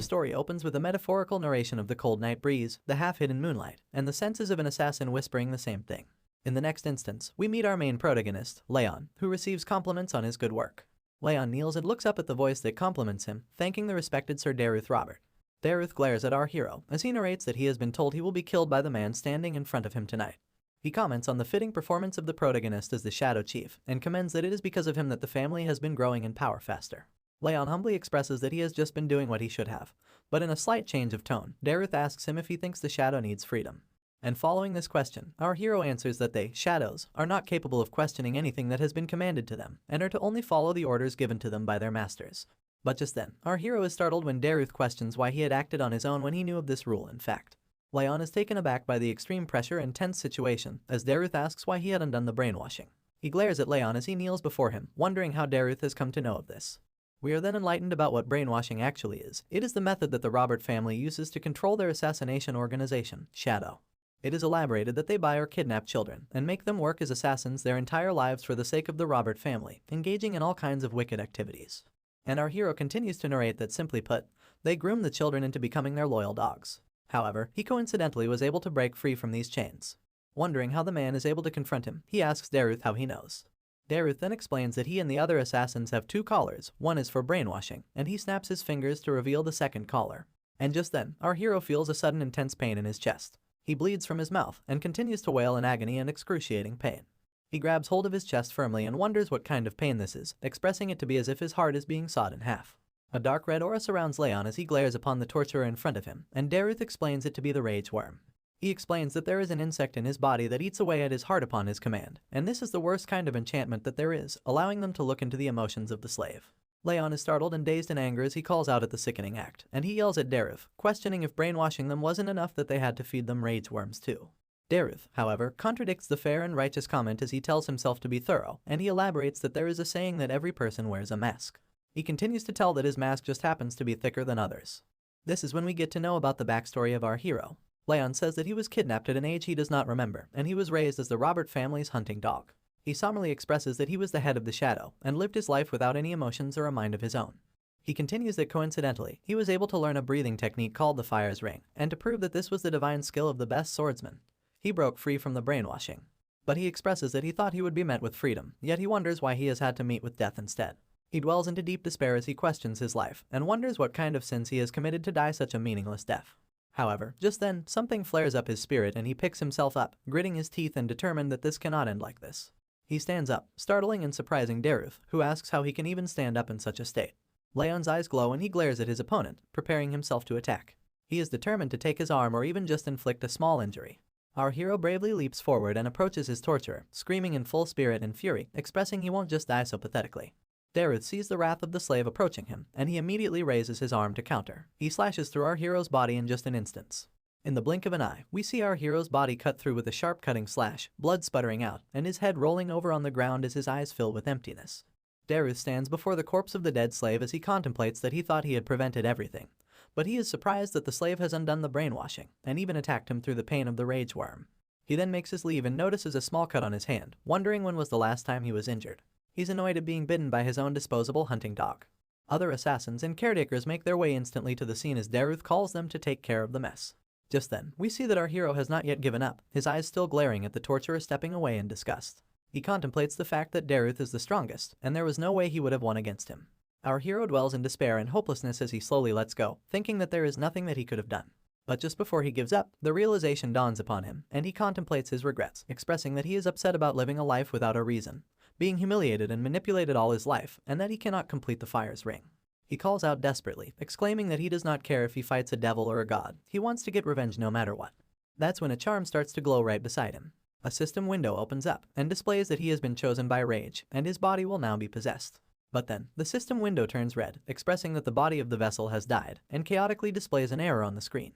The story opens with a metaphorical narration of the cold night breeze, the half-hidden moonlight, and the senses of an assassin whispering the same thing. In the next instance, we meet our main protagonist, Leon, who receives compliments on his good work. Leon kneels and looks up at the voice that compliments him, thanking the respected Sir Daruth Robert. Daruth glares at our hero as he narrates that he has been told he will be killed by the man standing in front of him tonight. He comments on the fitting performance of the protagonist as the Shadow Chief, and commends that it is because of him that the family has been growing in power faster. Leon humbly expresses that he has just been doing what he should have, but in a slight change of tone, Daruth asks him if he thinks the Shadow needs freedom. And following this question, our hero answers that they, Shadows, are not capable of questioning anything that has been commanded to them, and are to only follow the orders given to them by their masters. But just then, our hero is startled when Daruth questions why he had acted on his own when he knew of this rule in fact. Leon is taken aback by the extreme pressure and tense situation as Daruth asks why he had undone the brainwashing. He glares at Leon as he kneels before him, wondering how Daruth has come to know of this. We are then enlightened about what brainwashing actually is. It is the method that the Robert family uses to control their assassination organization, Shadow. It is elaborated that they buy or kidnap children and make them work as assassins their entire lives for the sake of the Robert family, engaging in all kinds of wicked activities. And our hero continues to narrate that, simply put, they groom the children into becoming their loyal dogs. However, he coincidentally was able to break free from these chains. Wondering how the man is able to confront him, he asks Daruth how he knows. Daruth then explains that he and the other assassins have two collars, one is for brainwashing, and he snaps his fingers to reveal the second collar. And just then, our hero feels a sudden intense pain in his chest. He bleeds from his mouth and continues to wail in agony and excruciating pain. He grabs hold of his chest firmly and wonders what kind of pain this is, expressing it to be as if his heart is being sawed in half. A dark red aura surrounds Leon as he glares upon the torturer in front of him, and Daruth explains it to be the rage worm. He explains that there is an insect in his body that eats away at his heart upon his command, and this is the worst kind of enchantment that there is, allowing them to look into the emotions of the slave. Leon is startled and dazed in anger as he calls out at the sickening act, and he yells at Daruth, questioning if brainwashing them wasn't enough that they had to feed them rage worms too. Daruth, however, contradicts the fair and righteous comment as he tells himself to be thorough, and he elaborates that there is a saying that every person wears a mask. He continues to tell that his mask just happens to be thicker than others. This is when we get to know about the backstory of our hero. Leon says that he was kidnapped at an age he does not remember, and he was raised as the Robert family's hunting dog. He solemnly expresses that he was the head of the Shadow, and lived his life without any emotions or a mind of his own. He continues that coincidentally, he was able to learn a breathing technique called the Fire's Ring, and to prove that this was the divine skill of the best swordsman. He broke free from the brainwashing. But he expresses that he thought he would be met with freedom, yet he wonders why he has had to meet with death instead. He dwells into deep despair as he questions his life, and wonders what kind of sins he has committed to die such a meaningless death. However, just then, something flares up his spirit and he picks himself up, gritting his teeth and determined that this cannot end like this. He stands up, startling and surprising Daruth, who asks how he can even stand up in such a state. Leon's eyes glow and he glares at his opponent, preparing himself to attack. He is determined to take his arm or even just inflict a small injury. Our hero bravely leaps forward and approaches his torturer, screaming in full spirit and fury, expressing he won't just die so pathetically. Daruth sees the wrath of the slave approaching him, and he immediately raises his arm to counter. He slashes through our hero's body in just an instant. In the blink of an eye, we see our hero's body cut through with a sharp cutting slash, blood sputtering out, and his head rolling over on the ground as his eyes fill with emptiness. Daruth stands before the corpse of the dead slave as he contemplates that he thought he had prevented everything. But he is surprised that the slave has undone the brainwashing, and even attacked him through the pain of the rage worm. He then makes his leave and notices a small cut on his hand, wondering when was the last time he was injured. He's annoyed at being bitten by his own disposable hunting dog. Other assassins and caretakers make their way instantly to the scene as Daruth calls them to take care of the mess. Just then, we see that our hero has not yet given up, his eyes still glaring at the torturer stepping away in disgust. He contemplates the fact that Daruth is the strongest, and there was no way he would have won against him. Our hero dwells in despair and hopelessness as he slowly lets go, thinking that there is nothing that he could have done. But just before he gives up, the realization dawns upon him, and he contemplates his regrets, expressing that he is upset about living a life without a reason, being humiliated and manipulated all his life, and that he cannot complete the Fire's Ring. He calls out desperately, exclaiming that he does not care if he fights a devil or a god, he wants to get revenge no matter what. That's when a charm starts to glow right beside him. A system window opens up, and displays that he has been chosen by rage, and his body will now be possessed. But then, the system window turns red, expressing that the body of the vessel has died, and chaotically displays an error on the screen.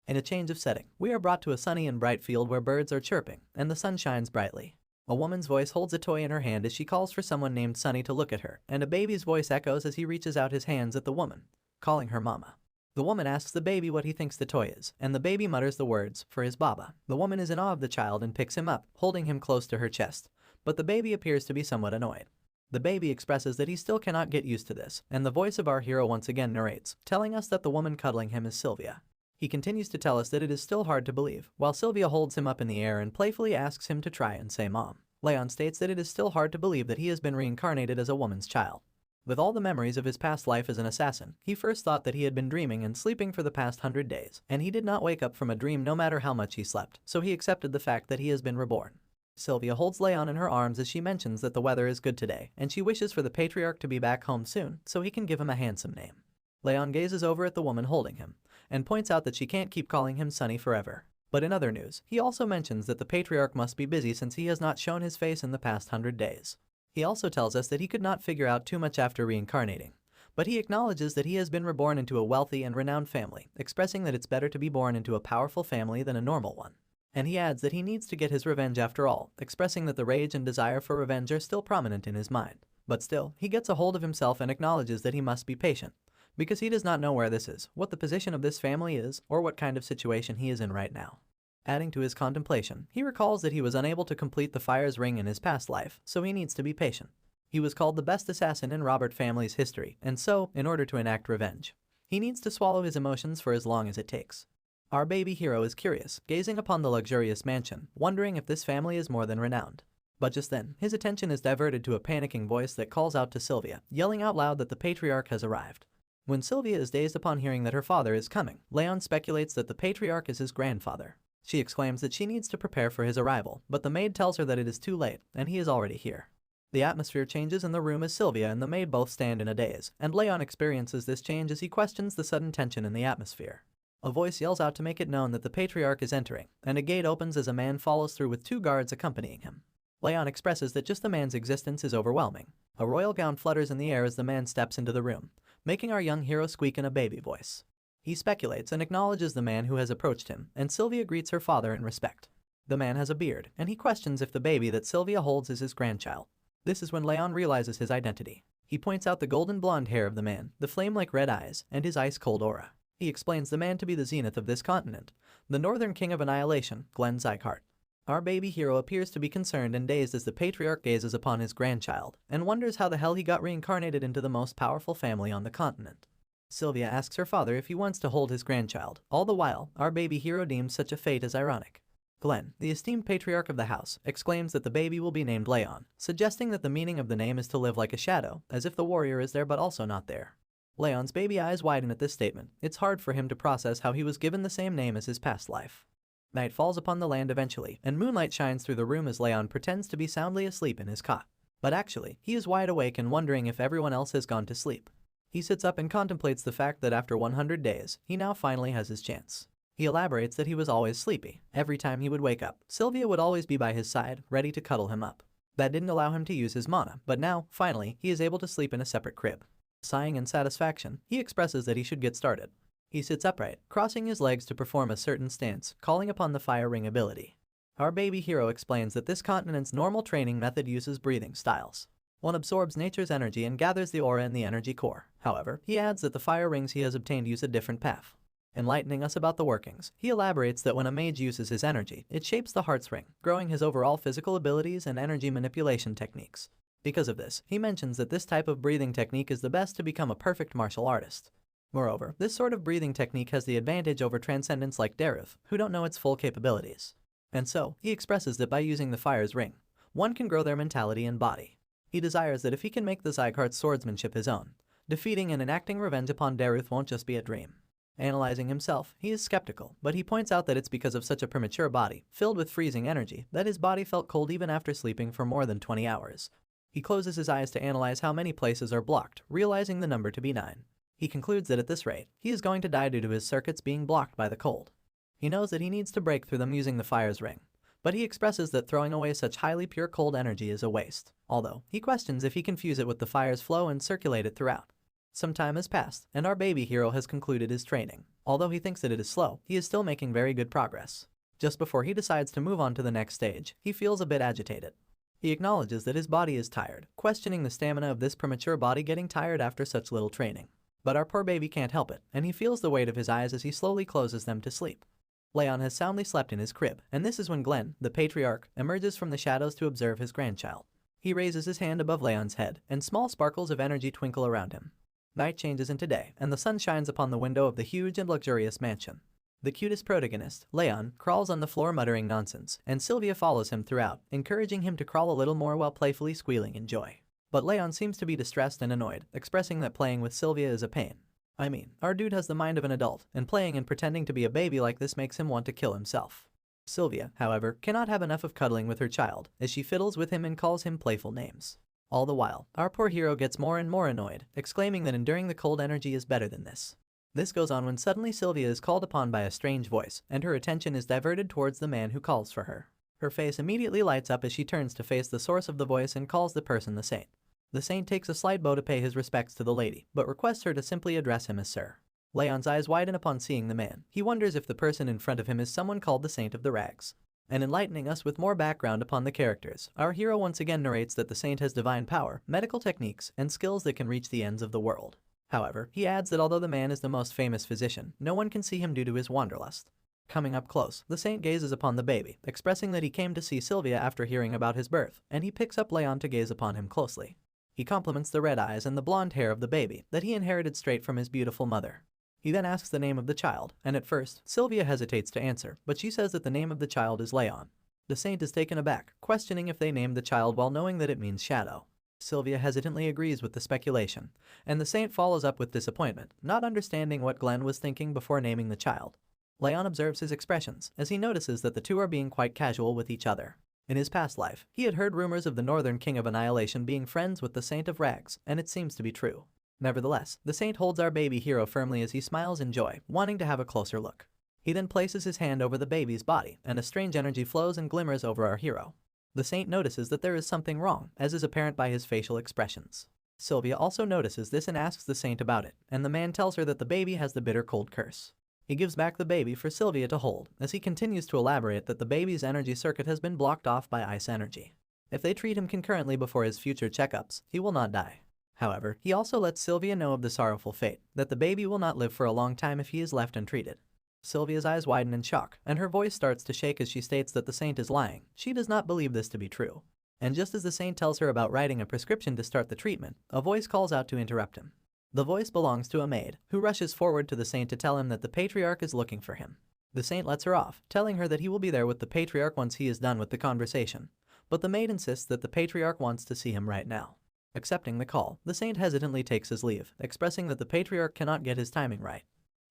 In a change of setting, we are brought to a sunny and bright field where birds are chirping, and the sun shines brightly. A woman's voice holds a toy in her hand as she calls for someone named Sunny to look at her, and a baby's voice echoes as he reaches out his hands at the woman, calling her mama. The woman asks the baby what he thinks the toy is, and the baby mutters the words, for his baba. The woman is in awe of the child and picks him up, holding him close to her chest, but the baby appears to be somewhat annoyed. The baby expresses that he still cannot get used to this, and the voice of our hero once again narrates, telling us that the woman cuddling him is Sylvia. He continues to tell us that it is still hard to believe, while Sylvia holds him up in the air and playfully asks him to try and say mom. Leon states that it is still hard to believe that he has been reincarnated as a woman's child. With all the memories of his past life as an assassin, he first thought that he had been dreaming and sleeping for the past 100 days, and he did not wake up from a dream no matter how much he slept, so he accepted the fact that he has been reborn. Sylvia holds Leon in her arms as she mentions that the weather is good today, and she wishes for the patriarch to be back home soon so he can give him a handsome name. Leon gazes over at the woman holding him, and points out that she can't keep calling him Sonny forever. But in other news, he also mentions that the patriarch must be busy since he has not shown his face in the past 100 days. He also tells us that he could not figure out too much after reincarnating, but he acknowledges that he has been reborn into a wealthy and renowned family, expressing that it's better to be born into a powerful family than a normal one. And he adds that he needs to get his revenge after all, expressing that the rage and desire for revenge are still prominent in his mind. But still, he gets a hold of himself and acknowledges that he must be patient, because he does not know where this is, what the position of this family is, or what kind of situation he is in right now. Adding to his contemplation, he recalls that he was unable to complete the fire's ring in his past life, so he needs to be patient. He was called the best assassin in Robert family's history, and so, in order to enact revenge, he needs to swallow his emotions for as long as it takes. Our baby hero is curious, gazing upon the luxurious mansion, wondering if this family is more than renowned. But just then, his attention is diverted to a panicking voice that calls out to Sylvia, yelling out loud that the patriarch has arrived. When Sylvia is dazed upon hearing that her father is coming, Leon speculates that the patriarch is his grandfather. She exclaims that she needs to prepare for his arrival, but the maid tells her that it is too late, and he is already here. The atmosphere changes in the room as Sylvia and the maid both stand in a daze, and Leon experiences this change as he questions the sudden tension in the atmosphere. A voice yells out to make it known that the patriarch is entering, and a gate opens as a man follows through with 2 guards accompanying him. Leon expresses that just the man's existence is overwhelming. A royal gown flutters in the air as the man steps into the room, making our young hero squeak in a baby voice. He speculates and acknowledges the man who has approached him, and Sylvia greets her father in respect. The man has a beard, and he questions if the baby that Sylvia holds is his grandchild. This is when Leon realizes his identity. He points out the golden blonde hair of the man, the flame-like red eyes, and his ice-cold aura. He explains the man to be the zenith of this continent, the northern king of annihilation, Glenn Zychart. Our baby hero appears to be concerned and dazed as the patriarch gazes upon his grandchild, and wonders how the hell he got reincarnated into the most powerful family on the continent. Sylvia asks her father if he wants to hold his grandchild. All the while, our baby hero deems such a fate as ironic. Glenn, the esteemed patriarch of the house, exclaims that the baby will be named Leon, suggesting that the meaning of the name is to live like a shadow, as if the warrior is there but also not there. Leon's baby eyes widen at this statement. It's hard for him to process how he was given the same name as his past life. Night falls upon the land eventually, and moonlight shines through the room as Leon pretends to be soundly asleep in his cot. But actually, he is wide awake and wondering if everyone else has gone to sleep. He sits up and contemplates the fact that after 100 days, he now finally has his chance. He elaborates that he was always sleepy. Every time he would wake up, Sylvia would always be by his side, ready to cuddle him up. That didn't allow him to use his mana, but now, finally, he is able to sleep in a separate crib. Sighing in satisfaction, he expresses that he should get started. He sits upright, crossing his legs to perform a certain stance, calling upon the fire ring ability. Our baby hero explains that this continent's normal training method uses breathing styles. One absorbs nature's energy and gathers the aura in the energy core. However, he adds that the fire rings he has obtained use a different path. Enlightening us about the workings, he elaborates that when a mage uses his energy, it shapes the heart's ring, growing his overall physical abilities and energy manipulation techniques. Because of this, he mentions that this type of breathing technique is the best to become a perfect martial artist. Moreover, this sort of breathing technique has the advantage over transcendents like Daruth, who don't know its full capabilities. And so, he expresses that by using the fire's ring, one can grow their mentality and body. He desires that if he can make the Zychart's swordsmanship his own, defeating and enacting revenge upon Daruth won't just be a dream. Analyzing himself, he is skeptical, but he points out that it's because of such a premature body, filled with freezing energy, that his body felt cold even after sleeping for more than 20 hours. He closes his eyes to analyze how many places are blocked, realizing the number to be 9. He concludes that at this rate, he is going to die due to his circuits being blocked by the cold. He knows that he needs to break through them using the fire's ring, but he expresses that throwing away such highly pure cold energy is a waste, although he questions if he can fuse it with the fire's flow and circulate it throughout. Some time has passed, and our baby hero has concluded his training. Although he thinks that it is slow, he is still making very good progress. Just before he decides to move on to the next stage, he feels a bit agitated. He acknowledges that his body is tired, questioning the stamina of this premature body getting tired after such little training. But our poor baby can't help it, and he feels the weight of his eyes as he slowly closes them to sleep. Leon has soundly slept in his crib, and this is when Glenn, the patriarch, emerges from the shadows to observe his grandchild. He raises his hand above Leon's head, and small sparkles of energy twinkle around him. Night changes into day, and the sun shines upon the window of the huge and luxurious mansion. The cutest protagonist, Leon, crawls on the floor muttering nonsense, and Sylvia follows him throughout, encouraging him to crawl a little more while playfully squealing in joy. But Leon seems to be distressed and annoyed, expressing that playing with Sylvia is a pain. I mean, our dude has the mind of an adult, and playing and pretending to be a baby like this makes him want to kill himself. Sylvia, however, cannot have enough of cuddling with her child, as she fiddles with him and calls him playful names. All the while, our poor hero gets more and more annoyed, exclaiming that enduring the cold energy is better than this. This goes on when suddenly Sylvia is called upon by a strange voice, and her attention is diverted towards the man who calls for her. Her face immediately lights up as she turns to face the source of the voice and calls the person the saint. The saint takes a slight bow to pay his respects to the lady, but requests her to simply address him as sir. Leon's eyes widen upon seeing the man. He wonders if the person in front of him is someone called the Saint of the Rags. And enlightening us with more background upon the characters, our hero once again narrates that the saint has divine power, medical techniques, and skills that can reach the ends of the world. However, he adds that although the man is the most famous physician, no one can see him due to his wanderlust. Coming up close, the saint gazes upon the baby, expressing that he came to see Sylvia after hearing about his birth, and he picks up Leon to gaze upon him closely. He compliments the red eyes and the blonde hair of the baby that he inherited straight from his beautiful mother. He then asks the name of the child, and at first, Sylvia hesitates to answer, but she says that the name of the child is Leon. The saint is taken aback, questioning if they named the child while knowing that it means shadow. Sylvia hesitantly agrees with the speculation, and the saint follows up with disappointment, not understanding what Glenn was thinking before naming the child. Leon observes his expressions, as he notices that the two are being quite casual with each other. In his past life, he had heard rumors of the Northern King of Annihilation being friends with the Saint of Rags, and it seems to be true. Nevertheless, the saint holds our baby hero firmly as he smiles in joy, wanting to have a closer look. He then places his hand over the baby's body, and a strange energy flows and glimmers over our hero. The saint notices that there is something wrong, as is apparent by his facial expressions. Sylvia also notices this and asks the saint about it, and the man tells her that the baby has the bitter cold curse. He gives back the baby for Sylvia to hold, as he continues to elaborate that the baby's energy circuit has been blocked off by ice energy. If they treat him concurrently before his future checkups, he will not die. However, he also lets Sylvia know of the sorrowful fate, that the baby will not live for a long time if he is left untreated. Sylvia's eyes widen in shock, and her voice starts to shake as she states that the saint is lying. She does not believe this to be true. And just as the saint tells her about writing a prescription to start the treatment, a voice calls out to interrupt him. The voice belongs to a maid, who rushes forward to the saint to tell him that the patriarch is looking for him. The saint lets her off, telling her that he will be there with the patriarch once he is done with the conversation. But the maid insists that the patriarch wants to see him right now. Accepting the call, the saint hesitantly takes his leave, expressing that the patriarch cannot get his timing right.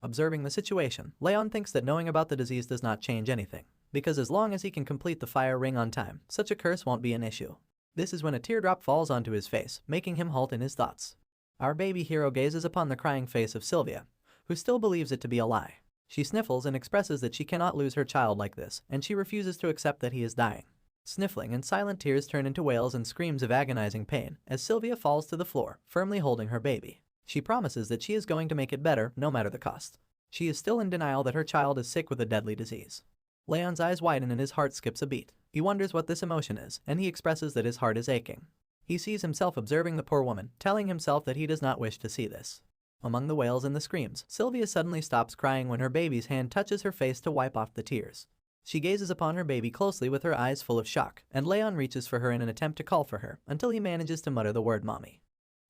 Observing the situation, Leon thinks that knowing about the disease does not change anything, because as long as he can complete the fire ring on time, such a curse won't be an issue. This is when a teardrop falls onto his face, making him halt in his thoughts. Our baby hero gazes upon the crying face of Sylvia, who still believes it to be a lie. She sniffles and expresses that she cannot lose her child like this, and she refuses to accept that he is dying. Sniffling and silent tears turn into wails and screams of agonizing pain as Sylvia falls to the floor, firmly holding her baby. She promises that she is going to make it better, no matter the cost. She is still in denial that her child is sick with a deadly disease. Leon's eyes widen and his heart skips a beat. He wonders what this emotion is, and he expresses that his heart is aching. He sees himself observing the poor woman, telling himself that he does not wish to see this. Among the wails and the screams, Sylvia suddenly stops crying when her baby's hand touches her face to wipe off the tears. She gazes upon her baby closely with her eyes full of shock, and Leon reaches for her in an attempt to call for her, until he manages to mutter the word mommy.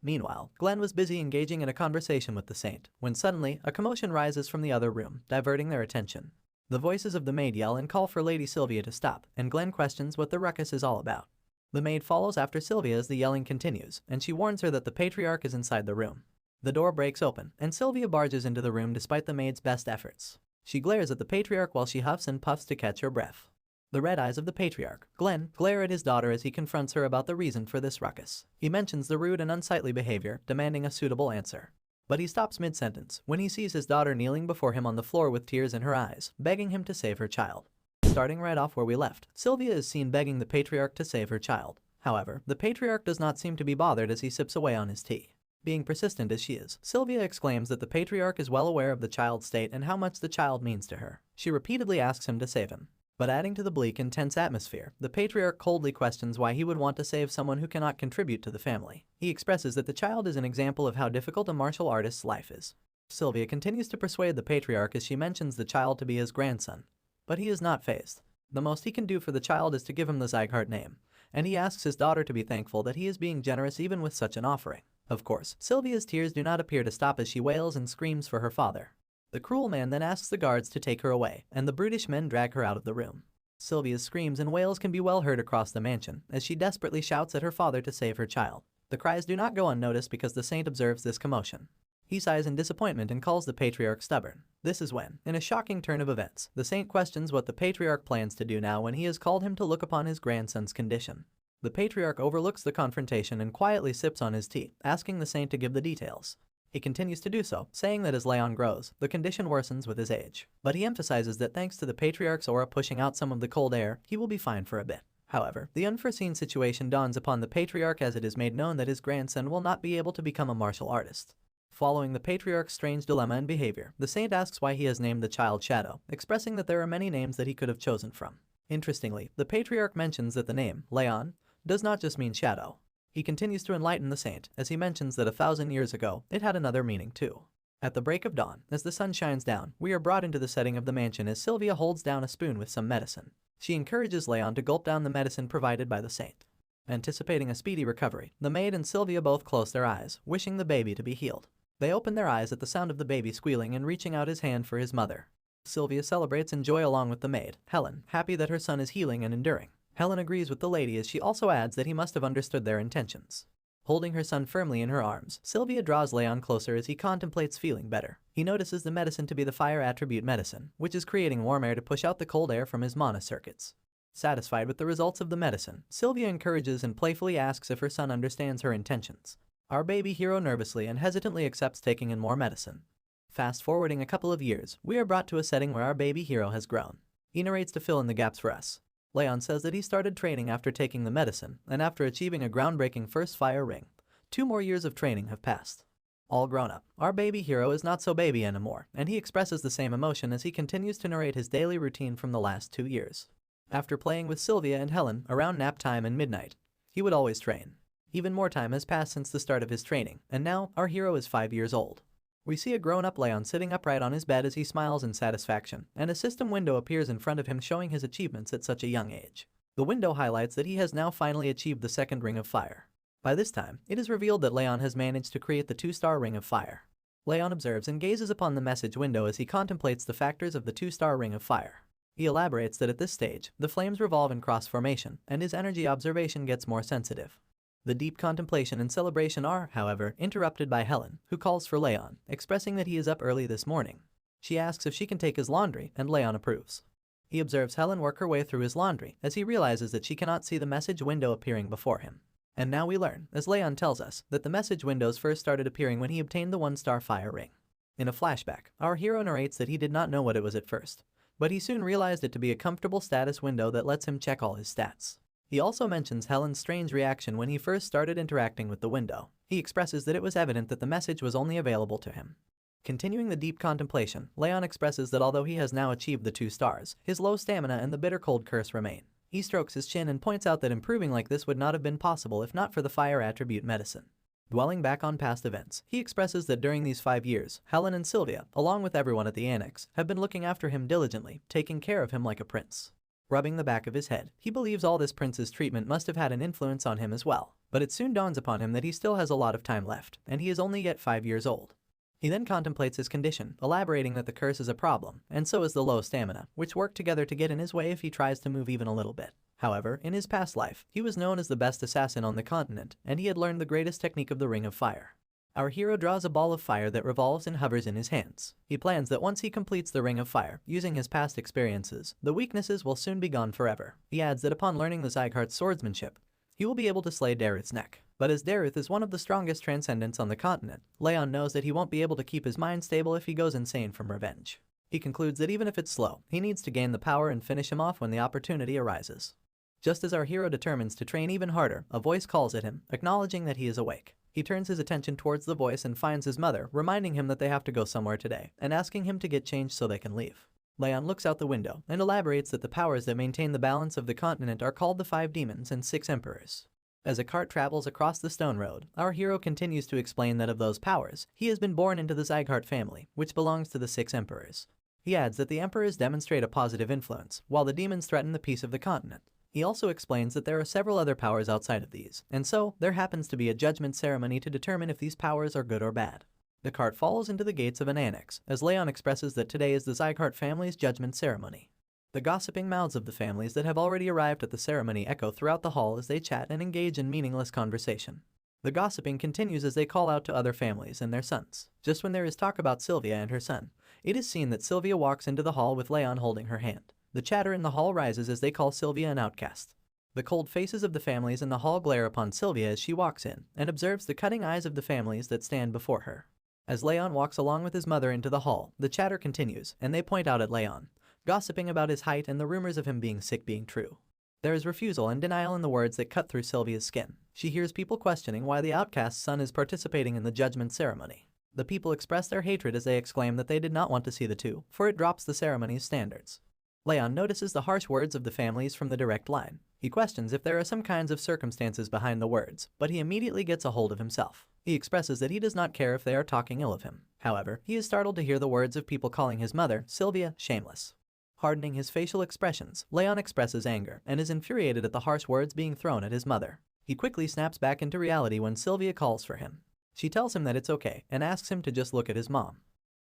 Meanwhile, Glenn was busy engaging in a conversation with the saint, when suddenly, a commotion rises from the other room, diverting their attention. The voices of the maid yell and call for Lady Sylvia to stop, and Glenn questions what the ruckus is all about. The maid follows after Sylvia as the yelling continues, and she warns her that the patriarch is inside the room. The door breaks open, and Sylvia barges into the room despite the maid's best efforts. She glares at the patriarch while she huffs and puffs to catch her breath. The red eyes of the patriarch, Glenn, glare at his daughter as he confronts her about the reason for this ruckus. He mentions the rude and unsightly behavior, demanding a suitable answer. But he stops mid-sentence when he sees his daughter kneeling before him on the floor with tears in her eyes, begging him to save her child. Starting right off where we left, Sylvia is seen begging the patriarch to save her child. However, the patriarch does not seem to be bothered as he sips away on his tea. Being persistent as she is, Sylvia exclaims that the patriarch is well aware of the child's state and how much the child means to her. She repeatedly asks him to save him. But adding to the bleak and tense atmosphere, the patriarch coldly questions why he would want to save someone who cannot contribute to the family. He expresses that the child is an example of how difficult a martial artist's life is. Sylvia continues to persuade the patriarch as she mentions the child to be his grandson. But he is not fazed. The most he can do for the child is to give him the Zygarde name, and he asks his daughter to be thankful that he is being generous even with such an offering. Of course, Sylvia's tears do not appear to stop as she wails and screams for her father. The cruel man then asks the guards to take her away, and the brutish men drag her out of the room. Sylvia's screams and wails can be well heard across the mansion, as she desperately shouts at her father to save her child. The cries do not go unnoticed because the saint observes this commotion. He sighs in disappointment and calls the patriarch stubborn. This is when, in a shocking turn of events, the saint questions what the patriarch plans to do now when he has called him to look upon his grandson's condition. The patriarch overlooks the confrontation and quietly sips on his tea, asking the saint to give the details. He continues to do so, saying that as Leon grows, the condition worsens with his age. But he emphasizes that thanks to the patriarch's aura pushing out some of the cold air, he will be fine for a bit. However, the unforeseen situation dawns upon the patriarch as it is made known that his grandson will not be able to become a martial artist. Following the patriarch's strange dilemma and behavior, the saint asks why he has named the child Shadow, expressing that there are many names that he could have chosen from. Interestingly, the patriarch mentions that the name, Leon, does not just mean shadow. He continues to enlighten the saint, as he mentions that 1,000 years ago, it had another meaning too. At the break of dawn, as the sun shines down, we are brought into the setting of the mansion as Sylvia holds down a spoon with some medicine. She encourages Leon to gulp down the medicine provided by the saint. Anticipating a speedy recovery, the maid and Sylvia both close their eyes, wishing the baby to be healed. They open their eyes at the sound of the baby squealing and reaching out his hand for his mother. Sylvia celebrates in joy along with the maid, Helen, happy that her son is healing and enduring. Helen agrees with the lady as she also adds that he must have understood their intentions. Holding her son firmly in her arms, Sylvia draws Leon closer as he contemplates feeling better. He notices the medicine to be the fire attribute medicine, which is creating warm air to push out the cold air from his mana circuits. Satisfied with the results of the medicine, Sylvia encourages and playfully asks if her son understands her intentions. Our baby hero nervously and hesitantly accepts taking in more medicine. Fast forwarding a couple of years, we are brought to a setting where our baby hero has grown. He narrates to fill in the gaps for us. Leon says that he started training after taking the medicine, and after achieving a groundbreaking first fire ring. 2 more years of training have passed. All grown up, our baby hero is not so baby anymore, and he expresses the same emotion as he continues to narrate his daily routine from the last 2 years. After playing with Sylvia and Helen around nap time and midnight, he would always train. Even more time has passed since the start of his training, and now our hero is 5 years old. We see a grown-up Leon sitting upright on his bed as he smiles in satisfaction, and a system window appears in front of him showing his achievements at such a young age. The window highlights that he has now finally achieved the 2nd ring of fire. By this time, it is revealed that Leon has managed to create the 2-star ring of fire. Leon observes and gazes upon the message window as he contemplates the factors of the 2-star ring of fire. He elaborates that at this stage, the flames revolve in cross-formation, and his energy observation gets more sensitive. The deep contemplation and celebration are, however, interrupted by Helen, who calls for Leon, expressing that he is up early this morning. She asks if she can take his laundry, and Leon approves. He observes Helen work her way through his laundry, as he realizes that she cannot see the message window appearing before him. And now we learn, as Leon tells us, that the message windows first started appearing when he obtained the 1-star fire ring. In a flashback, our hero narrates that he did not know what it was at first, but he soon realized it to be a comfortable status window that lets him check all his stats. He also mentions Helen's strange reaction when he first started interacting with the window. He expresses that it was evident that the message was only available to him. Continuing the deep contemplation, Leon expresses that although he has now achieved the 2 stars, his low stamina and the bitter cold curse remain. He strokes his chin and points out that improving like this would not have been possible if not for the fire attribute medicine. Dwelling back on past events, he expresses that during these 5 years, Helen and Sylvia, along with everyone at the annex, have been looking after him diligently, taking care of him like a prince. Rubbing the back of his head, he believes all this prince's treatment must have had an influence on him as well. But it soon dawns upon him that he still has a lot of time left, and he is only yet 5 years old. He then contemplates his condition, elaborating that the curse is a problem, and so is the low stamina, which work together to get in his way if he tries to move even a little bit. However, in his past life, he was known as the best assassin on the continent, and he had learned the greatest technique of the Ring of Fire. Our hero draws a ball of fire that revolves and hovers in his hands. He plans that once he completes the Ring of Fire, using his past experiences, the weaknesses will soon be gone forever. He adds that upon learning the Zygarde's swordsmanship, he will be able to slay Dareth's neck. But as Dareth is one of the strongest transcendents on the continent, Leon knows that he won't be able to keep his mind stable if he goes insane from revenge. He concludes that even if it's slow, he needs to gain the power and finish him off when the opportunity arises. Just as our hero determines to train even harder, a voice calls at him, acknowledging that he is awake. He turns his attention towards the voice and finds his mother, reminding him that they have to go somewhere today, and asking him to get changed so they can leave. Leon looks out the window and elaborates that the powers that maintain the balance of the continent are called the 5 demons and 6 emperors. As a cart travels across the stone road, our hero continues to explain that of those powers, he has been born into the Zygarde family, which belongs to the 6 emperors. He adds that the emperors demonstrate a positive influence, while the demons threaten the peace of the continent. He also explains that there are several other powers outside of these, and so there happens to be a judgment ceremony to determine if these powers are good or bad. The cart follows into the gates of an annex, as Leon expresses that today is the Zygarde family's judgment ceremony. The gossiping mouths of the families that have already arrived at the ceremony echo throughout the hall as they chat and engage in meaningless conversation. The gossiping continues as they call out to other families and their sons. Just when there is talk about Sylvia and her son, it is seen that Sylvia walks into the hall with Leon holding her hand. The chatter in the hall rises as they call Sylvia an outcast. The cold faces of the families in the hall glare upon Sylvia as she walks in and observes the cutting eyes of the families that stand before her. As Leon walks along with his mother into the hall, the chatter continues and they point out at Leon, gossiping about his height and the rumors of him being sick being true. There is refusal and denial in the words that cut through Sylvia's skin. She hears people questioning why the outcast's son is participating in the judgment ceremony. The people express their hatred as they exclaim that they did not want to see the two, for it drops the ceremony's standards. Leon notices the harsh words of the families from the direct line. He questions if there are some kinds of circumstances behind the words, but he immediately gets a hold of himself. He expresses that he does not care if they are talking ill of him. However, he is startled to hear the words of people calling his mother, Sylvia, shameless. Hardening his facial expressions, Leon expresses anger and is infuriated at the harsh words being thrown at his mother. He quickly snaps back into reality when Sylvia calls for him. She tells him that it's okay and asks him to just look at his mom.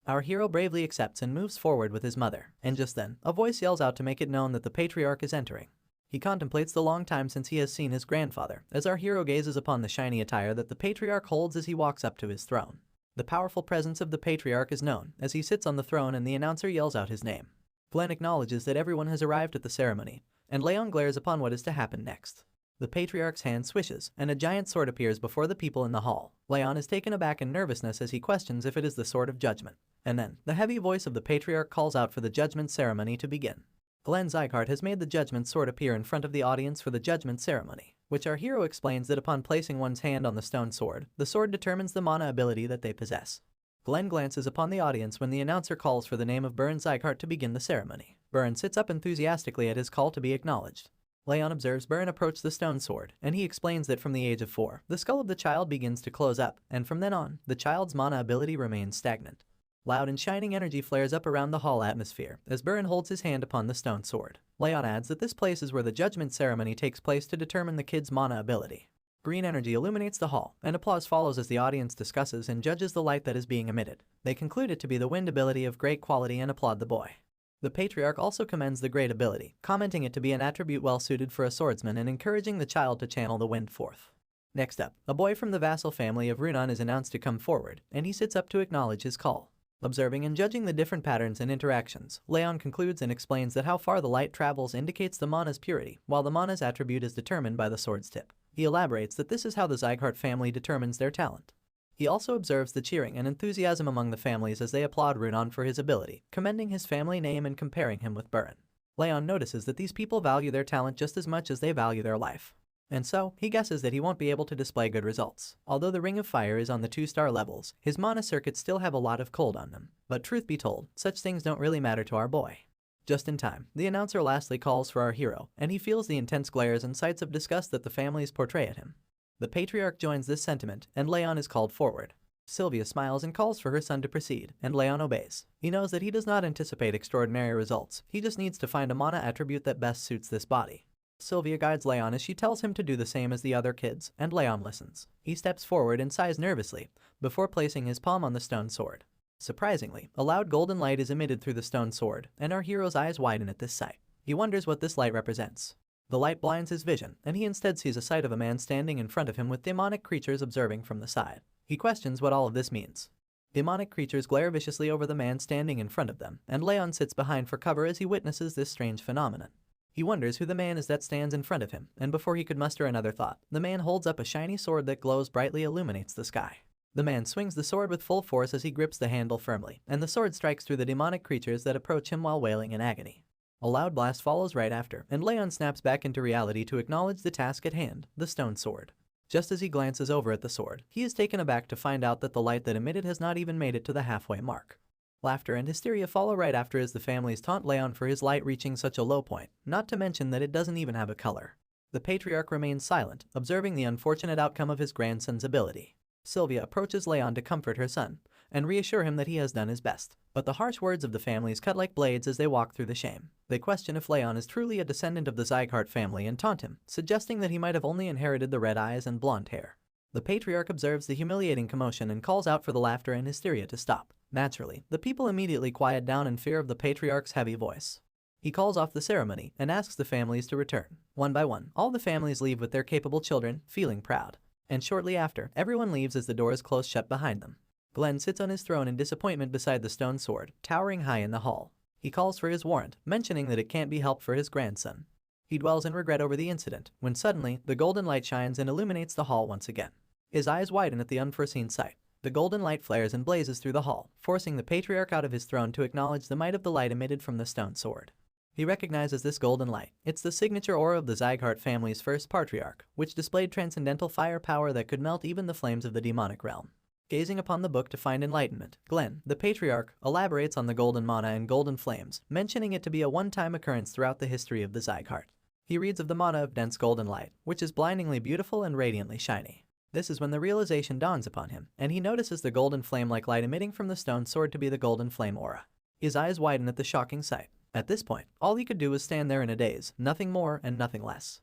Our hero bravely accepts and moves forward with his mother, and just then, a voice yells out to make it known that the patriarch is entering. He contemplates the long time since he has seen his grandfather, as our hero gazes upon the shiny attire that the patriarch holds as he walks up to his throne. The powerful presence of the patriarch is known, as he sits on the throne and the announcer yells out his name. Glenn acknowledges that everyone has arrived at the ceremony, and Leon glares upon what is to happen next. The patriarch's hand swishes, and a giant sword appears before the people in the hall. Leon is taken aback in nervousness as he questions if it is the sword of judgment. And then, the heavy voice of the patriarch calls out for the judgment ceremony to begin. Glenn Zygarde has made the judgment sword appear in front of the audience for the judgment ceremony, which our hero explains that upon placing one's hand on the stone sword, the sword determines the mana ability that they possess. Glenn glances upon the audience when the announcer calls for the name of Burn Zygarde to begin the ceremony. Burn sits up enthusiastically at his call to be acknowledged. Leon observes Burn approach the stone sword, and he explains that from the age of 4, the skull of the child begins to close up, and from then on, the child's mana ability remains stagnant. Loud and shining energy flares up around the hall atmosphere as Burn holds his hand upon the stone sword. Leon adds that this place is where the judgment ceremony takes place to determine the kid's mana ability. Green energy illuminates the hall, and applause follows as the audience discusses and judges the light that is being emitted. They conclude it to be the wind ability of great quality and applaud the boy. The patriarch also commends the great ability, commenting it to be an attribute well suited for a swordsman and encouraging the child to channel the wind forth. Next up, a boy from the vassal family of Runan is announced to come forward, and he sits up to acknowledge his call. Observing and judging the different patterns and interactions, Leon concludes and explains that how far the light travels indicates the mana's purity, while the mana's attribute is determined by the sword's tip. He elaborates that this is how the Zygarde family determines their talent. He also observes the cheering and enthusiasm among the families as they applaud Runan for his ability, commending his family name and comparing him with Burn. Leon notices that these people value their talent just as much as they value their life. And so, he guesses that he won't be able to display good results. Although the Ring of Fire is on the 2-star levels, his mana circuits still have a lot of cold on them. But truth be told, such things don't really matter to our boy. Just in time, the announcer lastly calls for our hero, and he feels the intense glares and sights of disgust that the families portray at him. The patriarch joins this sentiment, and Leon is called forward. Sylvia smiles and calls for her son to proceed, and Leon obeys. He knows that he does not anticipate extraordinary results, he just needs to find a mana attribute that best suits this body. Sylvia guides Leon as she tells him to do the same as the other kids, and Leon listens. He steps forward and sighs nervously, before placing his palm on the stone sword. Surprisingly, a loud golden light is emitted through the stone sword, and our hero's eyes widen at this sight. He wonders what this light represents. The light blinds his vision, and he instead sees a sight of a man standing in front of him with demonic creatures observing from the side. He questions what all of this means. Demonic creatures glare viciously over the man standing in front of them, and Leon sits behind for cover as he witnesses this strange phenomenon. He wonders who the man is that stands in front of him, and before he could muster another thought, the man holds up a shiny sword that glows brightly illuminates the sky. The man swings the sword with full force as he grips the handle firmly, and the sword strikes through the demonic creatures that approach him while wailing in agony. A loud blast follows right after, and Leon snaps back into reality to acknowledge the task at hand, the stone sword. Just as he glances over at the sword, he is taken aback to find out that the light that emitted has not even made it to the halfway mark. Laughter and hysteria follow right after as the families taunt Leon for his light reaching such a low point, not to mention that it doesn't even have a color. The patriarch remains silent, observing the unfortunate outcome of his grandson's ability. Sylvia approaches Leon to comfort her son, and reassure him that he has done his best. But the harsh words of the families cut like blades as they walk through the shame. They question if Leon is truly a descendant of the Zygarde family and taunt him, suggesting that he might have only inherited the red eyes and blonde hair. The patriarch observes the humiliating commotion and calls out for the laughter and hysteria to stop. Naturally, the people immediately quiet down in fear of the patriarch's heavy voice. He calls off the ceremony and asks the families to return. One by one, all the families leave with their capable children, feeling proud. And shortly after, everyone leaves as the doors close shut behind them. Glenn sits on his throne in disappointment beside the stone sword, towering high in the hall. He calls for his warrant, mentioning that it can't be helped for his grandson. He dwells in regret over the incident, when suddenly, the golden light shines and illuminates the hall once again. His eyes widen at the unforeseen sight. The golden light flares and blazes through the hall, forcing the patriarch out of his throne to acknowledge the might of the light emitted from the stone sword. He recognizes this golden light. It's the signature aura of the Zygarde family's first patriarch, which displayed transcendental fire power that could melt even the flames of the demonic realm. Gazing upon the book to find enlightenment, Glenn, the patriarch, elaborates on the golden mana and golden flames, mentioning it to be a one-time occurrence throughout the history of the Zygarde. He reads of the mana of dense golden light, which is blindingly beautiful and radiantly shiny. This is when the realization dawns upon him, and he notices the golden flame-like light emitting from the stone sword to be the golden flame aura. His eyes widen at the shocking sight. At this point, all he could do was stand there in a daze, nothing more and nothing less.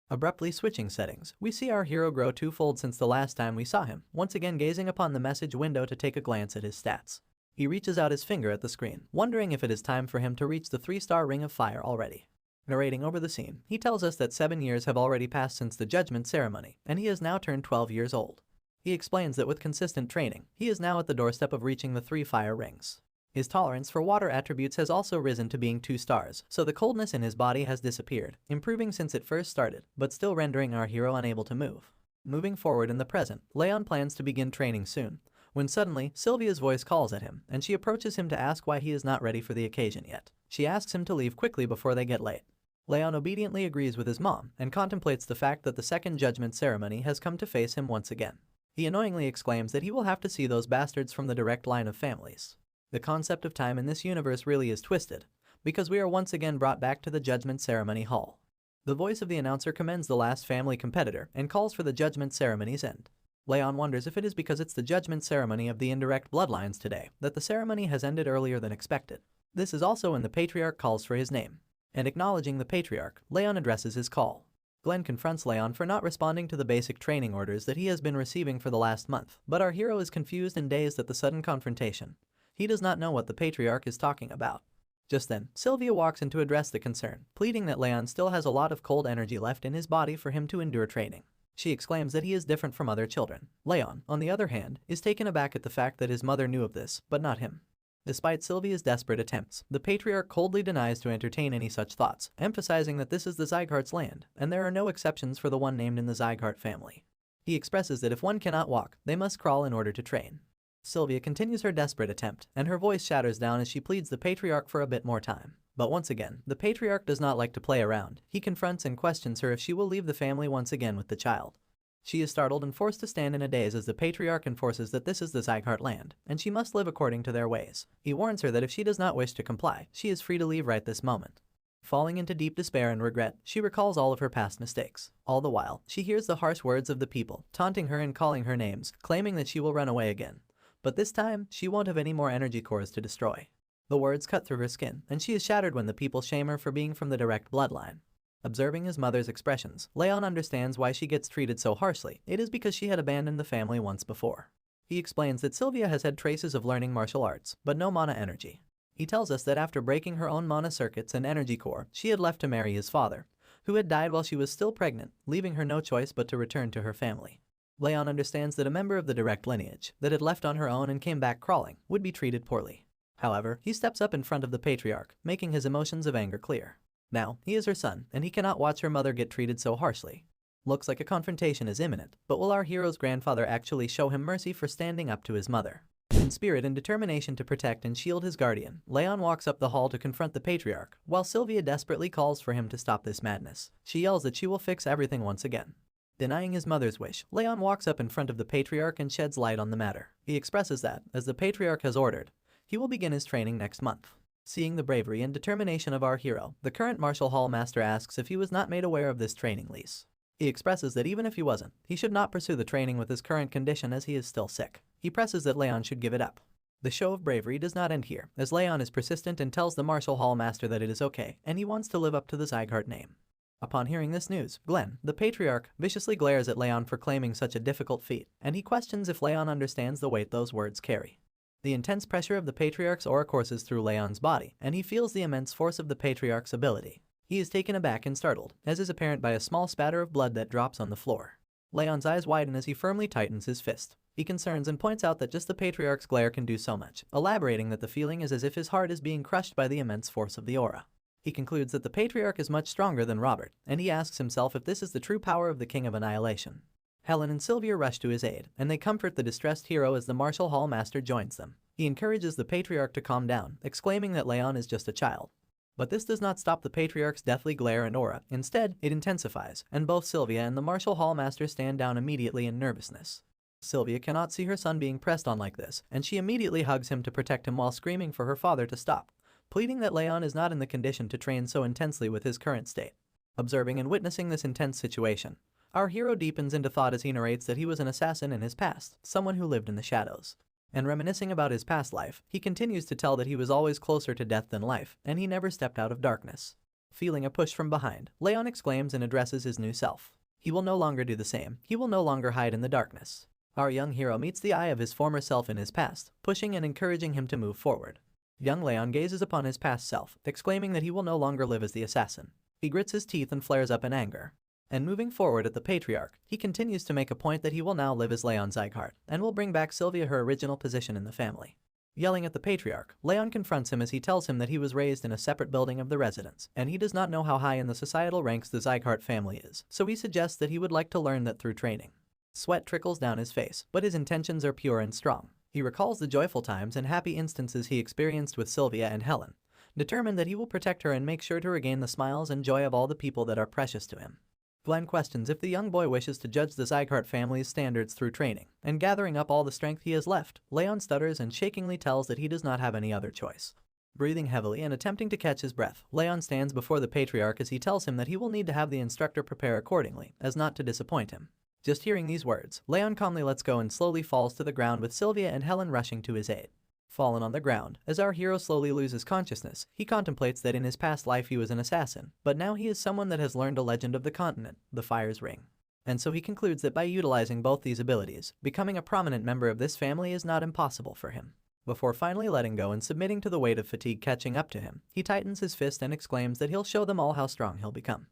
Abruptly switching settings, we see our hero grow twofold since the last time we saw him, once again gazing upon the message window to take a glance at his stats. He reaches out his finger at the screen, wondering if it is time for him to reach the 3-star Ring of Fire already. Narrating over the scene, he tells us that 7 years have already passed since the judgment ceremony, and he has now turned 12 years old. He explains that with consistent training, he is now at the doorstep of reaching the 3 fire rings. His tolerance for water attributes has also risen to being 2 stars, so the coldness in his body has disappeared, improving since it first started, but still rendering our hero unable to move. Moving forward in the present, Leon plans to begin training soon, when suddenly, Sylvia's voice calls at him, and she approaches him to ask why he is not ready for the occasion yet. She asks him to leave quickly before they get late. Leon obediently agrees with his mom, and contemplates the fact that the second judgment ceremony has come to face him once again. He annoyingly exclaims that he will have to see those bastards from the direct line of families. The concept of time in this universe really is twisted, because we are once again brought back to the Judgment Ceremony Hall. The voice of the announcer commends the last family competitor and calls for the Judgment Ceremony's end. Leon wonders if it is because it's the Judgment Ceremony of the indirect bloodlines today that the ceremony has ended earlier than expected. This is also when the Patriarch calls for his name. And acknowledging the Patriarch, Leon addresses his call. Glenn confronts Leon for not responding to the basic training orders that he has been receiving for the last month, but our hero is confused and dazed at the sudden confrontation. He does not know what the Patriarch is talking about. Just then, Sylvia walks in to address the concern, pleading that Leon still has a lot of cold energy left in his body for him to endure training. She exclaims that he is different from other children. Leon, on the other hand, is taken aback at the fact that his mother knew of this, but not him. Despite Sylvia's desperate attempts, the Patriarch coldly denies to entertain any such thoughts, emphasizing that this is the Zygarde's land, and there are no exceptions for the one named in the Zygarde family. He expresses that if one cannot walk, they must crawl in order to train. Sylvia continues her desperate attempt, and her voice shatters down as she pleads the Patriarch for a bit more time. But once again, the Patriarch does not like to play around. He confronts and questions her if she will leave the family once again with the child. She is startled and forced to stand in a daze as the Patriarch enforces that this is the Zygarde land, and she must live according to their ways. He warns her that if she does not wish to comply, she is free to leave right this moment. Falling into deep despair and regret, she recalls all of her past mistakes. All the while, she hears the harsh words of the people, taunting her and calling her names, claiming that she will run away again. But this time, she won't have any more energy cores to destroy. The words cut through her skin, and she is shattered when the people shame her for being from the direct bloodline. Observing his mother's expressions, Leon understands why she gets treated so harshly. It is because she had abandoned the family once before. He explains that Sylvia has had traces of learning martial arts, but no mana energy. He tells us that after breaking her own mana circuits and energy core, she had left to marry his father, who had died while she was still pregnant, leaving her no choice but to return to her family. Leon understands that a member of the direct lineage that had left on her own and came back crawling would be treated poorly. However, he steps up in front of the Patriarch, making his emotions of anger clear. Now, he is her son, and he cannot watch her mother get treated so harshly. Looks like a confrontation is imminent, but will our hero's grandfather actually show him mercy for standing up to his mother? In spirit and determination to protect and shield his guardian, Leon walks up the hall to confront the Patriarch, while Sylvia desperately calls for him to stop this madness. She yells that she will fix everything once again. Denying his mother's wish, Leon walks up in front of the Patriarch and sheds light on the matter. He expresses that, as the Patriarch has ordered, he will begin his training next month. Seeing the bravery and determination of our hero, the current Martial Hall Master asks if he was not made aware of this training lease. He expresses that even if he wasn't, he should not pursue the training with his current condition as he is still sick. He presses that Leon should give it up. The show of bravery does not end here, as Leon is persistent and tells the Martial Hall Master that it is okay, and he wants to live up to the Zygarde name. Upon hearing this news, Glenn, the Patriarch, viciously glares at Leon for claiming such a difficult feat, and he questions if Leon understands the weight those words carry. The intense pressure of the Patriarch's aura courses through Leon's body, and he feels the immense force of the Patriarch's ability. He is taken aback and startled, as is apparent by a small spatter of blood that drops on the floor. Leon's eyes widen as he firmly tightens his fist. He concerns and points out that just the Patriarch's glare can do so much, elaborating that the feeling is as if his heart is being crushed by the immense force of the aura. He concludes that the Patriarch is much stronger than Robert, and he asks himself if this is the true power of the King of Annihilation. Helen and Sylvia rush to his aid, and they comfort the distressed hero as the Martial Hall Master joins them. He encourages the Patriarch to calm down, exclaiming that Leon is just a child. But this does not stop the Patriarch's deathly glare and aura. Instead, it intensifies, and both Sylvia and the Martial Hall Master stand down immediately in nervousness. Sylvia cannot see her son being pressed on like this, and she immediately hugs him to protect him while screaming for her father to stop, pleading that Leon is not in the condition to train so intensely with his current state. Observing and witnessing this intense situation, our hero deepens into thought as he narrates that he was an assassin in his past, someone who lived in the shadows. And reminiscing about his past life, he continues to tell that he was always closer to death than life, and he never stepped out of darkness. Feeling a push from behind, Leon exclaims and addresses his new self. He will no longer do the same. He will no longer hide in the darkness. Our young hero meets the eye of his former self in his past, pushing and encouraging him to move forward. Young Leon gazes upon his past self, exclaiming that he will no longer live as the assassin. He grits his teeth and flares up in anger. And moving forward at the Patriarch, he continues to make a point that he will now live as Leon Zygarde, and will bring back Sylvia her original position in the family. Yelling at the Patriarch, Leon confronts him as he tells him that he was raised in a separate building of the residence, and he does not know how high in the societal ranks the Zygarde family is, so he suggests that he would like to learn that through training. Sweat trickles down his face, but his intentions are pure and strong. He recalls the joyful times and happy instances he experienced with Sylvia and Helen, determined that he will protect her and make sure to regain the smiles and joy of all the people that are precious to him. Glenn questions if the young boy wishes to judge the Zygarde family's standards through training, and gathering up all the strength he has left, Leon stutters and shakingly tells that he does not have any other choice. Breathing heavily and attempting to catch his breath, Leon stands before the Patriarch as he tells him that he will need to have the instructor prepare accordingly, as not to disappoint him. Just hearing these words, Leon calmly lets go and slowly falls to the ground with Sylvia and Helen rushing to his aid. Fallen on the ground, as our hero slowly loses consciousness, he contemplates that in his past life he was an assassin, but now he is someone that has learned a legend of the continent, the Fire's Ring. And so he concludes that by utilizing both these abilities, becoming a prominent member of this family is not impossible for him. Before finally letting go and submitting to the weight of fatigue catching up to him, he tightens his fist and exclaims that he'll show them all how strong he'll become.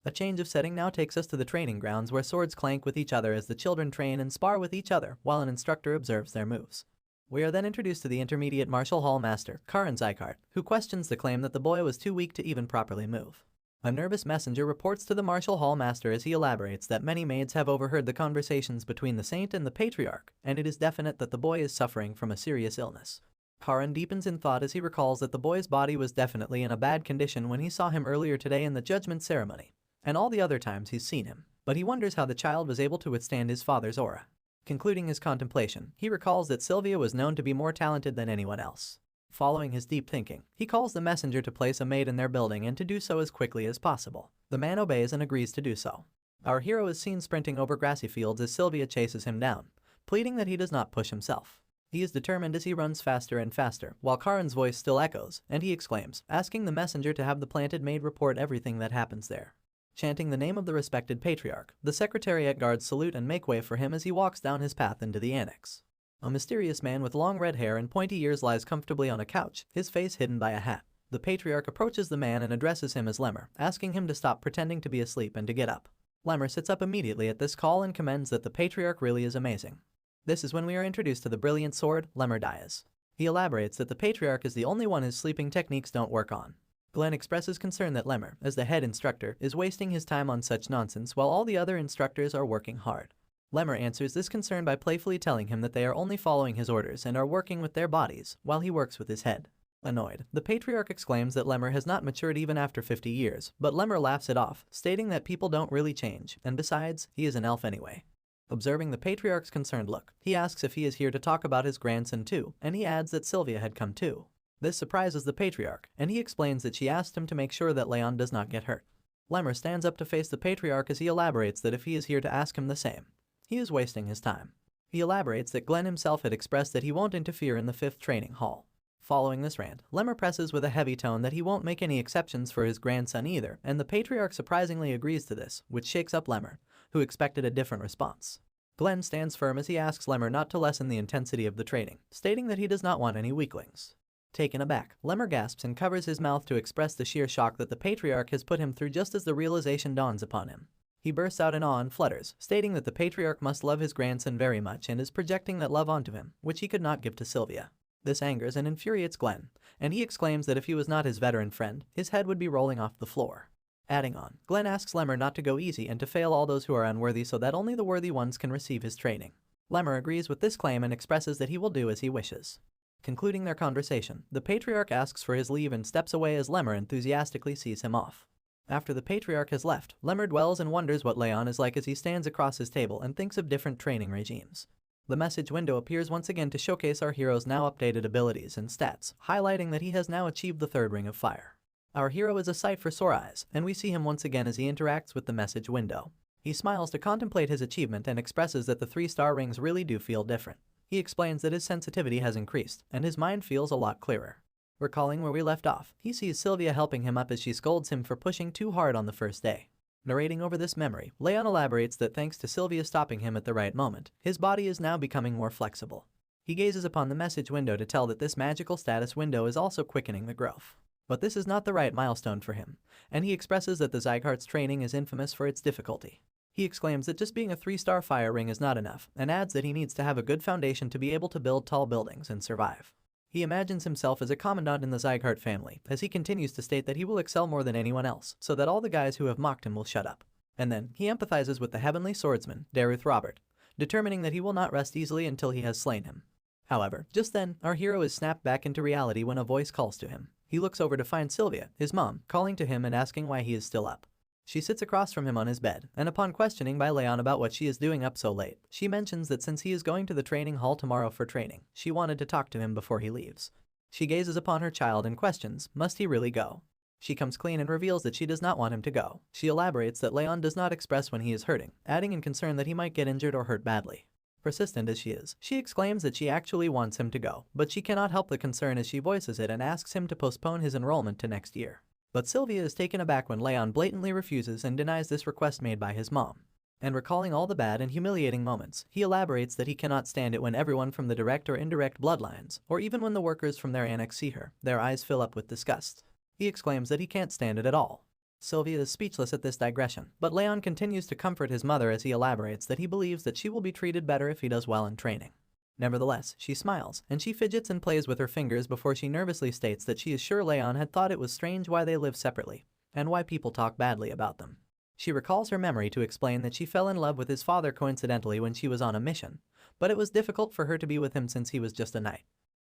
A change of setting now takes us to the training grounds where swords clank with each other as the children train and spar with each other while an instructor observes their moves. We are then introduced to the intermediate Martial Hall Master, Karan Zygarde, who questions the claim that the boy was too weak to even properly move. A nervous messenger reports to the Martial Hall Master as he elaborates that many maids have overheard the conversations between the Saint and the Patriarch, and it is definite that the boy is suffering from a serious illness. Karan deepens in thought as he recalls that the boy's body was definitely in a bad condition when he saw him earlier today in the judgment ceremony, and all the other times he's seen him, but he wonders how the child was able to withstand his father's aura. Concluding his contemplation, he recalls that Sylvia was known to be more talented than anyone else. Following his deep thinking, he calls the messenger to place a maid in their building and to do so as quickly as possible. The man obeys and agrees to do so. Our hero is seen sprinting over grassy fields as Sylvia chases him down, pleading that he does not push himself. He is determined as he runs faster and faster, while Karan's voice still echoes, and he exclaims, asking the messenger to have the planted maid report everything that happens there. Chanting the name of the respected Patriarch, the Secretariat guards salute and make way for him as he walks down his path into the annex. A mysterious man with long red hair and pointy ears lies comfortably on a couch, his face hidden by a hat. The Patriarch approaches the man and addresses him as Lemmer, asking him to stop pretending to be asleep and to get up. Lemmer sits up immediately at this call and commends that the Patriarch really is amazing. This is when we are introduced to the brilliant sword, Lemmer Dias. He elaborates that the Patriarch is the only one his sleeping techniques don't work on. Glenn expresses concern that Lemmer, as the head instructor, is wasting his time on such nonsense while all the other instructors are working hard. Lemmer answers this concern by playfully telling him that they are only following his orders and are working with their bodies, while he works with his head. Annoyed, the Patriarch exclaims that Lemmer has not matured even after 50 years, but Lemmer laughs it off, stating that people don't really change, and besides, he is an elf anyway. Observing the Patriarch's concerned look, he asks if he is here to talk about his grandson too, and he adds that Sylvia had come too. This surprises the Patriarch, and he explains that she asked him to make sure that Leon does not get hurt. Lemmer stands up to face the Patriarch as he elaborates that if he is here to ask him the same, he is wasting his time. He elaborates that Glenn himself had expressed that he won't interfere in the 5th training hall. Following this rant, Lemmer presses with a heavy tone that he won't make any exceptions for his grandson either, and the patriarch surprisingly agrees to this, which shakes up Lemmer, who expected a different response. Glenn stands firm as he asks Lemmer not to lessen the intensity of the training, stating that he does not want any weaklings. Taken aback, Lemmer gasps and covers his mouth to express the sheer shock that the patriarch has put him through just as the realization dawns upon him. He bursts out in awe and flutters, stating that the patriarch must love his grandson very much and is projecting that love onto him, which he could not give to Sylvia. This angers and infuriates Glenn, and he exclaims that if he was not his veteran friend, his head would be rolling off the floor. Adding on, Glenn asks Lemmer not to go easy and to fail all those who are unworthy so that only the worthy ones can receive his training. Lemmer agrees with this claim and expresses that he will do as he wishes. Concluding their conversation, the patriarch asks for his leave and steps away as Lemmer enthusiastically sees him off. After the patriarch has left, Lemmer dwells and wonders what Leon is like as he stands across his table and thinks of different training regimes. The message window appears once again to showcase our hero's now updated abilities and stats, highlighting that he has now achieved the 3rd ring of fire. Our hero is a sight for sore eyes, and we see him once again as he interacts with the message window. He smiles to contemplate his achievement and expresses that the 3-star rings really do feel different. He explains that his sensitivity has increased, and his mind feels a lot clearer. Recalling where we left off, he sees Sylvia helping him up as she scolds him for pushing too hard on the first day. Narrating over this memory, Leon elaborates that thanks to Sylvia stopping him at the right moment, his body is now becoming more flexible. He gazes upon the message window to tell that this magical status window is also quickening the growth. But this is not the right milestone for him, and he expresses that the Zygarde's training is infamous for its difficulty. He exclaims that just being a 3-star fire ring is not enough, and adds that he needs to have a good foundation to be able to build tall buildings and survive. He imagines himself as a commandant in the Zygarde family, as he continues to state that he will excel more than anyone else, so that all the guys who have mocked him will shut up. And then, he empathizes with the heavenly swordsman, Daruth Robert, determining that he will not rest easily until he has slain him. However, just then, our hero is snapped back into reality when a voice calls to him. He looks over to find Sylvia, his mom, calling to him and asking why he is still up. She sits across from him on his bed, and upon questioning by Leon about what she is doing up so late, she mentions that since he is going to the training hall tomorrow for training, she wanted to talk to him before he leaves. She gazes upon her child and questions, must he really go? She comes clean and reveals that she does not want him to go. She elaborates that Leon does not express when he is hurting, adding in concern that he might get injured or hurt badly. Persistent as she is, she exclaims that she actually wants him to go, but she cannot help the concern as she voices it and asks him to postpone his enrollment to next year. But Sylvia is taken aback when Leon blatantly refuses and denies this request made by his mom. And recalling all the bad and humiliating moments, he elaborates that he cannot stand it when everyone from the direct or indirect bloodlines, or even when the workers from their annex see her, their eyes fill up with disgust. He exclaims that he can't stand it at all. Sylvia is speechless at this digression, but Leon continues to comfort his mother as he elaborates that he believes that she will be treated better if he does well in training. Nevertheless, she smiles, and she fidgets and plays with her fingers before she nervously states that she is sure Leon had thought it was strange why they live separately, and why people talk badly about them. She recalls her memory to explain that she fell in love with his father coincidentally when she was on a mission, but it was difficult for her to be with him since he was just a knight.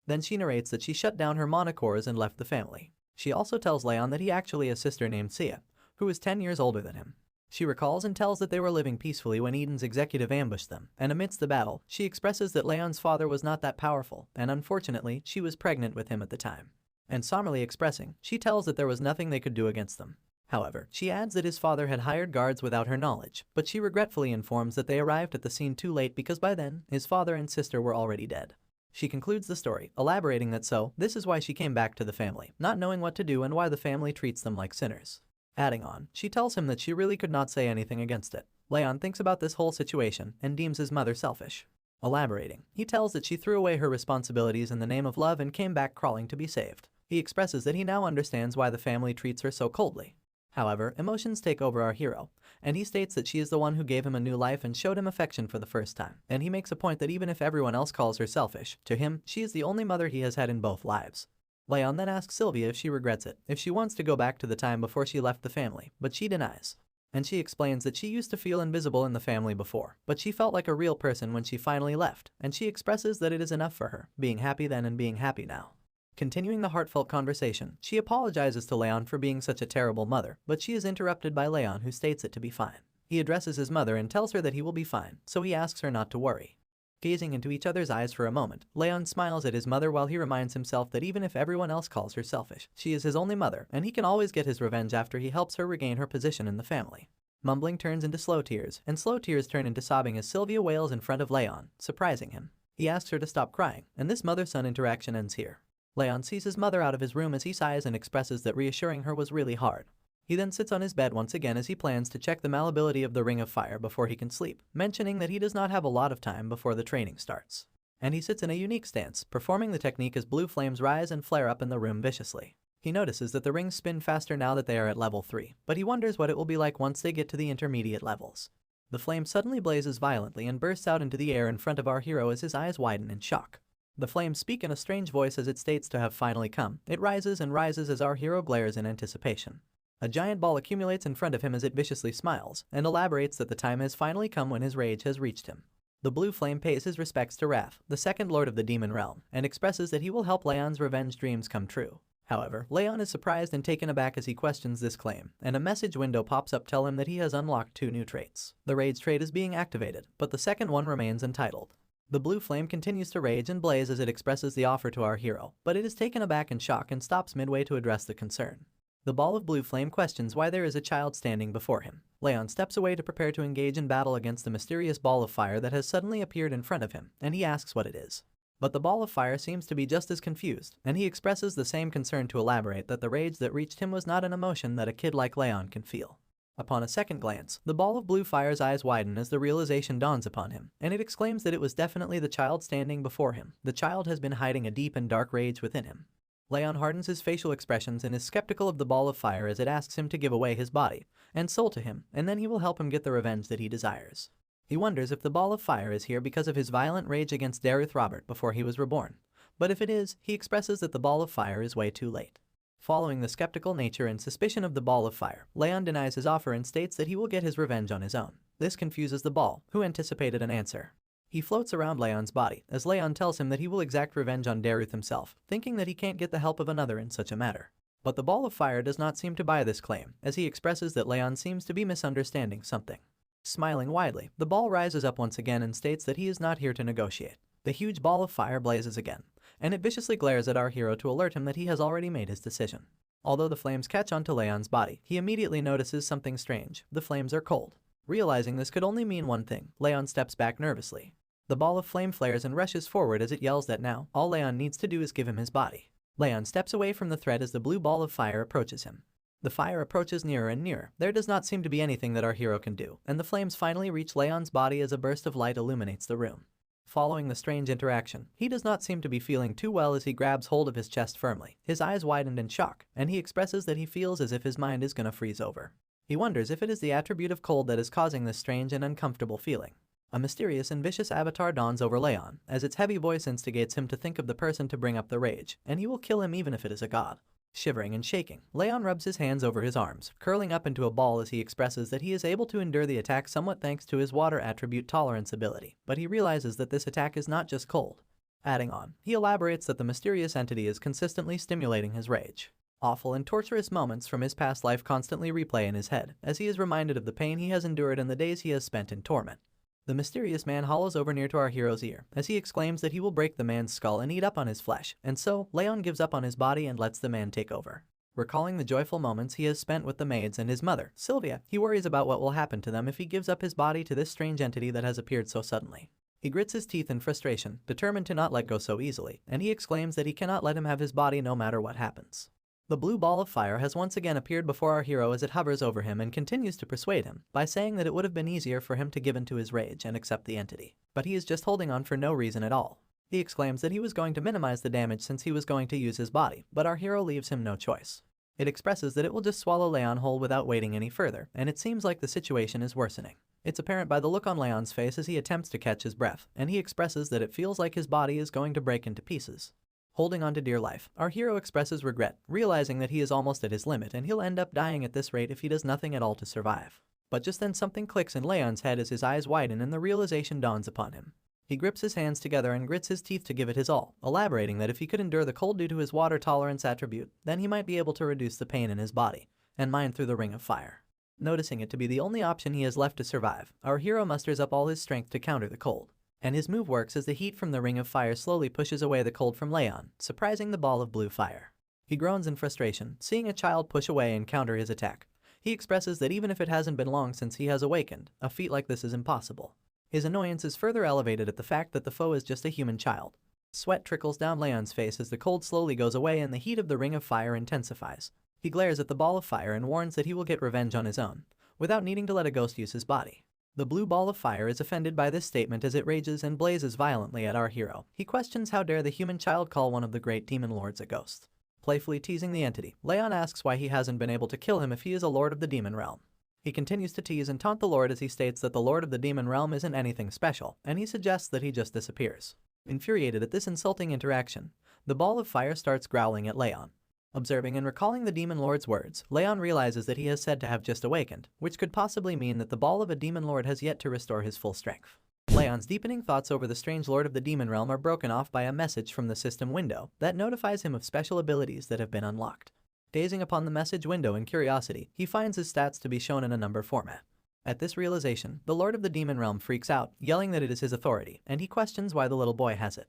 Then she narrates that she shut down her monocores and left the family. She also tells Leon that he actually has a sister named Sia, who is 10 years older than him. She recalls and tells that they were living peacefully when Eden's executive ambushed them, and amidst the battle, she expresses that Leon's father was not that powerful, and unfortunately, she was pregnant with him at the time. And somberly expressing, she tells that there was nothing they could do against them. However, she adds that his father had hired guards without her knowledge, but she regretfully informs that they arrived at the scene too late because by then, his father and sister were already dead. She concludes the story, elaborating that this is why she came back to the family, not knowing what to do and why the family treats them like sinners. Adding on, she tells him that she really could not say anything against it. Leon thinks about this whole situation and deems his mother selfish. Elaborating, he tells that she threw away her responsibilities in the name of love and came back crawling to be saved. He expresses that he now understands why the family treats her so coldly. However, emotions take over our hero, and he states that she is the one who gave him a new life and showed him affection for the first time. And he makes a point that even if everyone else calls her selfish, to him, she is the only mother he has had in both lives. Leon then asks Sylvia if she regrets it, if she wants to go back to the time before she left the family, but she denies. And she explains that she used to feel invisible in the family before, but she felt like a real person when she finally left, and she expresses that it is enough for her, being happy then and being happy now. Continuing the heartfelt conversation, she apologizes to Leon for being such a terrible mother, but she is interrupted by Leon, who states it to be fine. He addresses his mother and tells her that he will be fine, so he asks her not to worry. Gazing into each other's eyes for a moment, Leon smiles at his mother while he reminds himself that even if everyone else calls her selfish, she is his only mother, and he can always get his revenge after he helps her regain her position in the family. Mumbling turns into slow tears, and slow tears turn into sobbing as Sylvia wails in front of Leon, surprising him. He asks her to stop crying, and this mother-son interaction ends here. Leon sees his mother out of his room as he sighs and expresses that reassuring her was really hard. He then sits on his bed once again as he plans to check the malleability of the Ring of Fire before he can sleep, mentioning that he does not have a lot of time before the training starts. And he sits in a unique stance, performing the technique as blue flames rise and flare up in the room viciously. He notices that the rings spin faster now that they are at level 3, but he wonders what it will be like once they get to the intermediate levels. The flame suddenly blazes violently and bursts out into the air in front of our hero as his eyes widen in shock. The flames speak in a strange voice as it states to have finally come. It rises and rises as our hero glares in anticipation. A giant ball accumulates in front of him as it viciously smiles, and elaborates that the time has finally come when his rage has reached him. The blue flame pays his respects to Raph, the second lord of the demon realm, and expresses that he will help Leon's revenge dreams come true. However, Leon is surprised and taken aback as he questions this claim, and a message window pops up telling him that he has unlocked 2 new traits. The rage trait is being activated, but the second one remains untitled. The blue flame continues to rage and blaze as it expresses the offer to our hero, but it is taken aback in shock and stops midway to address the concern. The ball of blue flame questions why there is a child standing before him. Leon steps away to prepare to engage in battle against the mysterious ball of fire that has suddenly appeared in front of him, and he asks what it is. But the ball of fire seems to be just as confused, and he expresses the same concern to elaborate that the rage that reached him was not an emotion that a kid like Leon can feel. Upon a second glance, the ball of blue fire's eyes widen as the realization dawns upon him, and it exclaims that it was definitely the child standing before him. The child has been hiding a deep and dark rage within him. Leon hardens his facial expressions and is skeptical of the ball of fire as it asks him to give away his body and soul to him, and then he will help him get the revenge that he desires. He wonders if the ball of fire is here because of his violent rage against Dareth Robert before he was reborn, but if it is, he expresses that the ball of fire is way too late. Following the skeptical nature and suspicion of the ball of fire, Leon denies his offer and states that he will get his revenge on his own. This confuses the ball, who anticipated an answer. He floats around Leon's body, as Leon tells him that he will exact revenge on Dareth himself, thinking that he can't get the help of another in such a matter. But the ball of fire does not seem to buy this claim, as he expresses that Leon seems to be misunderstanding something. Smiling widely, the ball rises up once again and states that he is not here to negotiate. The huge ball of fire blazes again, and it viciously glares at our hero to alert him that he has already made his decision. Although the flames catch onto Leon's body, he immediately notices something strange. The flames are cold. Realizing this could only mean one thing, Leon steps back nervously. The ball of flame flares and rushes forward as it yells that now, all Leon needs to do is give him his body. Leon steps away from the threat as the blue ball of fire approaches him. The fire approaches nearer and nearer. There does not seem to be anything that our hero can do, and the flames finally reach Leon's body as a burst of light illuminates the room. Following the strange interaction, he does not seem to be feeling too well as he grabs hold of his chest firmly. His eyes widened in shock, and he expresses that he feels as if his mind is gonna freeze over. He wonders if it is the attribute of cold that is causing this strange and uncomfortable feeling. A mysterious and vicious avatar dawns over Leon, as its heavy voice instigates him to think of the person to bring up the rage, and he will kill him even if it is a god. Shivering and shaking, Leon rubs his hands over his arms, curling up into a ball as he expresses that he is able to endure the attack somewhat thanks to his water attribute tolerance ability, but he realizes that this attack is not just cold. Adding on, he elaborates that the mysterious entity is consistently stimulating his rage. Awful and torturous moments from his past life constantly replay in his head, as he is reminded of the pain he has endured and the days he has spent in torment. The mysterious man hollows over near to our hero's ear, as he exclaims that he will break the man's skull and eat up on his flesh, and so, Leon gives up on his body and lets the man take over. Recalling the joyful moments he has spent with the maids and his mother, Sylvia, he worries about what will happen to them if he gives up his body to this strange entity that has appeared so suddenly. He grits his teeth in frustration, determined to not let go so easily, and he exclaims that he cannot let him have his body no matter what happens. The blue ball of fire has once again appeared before our hero as it hovers over him and continues to persuade him by saying that it would have been easier for him to give in to his rage and accept the entity. But he is just holding on for no reason at all. He exclaims that he was going to minimize the damage since he was going to use his body, but our hero leaves him no choice. It expresses that it will just swallow Leon whole without waiting any further, and it seems like the situation is worsening. It's apparent by the look on Leon's face as he attempts to catch his breath, and he expresses that it feels like his body is going to break into pieces. Holding on to dear life, our hero expresses regret, realizing that he is almost at his limit and he'll end up dying at this rate if he does nothing at all to survive. But just then something clicks in Leon's head as his eyes widen and the realization dawns upon him. He grips his hands together and grits his teeth to give it his all, elaborating that if he could endure the cold due to his water tolerance attribute, then he might be able to reduce the pain in his body and mine through the ring of fire. Noticing it to be the only option he has left to survive, our hero musters up all his strength to counter the cold. And his move works as the heat from the ring of fire slowly pushes away the cold from Leon, surprising the ball of blue fire. He groans in frustration, seeing a child push away and counter his attack. He expresses that even if it hasn't been long since he has awakened, a feat like this is impossible. His annoyance is further elevated at the fact that the foe is just a human child. Sweat trickles down Leon's face as the cold slowly goes away and the heat of the ring of fire intensifies. He glares at the ball of fire and warns that he will get revenge on his own, without needing to let a ghost use his body. The blue ball of fire is offended by this statement as it rages and blazes violently at our hero. He questions how dare the human child call one of the great demon lords a ghost. Playfully teasing the entity, Leon asks why he hasn't been able to kill him if he is a lord of the demon realm. He continues to tease and taunt the lord as he states that the lord of the demon realm isn't anything special, and he suggests that he just disappears. Infuriated at this insulting interaction, the ball of fire starts growling at Leon. Observing and recalling the demon lord's words, Leon realizes that he is said to have just awakened, which could possibly mean that the ball of a demon lord has yet to restore his full strength. Leon's deepening thoughts over the strange lord of the demon realm are broken off by a message from the system window that notifies him of special abilities that have been unlocked. Gazing upon the message window in curiosity, he finds his stats to be shown in a number format. At this realization, the lord of the demon realm freaks out, yelling that it is his authority, and he questions why the little boy has it.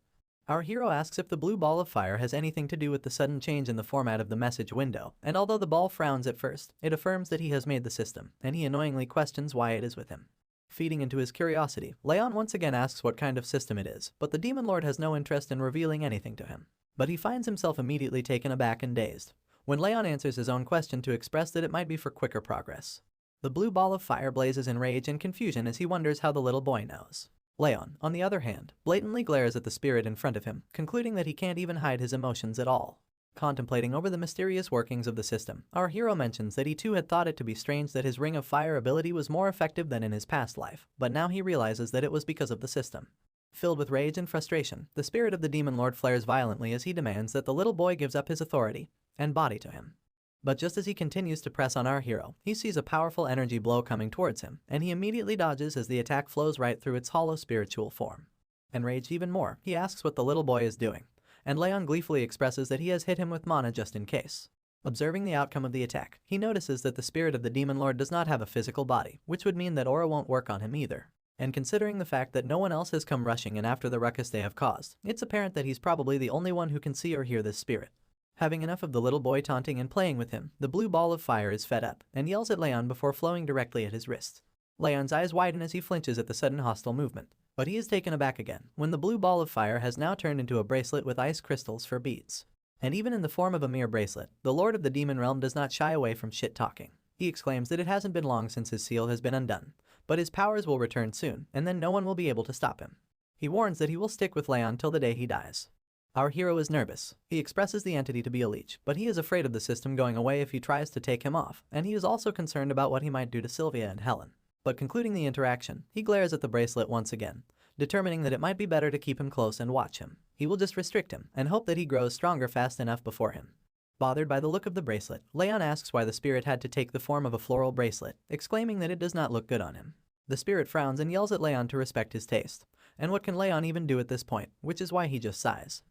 Our hero asks if the blue ball of fire has anything to do with the sudden change in the format of the message window, and although the ball frowns at first, it affirms that he has made the system, and he annoyingly questions why it is with him. Feeding into his curiosity, Leon once again asks what kind of system it is, but the demon lord has no interest in revealing anything to him. But he finds himself immediately taken aback and dazed when Leon answers his own question to express that it might be for quicker progress. The blue ball of fire blazes in rage and confusion as he wonders how the little boy knows. Leon, on the other hand, blatantly glares at the spirit in front of him, concluding that he can't even hide his emotions at all. Contemplating over the mysterious workings of the system, our hero mentions that he too had thought it to be strange that his ring of fire ability was more effective than in his past life, but now he realizes that it was because of the system. Filled with rage and frustration, the spirit of the demon lord flares violently as he demands that the little boy gives up his authority and body to him. But just as he continues to press on our hero, he sees a powerful energy blow coming towards him, and he immediately dodges as the attack flows right through its hollow spiritual form. Enraged even more, he asks what the little boy is doing, and Leon gleefully expresses that he has hit him with mana just in case. Observing the outcome of the attack, he notices that the spirit of the demon lord does not have a physical body, which would mean that aura won't work on him either. And considering the fact that no one else has come rushing in after the ruckus they have caused, it's apparent that he's probably the only one who can see or hear this spirit. Having enough of the little boy taunting and playing with him, the blue ball of fire is fed up and yells at Leon before flowing directly at his wrist. Leon's eyes widen as he flinches at the sudden hostile movement, but he is taken aback again when the blue ball of fire has now turned into a bracelet with ice crystals for beads. And even in the form of a mere bracelet, the lord of the demon realm does not shy away from shit-talking. He exclaims that it hasn't been long since his seal has been undone, but his powers will return soon, and then no one will be able to stop him. He warns that he will stick with Leon till the day he dies. Our hero is nervous. He expresses the entity to be a leech, but he is afraid of the system going away if he tries to take him off, and he is also concerned about what he might do to Sylvia and Helen. But concluding the interaction, he glares at the bracelet once again, determining that it might be better to keep him close and watch him. He will just restrict him, and hope that he grows stronger fast enough before him. Bothered by the look of the bracelet, Leon asks why the spirit had to take the form of a floral bracelet, exclaiming that it does not look good on him. The spirit frowns and yells at Leon to respect his taste. And what can Leon even do at this point, which is why he just sighs.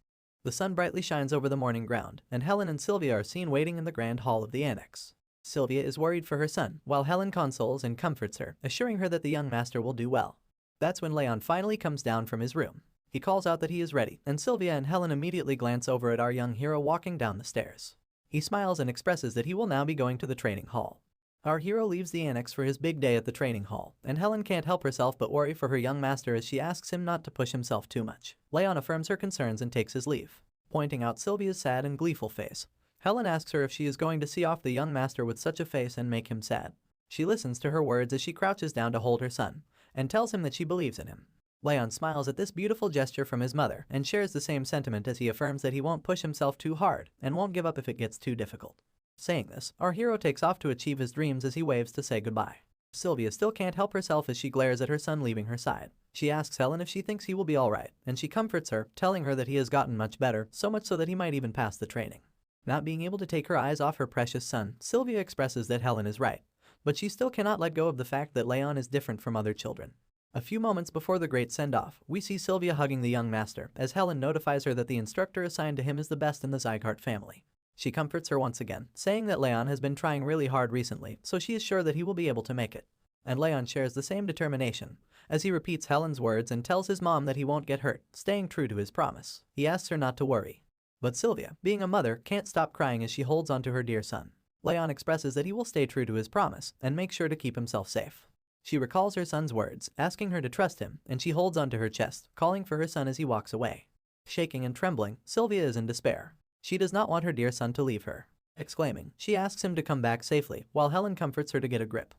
The sun brightly shines over the morning ground, and Helen and Sylvia are seen waiting in the grand hall of the annex. Sylvia is worried for her son, while Helen consoles and comforts her, assuring her that the young master will do well. That's when Leon finally comes down from his room. He calls out that he is ready, and Sylvia and Helen immediately glance over at our young hero walking down the stairs. He smiles and expresses that he will now be going to the training hall. Our hero leaves the annex for his big day at the training hall, and Helen can't help herself but worry for her young master as she asks him not to push himself too much. Leon affirms her concerns and takes his leave. Pointing out Sylvia's sad and gleeful face, Helen asks her if she is going to see off the young master with such a face and make him sad. She listens to her words as she crouches down to hold her son, and tells him that she believes in him. Leon smiles at this beautiful gesture from his mother and shares the same sentiment as he affirms that he won't push himself too hard and won't give up if it gets too difficult. Saying this, our hero takes off to achieve his dreams as he waves to say goodbye. Sylvia still can't help herself as she glares at her son leaving her side. She asks Helen if she thinks he will be alright, and she comforts her, telling her that he has gotten much better, so much so that he might even pass the training. Not being able to take her eyes off her precious son, Sylvia expresses that Helen is right, but she still cannot let go of the fact that Leon is different from other children. A few moments before the great send-off, we see Sylvia hugging the young master, as Helen notifies her that the instructor assigned to him is the best in the Zygarde family. She comforts her once again, saying that Leon has been trying really hard recently, so she is sure that he will be able to make it. And Leon shares the same determination, as he repeats Helen's words and tells his mom that he won't get hurt, staying true to his promise. He asks her not to worry. But Sylvia, being a mother, can't stop crying as she holds onto her dear son. Leon expresses that he will stay true to his promise and make sure to keep himself safe. She recalls her son's words, asking her to trust him, and she holds onto her chest, calling for her son as he walks away. Shaking and trembling, Sylvia is in despair. She does not want her dear son to leave her. Exclaiming, she asks him to come back safely, while Helen comforts her to get a grip.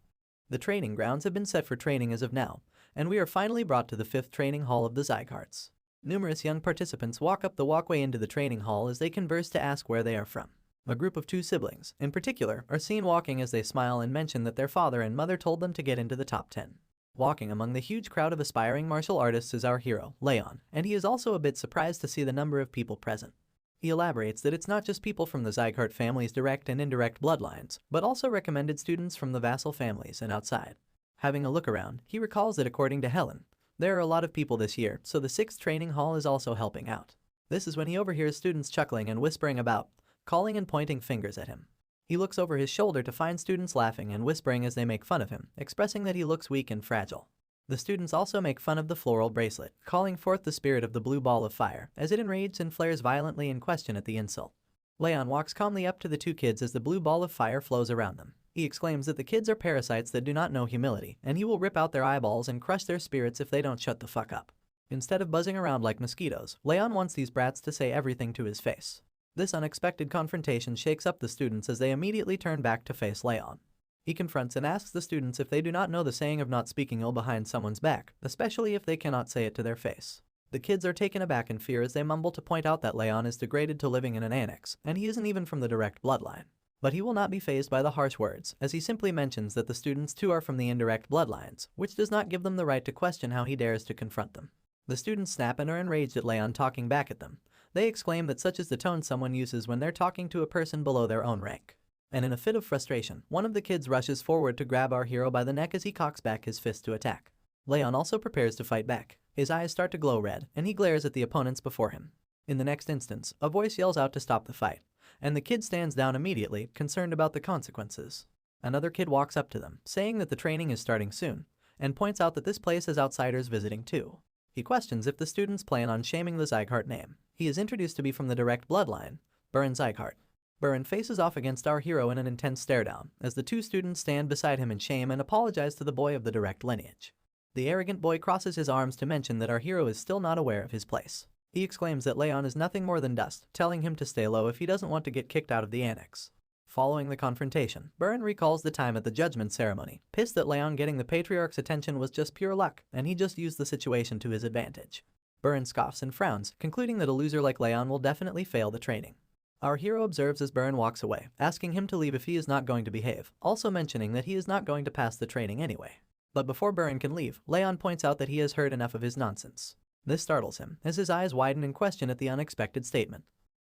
The training grounds have been set for training as of now, and we are finally brought to the 5th training hall of the Zygardes. Numerous young participants walk up the walkway into the training hall as they converse to ask where they are from. A group of 2 siblings, in particular, are seen walking as they smile and mention that their father and mother told them to get into the top 10. Walking among the huge crowd of aspiring martial artists is our hero, Leon, and he is also a bit surprised to see the number of people present. He elaborates that it's not just people from the Zygarde family's direct and indirect bloodlines, but also recommended students from the vassal families and outside. Having a look around, he recalls that according to Helen, there are a lot of people this year, so the 6th training hall is also helping out. This is when he overhears students chuckling and whispering about, calling and pointing fingers at him. He looks over his shoulder to find students laughing and whispering as they make fun of him, expressing that he looks weak and fragile. The students also make fun of the floral bracelet, calling forth the spirit of the blue ball of fire, as it enrages and flares violently in question at the insult. Leon walks calmly up to the 2 kids as the blue ball of fire flows around them. He exclaims that the kids are parasites that do not know humility, and he will rip out their eyeballs and crush their spirits if they don't shut the fuck up. Instead of buzzing around like mosquitoes, Leon wants these brats to say everything to his face. This unexpected confrontation shakes up the students as they immediately turn back to face Leon. He confronts and asks the students if they do not know the saying of not speaking ill behind someone's back, especially if they cannot say it to their face. The kids are taken aback in fear as they mumble to point out that Leon is degraded to living in an annex, and he isn't even from the direct bloodline. But he will not be fazed by the harsh words, as he simply mentions that the students too are from the indirect bloodlines, which does not give them the right to question how he dares to confront them. The students snap and are enraged at Leon talking back at them. They exclaim that such is the tone someone uses when they're talking to a person below their own rank. And in a fit of frustration, one of the kids rushes forward to grab our hero by the neck as he cocks back his fist to attack. Leon also prepares to fight back. His eyes start to glow red, and he glares at the opponents before him. In the next instance, a voice yells out to stop the fight, and the kid stands down immediately, concerned about the consequences. Another kid walks up to them, saying that the training is starting soon, and points out that this place has outsiders visiting too. He questions if the students plan on shaming the Zygarde name. He is introduced to be from the direct bloodline, Buren Zygarde. Buren faces off against our hero in an intense stare-down, as the 2 students stand beside him in shame and apologize to the boy of the direct lineage. The arrogant boy crosses his arms to mention that our hero is still not aware of his place. He exclaims that Leon is nothing more than dust, telling him to stay low if he doesn't want to get kicked out of the annex. Following the confrontation, Buren recalls the time at the judgment ceremony, pissed that Leon getting the Patriarch's attention was just pure luck, and he just used the situation to his advantage. Buren scoffs and frowns, concluding that a loser like Leon will definitely fail the training. Our hero observes as Buren walks away, asking him to leave if he is not going to behave, also mentioning that he is not going to pass the training anyway. But before Buren can leave, Leon points out that he has heard enough of his nonsense. This startles him, as his eyes widen in question at the unexpected statement.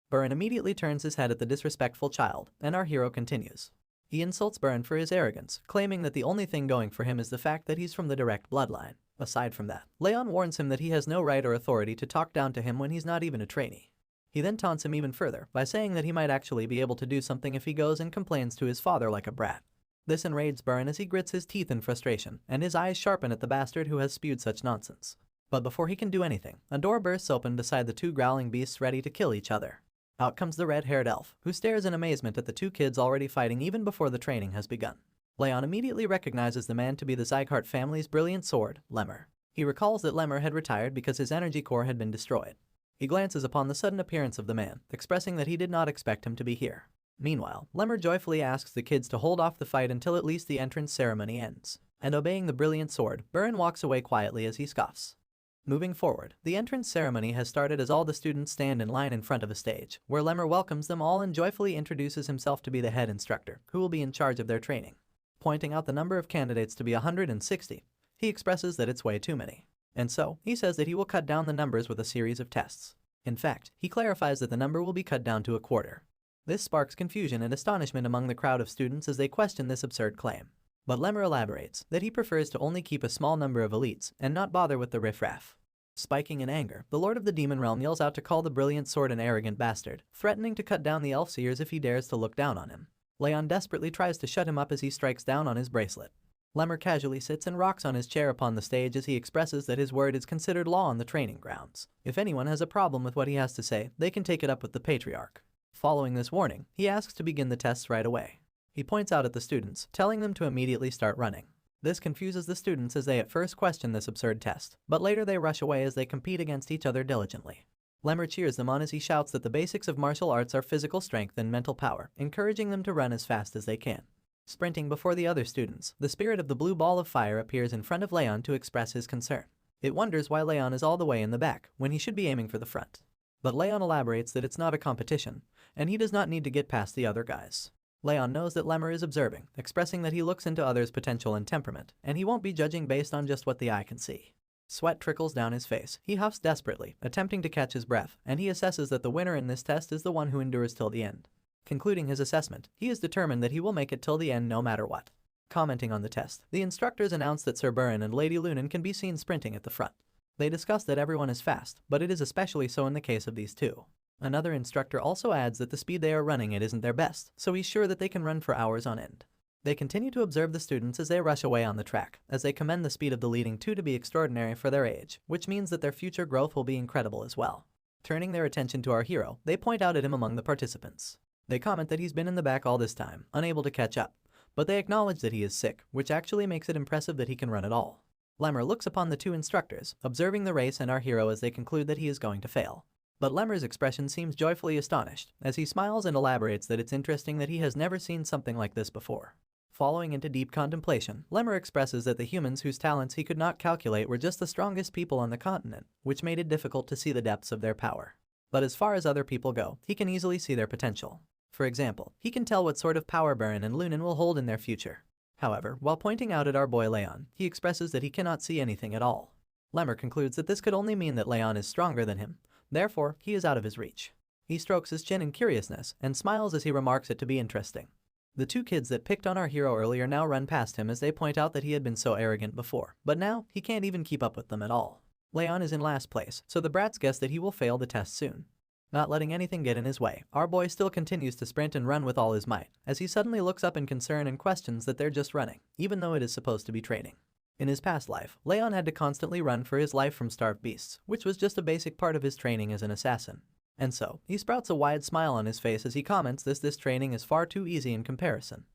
Buren immediately turns his head at the disrespectful child, and our hero continues. He insults Buren for his arrogance, claiming that the only thing going for him is the fact that he's from the direct bloodline. Aside from that, Leon warns him that he has no right or authority to talk down to him when he's not even a trainee. He then taunts him even further by saying that he might actually be able to do something if he goes and complains to his father like a brat. This enrages Buren as he grits his teeth in frustration, and his eyes sharpen at the bastard who has spewed such nonsense. But before he can do anything, a door bursts open beside the 2 growling beasts ready to kill each other. Out comes the red-haired elf, who stares in amazement at the 2 kids already fighting even before the training has begun. Leon immediately recognizes the man to be the Zygarde family's brilliant sword, Lemmer. He recalls that Lemmer had retired because his energy core had been destroyed. He glances upon the sudden appearance of the man, expressing that he did not expect him to be here. Meanwhile, Lemmer joyfully asks the kids to hold off the fight until at least the entrance ceremony ends. And obeying the brilliant sword, Buren walks away quietly as he scoffs. Moving forward, the entrance ceremony has started as all the students stand in line in front of a stage, where Lemmer welcomes them all and joyfully introduces himself to be the head instructor, who will be in charge of their training. Pointing out the number of candidates to be 160, he expresses that it's way too many. And so, he says that he will cut down the numbers with a series of tests. In fact, he clarifies that the number will be cut down to a quarter. This sparks confusion and astonishment among the crowd of students as they question this absurd claim. But Lemmer elaborates that he prefers to only keep a small number of elites and not bother with the riffraff. Spiking in anger, the Lord of the Demon Realm yells out to call the brilliant sword an arrogant bastard, threatening to cut down the elf's ears if he dares to look down on him. Leon desperately tries to shut him up as he strikes down on his bracelet. Lemmer casually sits and rocks on his chair upon the stage as he expresses that his word is considered law on the training grounds. If anyone has a problem with what he has to say, they can take it up with the Patriarch. Following this warning, he asks to begin the tests right away. He points out at the students, telling them to immediately start running. This confuses the students as they at first question this absurd test, but later they rush away as they compete against each other diligently. Lemmer cheers them on as he shouts that the basics of martial arts are physical strength and mental power, encouraging them to run as fast as they can. Sprinting before the other students, the spirit of the blue ball of fire appears in front of Leon to express his concern. It wonders why Leon is all the way in the back, when he should be aiming for the front. But Leon elaborates that it's not a competition, and he does not need to get past the other guys. Leon knows that Lemmer is observing, expressing that he looks into others' potential and temperament, and he won't be judging based on just what the eye can see. Sweat trickles down his face. He huffs desperately, attempting to catch his breath, and he assesses that the winner in this test is the one who endures till the end. Concluding his assessment, he is determined that he will make it till the end no matter what. Commenting on the test, the instructors announce that Sir Burin and Lady Lunan can be seen sprinting at the front. They discuss that everyone is fast, but it is especially so in the case of these two. Another instructor also adds that the speed they are running at isn't their best, so he's sure that they can run for hours on end. They continue to observe the students as they rush away on the track, as they commend the speed of the leading two to be extraordinary for their age, which means that their future growth will be incredible as well. Turning their attention to our hero, they point out at him among the participants. They comment that he's been in the back all this time, unable to catch up, but they acknowledge that he is sick, which actually makes it impressive that he can run at all. Lemmer looks upon the two instructors, observing the race and our hero as they conclude that he is going to fail. But Lemmer's expression seems joyfully astonished, as he smiles and elaborates that it's interesting that he has never seen something like this before. Following into deep contemplation, Lemmer expresses that the humans whose talents he could not calculate were just the strongest people on the continent, which made it difficult to see the depths of their power. But as far as other people go, he can easily see their potential. For example, he can tell what sort of power Burin and Lunan will hold in their future. However, while pointing out at our boy Leon, he expresses that he cannot see anything at all. Lemmer concludes that this could only mean that Leon is stronger than him. Therefore, he is out of his reach. He strokes his chin in curiousness and smiles as he remarks it to be interesting. The two kids that picked on our hero earlier now run past him as they point out that he had been so arrogant before, but now he can't even keep up with them at all. Leon is in last place, so the brats guess that he will fail the test soon. Not letting anything get in his way, our boy still continues to sprint and run with all his might, as he suddenly looks up in concern and questions that they're just running, even though it is supposed to be training. In his past life, Leon had to constantly run for his life from starved beasts, which was just a basic part of his training as an assassin. And so, he sprouts a wide smile on his face as he comments this training is far too easy in comparison.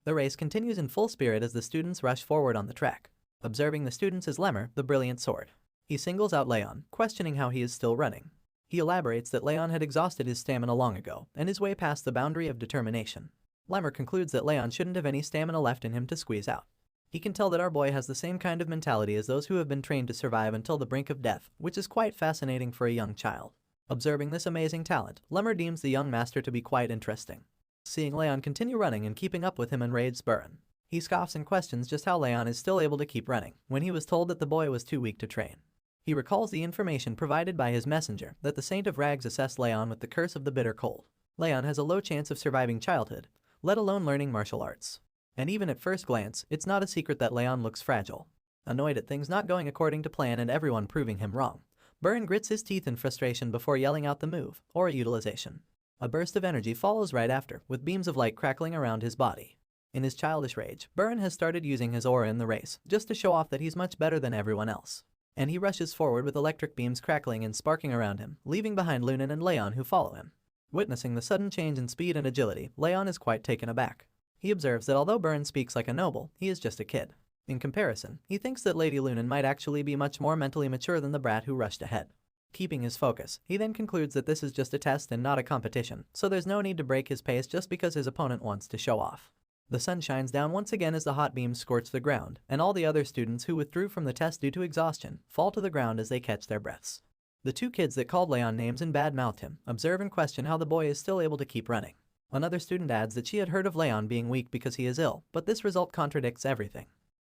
The race continues in full spirit as the students rush forward on the track. Observing the students is Lemmer, the brilliant sword. He singles out Leon, questioning how he is still running. He elaborates that Leon had exhausted his stamina long ago, and is way past the boundary of determination. Lemmer concludes that Leon shouldn't have any stamina left in him to squeeze out. He can tell that our boy has the same kind of mentality as those who have been trained to survive until the brink of death, which is quite fascinating for a young child. Observing this amazing talent, Lemmer deems the young master to be quite interesting. Seeing Leon continue running and keeping up with him enrages Burin. He scoffs and questions just how Leon is still able to keep running, when he was told that the boy was too weak to train. He recalls the information provided by his messenger that the Saint of Rags assessed Leon with the curse of the bitter cold. Leon has a low chance of surviving childhood, let alone learning martial arts. And even at first glance, it's not a secret that Leon looks fragile. Annoyed at things not going according to plan and everyone proving him wrong, Burin grits his teeth in frustration before yelling out the move, or utilization. A burst of energy follows right after, with beams of light crackling around his body. In his childish rage, Burin has started using his aura in the race, just to show off that he's much better than everyone else. And he rushes forward with electric beams crackling and sparking around him, leaving behind Lunan and Leon who follow him. Witnessing the sudden change in speed and agility, Leon is quite taken aback. He observes that although Burin speaks like a noble, he is just a kid. In comparison, he thinks that Lady Lunan might actually be much more mentally mature than the brat who rushed ahead. Keeping his focus, he then concludes that this is just a test and not a competition, so there's no need to break his pace just because his opponent wants to show off. The sun shines down once again as the hot beams scorch the ground, and all the other students who withdrew from the test due to exhaustion fall to the ground as they catch their breaths. The two kids that called Leon names and bad-mouthed him observe and question how the boy is still able to keep running. Another student adds that she had heard of Leon being weak because he is ill, but this result contradicts everything.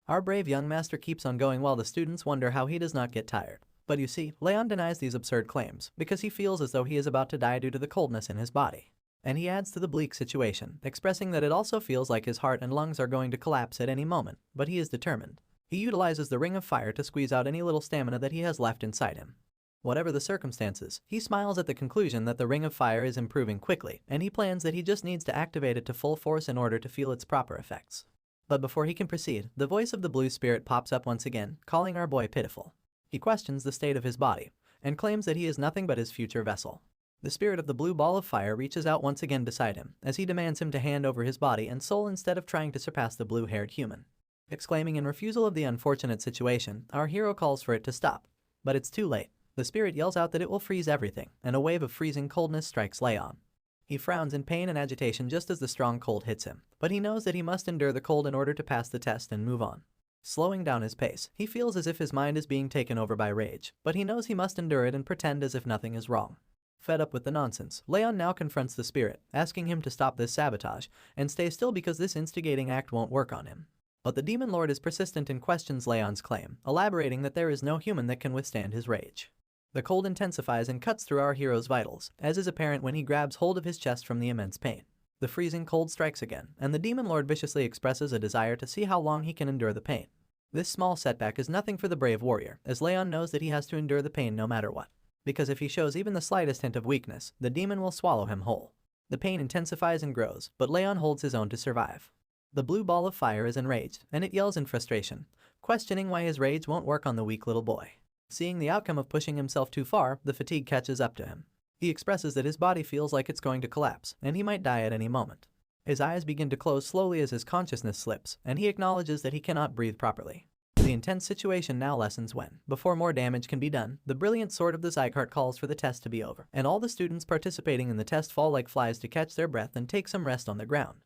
Our brave young master keeps on going while the students wonder how he does not get tired. But you see, Leon denies these absurd claims because he feels as though he is about to die due to the coldness in his body. And he adds to the bleak situation, expressing that it also feels like his heart and lungs are going to collapse at any moment, but he is determined. He utilizes the ring of fire to squeeze out any little stamina that he has left inside him. Whatever the circumstances, he smiles at the conclusion that the ring of fire is improving quickly, and he plans that he just needs to activate it to full force in order to feel its proper effects. But before he can proceed, the voice of the blue spirit pops up once again, calling our boy pitiful. He questions the state of his body, and claims that he is nothing but his future vessel. The spirit of the blue ball of fire reaches out once again beside him, as he demands him to hand over his body and soul instead of trying to surpass the blue-haired human. Exclaiming in refusal of the unfortunate situation, our hero calls for it to stop. But it's too late. The spirit yells out that it will freeze everything, and a wave of freezing coldness strikes Leon. He frowns in pain and agitation just as the strong cold hits him, but he knows that he must endure the cold in order to pass the test and move on. Slowing down his pace, he feels as if his mind is being taken over by rage, but he knows he must endure it and pretend as if nothing is wrong. Fed up with the nonsense, Leon now confronts the spirit, asking him to stop this sabotage and stay still because this instigating act won't work on him. But the demon lord is persistent and questions Leon's claim, elaborating that there is no human that can withstand his rage. The cold intensifies and cuts through our hero's vitals, as is apparent when he grabs hold of his chest from the immense pain. The freezing cold strikes again, and the demon lord viciously expresses a desire to see how long he can endure the pain. This small setback is nothing for the brave warrior, as Leon knows that he has to endure the pain no matter what. Because if he shows even the slightest hint of weakness, the demon will swallow him whole. The pain intensifies and grows, but Leon holds his own to survive. The blue ball of fire is enraged, and it yells in frustration, questioning why his rage won't work on the weak little boy. Seeing the outcome of pushing himself too far, the fatigue catches up to him. He expresses that his body feels like it's going to collapse, and he might die at any moment. His eyes begin to close slowly as his consciousness slips, and he acknowledges that he cannot breathe properly. The intense situation now lessens when, before more damage can be done, the brilliant sword of the Zygarde calls for the test to be over, and all the students participating in the test fall like flies to catch their breath and take some rest on the ground.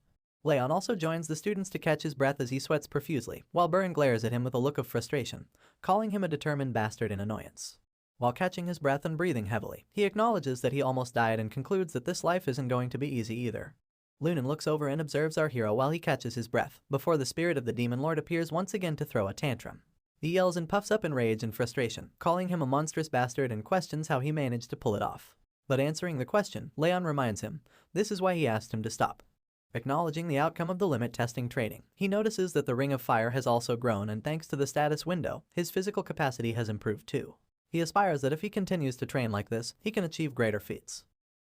Leon also joins the students to catch his breath as he sweats profusely, while Burn glares at him with a look of frustration, calling him a determined bastard in annoyance. While catching his breath and breathing heavily, he acknowledges that he almost died and concludes that this life isn't going to be easy either. Lunan looks over and observes our hero while he catches his breath, before the spirit of the demon lord appears once again to throw a tantrum. He yells and puffs up in rage and frustration, calling him a monstrous bastard and questions how he managed to pull it off. But answering the question, Leon reminds him, this is why he asked him to stop. Acknowledging the outcome of the limit testing training, he notices that the ring of fire has also grown, and thanks to the status window, his physical capacity has improved too. He aspires that if he continues to train like this, he can achieve greater feats.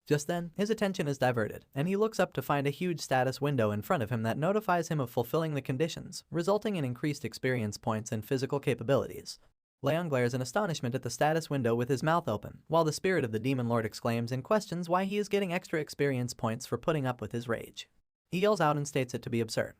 Just then, his attention is diverted, and he looks up to find a huge status window in front of him that notifies him of fulfilling the conditions, resulting in increased experience points and physical capabilities. Leon glares in astonishment at the status window with his mouth open, while the spirit of the demon lord exclaims and questions why he is getting extra experience points for putting up with his rage. He yells out and states it to be absurd.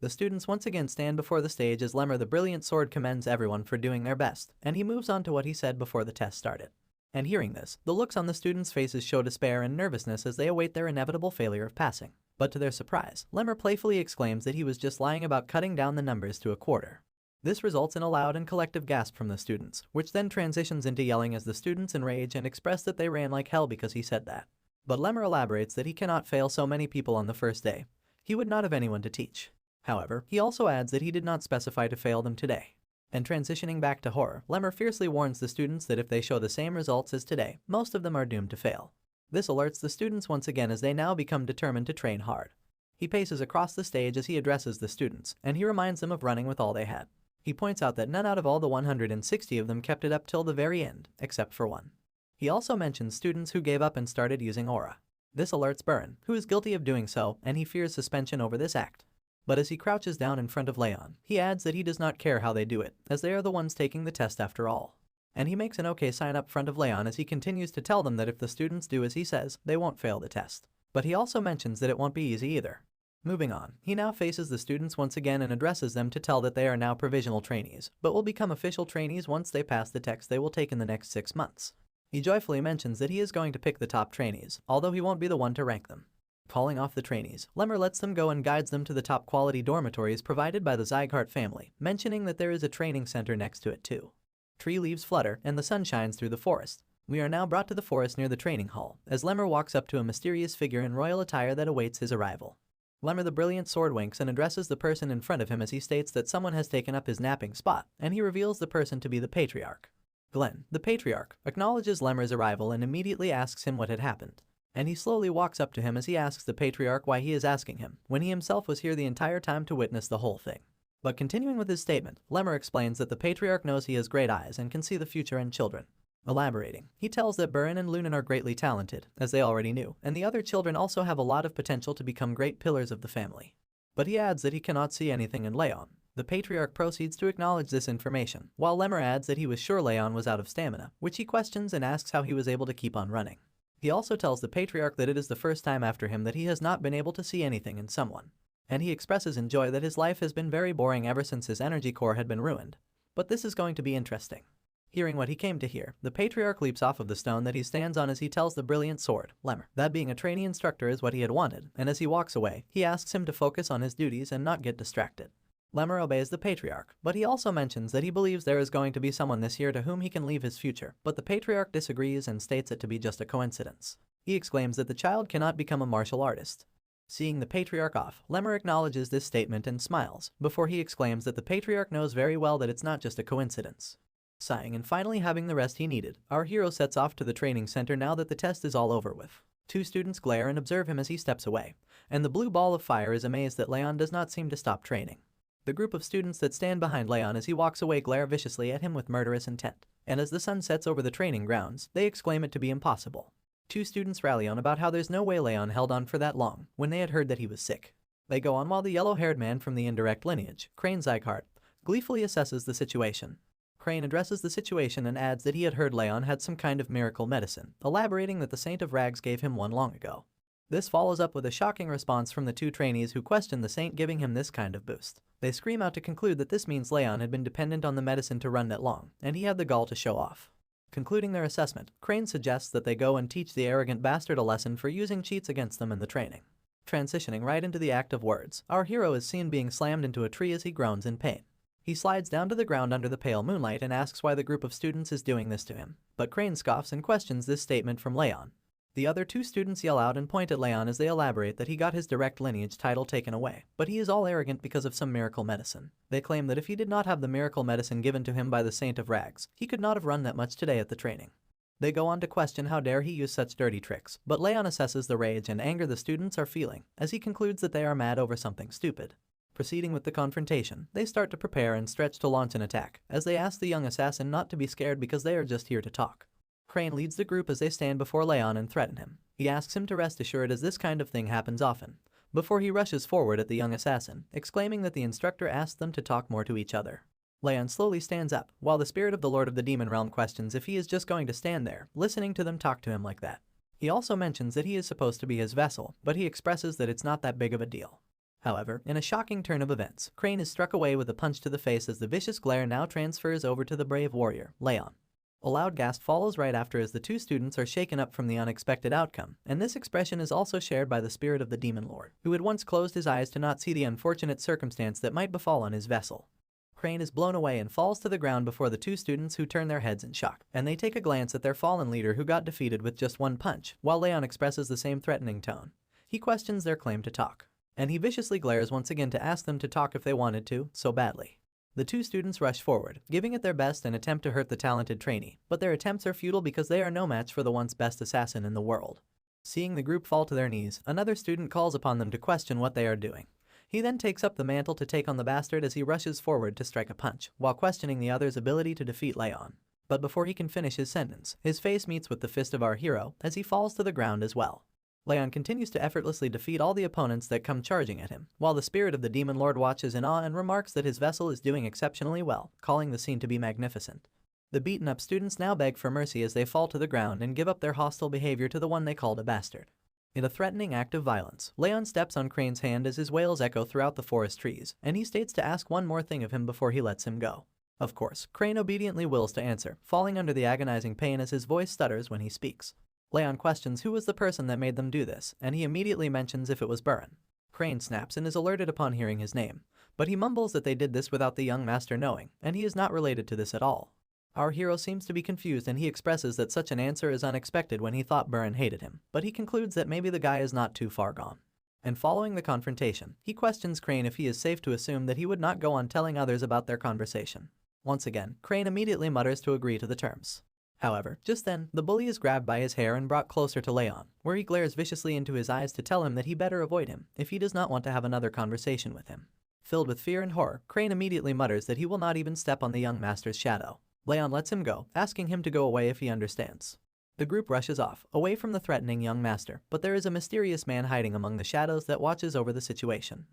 The students once again stand before the stage as Lemmer the Brilliant Sword commends everyone for doing their best, and he moves on to what he said before the test started. And hearing this, the looks on the students' faces show despair and nervousness as they await their inevitable failure of passing. But to their surprise, Lemmer playfully exclaims that he was just lying about cutting down the numbers to a quarter. This results in a loud and collective gasp from the students, which then transitions into yelling as the students enrage and express that they ran like hell because he said that. But Lemmer elaborates that he cannot fail so many people on the first day. He would not have anyone to teach. However, he also adds that he did not specify to fail them today. And transitioning back to horror, Lemmer fiercely warns the students that if they show the same results as today, most of them are doomed to fail. This alerts the students once again as they now become determined to train hard. He paces across the stage as he addresses the students, and he reminds them of running with all they had. He points out that none out of all the 160 of them kept it up till the very end, except for one. He also mentions students who gave up and started using aura. This alerts Burn, who is guilty of doing so, and he fears suspension over this act. But as he crouches down in front of Leon, he adds that he does not care how they do it, as they are the ones taking the test after all. And he makes an okay sign up front of Leon as he continues to tell them that if the students do as he says, they won't fail the test. But he also mentions that it won't be easy either. Moving on, he now faces the students once again and addresses them to tell that they are now provisional trainees, but will become official trainees once they pass the tests they will take in the next 6 months. He joyfully mentions that he is going to pick the top trainees, although he won't be the one to rank them. Calling off the trainees, Lemmer lets them go and guides them to the top quality dormitories provided by the Zygarde family, mentioning that there is a training center next to it too. Tree leaves flutter and the sun shines through the forest. We are now brought to the forest near the training hall, as Lemmer walks up to a mysterious figure in royal attire that awaits his arrival. Lemmer the Brilliant Sword winks and addresses the person in front of him as he states that someone has taken up his napping spot, and he reveals the person to be the Patriarch. Glenn, the Patriarch, acknowledges Lemmer's arrival and immediately asks him what had happened. And he slowly walks up to him as he asks the Patriarch why he is asking him, when he himself was here the entire time to witness the whole thing. But continuing with his statement, Lemmer explains that the Patriarch knows he has great eyes and can see the future and children. Elaborating, he tells that Burn and Lunan are greatly talented, as they already knew, and the other children also have a lot of potential to become great pillars of the family. But he adds that he cannot see anything in Leon. The Patriarch proceeds to acknowledge this information, while Lemmer adds that he was sure Leon was out of stamina, which he questions and asks how he was able to keep on running. He also tells the patriarch that it is the first time after him that he has not been able to see anything in someone. And he expresses in joy that his life has been very boring ever since his energy core had been ruined. But this is going to be interesting. Hearing what he came to hear, the patriarch leaps off of the stone that he stands on as he tells the brilliant sword, Lemmer, that being a trainee instructor is what he had wanted, and as he walks away, he asks him to focus on his duties and not get distracted. Lemmer obeys the patriarch, but he also mentions that he believes there is going to be someone this year to whom he can leave his future, but the patriarch disagrees and states it to be just a coincidence. He exclaims that the child cannot become a martial artist. Seeing the patriarch off, Lemmer acknowledges this statement and smiles, before he exclaims that the patriarch knows very well that it's not just a coincidence. Sighing and finally having the rest he needed, our hero sets off to the training center now that the test is all over with. Two students glare and observe him as he steps away, and the blue ball of fire is amazed that Leon does not seem to stop training. The group of students that stand behind Leon as he walks away glare viciously at him with murderous intent, and as the sun sets over the training grounds, they exclaim it to be impossible. Two students rally on about how there's no way Leon held on for that long, when they had heard that he was sick. They go on while the yellow-haired man from the indirect lineage, Crane Zygarde, gleefully assesses the situation. Crane addresses the situation and adds that he had heard Leon had some kind of miracle medicine, elaborating that the Saint of Rags gave him one long ago. This follows up with a shocking response from the two trainees who question the Saint giving him this kind of boost. They scream out to conclude that this means Leon had been dependent on the medicine to run that long, and he had the gall to show off. Concluding their assessment, Crane suggests that they go and teach the arrogant bastard a lesson for using cheats against them in the training. Transitioning right into the act of words, our hero is seen being slammed into a tree as he groans in pain. He slides down to the ground under the pale moonlight and asks why the group of students is doing this to him, but Crane scoffs and questions this statement from Leon. The other two students yell out and point at Leon as they elaborate that he got his direct lineage title taken away, but he is all arrogant because of some miracle medicine. They claim that if he did not have the miracle medicine given to him by the Saint of Rags, he could not have run that much today at the training. They go on to question how dare he use such dirty tricks, but Leon assesses the rage and anger the students are feeling, as he concludes that they are mad over something stupid. Proceeding with the confrontation, they start to prepare and stretch to launch an attack, as they ask the young assassin not to be scared because they are just here to talk. Crane leads the group as they stand before Leon and threaten him. He asks him to rest assured as this kind of thing happens often, before he rushes forward at the young assassin, exclaiming that the instructor asked them to talk more to each other. Leon slowly stands up, while the spirit of the Lord of the Demon Realm questions if he is just going to stand there, listening to them talk to him like that. He also mentions that he is supposed to be his vessel, but he expresses that it's not that big of a deal. However, in a shocking turn of events, Crane is struck away with a punch to the face as the vicious glare now transfers over to the brave warrior, Leon. A loud gasp follows right after as the two students are shaken up from the unexpected outcome, and this expression is also shared by the spirit of the Demon Lord, who had once closed his eyes to not see the unfortunate circumstance that might befall on his vessel. Crane is blown away and falls to the ground before the two students who turn their heads in shock, and they take a glance at their fallen leader who got defeated with just one punch, while Leon expresses the same threatening tone. He questions their claim to talk, and he viciously glares once again to ask them to talk if they wanted to, so badly. The two students rush forward, giving it their best and attempt to hurt the talented trainee, but their attempts are futile because they are no match for the once best assassin in the world. Seeing the group fall to their knees, another student calls upon them to question what they are doing. He then takes up the mantle to take on the bastard as he rushes forward to strike a punch, while questioning the other's ability to defeat Leon. But before he can finish his sentence, his face meets with the fist of our hero as he falls to the ground as well. Leon continues to effortlessly defeat all the opponents that come charging at him, while the spirit of the Demon Lord watches in awe and remarks that his vessel is doing exceptionally well, calling the scene to be magnificent. The beaten-up students now beg for mercy as they fall to the ground and give up their hostile behavior to the one they called a bastard. In a threatening act of violence, Leon steps on Crane's hand as his wails echo throughout the forest trees, and he states to ask one more thing of him before he lets him go. Of course, Crane obediently wills to answer, falling under the agonizing pain as his voice stutters when he speaks. Leon questions who was the person that made them do this, and he immediately mentions if it was Buran. Crane snaps and is alerted upon hearing his name, but he mumbles that they did this without the young master knowing, and he is not related to this at all. Our hero seems to be confused and he expresses that such an answer is unexpected when he thought Buran hated him, but he concludes that maybe the guy is not too far gone. And following the confrontation, he questions Crane if he is safe to assume that he would not go on telling others about their conversation. Once again, Crane immediately mutters to agree to the terms. However, just then, the bully is grabbed by his hair and brought closer to Leon, where he glares viciously into his eyes to tell him that he better avoid him if he does not want to have another conversation with him. Filled with fear and horror, Crane immediately mutters that he will not even step on the young master's shadow. Leon lets him go, asking him to go away if he understands. The group rushes off, away from the threatening young master, but there is a mysterious man hiding among the shadows that watches over the situation.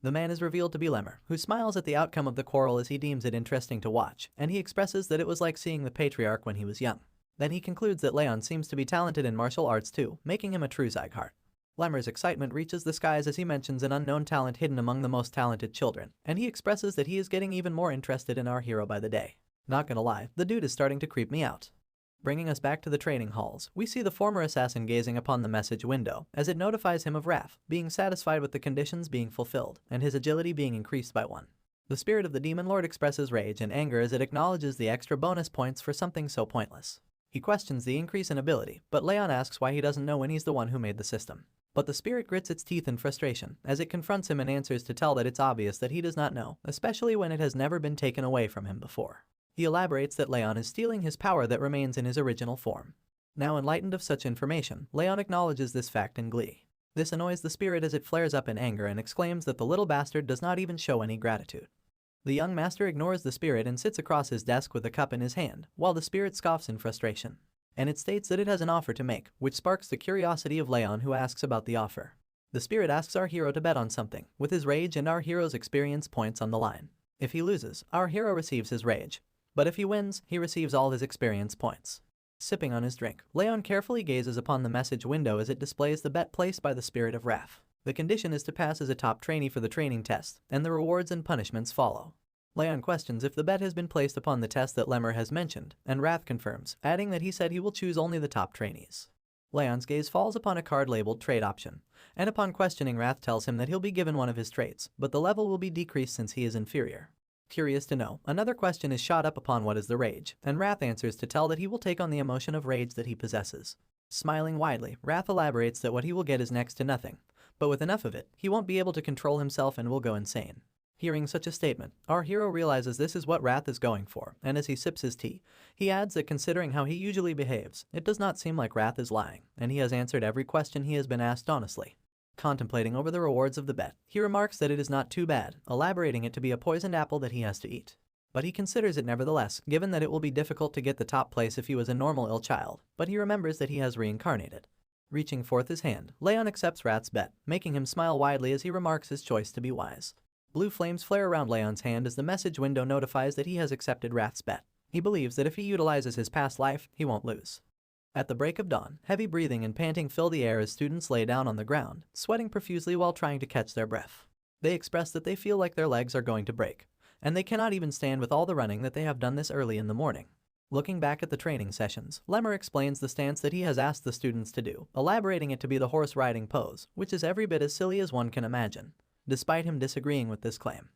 The man is revealed to be Lemmer, who smiles at the outcome of the quarrel as he deems it interesting to watch, and he expresses that it was like seeing the patriarch when he was young. Then he concludes that Leon seems to be talented in martial arts too, making him a true Zygarde. Lemur's excitement reaches the skies as he mentions an unknown talent hidden among the most talented children, and he expresses that he is getting even more interested in our hero by the day. Not gonna lie, the dude is starting to creep me out. Bringing us back to the training halls, we see the former assassin gazing upon the message window as it notifies him of Wrath, being satisfied with the conditions being fulfilled, and his agility being increased by 1. The spirit of the Demon Lord expresses rage and anger as it acknowledges the extra bonus points for something so pointless. He questions the increase in ability, but Leon asks why he doesn't know when he's the one who made the system. But the spirit grits its teeth in frustration as it confronts him and answers to tell that it's obvious that he does not know, especially when it has never been taken away from him before. He elaborates that Leon is stealing his power that remains in his original form. Now enlightened of such information, Leon acknowledges this fact in glee. This annoys the spirit as it flares up in anger and exclaims that the little bastard does not even show any gratitude. The young master ignores the spirit and sits across his desk with a cup in his hand, while the spirit scoffs in frustration. And it states that it has an offer to make, which sparks the curiosity of Leon, who asks about the offer. The spirit asks our hero to bet on something, with his rage and our hero's experience points on the line. If he loses, our hero receives his rage, but if he wins, he receives all his experience points. Sipping on his drink, Leon carefully gazes upon the message window as it displays the bet placed by the spirit of Wrath. The condition is to pass as a top trainee for the training test, and the rewards and punishments follow. Leon questions if the bet has been placed upon the test that Lemur has mentioned, and Wrath confirms, adding that he said he will choose only the top trainees. Leon's gaze falls upon a card labeled Trade Option, and upon questioning, Wrath tells him that he'll be given one of his traits, but the level will be decreased since he is inferior. Curious to know, another question is shot up upon what is the rage, and Wrath answers to tell that he will take on the emotion of rage that he possesses. Smiling widely, Wrath elaborates that what he will get is next to nothing, but with enough of it, he won't be able to control himself and will go insane. Hearing such a statement, our hero realizes this is what Wrath is going for, and as he sips his tea, he adds that considering how he usually behaves, it does not seem like Wrath is lying, and he has answered every question he has been asked honestly. Contemplating over the rewards of the bet, he remarks that it is not too bad, elaborating it to be a poisoned apple that he has to eat. But he considers it nevertheless, given that it will be difficult to get the top place if he was a normal ill child, but he remembers that he has reincarnated. Reaching forth his hand, Leon accepts Wrath's bet, making him smile widely as he remarks his choice to be wise. Blue flames flare around Leon's hand as the message window notifies that he has accepted Wrath's bet. He believes that if he utilizes his past life, he won't lose. At the break of dawn, heavy breathing and panting fill the air as students lay down on the ground, sweating profusely while trying to catch their breath. They express that they feel like their legs are going to break, and they cannot even stand with all the running that they have done this early in the morning. Looking back at the training sessions, Lemur explains the stance that he has asked the students to do, elaborating it to be the horse riding pose, which is every bit as silly as one can imagine. Despite him disagreeing with this claim,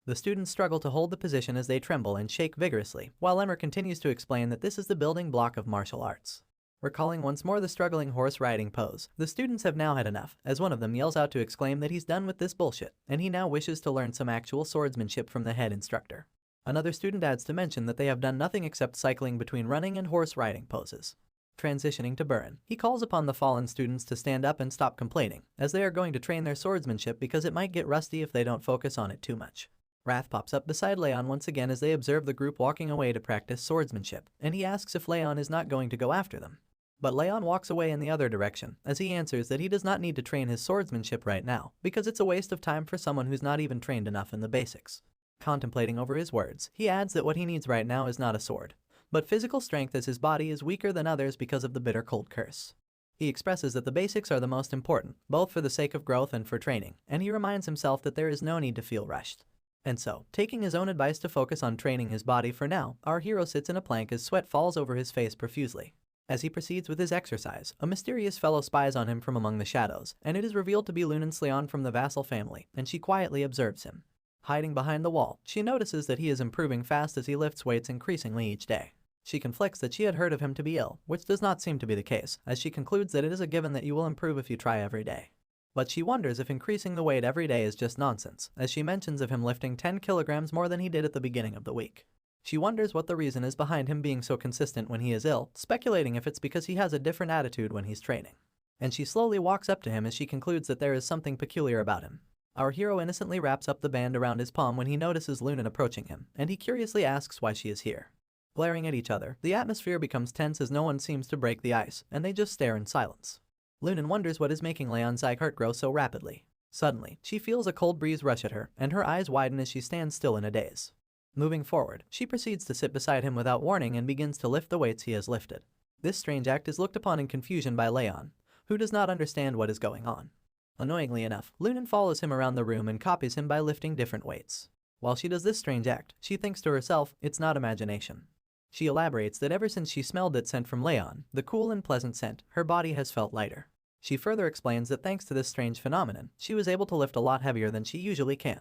the students struggle to hold the position as they tremble and shake vigorously, while Lemur continues to explain that this is the building block of martial arts. Recalling once more the struggling horse riding pose, the students have now had enough, as one of them yells out to exclaim that he's done with this bullshit, and he now wishes to learn some actual swordsmanship from the head instructor. Another student adds to mention that they have done nothing except cycling between running and horse riding poses. Transitioning to Burn, he calls upon the fallen students to stand up and stop complaining, as they are going to train their swordsmanship because it might get rusty if they don't focus on it too much. Wrath pops up beside Leon once again as they observe the group walking away to practice swordsmanship, and he asks if Leon is not going to go after them. But Leon walks away in the other direction, as he answers that he does not need to train his swordsmanship right now, because it's a waste of time for someone who's not even trained enough in the basics. Contemplating over his words, he adds that what he needs right now is not a sword, but physical strength, as his body is weaker than others because of the bitter cold curse. He expresses that the basics are the most important, both for the sake of growth and for training, and he reminds himself that there is no need to feel rushed. And so, taking his own advice to focus on training his body for now, our hero sits in a plank as sweat falls over his face profusely. As he proceeds with his exercise, a mysterious fellow spies on him from among the shadows, and it is revealed to be Lunan Sleon from the vassal family, and she quietly observes him. Hiding behind the wall, she notices that he is improving fast as he lifts weights increasingly each day. She conflicts that she had heard of him to be ill, which does not seem to be the case, as she concludes that it is a given that you will improve if you try every day. But she wonders if increasing the weight every day is just nonsense, as she mentions of him lifting 10 kilograms more than he did at the beginning of the week. She wonders what the reason is behind him being so consistent when he is ill, speculating if it's because he has a different attitude when he's training. And she slowly walks up to him as she concludes that there is something peculiar about him. Our hero innocently wraps up the band around his palm when he notices Lunan approaching him, and he curiously asks why she is here. Glaring at each other, the atmosphere becomes tense as no one seems to break the ice, and they just stare in silence. Lunan wonders what is making Leon's Zygarde grow so rapidly. Suddenly, she feels a cold breeze rush at her, and her eyes widen as she stands still in a daze. Moving forward, she proceeds to sit beside him without warning and begins to lift the weights he has lifted. This strange act is looked upon in confusion by Leon, who does not understand what is going on. Annoyingly enough, Lunan follows him around the room and copies him by lifting different weights. While she does this strange act, she thinks to herself, it's not imagination. She elaborates that ever since she smelled that scent from Leon, the cool and pleasant scent, her body has felt lighter. She further explains that thanks to this strange phenomenon, she was able to lift a lot heavier than she usually can.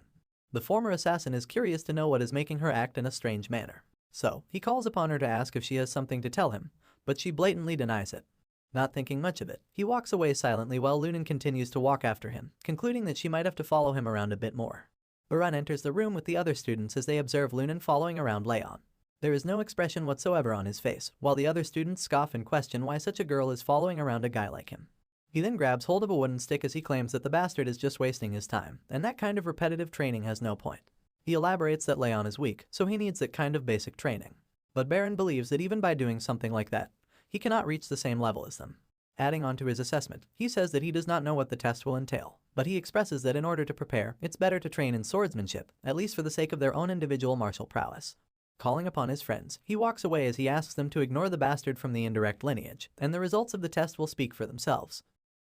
The former assassin is curious to know what is making her act in a strange manner. So, he calls upon her to ask if she has something to tell him, but she blatantly denies it. Not thinking much of it, he walks away silently while Lunan continues to walk after him, concluding that she might have to follow him around a bit more. Baran enters the room with the other students as they observe Lunan following around Leon. There is no expression whatsoever on his face, while the other students scoff and question why such a girl is following around a guy like him. He then grabs hold of a wooden stick as he claims that the bastard is just wasting his time, and that kind of repetitive training has no point. He elaborates that Leon is weak, so he needs that kind of basic training. But Baran believes that even by doing something like that, he cannot reach the same level as them. Adding on to his assessment, he says that he does not know what the test will entail, but he expresses that in order to prepare, it's better to train in swordsmanship, at least for the sake of their own individual martial prowess. Calling upon his friends, he walks away as he asks them to ignore the bastard from the indirect lineage, and the results of the test will speak for themselves.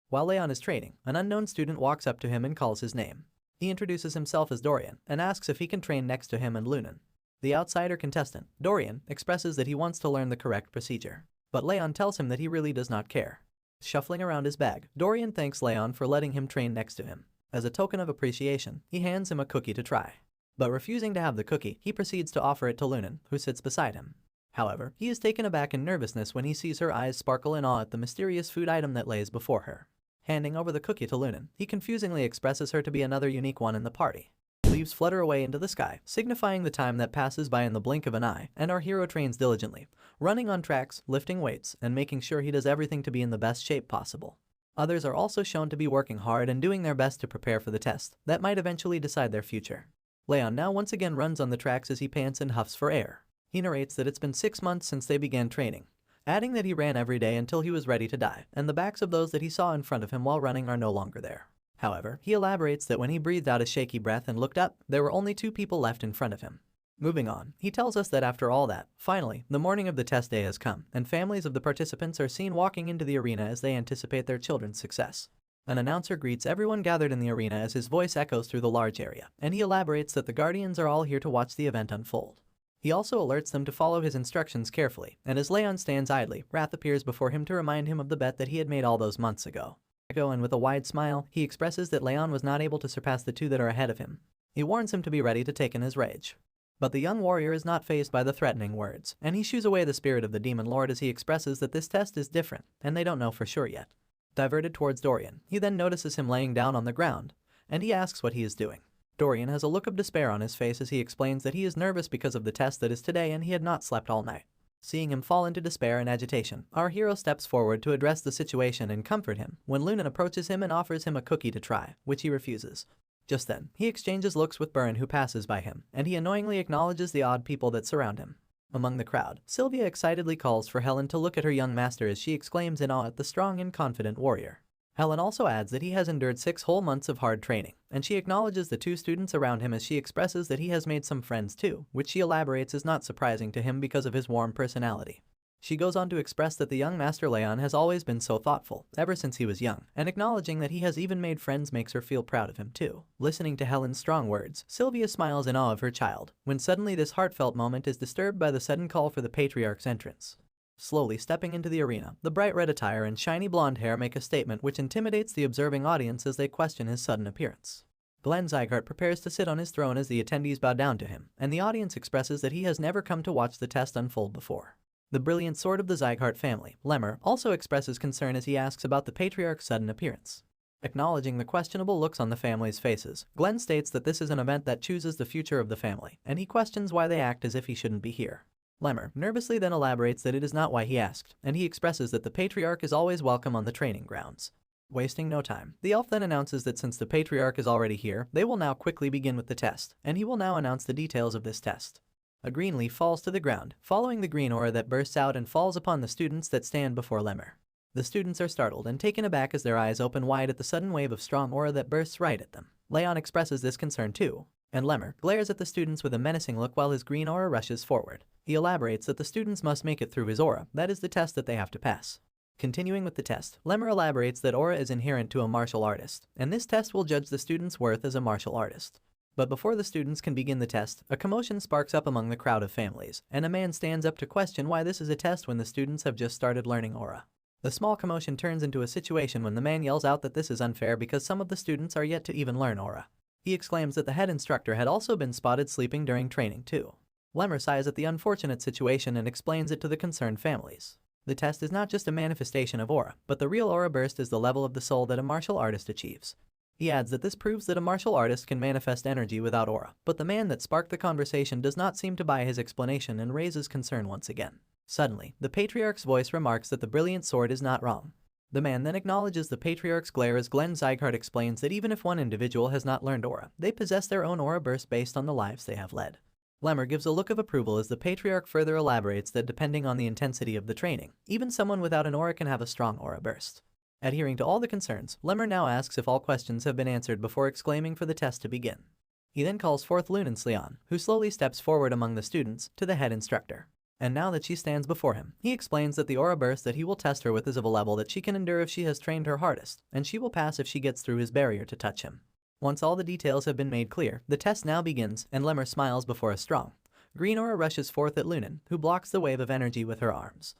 While Leon is training, an unknown student walks up to him and calls his name. He introduces himself as Dorian, and asks if he can train next to him and Lunan. The outsider contestant, Dorian, expresses that he wants to learn the correct procedure. But Leon tells him that he really does not care. Shuffling around his bag, Dorian thanks Leon for letting him train next to him. As a token of appreciation, he hands him a cookie to try. But refusing to have the cookie, he proceeds to offer it to Lunan, who sits beside him. However, he is taken aback in nervousness when he sees her eyes sparkle in awe at the mysterious food item that lays before her. Handing over the cookie to Lunan, he confusingly expresses her to be another unique one in the party. Leaves flutter away into the sky, signifying the time that passes by in the blink of an eye, and our hero trains diligently, running on tracks, lifting weights, and making sure he does everything to be in the best shape possible. Others are also shown to be working hard and doing their best to prepare for the test that might eventually decide their future. Leon now once again runs on the tracks as he pants and huffs for air. He narrates that it's been 6 months since they began training, adding that he ran every day until he was ready to die, and the backs of those that he saw in front of him while running are no longer there. However, he elaborates that when he breathed out a shaky breath and looked up, there were only 2 people left in front of him. Moving on, he tells us that after all that, finally, the morning of the test day has come, and families of the participants are seen walking into the arena as they anticipate their children's success. An announcer greets everyone gathered in the arena as his voice echoes through the large area, and he elaborates that the Guardians are all here to watch the event unfold. He also alerts them to follow his instructions carefully, and as Leon stands idly, Wrath appears before him to remind him of the bet that he had made all those months ago. And with a wide smile, he expresses that Leon was not able to surpass the 2 that are ahead of him. He warns him to be ready to take in his rage. But the young warrior is not fazed by the threatening words, and he shoos away the spirit of the demon lord as he expresses that this test is different, and they don't know for sure yet. Diverted towards Dorian, he then notices him laying down on the ground, and he asks what he is doing. Dorian has a look of despair on his face as he explains that he is nervous because of the test that is today and he had not slept all night. Seeing him fall into despair and agitation, our hero steps forward to address the situation and comfort him when Lunan approaches him and offers him a cookie to try, which he refuses. Just then, he exchanges looks with Baran who passes by him, and he annoyingly acknowledges the odd people that surround him. Among the crowd, Sylvia excitedly calls for Helen to look at her young master as she exclaims in awe at the strong and confident warrior. Helen also adds that he has endured 6 whole months of hard training, and she acknowledges the 2 students around him as she expresses that he has made some friends too, which she elaborates is not surprising to him because of his warm personality. She goes on to express that the young Master Leon has always been so thoughtful, ever since he was young, and acknowledging that he has even made friends makes her feel proud of him too. Listening to Helen's strong words, Sylvia smiles in awe of her child, when suddenly this heartfelt moment is disturbed by the sudden call for the Patriarch's entrance. Slowly stepping into the arena, the bright red attire and shiny blonde hair make a statement which intimidates the observing audience as they question his sudden appearance. Glenn Zygarde prepares to sit on his throne as the attendees bow down to him, and the audience expresses that he has never come to watch the test unfold before. The brilliant sword of the Zygarde family, Lemmer, also expresses concern as he asks about the Patriarch's sudden appearance. Acknowledging the questionable looks on the family's faces, Glenn states that this is an event that chooses the future of the family, and he questions why they act as if he shouldn't be here. Lemmer nervously then elaborates that it is not why he asked, and he expresses that the Patriarch is always welcome on the training grounds. Wasting no time, the elf then announces that since the Patriarch is already here, they will now quickly begin with the test, and he will now announce the details of this test. A green leaf falls to the ground, following the green aura that bursts out and falls upon the students that stand before Lemmer. The students are startled and taken aback as their eyes open wide at the sudden wave of strong aura that bursts right at them. Leon expresses this concern too, And Lemmer glares at the students with a menacing look while his green aura rushes forward. He elaborates that the students must make it through his aura, that is the test that they have to pass. Continuing with the test, Lemmer elaborates that aura is inherent to a martial artist, and this test will judge the student's worth as a martial artist. But before the students can begin the test, a commotion sparks up among the crowd of families, and a man stands up to question why this is a test when the students have just started learning aura. The small commotion turns into a situation when the man yells out that this is unfair because some of the students are yet to even learn aura. He exclaims that the head instructor had also been spotted sleeping during training too. Lemmer sighs at the unfortunate situation and explains it to the concerned families. The test is not just a manifestation of aura, but the real aura burst is the level of the soul that a martial artist achieves. He adds that this proves that a martial artist can manifest energy without aura, but the man that sparked the conversation does not seem to buy his explanation and raises concern once again. Suddenly, the Patriarch's voice remarks that the brilliant sword is not wrong. The man then acknowledges the Patriarch's glare as Glenn Zygarde explains that even if one individual has not learned aura, they possess their own aura burst based on the lives they have led. Lemmer gives a look of approval as the Patriarch further elaborates that depending on the intensity of the training, even someone without an aura can have a strong aura burst. Adhering to all the concerns, Lemmer now asks if all questions have been answered before exclaiming for the test to begin. He then calls forth Lunen's Leon, who slowly steps forward among the students, to the head instructor. And now that she stands before him, he explains that the aura burst that he will test her with is of a level that she can endure if she has trained her hardest, and she will pass if she gets through his barrier to touch him. Once all the details have been made clear, the test now begins, and Lemmer smiles before a strong green aura rushes forth at Lunen, who blocks the wave of energy with her arms.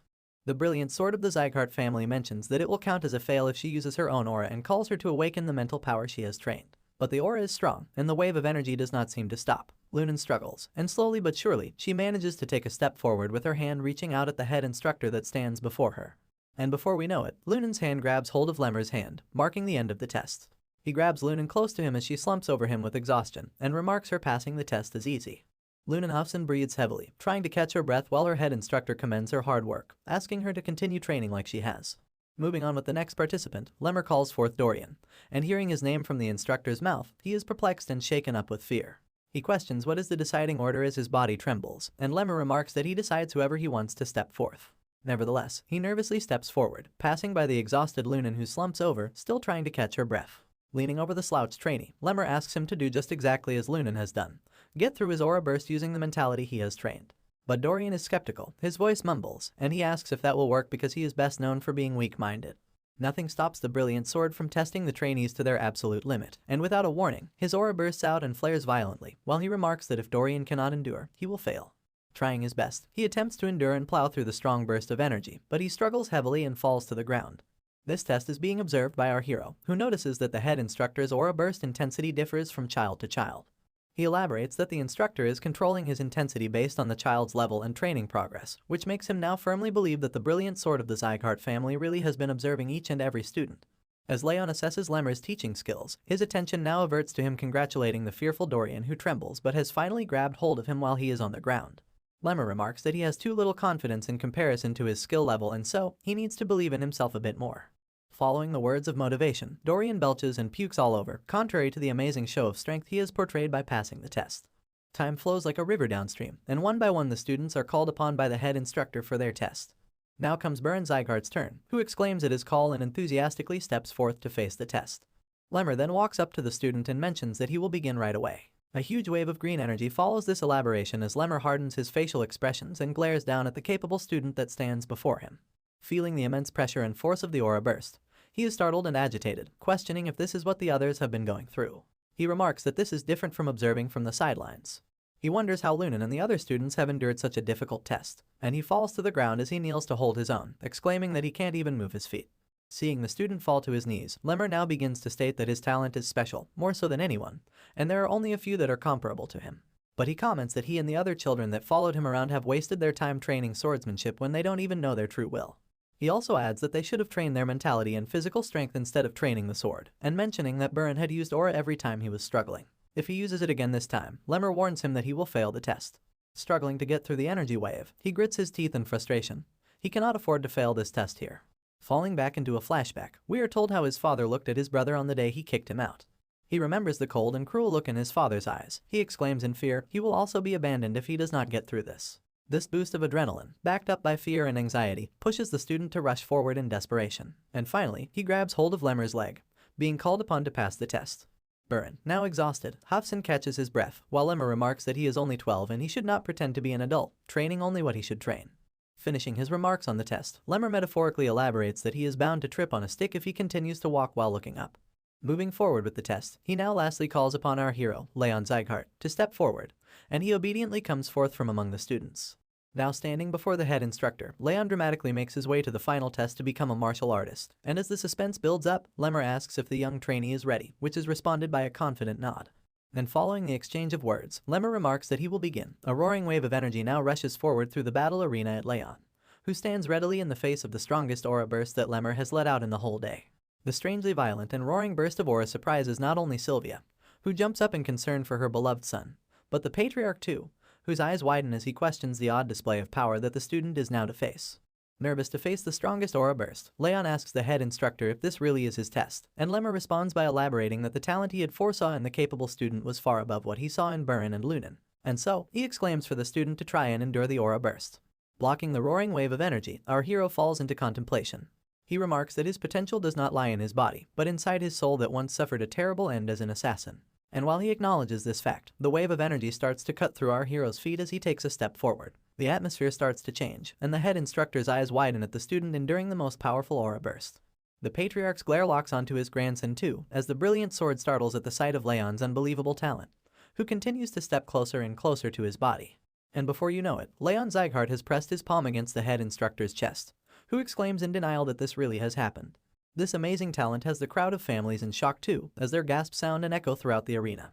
The brilliant sword of the Zygarde family mentions that it will count as a fail if she uses her own aura and calls her to awaken the mental power she has trained. But the aura is strong, and the wave of energy does not seem to stop. Lunen struggles, and slowly but surely, she manages to take a step forward with her hand reaching out at the head instructor that stands before her. And before we know it, Lunen's hand grabs hold of Lemmer's hand, marking the end of the test. He grabs Lunen close to him as she slumps over him with exhaustion, and remarks her passing the test is easy. Lunen huffs and breathes heavily, trying to catch her breath while her head instructor commends her hard work, asking her to continue training like she has. Moving on with the next participant, Lemmer calls forth Dorian, and hearing his name from the instructor's mouth, he is perplexed and shaken up with fear. He questions what is the deciding order as his body trembles, and Lemmer remarks that he decides whoever he wants to step forth. Nevertheless, he nervously steps forward, passing by the exhausted Lunen who slumps over, still trying to catch her breath. Leaning over the slouched trainee, Lemmer asks him to do just exactly as Lunen has done. Get through his aura burst using the mentality he has trained. But Dorian is skeptical, his voice mumbles, and he asks if that will work because he is best known for being weak-minded. Nothing stops the brilliant sword from testing the trainees to their absolute limit, and without a warning, his aura bursts out and flares violently, while he remarks that if Dorian cannot endure, he will fail. Trying his best, he attempts to endure and plow through the strong burst of energy, but he struggles heavily and falls to the ground. This test is being observed by our hero, who notices that the head instructor's aura burst intensity differs from child to child. He elaborates that the instructor is controlling his intensity based on the child's level and training progress, which makes him now firmly believe that the brilliant sword of the Zygarde family really has been observing each and every student. As Leon assesses Lemmer's teaching skills, his attention now averts to him congratulating the fearful Dorian who trembles but has finally grabbed hold of him while he is on the ground. Lemmer remarks that he has too little confidence in comparison to his skill level and so, he needs to believe in himself a bit more. Following the words of motivation, Dorian belches and pukes all over, contrary to the amazing show of strength he has portrayed by passing the test. Time flows like a river downstream, and one by one the students are called upon by the head instructor for their test. Now comes Baron Zygarde's turn, who exclaims at his call and enthusiastically steps forth to face the test. Lemmer then walks up to the student and mentions that he will begin right away. A huge wave of green energy follows this elaboration as Lemmer hardens his facial expressions and glares down at the capable student that stands before him. Feeling the immense pressure and force of the aura burst, he is startled and agitated, questioning if this is what the others have been going through. He remarks that this is different from observing from the sidelines. He wonders how Lunen and the other students have endured such a difficult test, and he falls to the ground as he kneels to hold his own, exclaiming that he can't even move his feet. Seeing the student fall to his knees, Lemmer now begins to state that his talent is special, more so than anyone, and there are only a few that are comparable to him. But he comments that he and the other children that followed him around have wasted their time training swordsmanship when they don't even know their true will. He also adds that they should have trained their mentality and physical strength instead of training the sword, and mentioning that Baron had used aura every time he was struggling. If he uses it again this time, Lemmer warns him that he will fail the test. Struggling to get through the energy wave, he grits his teeth in frustration. He cannot afford to fail this test here. Falling back into a flashback, we are told how his father looked at his brother on the day he kicked him out. He remembers the cold and cruel look in his father's eyes. He exclaims in fear he will also be abandoned if he does not get through this. This boost of adrenaline, backed up by fear and anxiety, pushes the student to rush forward in desperation. And finally, he grabs hold of Lemmer's leg, being called upon to pass the test. Burin, now exhausted, huffs and catches his breath, while Lemmer remarks that he is only 12 and he should not pretend to be an adult, training only what he should train. Finishing his remarks on the test, Lemmer metaphorically elaborates that he is bound to trip on a stick if he continues to walk while looking up. Moving forward with the test, he now lastly calls upon our hero, Leon Zygarde, to step forward, and he obediently comes forth from among the students. Now standing before the head instructor, Leon dramatically makes his way to the final test to become a martial artist, and as the suspense builds up, Lemmer asks if the young trainee is ready, which is responded by a confident nod. Then following the exchange of words, Lemmer remarks that he will begin. A roaring wave of energy now rushes forward through the battle arena at Leon, who stands readily in the face of the strongest aura burst that Lemmer has let out in the whole day. The strangely violent and roaring burst of aura surprises not only Sylvia, who jumps up in concern for her beloved son, but the patriarch too, whose eyes widen as he questions the odd display of power that the student is now to face. Nervous to face the strongest aura burst, Leon asks the head instructor if this really is his test, and Lemmer responds by elaborating that the talent he had foresaw in the capable student was far above what he saw in Burin and Lunan, and so he exclaims for the student to try and endure the aura burst. Blocking the roaring wave of energy, our hero falls into contemplation. He remarks that his potential does not lie in his body, but inside his soul that once suffered a terrible end as an assassin. And while he acknowledges this fact, the wave of energy starts to cut through our hero's feet as he takes a step forward. The atmosphere starts to change, and the head instructor's eyes widen at the student enduring the most powerful aura burst. The patriarch's glare locks onto his grandson too, as the brilliant sword startles at the sight of Leon's unbelievable talent, who continues to step closer and closer to his body. And before you know it, Leon Zygarde has pressed his palm against the head instructor's chest, who exclaims in denial that this really has happened. This amazing talent has the crowd of families in shock too, as their gasps sound and echo throughout the arena.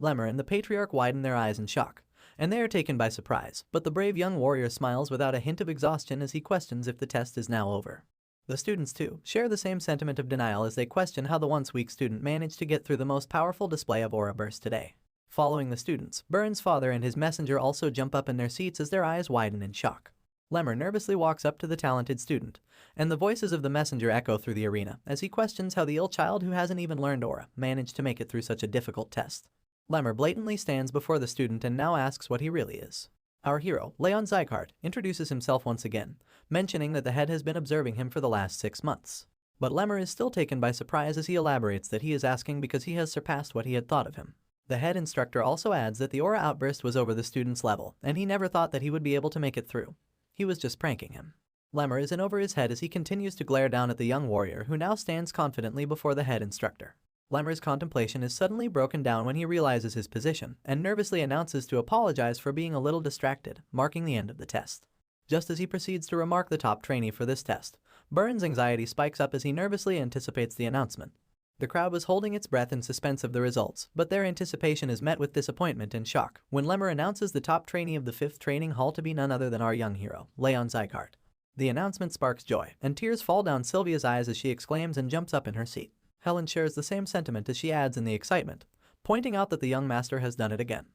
Lemmer and the patriarch widen their eyes in shock, and they are taken by surprise, but the brave young warrior smiles without a hint of exhaustion as he questions if the test is now over. The students too share the same sentiment of denial as they question how the once weak student managed to get through the most powerful display of aura burst today. Following the students, Burin's father and his messenger also jump up in their seats as their eyes widen in shock. Lemmer nervously walks up to the talented student, and the voices of the messenger echo through the arena as he questions how the ill child who hasn't even learned aura managed to make it through such a difficult test. Lemmer blatantly stands before the student and now asks what he really is. Our hero, Leon Zygarde, introduces himself once again, mentioning that the head has been observing him for the last 6 months. But Lemmer is still taken by surprise as he elaborates that he is asking because he has surpassed what he had thought of him. The head instructor also adds that the aura outburst was over the student's level, and he never thought that he would be able to make it through. He was just pranking him. Lemmer is in over his head as he continues to glare down at the young warrior who now stands confidently before the head instructor. Lemmer's contemplation is suddenly broken down when he realizes his position and nervously announces to apologize for being a little distracted, marking the end of the test. Just as he proceeds to remark the top trainee for this test, Burin's anxiety spikes up as he nervously anticipates the announcement. The crowd was holding its breath in suspense of the results, but their anticipation is met with disappointment and shock when Lemmer announces the top trainee of the 5th training hall to be none other than our young hero, Leon Zygarde. The announcement sparks joy, and tears fall down Sylvia's eyes as she exclaims and jumps up in her seat. Helen shares the same sentiment as she adds in the excitement, pointing out that the young master has done it again.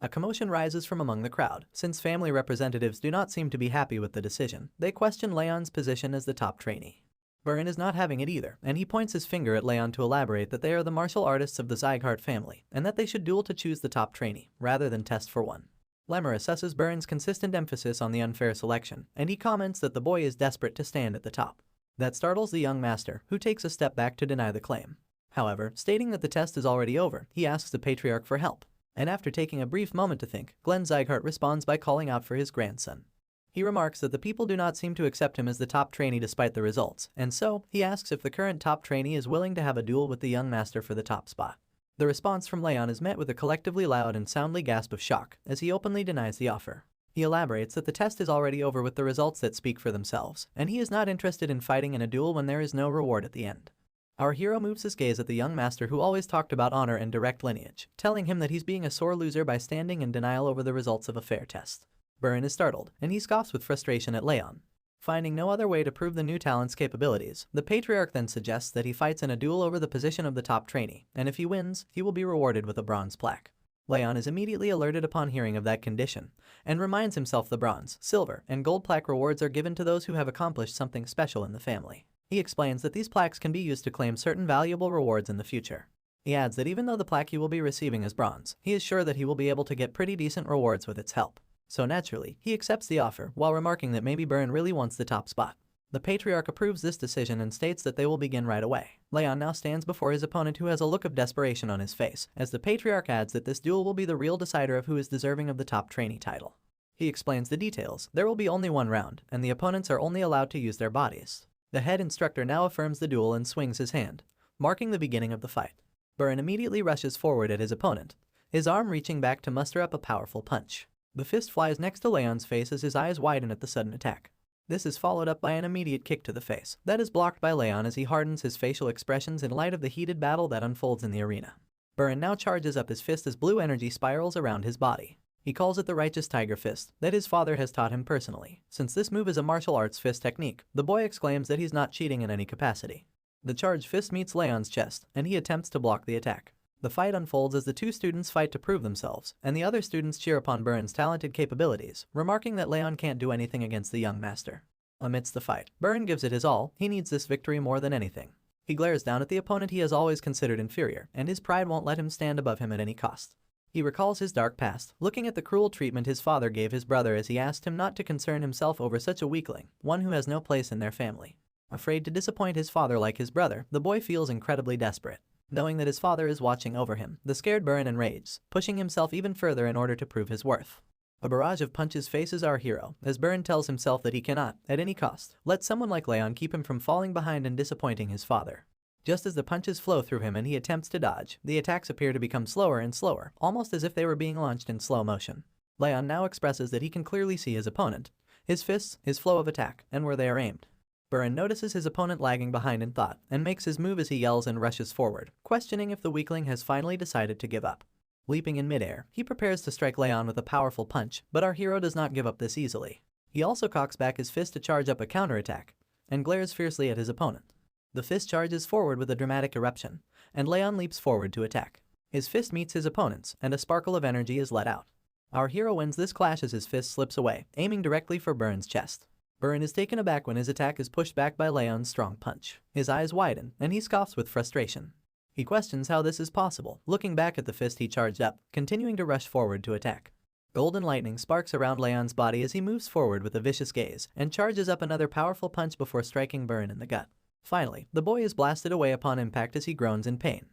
A commotion rises from among the crowd. Since family representatives do not seem to be happy with the decision, they question Leon's position as the top trainee. Burin is not having it either, and he points his finger at Leon to elaborate that they are the martial artists of the Zygarde family, and that they should duel to choose the top trainee, rather than test for one. Lemmer assesses Burin's consistent emphasis on the unfair selection, and he comments that the boy is desperate to stand at the top. That startles the young master, who takes a step back to deny the claim. However, stating that the test is already over, he asks the patriarch for help, and after taking a brief moment to think, Glenn Zygarde responds by calling out for his grandson. He remarks that the people do not seem to accept him as the top trainee despite the results, and so he asks if the current top trainee is willing to have a duel with the young master for the top spot. The response from Leon is met with a collectively loud and soundly gasp of shock as he openly denies the offer. He elaborates that the test is already over with the results that speak for themselves, and he is not interested in fighting in a duel when there is no reward at the end. Our hero moves his gaze at the young master who always talked about honor and direct lineage, telling him that he's being a sore loser by standing in denial over the results of a fair test. Burin is startled, and he scoffs with frustration at Leon. Finding no other way to prove the new talent's capabilities, the patriarch then suggests that he fights in a duel over the position of the top trainee, and if he wins, he will be rewarded with a bronze plaque. Leon is immediately alerted upon hearing of that condition, and reminds himself the bronze, silver, and gold plaque rewards are given to those who have accomplished something special in the family. He explains that these plaques can be used to claim certain valuable rewards in the future. He adds that even though the plaque he will be receiving is bronze, he is sure that he will be able to get pretty decent rewards with its help. So naturally, he accepts the offer, while remarking that maybe Burin really wants the top spot. The patriarch approves this decision and states that they will begin right away. Leon now stands before his opponent, who has a look of desperation on his face, as the patriarch adds that this duel will be the real decider of who is deserving of the top trainee title. He explains the details. There will be only one round, and the opponents are only allowed to use their bodies. The head instructor now affirms the duel and swings his hand, marking the beginning of the fight. Burren immediately rushes forward at his opponent, his arm reaching back to muster up a powerful punch. The fist flies next to Leon's face as his eyes widen at the sudden attack. This is followed up by an immediate kick to the face that is blocked by Leon as he hardens his facial expressions in light of the heated battle that unfolds in the arena. Burren now charges up his fist as blue energy spirals around his body. He calls it the Righteous Tiger Fist that his father has taught him personally. Since this move is a martial arts fist technique, the boy exclaims that he's not cheating in any capacity. The charged fist meets Leon's chest, and he attempts to block the attack. The fight unfolds as the two students fight to prove themselves, and the other students cheer upon Burren's talented capabilities, remarking that Leon can't do anything against the young master. Amidst the fight, Burren gives it his all. He needs this victory more than anything. He glares down at the opponent he has always considered inferior, and his pride won't let him stand above him at any cost. He recalls his dark past, looking at the cruel treatment his father gave his brother as he asked him not to concern himself over such a weakling, one who has no place in their family. Afraid to disappoint his father like his brother, the boy feels incredibly desperate. Knowing that his father is watching over him, the scared Burren enrages, pushing himself even further in order to prove his worth. A barrage of punches faces our hero, as Burren tells himself that he cannot, at any cost, let someone like Leon keep him from falling behind and disappointing his father. Just as the punches flow through him and he attempts to dodge, the attacks appear to become slower and slower, almost as if they were being launched in slow motion. Leon now expresses that he can clearly see his opponent, his fists, his flow of attack, and where they are aimed. Burren notices his opponent lagging behind in thought, and makes his move as he yells and rushes forward, questioning if the weakling has finally decided to give up. Leaping in midair, he prepares to strike Leon with a powerful punch, but our hero does not give up this easily. He also cocks back his fist to charge up a counterattack, and glares fiercely at his opponent. The fist charges forward with a dramatic eruption, and Leon leaps forward to attack. His fist meets his opponent's, and a sparkle of energy is let out. Our hero wins this clash as his fist slips away, aiming directly for Burren's chest. Burren is taken aback when his attack is pushed back by Leon's strong punch. His eyes widen, and he scoffs with frustration. He questions how this is possible, looking back at the fist he charged up, continuing to rush forward to attack. Golden lightning sparks around Leon's body as he moves forward with a vicious gaze, and charges up another powerful punch before striking Burren in the gut. Finally, the boy is blasted away upon impact as he groans in pain.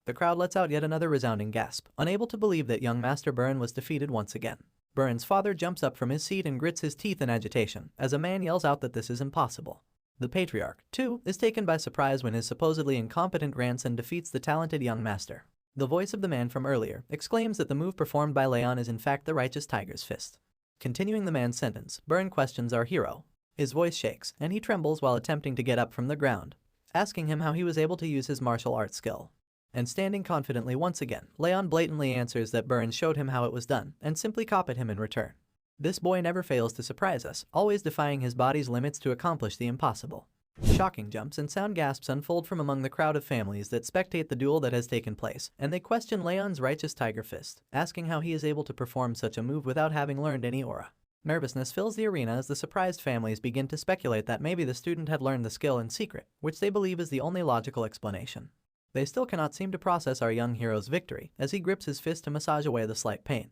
The crowd lets out yet another resounding gasp, unable to believe that young Master Burren was defeated once again. Burren's father jumps up from his seat and grits his teeth in agitation, as a man yells out that this is impossible. The patriarch, too, is taken by surprise when his supposedly incompetent grandson defeats the talented young master. The voice of the man from earlier exclaims that the move performed by Leon is in fact the Righteous Tiger's fist. Continuing the man's sentence, Burren questions our hero. His voice shakes, and he trembles while attempting to get up from the ground, asking him how he was able to use his martial arts skill. And standing confidently once again, Leon blatantly answers that Burren showed him how it was done, and simply copied him in return. This boy never fails to surprise us, always defying his body's limits to accomplish the impossible. Shocking jumps and sound gasps unfold from among the crowd of families that spectate the duel that has taken place, and they question Leon's Righteous Tiger Fist, asking how he is able to perform such a move without having learned any aura. Nervousness fills the arena as the surprised families begin to speculate that maybe the student had learned the skill in secret, which they believe is the only logical explanation. They still cannot seem to process our young hero's victory, as he grips his fist to massage away the slight pain.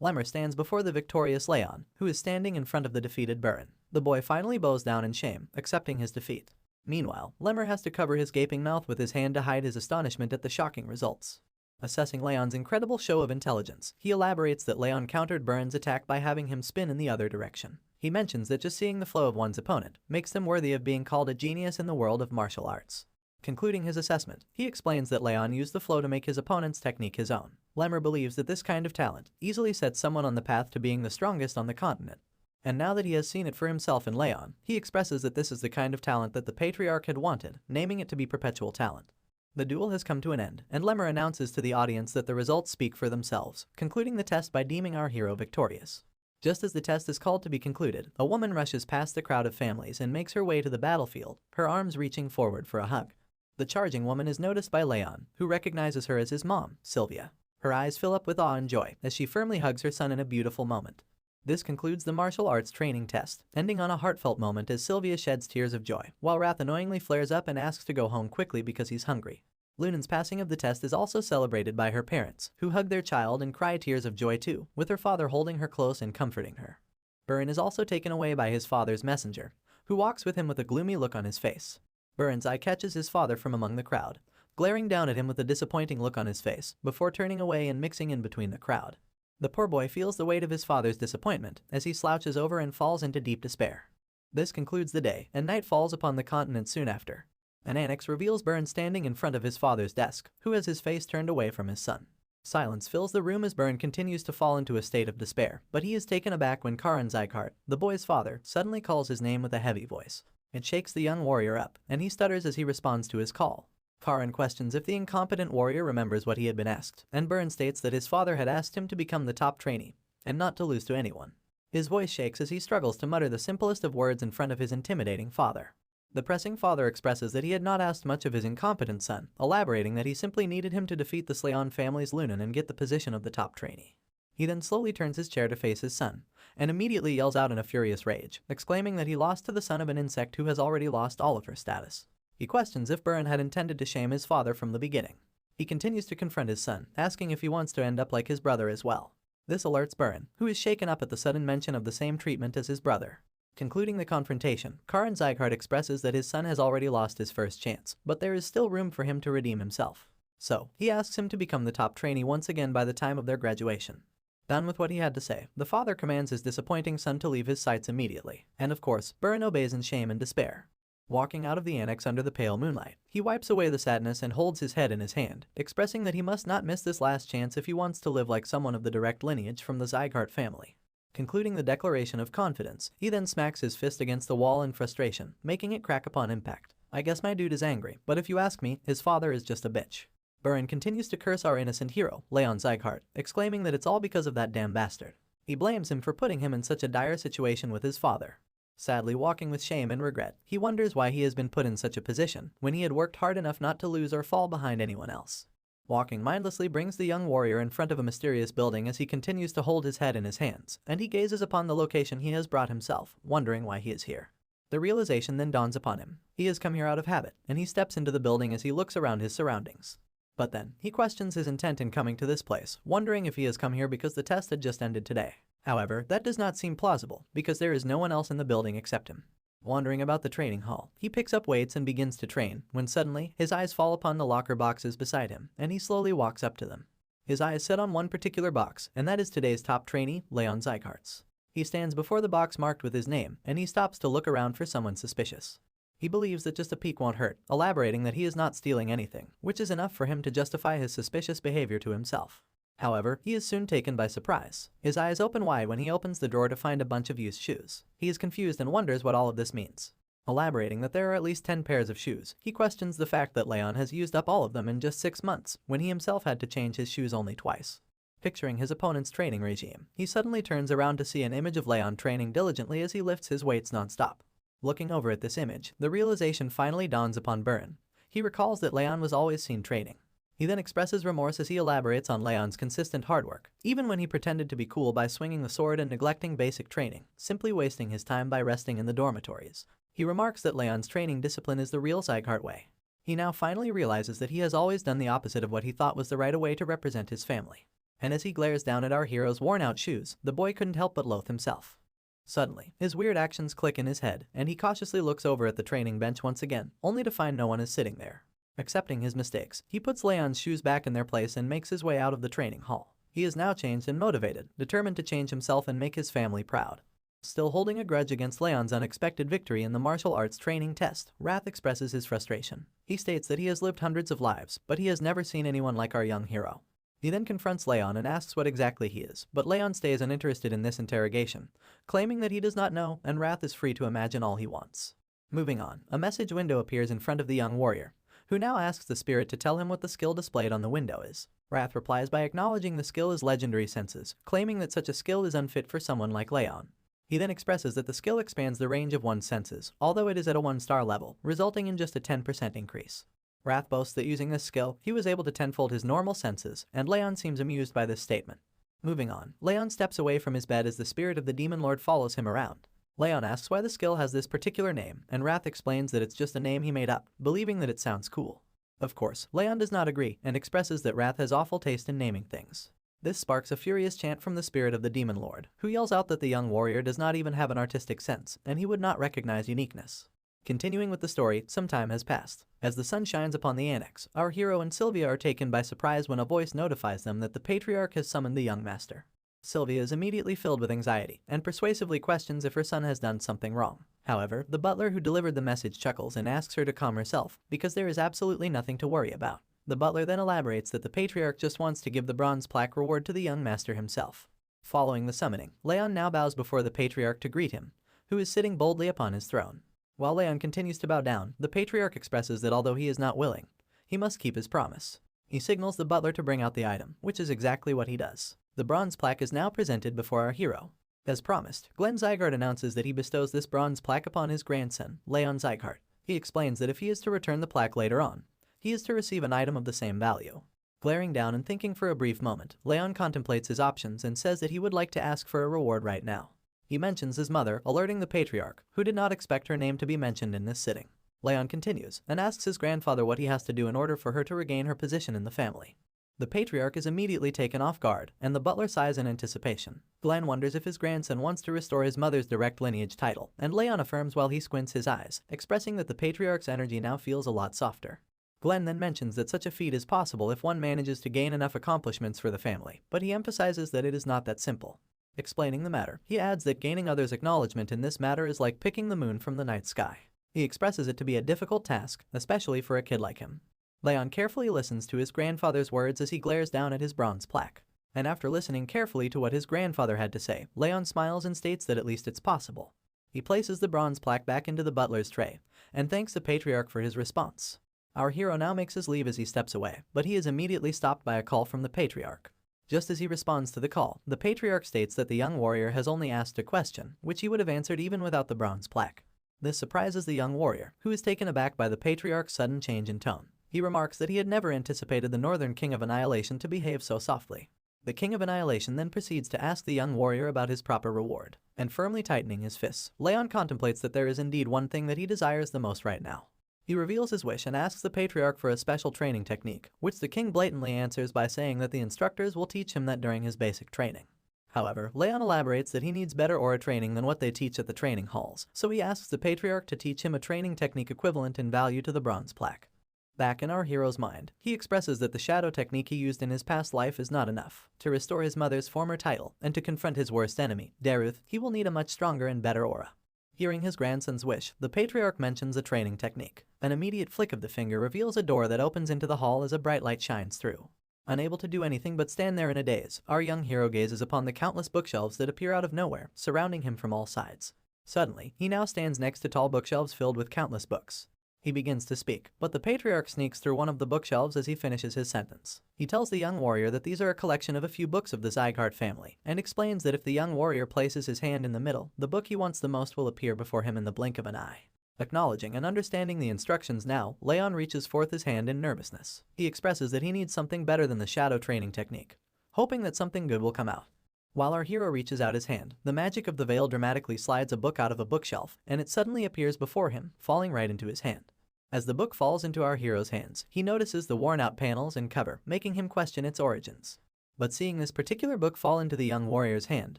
Lemmer stands before the victorious Leon, who is standing in front of the defeated Burren. The boy finally bows down in shame, accepting his defeat. Meanwhile, Lemmer has to cover his gaping mouth with his hand to hide his astonishment at the shocking results. Assessing Leon's incredible show of intelligence, he elaborates that Leon countered Burren's attack by having him spin in the other direction. He mentions that just seeing the flow of one's opponent makes them worthy of being called a genius in the world of martial arts. Concluding his assessment, he explains that Leon used the flow to make his opponent's technique his own. Lemmer believes that this kind of talent easily sets someone on the path to being the strongest on the continent. And now that he has seen it for himself in Leon, he expresses that this is the kind of talent that the patriarch had wanted, naming it to be perpetual talent. The duel has come to an end, and Lemmer announces to the audience that the results speak for themselves, concluding the test by deeming our hero victorious. Just as the test is called to be concluded, a woman rushes past the crowd of families and makes her way to the battlefield, her arms reaching forward for a hug. The charging woman is noticed by Leon, who recognizes her as his mom, Sylvia. Her eyes fill up with awe and joy as she firmly hugs her son in a beautiful moment. This concludes the martial arts training test, ending on a heartfelt moment as Sylvia sheds tears of joy, while Wrath annoyingly flares up and asks to go home quickly because he's hungry. Lunen's passing of the test is also celebrated by her parents, who hug their child and cry tears of joy too, with her father holding her close and comforting her. Burren is also taken away by his father's messenger, who walks with him with a gloomy look on his face. Burren's eye catches his father from among the crowd, glaring down at him with a disappointing look on his face before turning away and mixing in between the crowd. The poor boy feels the weight of his father's disappointment as he slouches over and falls into deep despair. This concludes the day, and night falls upon the continent soon after. An annex reveals Burren standing in front of his father's desk, who has his face turned away from his son. Silence fills the room as Burren continues to fall into a state of despair, but he is taken aback when Karan Zygarde, the boy's father, suddenly calls his name with a heavy voice. It shakes the young warrior up, and he stutters as he responds to his call. Karan questions if the incompetent warrior remembers what he had been asked, and Burren states that his father had asked him to become the top trainee, and not to lose to anyone. His voice shakes as he struggles to mutter the simplest of words in front of his intimidating father. The pressing father expresses that he had not asked much of his incompetent son, elaborating that he simply needed him to defeat the Slayon family's Lunan and get the position of the top trainee. He then slowly turns his chair to face his son, and immediately yells out in a furious rage, exclaiming that he lost to the son of an insect who has already lost all of her status. He questions if Burren had intended to shame his father from the beginning. He continues to confront his son, asking if he wants to end up like his brother as well. This alerts Burren, who is shaken up at the sudden mention of the same treatment as his brother. Concluding the confrontation, Karan Zygarde expresses that his son has already lost his first chance, but there is still room for him to redeem himself. So, he asks him to become the top trainee once again by the time of their graduation. Done with what he had to say, the father commands his disappointing son to leave his sights immediately, and of course, Burren obeys in shame and despair. Walking out of the annex under the pale moonlight, he wipes away the sadness and holds his head in his hand, expressing that he must not miss this last chance if he wants to live like someone of the direct lineage from the Zygarde family. Concluding the declaration of confidence, he then smacks his fist against the wall in frustration, making it crack upon impact. I guess my dude is angry, but if you ask me, his father is just a bitch. Burren continues to curse our innocent hero, Leon Zygarde, exclaiming that it's all because of that damn bastard. He blames him for putting him in such a dire situation with his father. Sadly walking with shame and regret, he wonders why he has been put in such a position when he had worked hard enough not to lose or fall behind anyone else. Walking mindlessly brings the young warrior in front of a mysterious building as he continues to hold his head in his hands, and he gazes upon the location he has brought himself, wondering why he is here. The realization then dawns upon him. He has come here out of habit, and he steps into the building as he looks around his surroundings. But then, he questions his intent in coming to this place, wondering if he has come here because the test had just ended today. However, that does not seem plausible, because there is no one else in the building except him. Wandering about the training hall, he picks up weights and begins to train, when suddenly, his eyes fall upon the locker boxes beside him, and he slowly walks up to them. His eyes set on one particular box, and that is today's top trainee, Leon Zygarde's. He stands before the box marked with his name, and he stops to look around for someone suspicious. He believes that just a peek won't hurt, elaborating that he is not stealing anything, which is enough for him to justify his suspicious behavior to himself. However, he is soon taken by surprise. His eyes open wide when he opens the drawer to find a bunch of used shoes. He is confused and wonders what all of this means. Elaborating that there are at least 10 pairs of shoes, he questions the fact that Leon has used up all of them in just 6 months, when he himself had to change his shoes only twice. Picturing his opponent's training regime, he suddenly turns around to see an image of Leon training diligently as he lifts his weights non-stop. Looking over at this image, the realization finally dawns upon Burren. He recalls that Leon was always seen training. He then expresses remorse as he elaborates on Leon's consistent hard work, even when he pretended to be cool by swinging the sword and neglecting basic training, simply wasting his time by resting in the dormitories. He remarks that Leon's training discipline is the real Zygarde way. He now finally realizes that he has always done the opposite of what he thought was the right way to represent his family. And as he glares down at our hero's worn-out shoes, the boy couldn't help but loathe himself. Suddenly, his weird actions click in his head, and he cautiously looks over at the training bench once again, only to find no one is sitting there. Accepting his mistakes, he puts Leon's shoes back in their place and makes his way out of the training hall. He is now changed and motivated, determined to change himself and make his family proud. Still holding a grudge against Leon's unexpected victory in the martial arts training test, Wrath expresses his frustration. He states that he has lived hundreds of lives, but he has never seen anyone like our young hero. He then confronts Leon and asks what exactly he is, but Leon stays uninterested in this interrogation, claiming that he does not know, and Wrath is free to imagine all he wants. Moving on, a message window appears in front of the young warrior, who now asks the spirit to tell him what the skill displayed on the window is. Wrath replies by acknowledging the skill is legendary senses, claiming that such a skill is unfit for someone like Leon. He then expresses that the skill expands the range of one's senses, although it is at a 1-star level, resulting in just a 10% increase. Wrath boasts that using this skill, he was able to tenfold his normal senses, and Leon seems amused by this statement. Moving on, Leon steps away from his bed as the spirit of the demon lord follows him around. Leon asks why the skill has this particular name, and Wrath explains that it's just a name he made up, believing that it sounds cool. Of course, Leon does not agree and expresses that Wrath has awful taste in naming things. This sparks a furious chant from the spirit of the demon lord, who yells out that the young warrior does not even have an artistic sense, and he would not recognize uniqueness. Continuing with the story, some time has passed. As the sun shines upon the annex, our hero and Sylvia are taken by surprise when a voice notifies them that the patriarch has summoned the young master. Sylvia is immediately filled with anxiety and persuasively questions if her son has done something wrong. However, the butler who delivered the message chuckles and asks her to calm herself because there is absolutely nothing to worry about. The butler then elaborates that the patriarch just wants to give the bronze plaque reward to the young master himself. Following the summoning, Leon now bows before the patriarch to greet him, who is sitting boldly upon his throne. While Leon continues to bow down, the patriarch expresses that although he is not willing, he must keep his promise. He signals the butler to bring out the item, which is exactly what he does. The bronze plaque is now presented before our hero. As promised, Glenn Zygarde announces that he bestows this bronze plaque upon his grandson, Leon Zygarde. He explains that if he is to return the plaque later on, he is to receive an item of the same value. Glaring down and thinking for a brief moment, Leon contemplates his options and says that he would like to ask for a reward right now. He mentions his mother, alerting the patriarch, who did not expect her name to be mentioned in this sitting. Leon continues and asks his grandfather what he has to do in order for her to regain her position in the family. The patriarch is immediately taken off guard, and the butler sighs in anticipation. Glenn wonders if his grandson wants to restore his mother's direct lineage title, and Leon affirms while he squints his eyes, expressing that the patriarch's energy now feels a lot softer. Glenn then mentions that such a feat is possible if one manages to gain enough accomplishments for the family, but he emphasizes that it is not that simple. Explaining the matter, he adds that gaining others' acknowledgement in this matter is like picking the moon from the night sky. He expresses it to be a difficult task, especially for a kid like him. Leon carefully listens to his grandfather's words as he glares down at his bronze plaque. And after listening carefully to what his grandfather had to say, Leon smiles and states that at least it's possible. He places the bronze plaque back into the butler's tray, and thanks the patriarch for his response. Our hero now makes his leave as he steps away, but he is immediately stopped by a call from the patriarch. Just as he responds to the call, the patriarch states that the young warrior has only asked a question, which he would have answered even without the bronze plaque. This surprises the young warrior, who is taken aback by the patriarch's sudden change in tone. He remarks that he had never anticipated the Northern King of Annihilation to behave so softly. The King of Annihilation then proceeds to ask the young warrior about his proper reward, and firmly tightening his fists, Leon contemplates that there is indeed one thing that he desires the most right now. He reveals his wish and asks the patriarch for a special training technique, which the king blatantly answers by saying that the instructors will teach him that during his basic training. However, Leon elaborates that he needs better aura training than what they teach at the training halls, so he asks the patriarch to teach him a training technique equivalent in value to the bronze plaque. Back in our hero's mind, he expresses that the shadow technique he used in his past life is not enough. To restore his mother's former title and to confront his worst enemy, Daruth, he will need a much stronger and better aura. Hearing his grandson's wish, the patriarch mentions a training technique. An immediate flick of the finger reveals a door that opens into the hall as a bright light shines through. Unable to do anything but stand there in a daze, our young hero gazes upon the countless bookshelves that appear out of nowhere, surrounding him from all sides. Suddenly, he now stands next to tall bookshelves filled with countless books. He begins to speak, but the patriarch sneaks through one of the bookshelves as he finishes his sentence. He tells the young warrior that these are a collection of a few books of the Zygarde family, and explains that if the young warrior places his hand in the middle, the book he wants the most will appear before him in the blink of an eye. Acknowledging and understanding the instructions now, Leon reaches forth his hand in nervousness. He expresses that he needs something better than the shadow training technique, hoping that something good will come out. While our hero reaches out his hand, the magic of the veil dramatically slides a book out of a bookshelf, and it suddenly appears before him, falling right into his hand. As the book falls into our hero's hands, he notices the worn-out panels and cover, making him question its origins. But seeing this particular book fall into the young warrior's hand,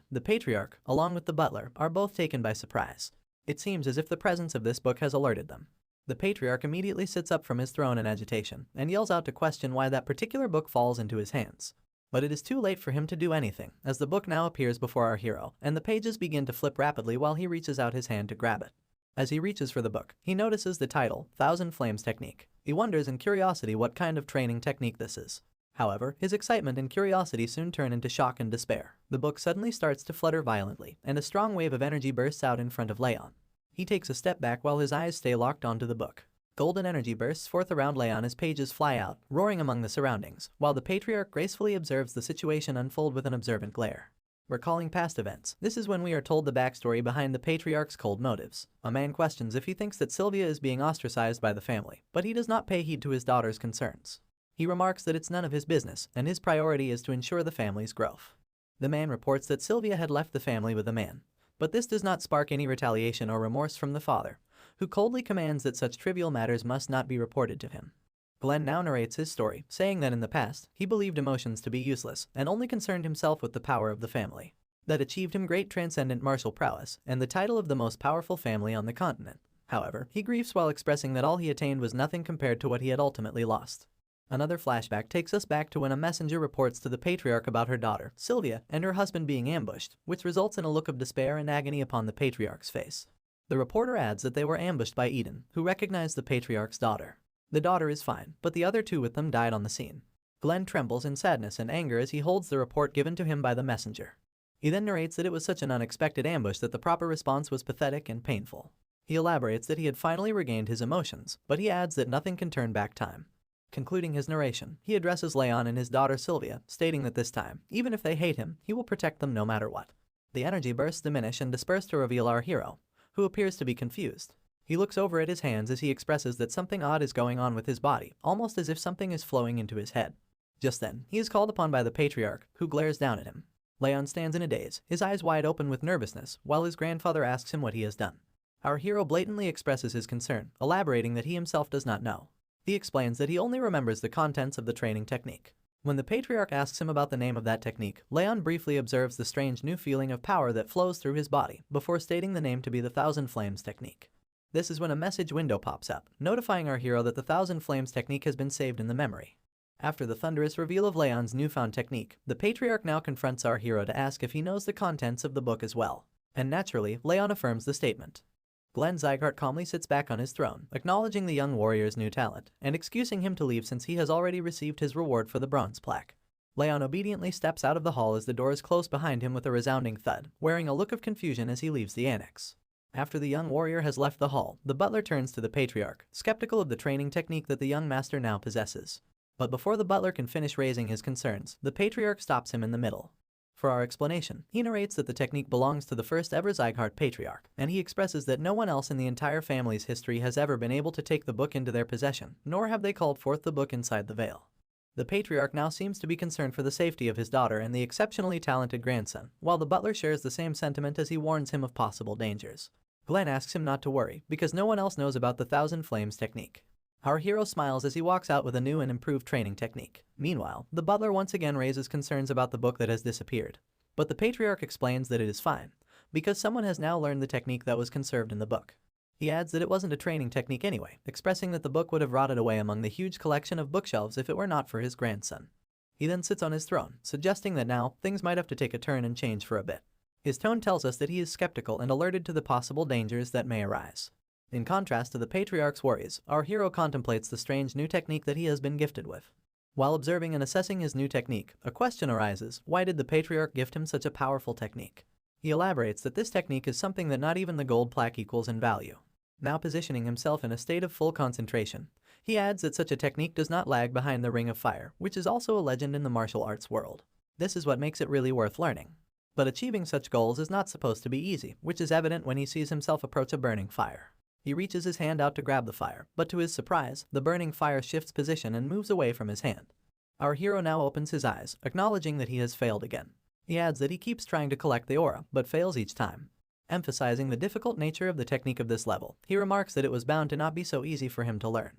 the patriarch, along with the butler, are both taken by surprise. It seems as if the presence of this book has alerted them. The patriarch immediately sits up from his throne in agitation, and yells out to question why that particular book falls into his hands. But it is too late for him to do anything, as the book now appears before our hero, and the pages begin to flip rapidly while he reaches out his hand to grab it. As he reaches for the book, he notices the title, Thousand Flames Technique. He wonders in curiosity what kind of training technique this is. However, his excitement and curiosity soon turn into shock and despair. The book suddenly starts to flutter violently, and a strong wave of energy bursts out in front of Leon. He takes a step back while his eyes stay locked onto the book. Golden energy bursts forth around Leon as pages fly out, roaring among the surroundings, while the patriarch gracefully observes the situation unfold with an observant glare. Recalling past events, this is when we are told the backstory behind the patriarch's cold motives. A man questions if he thinks that Sylvia is being ostracized by the family, but he does not pay heed to his daughter's concerns. He remarks that it's none of his business, and his priority is to ensure the family's growth. The man reports that Sylvia had left the family with a man, but this does not spark any retaliation or remorse from the father, who coldly commands that such trivial matters must not be reported to him. Glenn now narrates his story, saying that in the past, he believed emotions to be useless and only concerned himself with the power of the family. That achieved him great transcendent martial prowess and the title of the most powerful family on the continent. However, he grieves while expressing that all he attained was nothing compared to what he had ultimately lost. Another flashback takes us back to when a messenger reports to the patriarch about her daughter, Sylvia, and her husband being ambushed, which results in a look of despair and agony upon the patriarch's face. The reporter adds that they were ambushed by Eden, who recognized the patriarch's daughter. The daughter is fine, but the other two with them died on the scene. Glenn trembles in sadness and anger as he holds the report given to him by the messenger. He then narrates that it was such an unexpected ambush that the proper response was pathetic and painful. He elaborates that he had finally regained his emotions, but he adds that nothing can turn back time. Concluding his narration, he addresses Leon and his daughter Sylvia, stating that this time, even if they hate him, he will protect them no matter what. The energy bursts diminish and disperse to reveal our hero, who appears to be confused. He looks over at his hands as he expresses that something odd is going on with his body, almost as if something is flowing into his head. Just then, he is called upon by the patriarch, who glares down at him. Leon stands in a daze, his eyes wide open with nervousness, while his grandfather asks him what he has done. Our hero blatantly expresses his concern, elaborating that he himself does not know. He explains that he only remembers the contents of the training technique. When the patriarch asks him about the name of that technique, Leon briefly observes the strange new feeling of power that flows through his body, before stating the name to be the Thousand Flames technique. This is when a message window pops up, notifying our hero that the Thousand Flames technique has been saved in the memory. After the thunderous reveal of Leon's newfound technique, the patriarch now confronts our hero to ask if he knows the contents of the book as well. And naturally, Leon affirms the statement. Glenn Zygarde calmly sits back on his throne, acknowledging the young warrior's new talent, and excusing him to leave since he has already received his reward for the bronze plaque. Leon obediently steps out of the hall as the doors close behind him with a resounding thud, wearing a look of confusion as he leaves the annex. After the young warrior has left the hall, the butler turns to the patriarch, skeptical of the training technique that the young master now possesses. But before the butler can finish raising his concerns, the patriarch stops him in the middle. For our explanation, he narrates that the technique belongs to the first ever Zygarde patriarch, and he expresses that no one else in the entire family's history has ever been able to take the book into their possession, nor have they called forth the book inside the veil. The patriarch now seems to be concerned for the safety of his daughter and the exceptionally talented grandson, while the butler shares the same sentiment as he warns him of possible dangers. Glenn asks him not to worry, because no one else knows about the Thousand Flames technique. Our hero smiles as he walks out with a new and improved training technique. Meanwhile, the butler once again raises concerns about the book that has disappeared. But the patriarch explains that it is fine, because someone has now learned the technique that was conserved in the book. He adds that it wasn't a training technique anyway, expressing that the book would have rotted away among the huge collection of bookshelves if it were not for his grandson. He then sits on his throne, suggesting that now, things might have to take a turn and change for a bit. His tone tells us that he is skeptical and alerted to the possible dangers that may arise. In contrast to the patriarch's worries, our hero contemplates the strange new technique that he has been gifted with. While observing and assessing his new technique, a question arises: why did the patriarch gift him such a powerful technique? He elaborates that this technique is something that not even the gold plaque equals in value. Now positioning himself in a state of full concentration, he adds that such a technique does not lag behind the Ring of Fire, which is also a legend in the martial arts world. This is what makes it really worth learning. But achieving such goals is not supposed to be easy, which is evident when he sees himself approach a burning fire. He reaches his hand out to grab the fire, but to his surprise, the burning fire shifts position and moves away from his hand. Our hero now opens his eyes, acknowledging that he has failed again. He adds that he keeps trying to collect the aura, but fails each time. Emphasizing the difficult nature of the technique of this level, he remarks that it was bound to not be so easy for him to learn.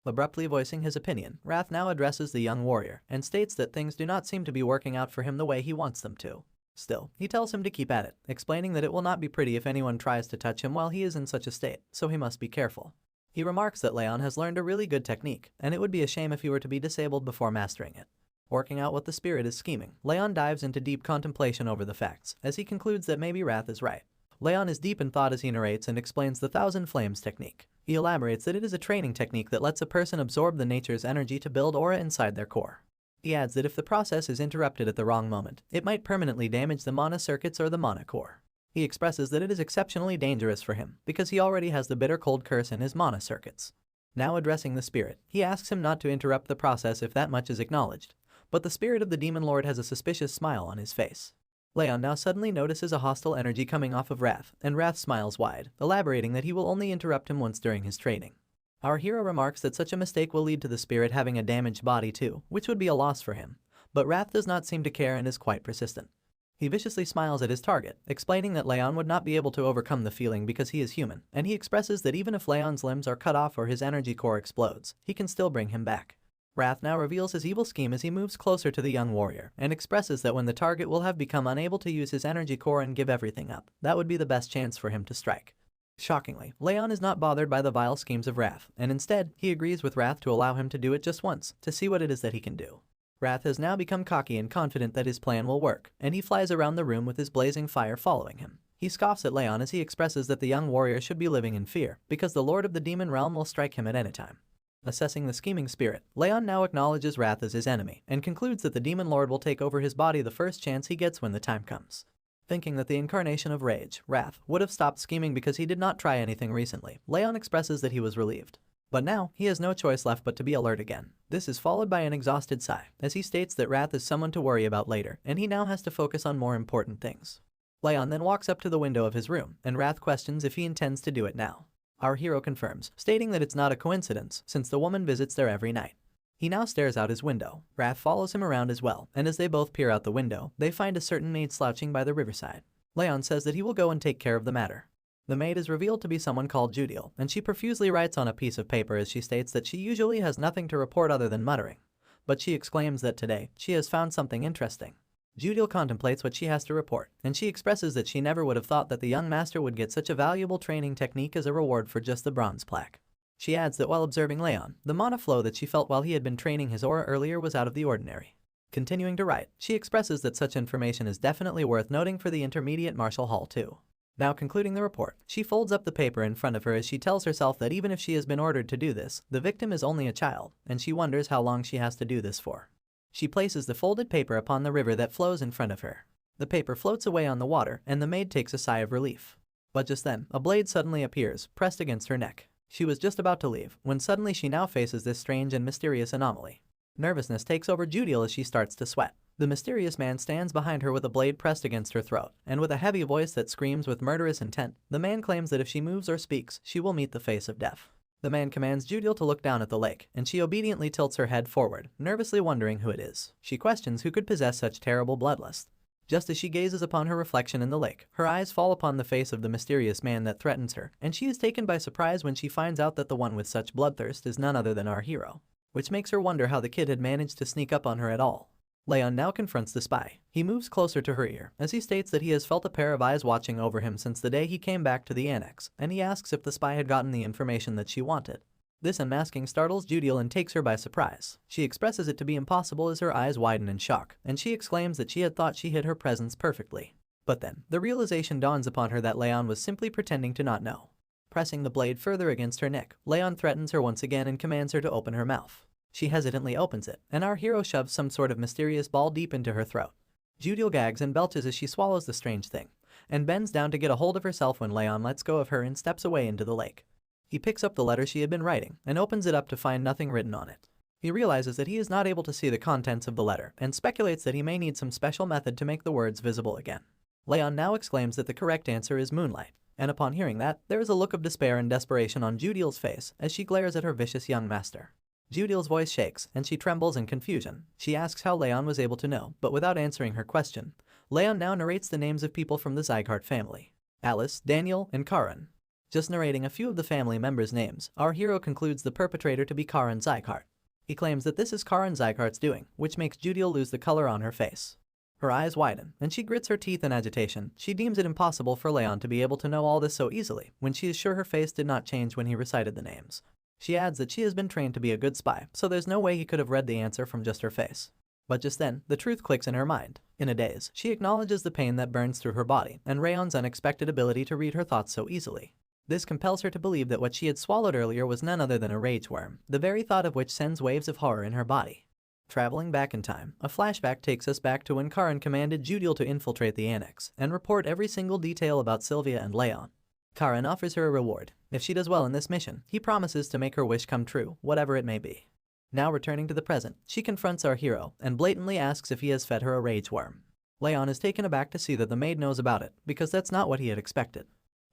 Abruptly voicing his opinion, Wrath now addresses the young warrior, and states that things do not seem to be working out for him the way he wants them to. Still, he tells him to keep at it, explaining that it will not be pretty if anyone tries to touch him while he is in such a state, so he must be careful. He remarks that Leon has learned a really good technique, and it would be a shame if he were to be disabled before mastering it. Working out what the spirit is scheming, Leon dives into deep contemplation over the facts, as he concludes that maybe Wrath is right. Leon is deep in thought as he narrates and explains the Thousand Flames technique. He elaborates that it is a training technique that lets a person absorb the nature's energy to build aura inside their core. He adds that if the process is interrupted at the wrong moment, it might permanently damage the mana circuits or the mana core. He expresses that it is exceptionally dangerous for him, because he already has the bitter cold curse in his mana circuits. Now addressing the spirit, he asks him not to interrupt the process if that much is acknowledged, but the spirit of the demon lord has a suspicious smile on his face. Leon now suddenly notices a hostile energy coming off of Wrath, and Wrath smiles wide, elaborating that he will only interrupt him once during his training. Our hero remarks that such a mistake will lead to the spirit having a damaged body too, which would be a loss for him, but Wrath does not seem to care and is quite persistent. He viciously smiles at his target, explaining that Leon would not be able to overcome the feeling because he is human, and he expresses that even if Leon's limbs are cut off or his energy core explodes, he can still bring him back. Wrath now reveals his evil scheme as he moves closer to the young warrior, and expresses that when the target will have become unable to use his energy core and give everything up, that would be the best chance for him to strike. Shockingly, Leon is not bothered by the vile schemes of Wrath, and instead, he agrees with Wrath to allow him to do it just once, to see what it is that he can do. Wrath has now become cocky and confident that his plan will work, and he flies around the room with his blazing fire following him. He scoffs at Leon as he expresses that the young warrior should be living in fear, because the Lord of the Demon Realm will strike him at any time. Assessing the scheming spirit, Leon now acknowledges Wrath as his enemy, and concludes that the Demon Lord will take over his body the first chance he gets when the time comes. Thinking that the incarnation of rage, Wrath, would have stopped scheming because he did not try anything recently, Leon expresses that he was relieved. But now, he has no choice left but to be alert again. This is followed by an exhausted sigh, as he states that Wrath is someone to worry about later, and he now has to focus on more important things. Leon then walks up to the window of his room, and Wrath questions if he intends to do it now. Our hero confirms, stating that it's not a coincidence, since the woman visits there every night. He now stares out his window. Wrath follows him around as well, and as they both peer out the window, they find a certain maid slouching by the riverside. Leon says that he will go and take care of the matter. The maid is revealed to be someone called Judiel, and she profusely writes on a piece of paper as she states that she usually has nothing to report other than muttering. But she exclaims that today, she has found something interesting. Judiel contemplates what she has to report, and she expresses that she never would have thought that the young master would get such a valuable training technique as a reward for just the bronze plaque. She adds that while observing Leon, the mana flow that she felt while he had been training his aura earlier was out of the ordinary. Continuing to write, she expresses that such information is definitely worth noting for the intermediate martial hall too. Now concluding the report, she folds up the paper in front of her as she tells herself that even if she has been ordered to do this, the victim is only a child, and she wonders how long she has to do this for. She places the folded paper upon the river that flows in front of her. The paper floats away on the water, and the maid takes a sigh of relief. But just then, a blade suddenly appears, pressed against her neck. She was just about to leave, when suddenly she now faces this strange and mysterious anomaly. Nervousness takes over Judiel as she starts to sweat. The mysterious man stands behind her with a blade pressed against her throat, and with a heavy voice that screams with murderous intent, the man claims that if she moves or speaks, she will meet the face of death. The man commands Judiel to look down at the lake, and she obediently tilts her head forward, nervously wondering who it is. She questions who could possess such terrible bloodlust. Just as she gazes upon her reflection in the lake, her eyes fall upon the face of the mysterious man that threatens her, and she is taken by surprise when she finds out that the one with such bloodthirst is none other than our hero, which makes her wonder how the kid had managed to sneak up on her at all. Leon now confronts the spy. He moves closer to her ear, as he states that he has felt a pair of eyes watching over him since the day he came back to the annex, and he asks if the spy had gotten the information that she wanted. This unmasking startles Judiel and takes her by surprise. She expresses it to be impossible as her eyes widen in shock, and she exclaims that she had thought she hid her presence perfectly. But then, the realization dawns upon her that Leon was simply pretending to not know. Pressing the blade further against her neck, Leon threatens her once again and commands her to open her mouth. She hesitantly opens it, and our hero shoves some sort of mysterious ball deep into her throat. Judiel gags and belches as she swallows the strange thing, and bends down to get a hold of herself when Leon lets go of her and steps away into the lake. He picks up the letter she had been writing, and opens it up to find nothing written on it. He realizes that he is not able to see the contents of the letter, and speculates that he may need some special method to make the words visible again. Leon now exclaims that the correct answer is moonlight, and upon hearing that, there is a look of despair and desperation on Judiel's face as she glares at her vicious young master. Judiel's voice shakes, and she trembles in confusion. She asks how Leon was able to know, but without answering her question, Leon now narrates the names of people from the Zygarde family: Alice, Daniel, and Karin. Just narrating a few of the family members' names, our hero concludes the perpetrator to be Karin Zygarde. He claims that this is Karin Zygarde's doing, which makes Judiel lose the color on her face. Her eyes widen, and she grits her teeth in agitation. She deems it impossible for Leon to be able to know all this so easily, when she is sure her face did not change when he recited the names. She adds that she has been trained to be a good spy, so there's no way he could have read the answer from just her face. But just then, the truth clicks in her mind. In a daze, she acknowledges the pain that burns through her body, and Rayon's unexpected ability to read her thoughts so easily. This compels her to believe that what she had swallowed earlier was none other than a rage worm, the very thought of which sends waves of horror in her body. Traveling back in time, a flashback takes us back to when Karin commanded Judiel to infiltrate the annex, and report every single detail about Sylvia and Leon. Karin offers her a reward. If she does well in this mission, he promises to make her wish come true, whatever it may be. Now returning to the present, she confronts our hero, and blatantly asks if he has fed her a rage worm. Leon is taken aback to see that the maid knows about it, because that's not what he had expected.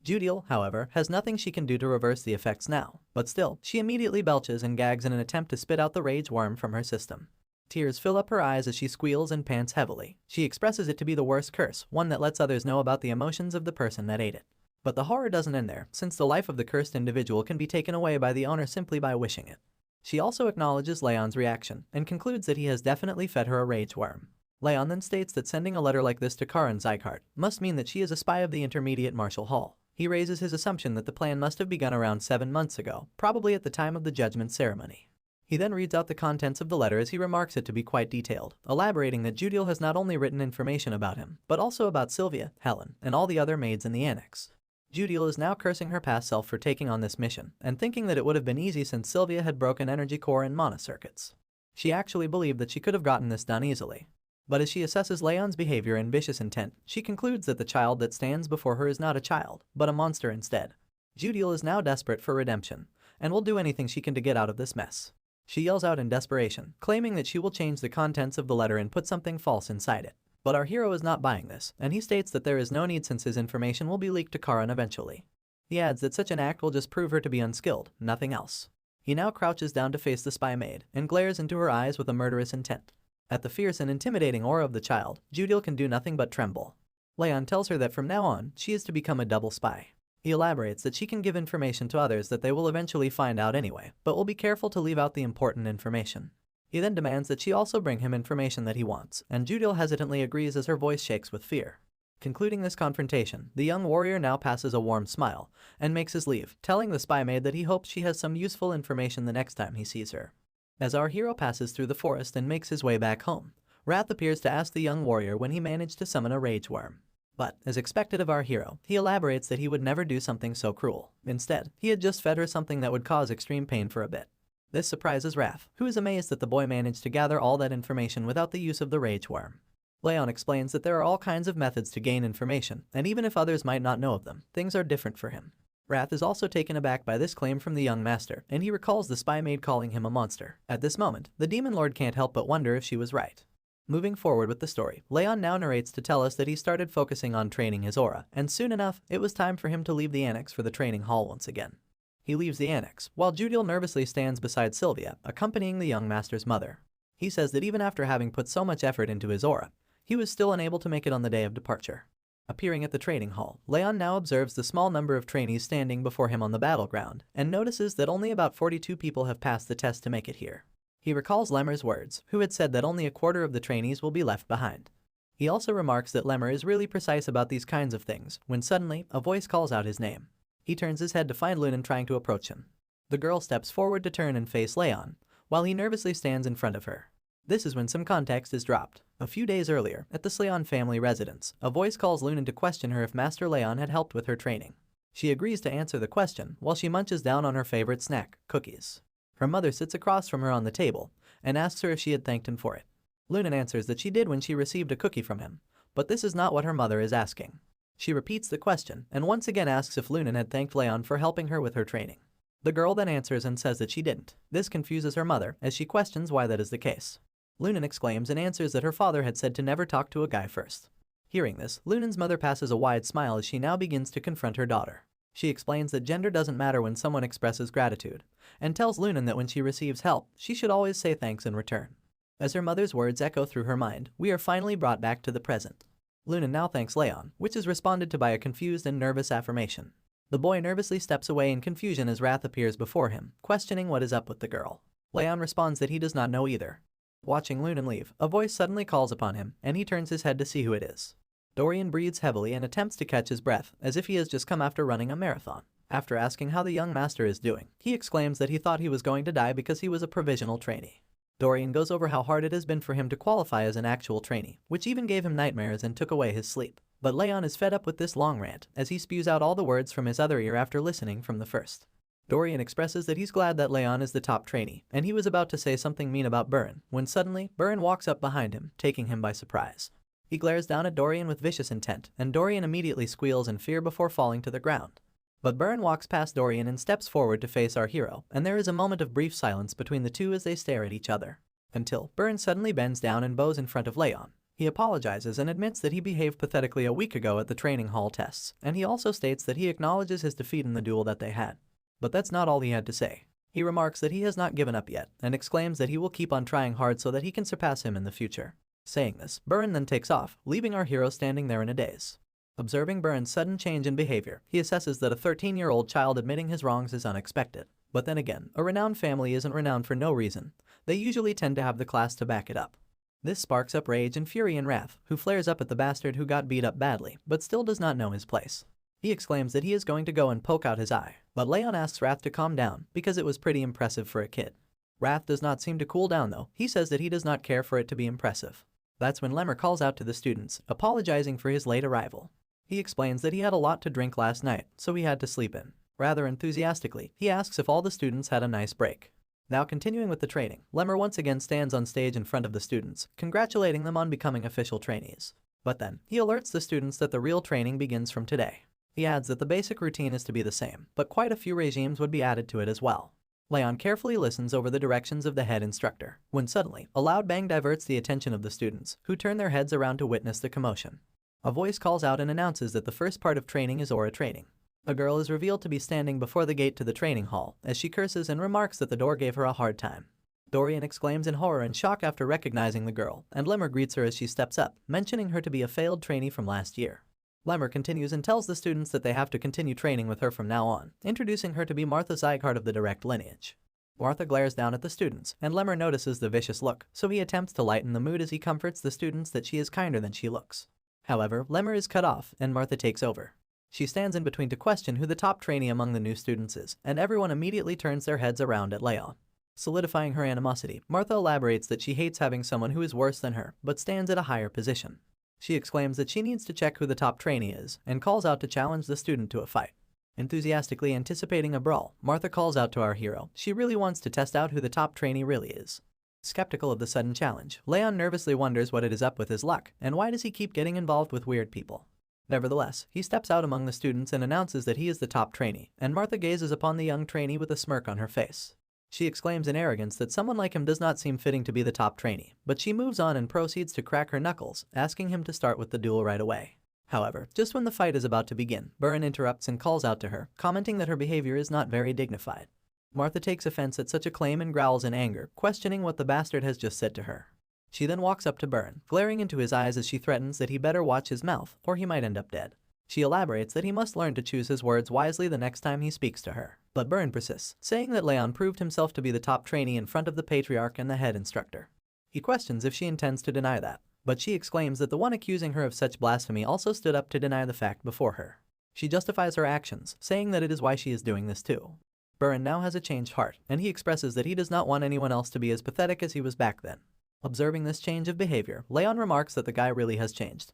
Judiel, however, has nothing she can do to reverse the effects now, but still, she immediately belches and gags in an attempt to spit out the rage worm from her system. Tears fill up her eyes as she squeals and pants heavily. She expresses it to be the worst curse, one that lets others know about the emotions of the person that ate it. But the horror doesn't end there, since the life of the cursed individual can be taken away by the owner simply by wishing it. She also acknowledges Leon's reaction, and concludes that he has definitely fed her a rage worm. Leon then states that sending a letter like this to Karin Zygarde must mean that she is a spy of the Intermediate Martial Hall. He raises his assumption that the plan must have begun around 7 months ago, probably at the time of the judgment ceremony. He then reads out the contents of the letter as he remarks it to be quite detailed, elaborating that Judiel has not only written information about him, but also about Sylvia, Helen, and all the other maids in the annex. Judiel is now cursing her past self for taking on this mission, and thinking that it would have been easy since Sylvia had broken energy core and mana circuits. She actually believed that she could have gotten this done easily. But as she assesses Leon's behavior and vicious intent, she concludes that the child that stands before her is not a child, but a monster instead. Judiel is now desperate for redemption, and will do anything she can to get out of this mess. She yells out in desperation, claiming that she will change the contents of the letter and put something false inside it. But our hero is not buying this, and he states that there is no need since his information will be leaked to Karin eventually. He adds that such an act will just prove her to be unskilled, nothing else. He now crouches down to face the spy maid, and glares into her eyes with a murderous intent. At the fierce and intimidating aura of the child, Judiel can do nothing but tremble. Leon tells her that from now on, she is to become a double spy. He elaborates that she can give information to others that they will eventually find out anyway, but will be careful to leave out the important information. He then demands that she also bring him information that he wants, and Judiel hesitantly agrees as her voice shakes with fear. Concluding this confrontation, the young warrior now passes a warm smile, and makes his leave, telling the spy maid that he hopes she has some useful information the next time he sees her. As our hero passes through the forest and makes his way back home, Wrath appears to ask the young warrior when he managed to summon a rage worm. But, as expected of our hero, he elaborates that he would never do something so cruel. Instead, he had just fed her something that would cause extreme pain for a bit. This surprises Wrath, who is amazed that the boy managed to gather all that information without the use of the rage worm. Leon explains that there are all kinds of methods to gain information, and even if others might not know of them, things are different for him. Wrath is also taken aback by this claim from the young master, and he recalls the spy maid calling him a monster. At this moment, the demon lord can't help but wonder if she was right. Moving forward with the story, Leon now narrates to tell us that he started focusing on training his aura, and soon enough, it was time for him to leave the annex for the training hall once again. He leaves the annex, while Judiel nervously stands beside Sylvia, accompanying the young master's mother. He says that even after having put so much effort into his aura, he was still unable to make it on the day of departure. Appearing at the training hall, Leon now observes the small number of trainees standing before him on the battleground, and notices that only about 42 people have passed the test to make it here. He recalls Lemmer's words, who had said that only a quarter of the trainees will be left behind. He also remarks that Lemmer is really precise about these kinds of things, when suddenly, a voice calls out his name. He turns his head to find Lunan trying to approach him. The girl steps forward to turn and face Leon, while he nervously stands in front of her. This is when some context is dropped. A few days earlier, at the Sleon family residence, a voice calls Lunan to question her if Master Leon had helped with her training. She agrees to answer the question, while she munches down on her favorite snack, cookies. Her mother sits across from her on the table, and asks her if she had thanked him for it. Lunan answers that she did when she received a cookie from him, but this is not what her mother is asking. She repeats the question, and once again asks if Lunan had thanked Leon for helping her with her training. The girl then answers and says that she didn't. This confuses her mother, as she questions why that is the case. Lunan exclaims and answers that her father had said to never talk to a guy first. Hearing this, Lunan's mother passes a wide smile as she now begins to confront her daughter. She explains that gender doesn't matter when someone expresses gratitude, and tells Lunan that when she receives help, she should always say thanks in return. As her mother's words echo through her mind, we are finally brought back to the present. Lunan now thanks Leon, which is responded to by a confused and nervous affirmation. The boy nervously steps away in confusion as Wrath appears before him, questioning what is up with the girl. Leon responds that he does not know either. Watching Lunan leave, a voice suddenly calls upon him, and he turns his head to see who it is. Dorian breathes heavily and attempts to catch his breath, as if he has just come after running a marathon. After asking how the young master is doing, he exclaims that he thought he was going to die because he was a provisional trainee. Dorian goes over how hard it has been for him to qualify as an actual trainee, which even gave him nightmares and took away his sleep. But Leon is fed up with this long rant, as he spews out all the words from his other ear after listening from the first. Dorian expresses that he's glad that Leon is the top trainee, and he was about to say something mean about Burren, when suddenly, Burren walks up behind him, taking him by surprise. He glares down at Dorian with vicious intent, and Dorian immediately squeals in fear before falling to the ground. But Burren walks past Dorian and steps forward to face our hero, and there is a moment of brief silence between the two as they stare at each other. Until Burren suddenly bends down and bows in front of Leon. He apologizes and admits that he behaved pathetically a week ago at the training hall tests, and he also states that he acknowledges his defeat in the duel that they had. But that's not all he had to say. He remarks that he has not given up yet and exclaims that he will keep on trying hard so that he can surpass him in the future. Saying this, Burin then takes off, leaving our hero standing there in a daze. Observing Burin's sudden change in behavior, he assesses that a 13-year-old child admitting his wrongs is unexpected. But then again, a renowned family isn't renowned for no reason. They usually tend to have the class to back it up. This sparks up rage and fury in Wrath, who flares up at the bastard who got beat up badly, but still does not know his place. He exclaims that he is going to go and poke out his eye, but Leon asks Wrath to calm down because it was pretty impressive for a kid. Wrath does not seem to cool down though. He says that he does not care for it to be impressive. That's when Lemmer calls out to the students, apologizing for his late arrival. He explains that he had a lot to drink last night, so he had to sleep in. Rather enthusiastically, he asks if all the students had a nice break. Now continuing with the training, Lemmer once again stands on stage in front of the students, congratulating them on becoming official trainees. But then, he alerts the students that the real training begins from today. He adds that the basic routine is to be the same, but quite a few regimes would be added to it as well. Leon carefully listens over the directions of the head instructor, when suddenly, a loud bang diverts the attention of the students, who turn their heads around to witness the commotion. A voice calls out and announces that the first part of training is aura training. A girl is revealed to be standing before the gate to the training hall, as she curses and remarks that the door gave her a hard time. Dorian exclaims in horror and shock after recognizing the girl, and Lemmer greets her as she steps up, mentioning her to be a failed trainee from last year. Lemmer continues and tells the students that they have to continue training with her from now on, introducing her to be Martha Zygarde of the direct lineage. Martha glares down at the students, and Lemmer notices the vicious look, so he attempts to lighten the mood as he comforts the students that she is kinder than she looks. However, Lemmer is cut off, and Martha takes over. She stands in between to question who the top trainee among the new students is, and everyone immediately turns their heads around at Leon. Solidifying her animosity, Martha elaborates that she hates having someone who is worse than her, but stands at a higher position. She exclaims that she needs to check who the top trainee is, and calls out to challenge the student to a fight. Enthusiastically anticipating a brawl, Martha calls out to our hero. She really wants to test out who the top trainee really is. Skeptical of the sudden challenge, Leon nervously wonders what it is up with his luck, and why does he keep getting involved with weird people. Nevertheless, he steps out among the students and announces that he is the top trainee, and Martha gazes upon the young trainee with a smirk on her face. She exclaims in arrogance that someone like him does not seem fitting to be the top trainee, but she moves on and proceeds to crack her knuckles, asking him to start with the duel right away. However, just when the fight is about to begin, Burin interrupts and calls out to her, commenting that her behavior is not very dignified. Martha takes offense at such a claim and growls in anger, questioning what the bastard has just said to her. She then walks up to Burin, glaring into his eyes as she threatens that he better watch his mouth, or he might end up dead. She elaborates that he must learn to choose his words wisely the next time he speaks to her. But Burin persists, saying that Leon proved himself to be the top trainee in front of the patriarch and the head instructor. He questions if she intends to deny that, but she exclaims that the one accusing her of such blasphemy also stood up to deny the fact before her. She justifies her actions, saying that it is why she is doing this too. Burin now has a changed heart, and he expresses that he does not want anyone else to be as pathetic as he was back then. Observing this change of behavior, Leon remarks that the guy really has changed.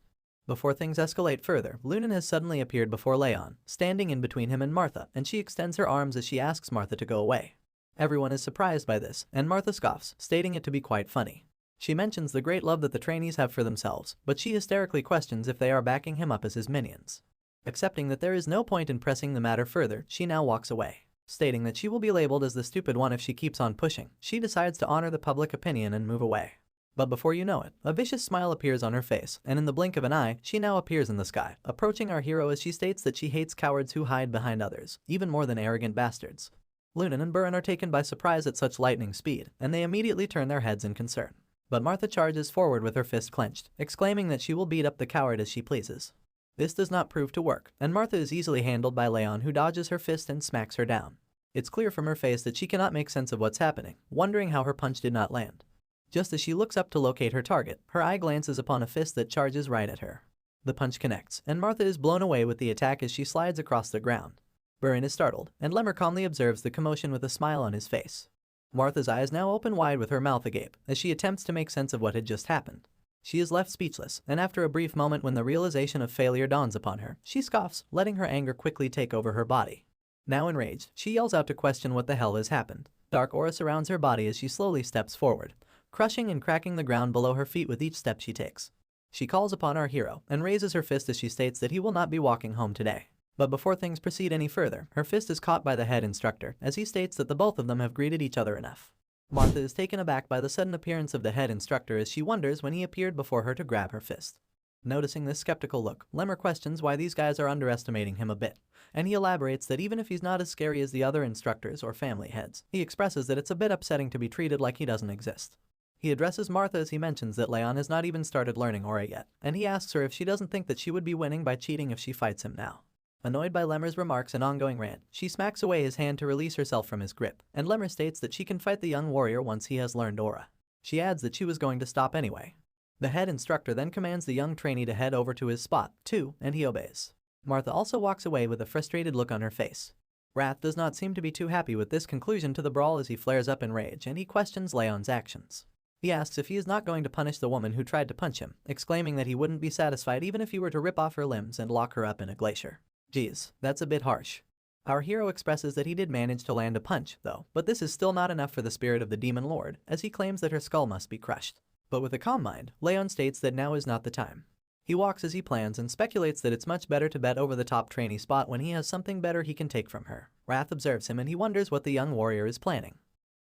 Before things escalate further, Lunan has suddenly appeared before Leon, standing in between him and Martha, and she extends her arms as she asks Martha to go away. Everyone is surprised by this, and Martha scoffs, stating it to be quite funny. She mentions the great love that the trainees have for themselves, but she hysterically questions if they are backing him up as his minions. Accepting that there is no point in pressing the matter further, she now walks away. Stating that she will be labeled as the stupid one if she keeps on pushing, she decides to honor the public opinion and move away. But before you know it, a vicious smile appears on her face, and in the blink of an eye, she now appears in the sky, approaching our hero as she states that she hates cowards who hide behind others, even more than arrogant bastards. Lunan and Burin are taken by surprise at such lightning speed, and they immediately turn their heads in concern. But Martha charges forward with her fist clenched, exclaiming that she will beat up the coward as she pleases. This does not prove to work, and Martha is easily handled by Leon, who dodges her fist and smacks her down. It's clear from her face that she cannot make sense of what's happening, wondering how her punch did not land. Just as she looks up to locate her target, her eye glances upon a fist that charges right at her. The punch connects, and Martha is blown away with the attack as she slides across the ground. Burin is startled, and Lemmer calmly observes the commotion with a smile on his face. Martha's eyes now open wide with her mouth agape, as she attempts to make sense of what had just happened. She is left speechless, and after a brief moment when the realization of failure dawns upon her, she scoffs, letting her anger quickly take over her body. Now enraged, she yells out to question what the hell has happened. Dark aura surrounds her body as she slowly steps forward, crushing and cracking the ground below her feet with each step she takes. She calls upon our hero, and raises her fist as she states that he will not be walking home today. But before things proceed any further, her fist is caught by the head instructor, as he states that the both of them have greeted each other enough. Martha is taken aback by the sudden appearance of the head instructor as she wonders when he appeared before her to grab her fist. Noticing this skeptical look, Lemmer questions why these guys are underestimating him a bit, and he elaborates that even if he's not as scary as the other instructors or family heads, he expresses that it's a bit upsetting to be treated like he doesn't exist. He addresses Martha as he mentions that Leon has not even started learning aura yet, and he asks her if she doesn't think that she would be winning by cheating if she fights him now. Annoyed by Lemmer's remarks and ongoing rant, she smacks away his hand to release herself from his grip, and Lemmer states that she can fight the young warrior once he has learned aura. She adds that she was going to stop anyway. The head instructor then commands the young trainee to head over to his spot, too, and he obeys. Martha also walks away with a frustrated look on her face. Wrath does not seem to be too happy with this conclusion to the brawl as he flares up in rage and he questions Leon's actions. He asks if he is not going to punish the woman who tried to punch him, exclaiming that he wouldn't be satisfied even if he were to rip off her limbs and lock her up in a glacier. Geez, that's a bit harsh. Our hero expresses that he did manage to land a punch, though, but this is still not enough for the spirit of the demon lord, as he claims that her skull must be crushed. But with a calm mind, Leon states that now is not the time. He walks as he plans and speculates that it's much better to bet over the top trainee spot when he has something better he can take from her. Wrath observes him and he wonders what the young warrior is planning.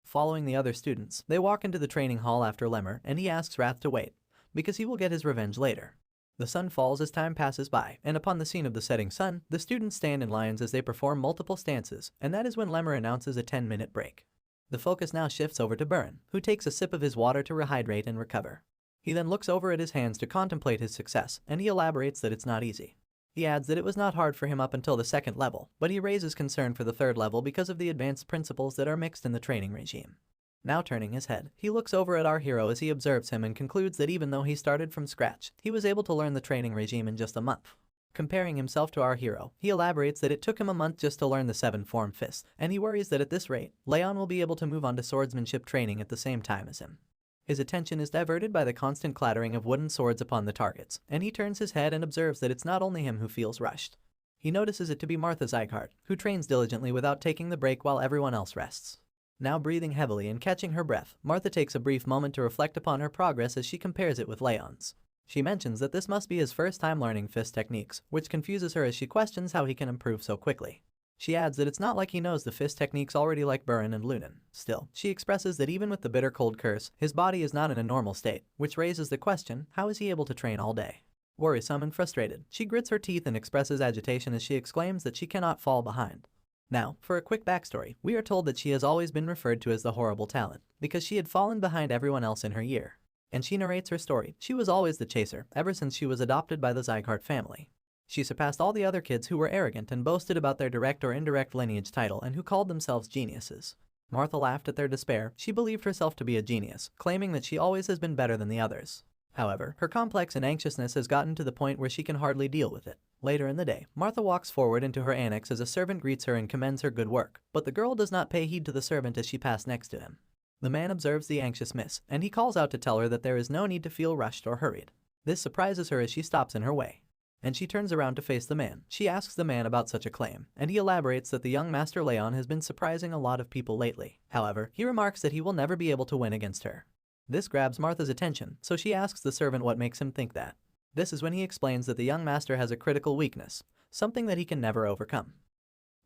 Following the other students, they walk into the training hall after Lemmer and he asks Wrath to wait, because he will get his revenge later. The sun falls as time passes by, and upon the scene of the setting sun, the students stand in lines as they perform multiple stances, and that is when Lemmer announces a 10-minute break. The focus now shifts over to Burn, who takes a sip of his water to rehydrate and recover. He then looks over at his hands to contemplate his success, and he elaborates that it's not easy. He adds that it was not hard for him up until the second level, but he raises concern for the third level because of the advanced principles that are mixed in the training regime. Now turning his head, he looks over at our hero as he observes him and concludes that even though he started from scratch, he was able to learn the training regime in just a month. Comparing himself to our hero, he elaborates that it took him a month just to learn the 7-form fist, and he worries that at this rate, Leon will be able to move on to swordsmanship training at the same time as him. His attention is diverted by the constant clattering of wooden swords upon the targets, and he turns his head and observes that it's not only him who feels rushed. He notices it to be Martha Zygarde, who trains diligently without taking the break while everyone else rests. Now breathing heavily and catching her breath, Martha takes a brief moment to reflect upon her progress as she compares it with Leon's. She mentions that this must be his first time learning fist techniques, which confuses her as she questions how he can improve so quickly. She adds that it's not like he knows the fist techniques already like Burin and Lunan. Still, she expresses that even with the bitter cold curse, his body is not in a normal state, which raises the question, how is he able to train all day? Worrisome and frustrated, she grits her teeth and expresses agitation as she exclaims that she cannot fall behind. Now, for a quick backstory, we are told that she has always been referred to as the horrible talent, because she had fallen behind everyone else in her year. And she narrates her story. She was always the chaser, ever since she was adopted by the Zygarde family. She surpassed all the other kids who were arrogant and boasted about their direct or indirect lineage title and who called themselves geniuses. Martha laughed at their despair. She believed herself to be a genius, claiming that she always has been better than the others. However, her complex and anxiousness has gotten to the point where she can hardly deal with it. Later in the day, Martha walks forward into her annex as a servant greets her and commends her good work, but the girl does not pay heed to the servant as she passed next to him. The man observes the anxious miss, and he calls out to tell her that there is no need to feel rushed or hurried. This surprises her as she stops in her way. And she turns around to face the man. She asks the man about such a claim, and he elaborates that the young Master Leon has been surprising a lot of people lately. However, he remarks that he will never be able to win against her. This grabs Martha's attention, so she asks the servant what makes him think that. This is when he explains that the young master has a critical weakness, something that he can never overcome.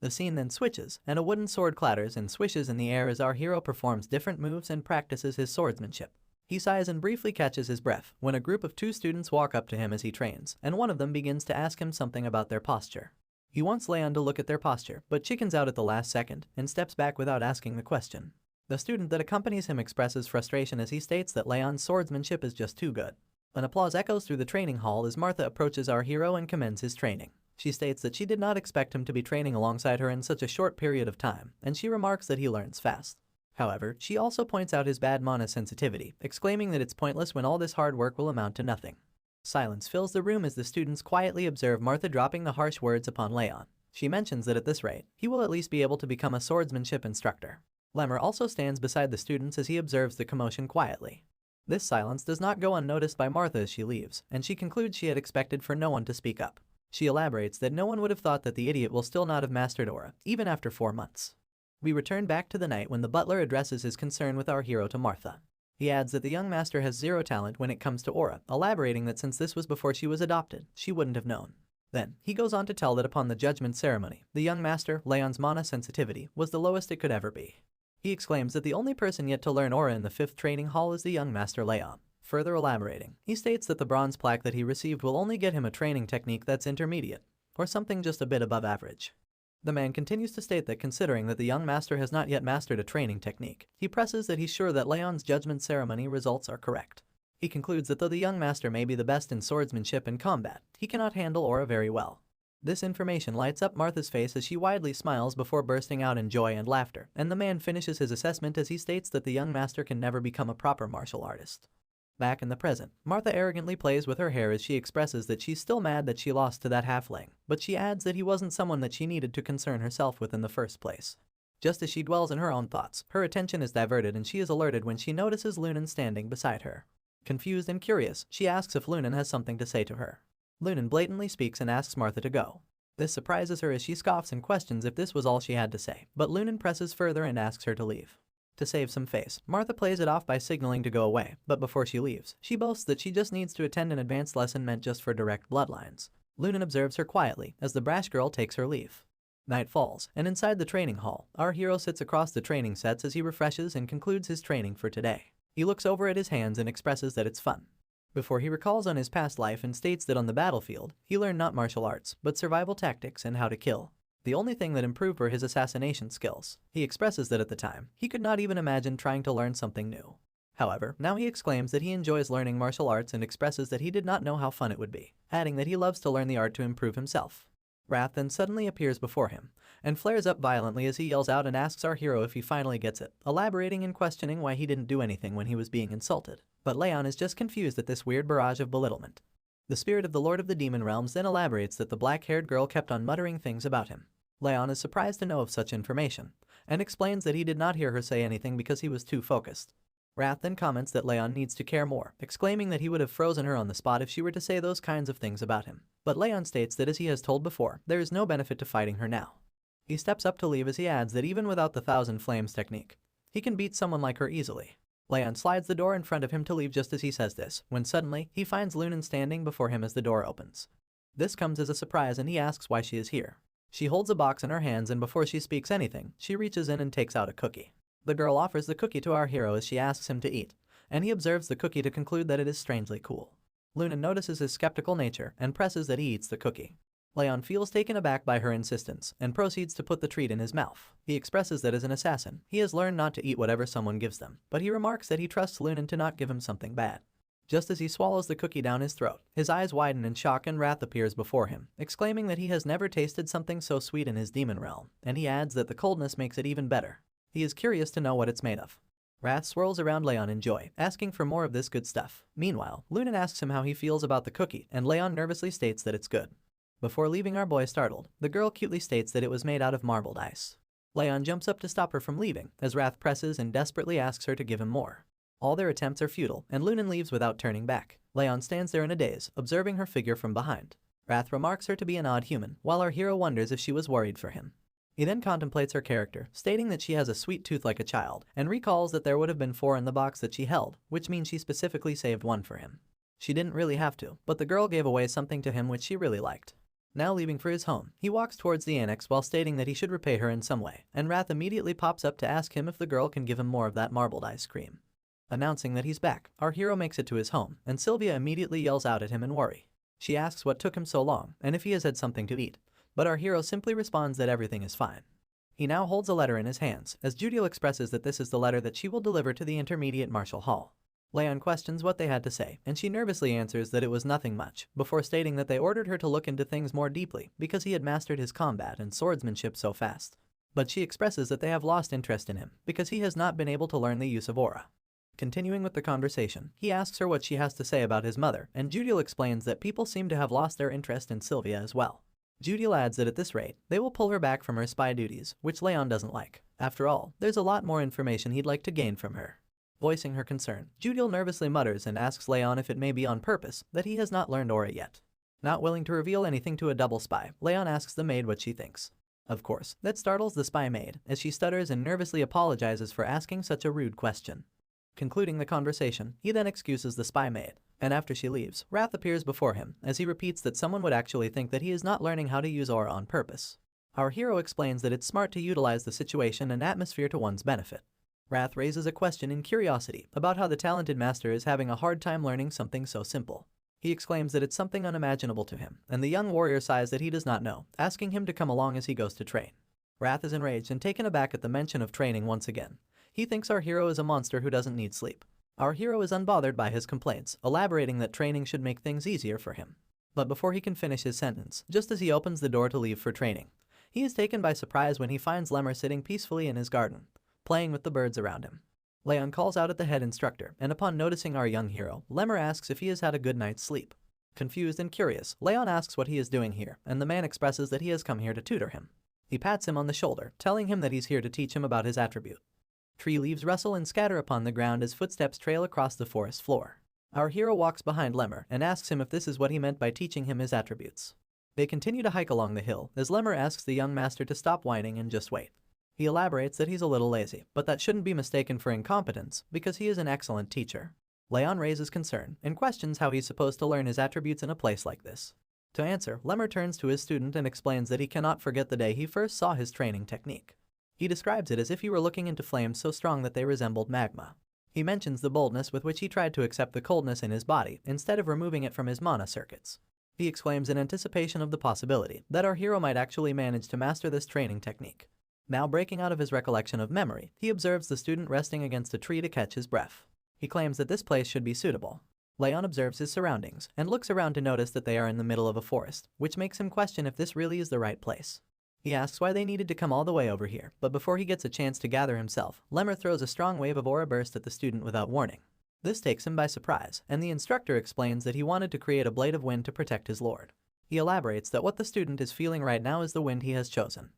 The scene then switches, and a wooden sword clatters and swishes in the air as our hero performs different moves and practices his swordsmanship. He sighs and briefly catches his breath when a group of 2 students walk up to him as he trains, and one of them begins to ask him something about their posture. He wants Leon to look at their posture, but chickens out at the last second and steps back without asking the question. The student that accompanies him expresses frustration as he states that Leon's swordsmanship is just too good. An applause echoes through the training hall as Martha approaches our hero and commends his training. She states that she did not expect him to be training alongside her in such a short period of time, and she remarks that he learns fast. However, she also points out his bad mana sensitivity, exclaiming that it's pointless when all this hard work will amount to nothing. Silence fills the room as the students quietly observe Martha dropping the harsh words upon Leon. She mentions that at this rate, he will at least be able to become a swordsmanship instructor. Lemmer also stands beside the students as he observes the commotion quietly. This silence does not go unnoticed by Martha as she leaves, and she concludes she had expected for no one to speak up. She elaborates that no one would have thought that the idiot will still not have mastered aura, even after 4 months. We return back to the night when the butler addresses his concern with our hero to Martha. He adds that the young master has 0 talent when it comes to aura, elaborating that since this was before she was adopted, she wouldn't have known. Then, he goes on to tell that upon the judgment ceremony, the young master, Leon's mana sensitivity, was the lowest it could ever be. He exclaims that the only person yet to learn aura in the 5th training hall is the young Master Leon. Further elaborating, he states that the bronze plaque that he received will only get him a training technique that's intermediate, or something just a bit above average. The man continues to state that considering that the young master has not yet mastered a training technique, he presses that he's sure that Leon's judgment ceremony results are correct. He concludes that though the young master may be the best in swordsmanship and combat, he cannot handle aura very well. This information lights up Martha's face as she widely smiles before bursting out in joy and laughter, and the man finishes his assessment as he states that the young master can never become a proper martial artist. Back in the present, Martha arrogantly plays with her hair as she expresses that she's still mad that she lost to that halfling, but she adds that he wasn't someone that she needed to concern herself with in the first place. Just as she dwells in her own thoughts, her attention is diverted and she is alerted when she notices Lunan standing beside her. Confused and curious, she asks if Lunan has something to say to her. Lunan blatantly speaks and asks Martha to go. This surprises her as she scoffs and questions if this was all she had to say, but Lunan presses further and asks her to leave. To save some face, Martha plays it off by signaling to go away, but before she leaves, she boasts that she just needs to attend an advanced lesson meant just for direct bloodlines. Lunan observes her quietly as the brash girl takes her leave. Night falls, and inside the training hall, our hero sits across the training sets as he refreshes and concludes his training for today. He looks over at his hands and expresses that it's fun. Before he recalls on his past life and states that on the battlefield, he learned not martial arts, but survival tactics and how to kill. The only thing that improved were his assassination skills. He expresses that at the time, he could not even imagine trying to learn something new. However, now he exclaims that he enjoys learning martial arts and expresses that he did not know how fun it would be, adding that he loves to learn the art to improve himself. Wrath then suddenly appears before him, and flares up violently as he yells out and asks our hero if he finally gets it, elaborating and questioning why he didn't do anything when he was being insulted. But Leon is just confused at this weird barrage of belittlement. The spirit of the Lord of the Demon Realms then elaborates that the black-haired girl kept on muttering things about him. Leon is surprised to know of such information, and explains that he did not hear her say anything because he was too focused. Wrath then comments that Leon needs to care more, exclaiming that he would have frozen her on the spot if she were to say those kinds of things about him. But Leon states that as he has told before, there is no benefit to fighting her now. He steps up to leave as he adds that even without the Thousand Flames technique, he can beat someone like her easily. Leon slides the door in front of him to leave just as he says this, when suddenly, he finds Lunan standing before him as the door opens. This comes as a surprise and he asks why she is here. She holds a box in her hands and before she speaks anything, she reaches in and takes out a cookie. The girl offers the cookie to our hero as she asks him to eat, and he observes the cookie to conclude that it is strangely cool. Lunan notices his skeptical nature and presses that he eats the cookie. Leon feels taken aback by her insistence and proceeds to put the treat in his mouth. He expresses that as an assassin, he has learned not to eat whatever someone gives them, but he remarks that he trusts Lunan to not give him something bad. Just as he swallows the cookie down his throat, his eyes widen and shock and wrath appears before him, exclaiming that he has never tasted something so sweet in his demon realm, and he adds that the coldness makes it even better. He is curious to know what it's made of. Wrath swirls around Leon in joy, asking for more of this good stuff. Meanwhile, Lunan asks him how he feels about the cookie, and Leon nervously states that it's good. Before leaving our boy startled, the girl cutely states that it was made out of marbled ice. Leon jumps up to stop her from leaving, as Wrath presses and desperately asks her to give him more. All their attempts are futile, and Lunan leaves without turning back. Leon stands there in a daze, observing her figure from behind. Wrath remarks her to be an odd human, while our hero wonders if she was worried for him. He then contemplates her character, stating that she has a sweet tooth like a child, and recalls that there would have been 4 in the box that she held, which means she specifically saved 1 for him. She didn't really have to, but the girl gave away something to him which she really liked. Now leaving for his home, he walks towards the annex while stating that he should repay her in some way, and Wrath immediately pops up to ask him if the girl can give him more of that marbled ice cream. Announcing that he's back, our hero makes it to his home, and Sylvia immediately yells out at him in worry. She asks what took him so long, and if he has had something to eat, but our hero simply responds that everything is fine. He now holds a letter in his hands, as Judiel expresses that this is the letter that she will deliver to the Intermediate Martial Hall. Leon questions what they had to say, and she nervously answers that it was nothing much, before stating that they ordered her to look into things more deeply because he had mastered his combat and swordsmanship so fast. But she expresses that they have lost interest in him because he has not been able to learn the use of aura. Continuing with the conversation, he asks her what she has to say about his mother, and Judiel explains that people seem to have lost their interest in Sylvia as well. Judiel adds that at this rate, they will pull her back from her spy duties, which Leon doesn't like. After all, there's a lot more information he'd like to gain from her. Voicing her concern, Judiel nervously mutters and asks Leon if it may be on purpose that he has not learned aura yet. Not willing to reveal anything to a double spy, Leon asks the maid what she thinks. Of course, that startles the spy maid, as she stutters and nervously apologizes for asking such a rude question. Concluding the conversation, he then excuses the spy maid, and after she leaves, Wrath appears before him, as he repeats that someone would actually think that he is not learning how to use aura on purpose. Our hero explains that it's smart to utilize the situation and atmosphere to one's benefit. Wrath raises a question in curiosity about how the talented master is having a hard time learning something so simple. He exclaims that it's something unimaginable to him, and the young warrior sighs that he does not know, asking him to come along as he goes to train. Wrath is enraged and taken aback at the mention of training once again. He thinks our hero is a monster who doesn't need sleep. Our hero is unbothered by his complaints, elaborating that training should make things easier for him. But before he can finish his sentence, just as he opens the door to leave for training, he is taken by surprise when he finds Lemmer sitting peacefully in his garden, playing with the birds around him. Leon calls out at the head instructor, and upon noticing our young hero, Lemmer asks if he has had a good night's sleep. Confused and curious, Leon asks what he is doing here, and the man expresses that he has come here to tutor him. He pats him on the shoulder, telling him that he's here to teach him about his attribute. Tree leaves rustle and scatter upon the ground as footsteps trail across the forest floor. Our hero walks behind Lemmer and asks him if this is what he meant by teaching him his attributes. They continue to hike along the hill as Lemmer asks the young master to stop whining and just wait. He elaborates that he's a little lazy, but that shouldn't be mistaken for incompetence because he is an excellent teacher. Leon raises concern and questions how he's supposed to learn his attributes in a place like this. To answer, Lemmer turns to his student and explains that he cannot forget the day he first saw his training technique. He describes it as if he were looking into flames so strong that they resembled magma. He mentions the boldness with which he tried to accept the coldness in his body instead of removing it from his mana circuits. He exclaims in anticipation of the possibility that our hero might actually manage to master this training technique. Now breaking out of his recollection of memory, he observes the student resting against a tree to catch his breath. He claims that this place should be suitable. Leon observes his surroundings and looks around to notice that they are in the middle of a forest, which makes him question if this really is the right place. He asks why they needed to come all the way over here, but before he gets a chance to gather himself, Lemmer throws a strong wave of aura burst at the student without warning. This takes him by surprise, and the instructor explains that he wanted to create a blade of wind to protect his lord. He elaborates that what the student is feeling right now is the wind he has chosen.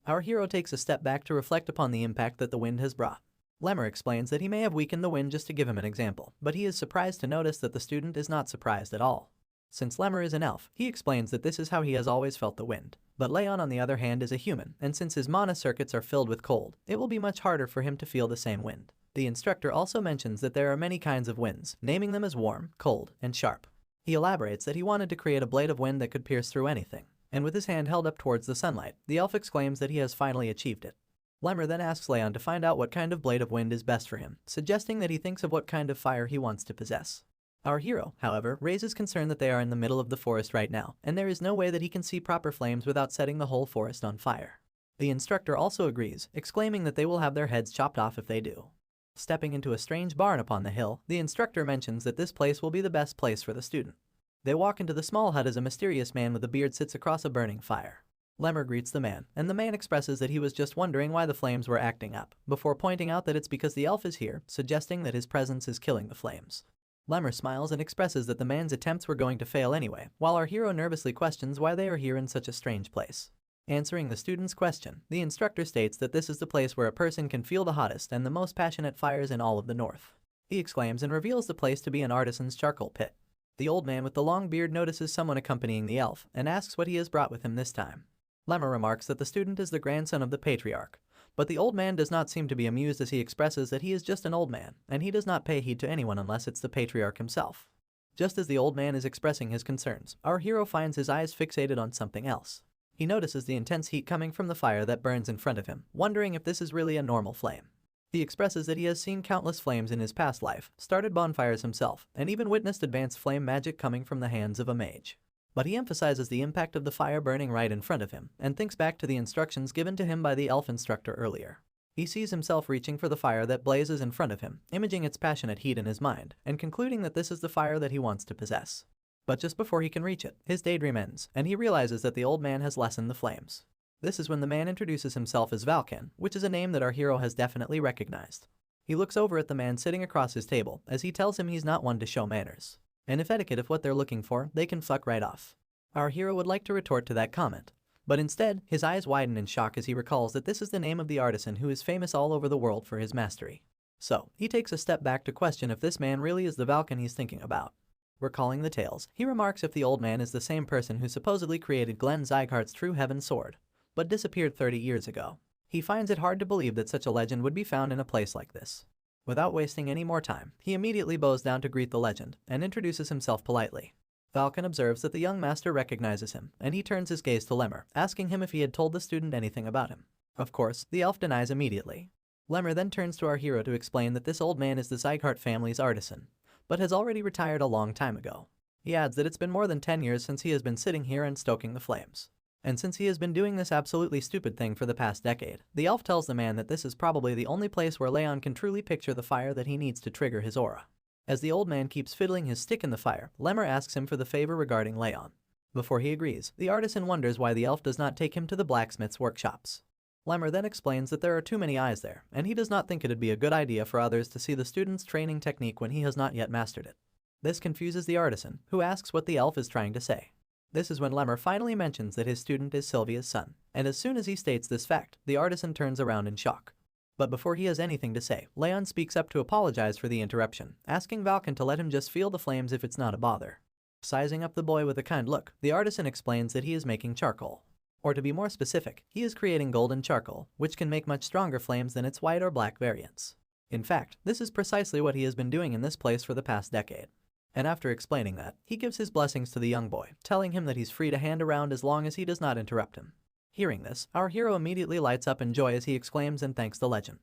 Our hero takes a step back to reflect upon the impact that the wind has brought. Lemmer explains that he may have weakened the wind just to give him an example, but he is surprised to notice that the student is not surprised at all. Since Lemmer is an elf, he explains that this is how he has always felt the wind. But Leon on the other hand is a human, and since his mana circuits are filled with cold, it will be much harder for him to feel the same wind. The instructor also mentions that there are many kinds of winds, naming them as warm, cold, and sharp. He elaborates that he wanted to create a blade of wind that could pierce through anything, and with his hand held up towards the sunlight, the elf exclaims that he has finally achieved it. Lemmer then asks Leon to find out what kind of blade of wind is best for him, suggesting that he thinks of what kind of fire he wants to possess. Our hero, however, raises concern that they are in the middle of the forest right now, and there is no way that he can see proper flames without setting the whole forest on fire. The instructor also agrees, exclaiming that they will have their heads chopped off if they do. Stepping into a strange barn upon the hill, the instructor mentions that this place will be the best place for the student. They walk into the small hut as a mysterious man with a beard sits across a burning fire. Lemmer greets the man, and the man expresses that he was just wondering why the flames were acting up, before pointing out that it's because the elf is here, suggesting that his presence is killing the flames. Lemmer smiles and expresses that the man's attempts were going to fail anyway, while our hero nervously questions why they are here in such a strange place. Answering the student's question, the instructor states that this is the place where a person can feel the hottest and the most passionate fires in all of the north. He exclaims and reveals the place to be an artisan's charcoal pit. The old man with the long beard notices someone accompanying the elf and asks what he has brought with him this time. Lemmer remarks that the student is the grandson of the patriarch, but the old man does not seem to be amused as he expresses that he is just an old man, and he does not pay heed to anyone unless it's the patriarch himself. Just as the old man is expressing his concerns, our hero finds his eyes fixated on something else. He notices the intense heat coming from the fire that burns in front of him, wondering if this is really a normal flame. He expresses that he has seen countless flames in his past life, started bonfires himself, and even witnessed advanced flame magic coming from the hands of a mage. But he emphasizes the impact of the fire burning right in front of him, and thinks back to the instructions given to him by the elf instructor earlier. He sees himself reaching for the fire that blazes in front of him, imaging its passionate heat in his mind, and concluding that this is the fire that he wants to possess. But just before he can reach it, his daydream ends, and he realizes that the old man has lessened the flames. This is when the man introduces himself as Valken, which is a name that our hero has definitely recognized. He looks over at the man sitting across his table, as he tells him he's not one to show manners. And if etiquette is what they're looking for, they can fuck right off. Our hero would like to retort to that comment, but instead, his eyes widen in shock as he recalls that this is the name of the artisan who is famous all over the world for his mastery. So, he takes a step back to question if this man really is the Valken he's thinking about. Recalling the tales, he remarks if the old man is the same person who supposedly created Glenn Zygarde's True Heaven sword, but disappeared 30 years ago. He finds it hard to believe that such a legend would be found in a place like this. Without wasting any more time, he immediately bows down to greet the legend and introduces himself politely. Valken observes that the young master recognizes him, and he turns his gaze to Lemmer, asking him if he had told the student anything about him. Of course, the elf denies immediately. Lemmer then turns to our hero to explain that this old man is the Zygarde family's artisan, but has already retired a long time ago. He adds that it's been more than 10 years since he has been sitting here and stoking the flames. And since he has been doing this absolutely stupid thing for the past decade, the elf tells the man that this is probably the only place where Leon can truly picture the fire that he needs to trigger his aura. As the old man keeps fiddling his stick in the fire, Lemmer asks him for the favor regarding Leon. Before he agrees, the artisan wonders why the elf does not take him to the blacksmith's workshops. Lemmer then explains that there are too many eyes there, and he does not think it'd be a good idea for others to see the student's training technique when he has not yet mastered it. This confuses the artisan, who asks what the elf is trying to say. This is when Lemmer finally mentions that his student is Sylvia's son, and as soon as he states this fact, the artisan turns around in shock. But before he has anything to say, Leon speaks up to apologize for the interruption, asking Valken to let him just feel the flames if it's not a bother. Sizing up the boy with a kind look, the artisan explains that he is making charcoal. Or to be more specific, he is creating golden charcoal, which can make much stronger flames than its white or black variants. In fact, this is precisely what he has been doing in this place for the past decade. And after explaining that, he gives his blessings to the young boy, telling him that he's free to hand around as long as he does not interrupt him. Hearing this, our hero immediately lights up in joy as he exclaims and thanks the legend.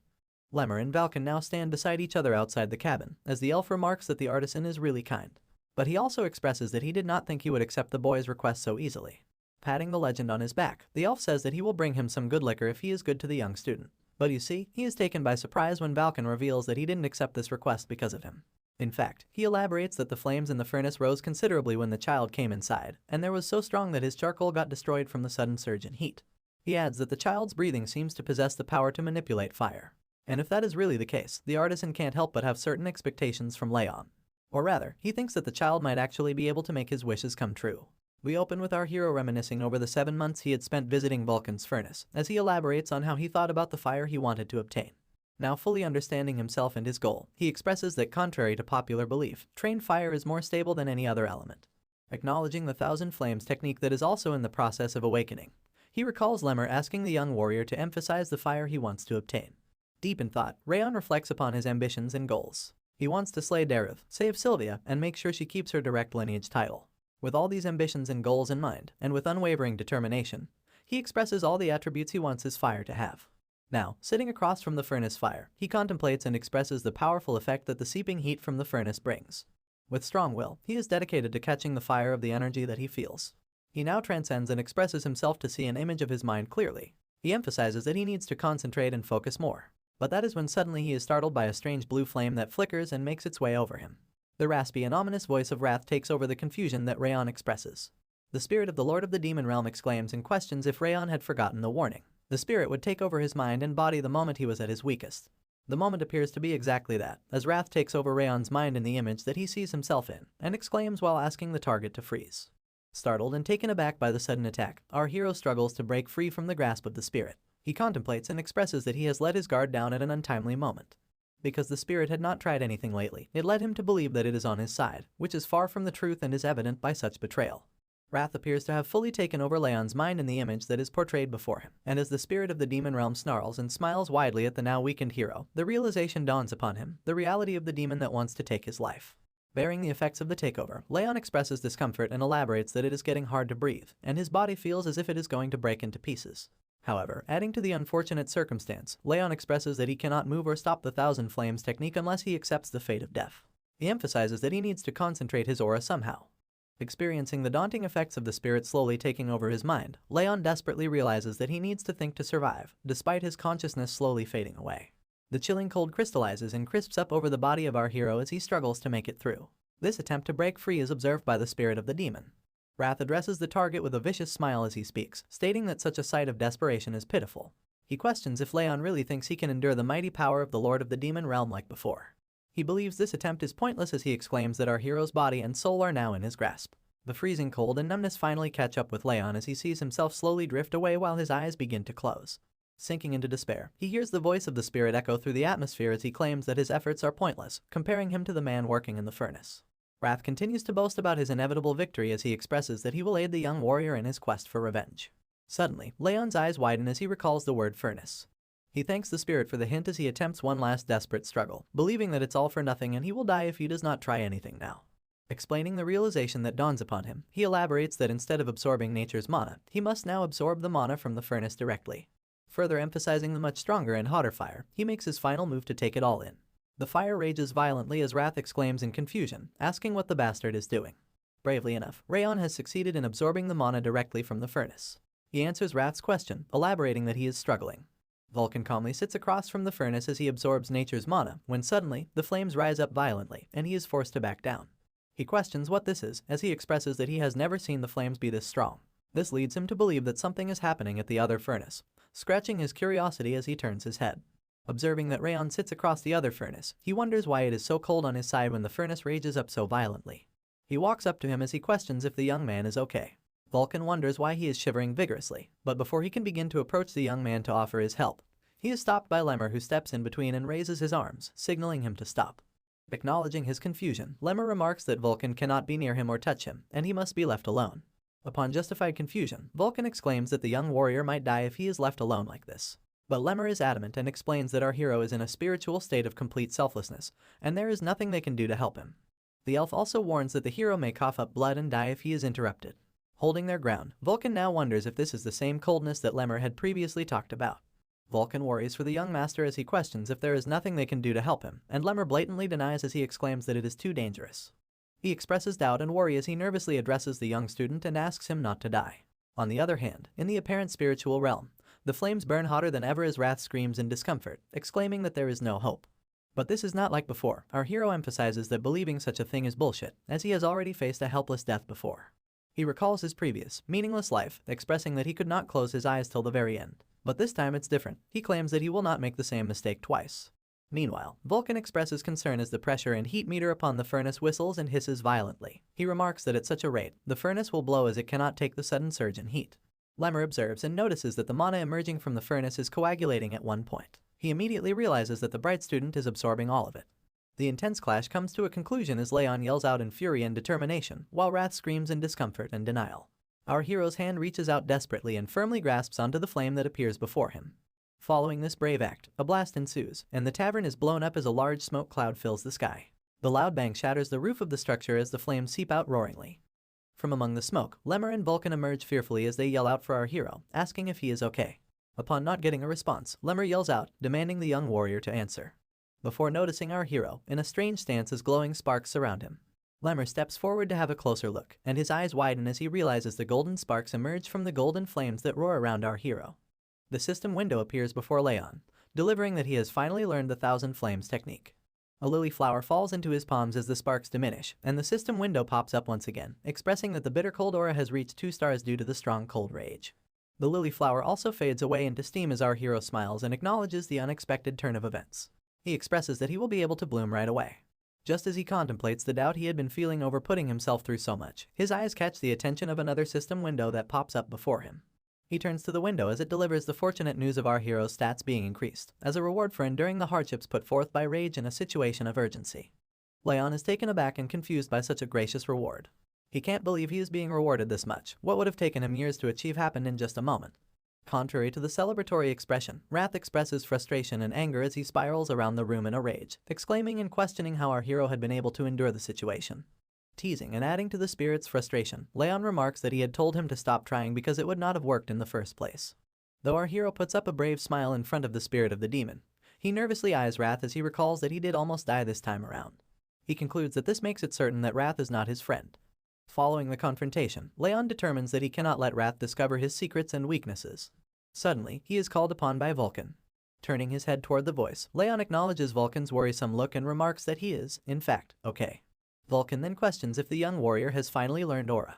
Lemmer and Valken now stand beside each other outside the cabin, as the elf remarks that the artisan is really kind. But he also expresses that he did not think he would accept the boy's request so easily. Patting the legend on his back, the elf says that he will bring him some good liquor if he is good to the young student. But you see, he is taken by surprise when Valken reveals that he didn't accept this request because of him. In fact, he elaborates that the flames in the furnace rose considerably when the child came inside, and there was so strong that his charcoal got destroyed from the sudden surge in heat. He adds that the child's breathing seems to possess the power to manipulate fire. And if that is really the case, the artisan can't help but have certain expectations from Leon. Or rather, he thinks that the child might actually be able to make his wishes come true. We open with our hero reminiscing over the 7 months he had spent visiting Vulcan's furnace, as he elaborates on how he thought about the fire he wanted to obtain. Now fully understanding himself and his goal, he expresses that contrary to popular belief, trained fire is more stable than any other element. Acknowledging the thousand flames technique that is also in the process of awakening, he recalls Lemmer asking the young warrior to emphasize the fire he wants to obtain. Deep in thought, Rayon reflects upon his ambitions and goals. He wants to slay Deriv, save Sylvia, and make sure she keeps her direct lineage title. With all these ambitions and goals in mind, and with unwavering determination, he expresses all the attributes he wants his fire to have. Now, sitting across from the furnace fire, he contemplates and expresses the powerful effect that the seeping heat from the furnace brings. With strong will, he is dedicated to catching the fire of the energy that he feels. He now transcends and expresses himself to see an image of his mind clearly. He emphasizes that he needs to concentrate and focus more. But that is when suddenly he is startled by a strange blue flame that flickers and makes its way over him. The raspy and ominous voice of Wrath takes over the confusion that Rayon expresses. The spirit of the Lord of the Demon Realm exclaims and questions if Rayon had forgotten the warning. The spirit would take over his mind and body the moment he was at his weakest. The moment appears to be exactly that, as Wrath takes over Rayon's mind in the image that he sees himself in, and exclaims while asking the target to freeze. Startled and taken aback by the sudden attack, our hero struggles to break free from the grasp of the spirit. He contemplates and expresses that he has let his guard down at an untimely moment. Because the spirit had not tried anything lately, it led him to believe that it is on his side, which is far from the truth and is evident by such betrayal. Wrath appears to have fully taken over Leon's mind in the image that is portrayed before him, and as the spirit of the demon realm snarls and smiles widely at the now weakened hero, the realization dawns upon him, the reality of the demon that wants to take his life. Bearing the effects of the takeover, Leon expresses discomfort and elaborates that it is getting hard to breathe, and his body feels as if it is going to break into pieces. However, adding to the unfortunate circumstance, Leon expresses that he cannot move or stop the Thousand Flames technique unless he accepts the fate of death. He emphasizes that he needs to concentrate his aura somehow. Experiencing the daunting effects of the spirit slowly taking over his mind, Leon desperately realizes that he needs to think to survive, despite his consciousness slowly fading away. The chilling cold crystallizes and crisps up over the body of our hero as he struggles to make it through. This attempt to break free is observed by the spirit of the demon. Wrath addresses the target with a vicious smile as he speaks, stating that such a sight of desperation is pitiful. He questions if Leon really thinks he can endure the mighty power of the Lord of the Demon Realm like before. He believes this attempt is pointless as he exclaims that our hero's body and soul are now in his grasp. The freezing cold and numbness finally catch up with Leon as he sees himself slowly drift away while his eyes begin to close. Sinking into despair, he hears the voice of the spirit echo through the atmosphere as he claims that his efforts are pointless, comparing him to the man working in the furnace. Wrath continues to boast about his inevitable victory as he expresses that he will aid the young warrior in his quest for revenge. Suddenly, Leon's eyes widen as he recalls the word furnace. He thanks the spirit for the hint as he attempts one last desperate struggle, believing that it's all for nothing and he will die if he does not try anything now. Explaining the realization that dawns upon him, he elaborates that instead of absorbing nature's mana, he must now absorb the mana from the furnace directly. Further emphasizing the much stronger and hotter fire, he makes his final move to take it all in. The fire rages violently as Wrath exclaims in confusion, asking what the bastard is doing. Bravely enough, Rayon has succeeded in absorbing the mana directly from the furnace. He answers Wrath's question, elaborating that he is struggling. Vulcan calmly sits across from the furnace as he absorbs nature's mana, when suddenly, the flames rise up violently, and he is forced to back down. He questions what this is, as he expresses that he has never seen the flames be this strong. This leads him to believe that something is happening at the other furnace, scratching his curiosity as he turns his head. Observing that Rayon sits across the other furnace, he wonders why it is so cold on his side when the furnace rages up so violently. He walks up to him as he questions if the young man is okay. Vulcan wonders why he is shivering vigorously, but before he can begin to approach the young man to offer his help, he is stopped by Lemur, who steps in between and raises his arms, signaling him to stop. Acknowledging his confusion, Lemur remarks that Vulcan cannot be near him or touch him, and he must be left alone. Upon justified confusion, Vulcan exclaims that the young warrior might die if he is left alone like this. But Lemur is adamant and explains that our hero is in a spiritual state of complete selflessness, and there is nothing they can do to help him. The elf also warns that the hero may cough up blood and die if he is interrupted. Holding their ground, Vulcan now wonders if this is the same coldness that Lemur had previously talked about. Vulcan worries for the young master as he questions if there is nothing they can do to help him, and Lemur blatantly denies as he exclaims that it is too dangerous. He expresses doubt and worry as he nervously addresses the young student and asks him not to die. On the other hand, in the apparent spiritual realm, the flames burn hotter than ever as Wrath screams in discomfort, exclaiming that there is no hope. But this is not like before. Our hero emphasizes that believing such a thing is bullshit, as he has already faced a helpless death before. He recalls his previous, meaningless life, expressing that he could not close his eyes till the very end. But this time it's different. He claims that he will not make the same mistake twice. Meanwhile, Vulcan expresses concern as the pressure and heat meter upon the furnace whistles and hisses violently. He remarks that at such a rate, the furnace will blow as it cannot take the sudden surge in heat. Lemur observes and notices that the mana emerging from the furnace is coagulating at one point. He immediately realizes that the bright student is absorbing all of it. The intense clash comes to a conclusion as Leon yells out in fury and determination, while Wrath screams in discomfort and denial. Our hero's hand reaches out desperately and firmly grasps onto the flame that appears before him. Following this brave act, a blast ensues, and the tavern is blown up as a large smoke cloud fills the sky. The loud bang shatters the roof of the structure as the flames seep out roaringly. From among the smoke, Lemur and Vulcan emerge fearfully as they yell out for our hero, asking if he is okay. Upon not getting a response, Lemur yells out, demanding the young warrior to answer. Before noticing our hero, in a strange stance as glowing sparks surround him. Lemur steps forward to have a closer look, and his eyes widen as he realizes the golden sparks emerge from the golden flames that roar around our hero. The system window appears before Leon, delivering that he has finally learned the Thousand Flames technique. A lily flower falls into his palms as the sparks diminish, and the system window pops up once again, expressing that the bitter cold aura has reached 2 stars due to the strong cold rage. The lily flower also fades away into steam as our hero smiles and acknowledges the unexpected turn of events. He expresses that he will be able to bloom right away. Just as he contemplates the doubt he had been feeling over putting himself through so much, his eyes catch the attention of another system window that pops up before him. He turns to the window as it delivers the fortunate news of our hero's stats being increased, as a reward for enduring the hardships put forth by rage in a situation of urgency. Leon is taken aback and confused by such a gracious reward. He can't believe he is being rewarded this much. What would have taken him years to achieve happened in just a moment. Contrary to the celebratory expression, Wrath expresses frustration and anger as he spirals around the room in a rage, exclaiming and questioning how our hero had been able to endure the situation. Teasing and adding to the spirit's frustration, Leon remarks that he had told him to stop trying because it would not have worked in the first place. Though our hero puts up a brave smile in front of the spirit of the demon, he nervously eyes Wrath as he recalls that he did almost die this time around. He concludes that this makes it certain that Wrath is not his friend. Following the confrontation, Leon determines that he cannot let Wrath discover his secrets and weaknesses. Suddenly, he is called upon by Vulcan. Turning his head toward the voice, Leon acknowledges Vulcan's worrisome look and remarks that he is, in fact, okay. Vulcan then questions if the young warrior has finally learned aura.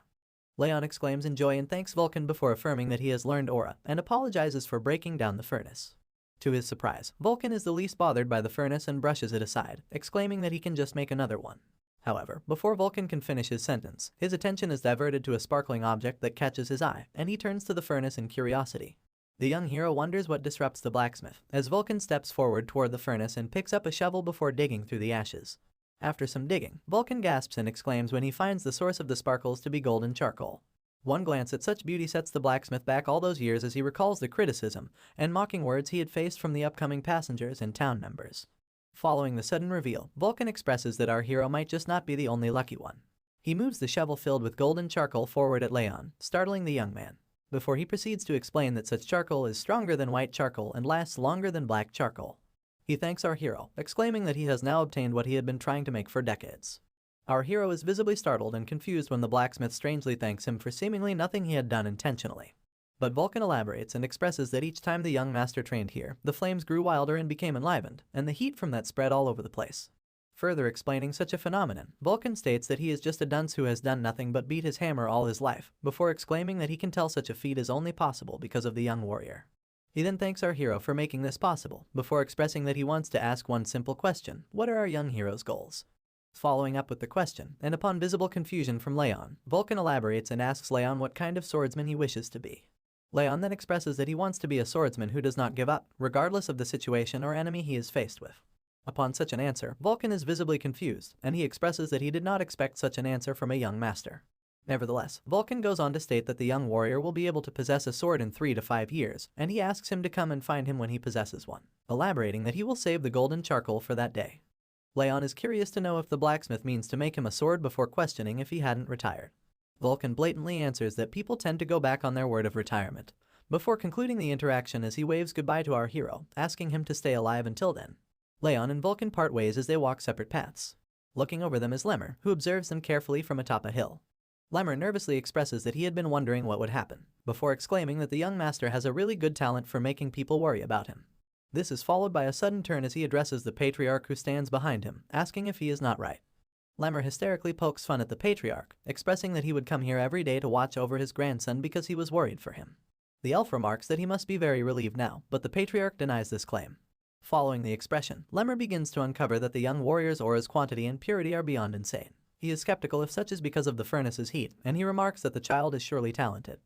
Leon exclaims in joy and thanks Vulcan before affirming that he has learned aura and apologizes for breaking down the furnace. To his surprise, Vulcan is the least bothered by the furnace and brushes it aside, exclaiming that he can just make another one. However, before Vulcan can finish his sentence, his attention is diverted to a sparkling object that catches his eye, and he turns to the furnace in curiosity. The young hero wonders what disrupts the blacksmith, as Vulcan steps forward toward the furnace and picks up a shovel before digging through the ashes. After some digging, Vulcan gasps and exclaims when he finds the source of the sparkles to be golden charcoal. One glance at such beauty sets the blacksmith back all those years as he recalls the criticism and mocking words he had faced from the upcoming passengers and town members. Following the sudden reveal, Vulcan expresses that our hero might just not be the only lucky one. He moves the shovel filled with golden charcoal forward at Leon, startling the young man. before he proceeds to explain that such charcoal is stronger than white charcoal and lasts longer than black charcoal. He thanks our hero, exclaiming that he has now obtained what he had been trying to make for decades. Our hero is visibly startled and confused when the blacksmith strangely thanks him for seemingly nothing he had done intentionally. But Vulcan elaborates and expresses that each time the young master trained here, the flames grew wilder and became enlivened, and the heat from that spread all over the place. Further explaining such a phenomenon, Vulcan states that he is just a dunce who has done nothing but beat his hammer all his life, before exclaiming that he can tell such a feat is only possible because of the young warrior. He then thanks our hero for making this possible, before expressing that he wants to ask one simple question: what are our young hero's goals? Following up with the question, and upon visible confusion from Leon, Vulcan elaborates and asks Leon what kind of swordsman he wishes to be. Leon then expresses that he wants to be a swordsman who does not give up, regardless of the situation or enemy he is faced with. Upon such an answer, Vulcan is visibly confused, and he expresses that he did not expect such an answer from a young master. Nevertheless, Vulcan goes on to state that the young warrior will be able to possess a sword in 3 to 5 years, and he asks him to come and find him when he possesses one, elaborating that he will save the golden charcoal for that day. Leon is curious to know if the blacksmith means to make him a sword before questioning if he hadn't retired. Vulcan blatantly answers that people tend to go back on their word of retirement, before concluding the interaction as he waves goodbye to our hero, asking him to stay alive until then. Leon and Vulcan part ways as they walk separate paths. Looking over them is Lemmer, who observes them carefully from atop a hill. Lemmer nervously expresses that he had been wondering what would happen, before exclaiming that the young master has a really good talent for making people worry about him. This is followed by a sudden turn as he addresses the patriarch who stands behind him, asking if he is not right. Lemmer hysterically pokes fun at the patriarch, expressing that he would come here every day to watch over his grandson because he was worried for him. The elf remarks that he must be very relieved now, but the patriarch denies this claim. Following the expression, Lemmer begins to uncover that the young warrior's aura's quantity and purity are beyond insane. He is skeptical if such is because of the furnace's heat, and he remarks that the child is surely talented.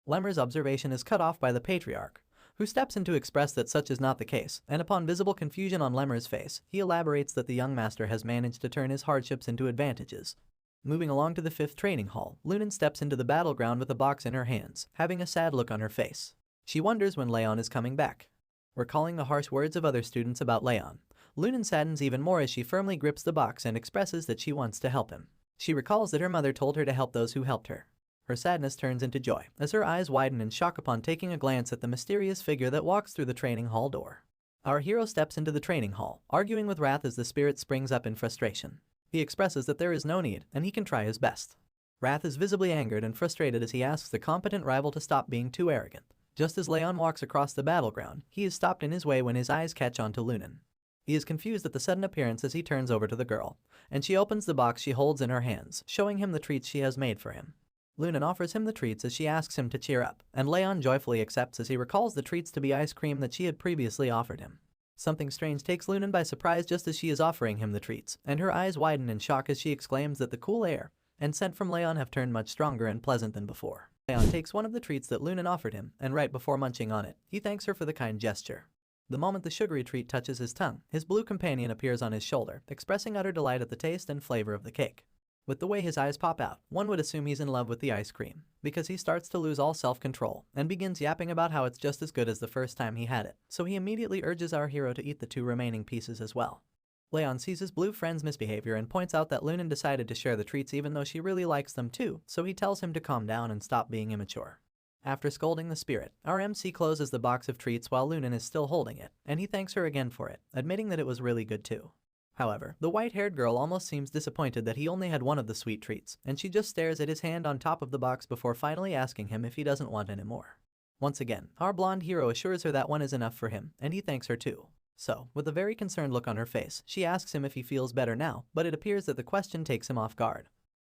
Lemmer's observation is cut off by the patriarch, who steps in to express that such is not the case, and upon visible confusion on Lemmer's face, he elaborates that the young master has managed to turn his hardships into advantages. Moving along to the 5th training hall, Lunan steps into the battleground with a box in her hands, having a sad look on her face. She wonders when Leon is coming back. Recalling the harsh words of other students about Leon, Lunan saddens even more as she firmly grips the box and expresses that she wants to help him. She recalls that her mother told her to help those who helped her. Her sadness turns into joy, as her eyes widen in shock upon taking a glance at the mysterious figure that walks through the training hall door. Our hero steps into the training hall, arguing with wrath as the spirit springs up in frustration. He expresses that there is no need, and he can try his best. Wrath is visibly angered and frustrated as he asks the competent rival to stop being too arrogant. Just as Leon walks across the battleground, he is stopped in his way when his eyes catch on to Lunan. He is confused at the sudden appearance as he turns over to the girl, and she opens the box she holds in her hands, showing him the treats she has made for him. Lunan offers him the treats as she asks him to cheer up, and Leon joyfully accepts as he recalls the treats to be ice cream that she had previously offered him. Something strange takes Lunan by surprise just as she is offering him the treats, and her eyes widen in shock as she exclaims that the cool air and scent from Leon have turned much stronger and pleasant than before. Leon takes one of the treats that Lunan offered him, and right before munching on it, he thanks her for the kind gesture. The moment the sugary treat touches his tongue, his blue companion appears on his shoulder, expressing utter delight at the taste and flavor of the cake. With the way his eyes pop out, one would assume he's in love with the ice cream, because he starts to lose all self-control, and begins yapping about how it's just as good as the first time he had it, so he immediately urges our hero to eat the 2 remaining pieces as well. Leon sees his blue friend's misbehavior and points out that Lunan decided to share the treats even though she really likes them too, so he tells him to calm down and stop being immature. After scolding the spirit, our MC closes the box of treats while Lunan is still holding it, and he thanks her again for it, admitting that it was really good too. However, the white-haired girl almost seems disappointed that he only had one of the sweet treats, and she just stares at his hand on top of the box before finally asking him if he doesn't want any more. Once again, our blonde hero assures her that one is enough for him, and he thanks her too. So, with a very concerned look on her face, she asks him if he feels better now, but it appears that the question takes him off guard.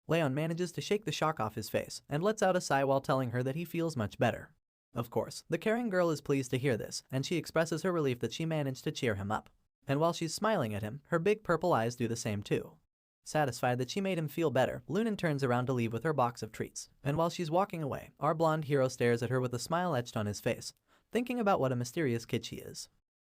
Leon manages to shake the shock off his face, and lets out a sigh while telling her that he feels much better. Of course, the caring girl is pleased to hear this, and she expresses her relief that she managed to cheer him up. And while she's smiling at him, her big purple eyes do the same too. Satisfied that she made him feel better, Lunan turns around to leave with her box of treats, and while she's walking away, our blonde hero stares at her with a smile etched on his face, thinking about what a mysterious kid she is.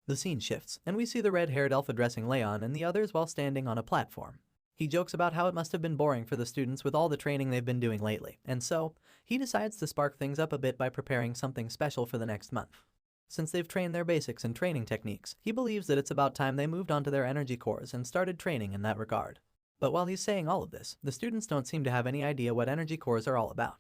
The scene shifts, and we see the red-haired elf addressing Leon and the others while standing on a platform. He jokes about how it must have been boring for the students with all the training they've been doing lately, and so, he decides to spark things up a bit by preparing something special for the next month. Since they've trained their basics and training techniques, he believes that it's about time they moved on to their energy cores and started training in that regard. But while he's saying all of this, the students don't seem to have any idea what energy cores are all about.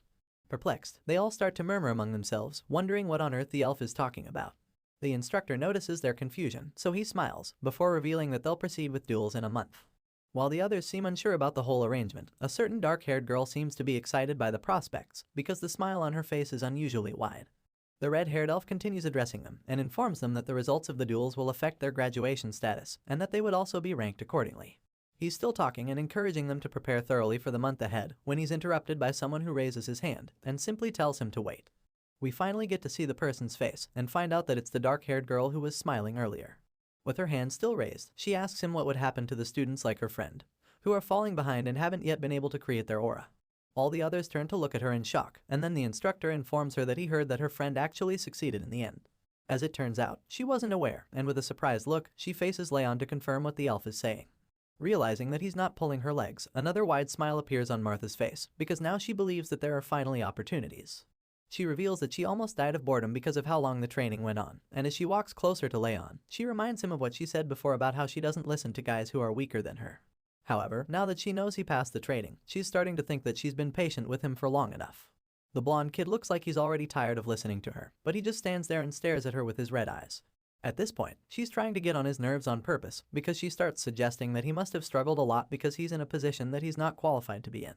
Perplexed, they all start to murmur among themselves, wondering what on earth the elf is talking about. The instructor notices their confusion, so he smiles, before revealing that they'll proceed with duels in a month. While the others seem unsure about the whole arrangement, a certain dark-haired girl seems to be excited by the prospects, because the smile on her face is unusually wide. The red-haired elf continues addressing them, and informs them that the results of the duels will affect their graduation status, and that they would also be ranked accordingly. He's still talking and encouraging them to prepare thoroughly for the month ahead, when he's interrupted by someone who raises his hand, and simply tells him to wait. We finally get to see the person's face, and find out that it's the dark-haired girl who was smiling earlier. With her hand still raised, she asks him what would happen to the students like her friend, who are falling behind and haven't yet been able to create their aura. All the others turn to look at her in shock, and then the instructor informs her that he heard that her friend actually succeeded in the end. As it turns out, she wasn't aware, and with a surprised look, she faces Leon to confirm what the elf is saying. Realizing that he's not pulling her legs, another wide smile appears on Martha's face, because now she believes that there are finally opportunities. She reveals that she almost died of boredom because of how long the training went on, and as she walks closer to Leon, she reminds him of what she said before about how she doesn't listen to guys who are weaker than her. However, now that she knows he passed the training, she's starting to think that she's been patient with him for long enough. The blonde kid looks like he's already tired of listening to her, but he just stands there and stares at her with his red eyes. At this point, she's trying to get on his nerves on purpose, because she starts suggesting that he must have struggled a lot because he's in a position that he's not qualified to be in.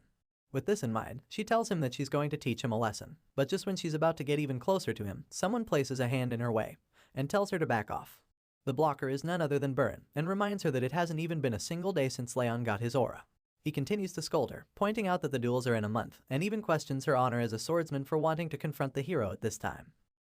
With this in mind, she tells him that she's going to teach him a lesson, but just when she's about to get even closer to him, someone places a hand in her way, and tells her to back off. The blocker is none other than Burn, and reminds her that it hasn't even been a single day since Leon got his aura. He continues to scold her, pointing out that the duels are in a month, and even questions her honor as a swordsman for wanting to confront the hero at this time.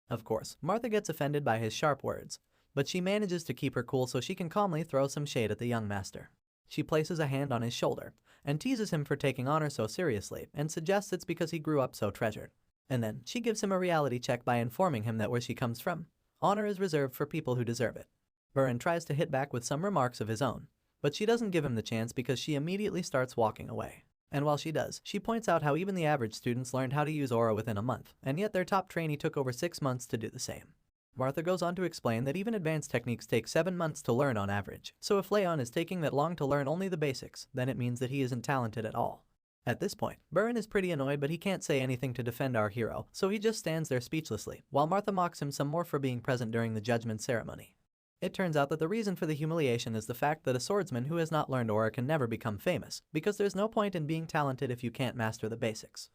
Of course, Martha gets offended by his sharp words, but she manages to keep her cool so she can calmly throw some shade at the young master. She places a hand on his shoulder, and teases him for taking honor so seriously, and suggests it's because he grew up so treasured. And then, she gives him a reality check by informing him that where she comes from, honor is reserved for people who deserve it. Burren tries to hit back with some remarks of his own, but she doesn't give him the chance because she immediately starts walking away. And while she does, she points out how even the average students learned how to use aura within a month, and yet their top trainee took over 6 months to do the same. Martha goes on to explain that even advanced techniques take 7 months to learn on average, so if Leon is taking that long to learn only the basics, then it means that he isn't talented at all. At this point, Burren is pretty annoyed, but he can't say anything to defend our hero, so he just stands there speechlessly, while Martha mocks him some more for being present during the judgment ceremony. It turns out that the reason for the humiliation is the fact that a swordsman who has not learned aura can never become famous, because there's no point in being talented if you can't master the basics.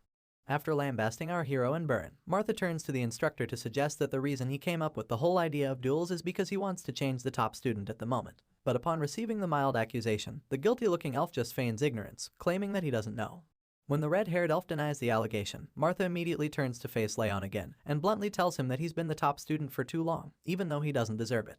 After lambasting our hero and Burren, Martha turns to the instructor to suggest that the reason he came up with the whole idea of duels is because he wants to change the top student at the moment. But upon receiving the mild accusation, the guilty-looking elf just feigns ignorance, claiming that he doesn't know. When the red-haired elf denies the allegation, Martha immediately turns to face Leon again, and bluntly tells him that he's been the top student for too long, even though he doesn't deserve it.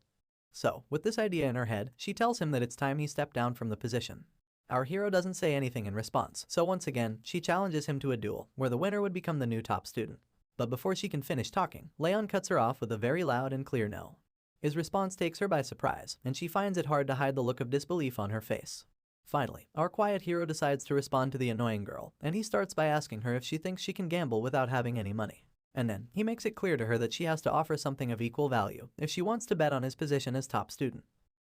So, with this idea in her head, she tells him that it's time he stepped down from the position. Our hero doesn't say anything in response, so once again, she challenges him to a duel, where the winner would become the new top student. But before she can finish talking, Leon cuts her off with a very loud and clear no. His response takes her by surprise, and she finds it hard to hide the look of disbelief on her face. Finally, our quiet hero decides to respond to the annoying girl, and he starts by asking her if she thinks she can gamble without having any money. And then, he makes it clear to her that she has to offer something of equal value if she wants to bet on his position as top student.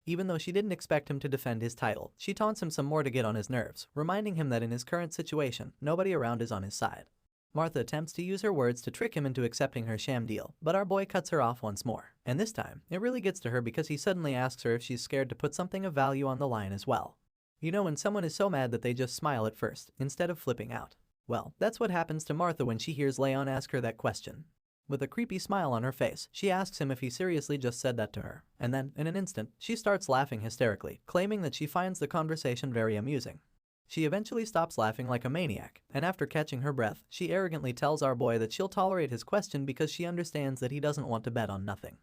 Even though she didn't expect him to defend his title, she taunts him some more to get on his nerves, reminding him that in his current situation, nobody around is on his side. Martha attempts to use her words to trick him into accepting her sham deal, but our boy cuts her off once more. And this time, it really gets to her because he suddenly asks her if she's scared to put something of value on the line as well. You know when someone is so mad that they just smile at first, instead of flipping out. Well, that's what happens to Martha when she hears Leon ask her that question. With a creepy smile on her face, she asks him if he seriously just said that to her. And then, in an instant, she starts laughing hysterically, claiming that she finds the conversation very amusing. She eventually stops laughing like a maniac, and after catching her breath, she arrogantly tells our boy that she'll tolerate his question because she understands that he doesn't want to bet on nothing.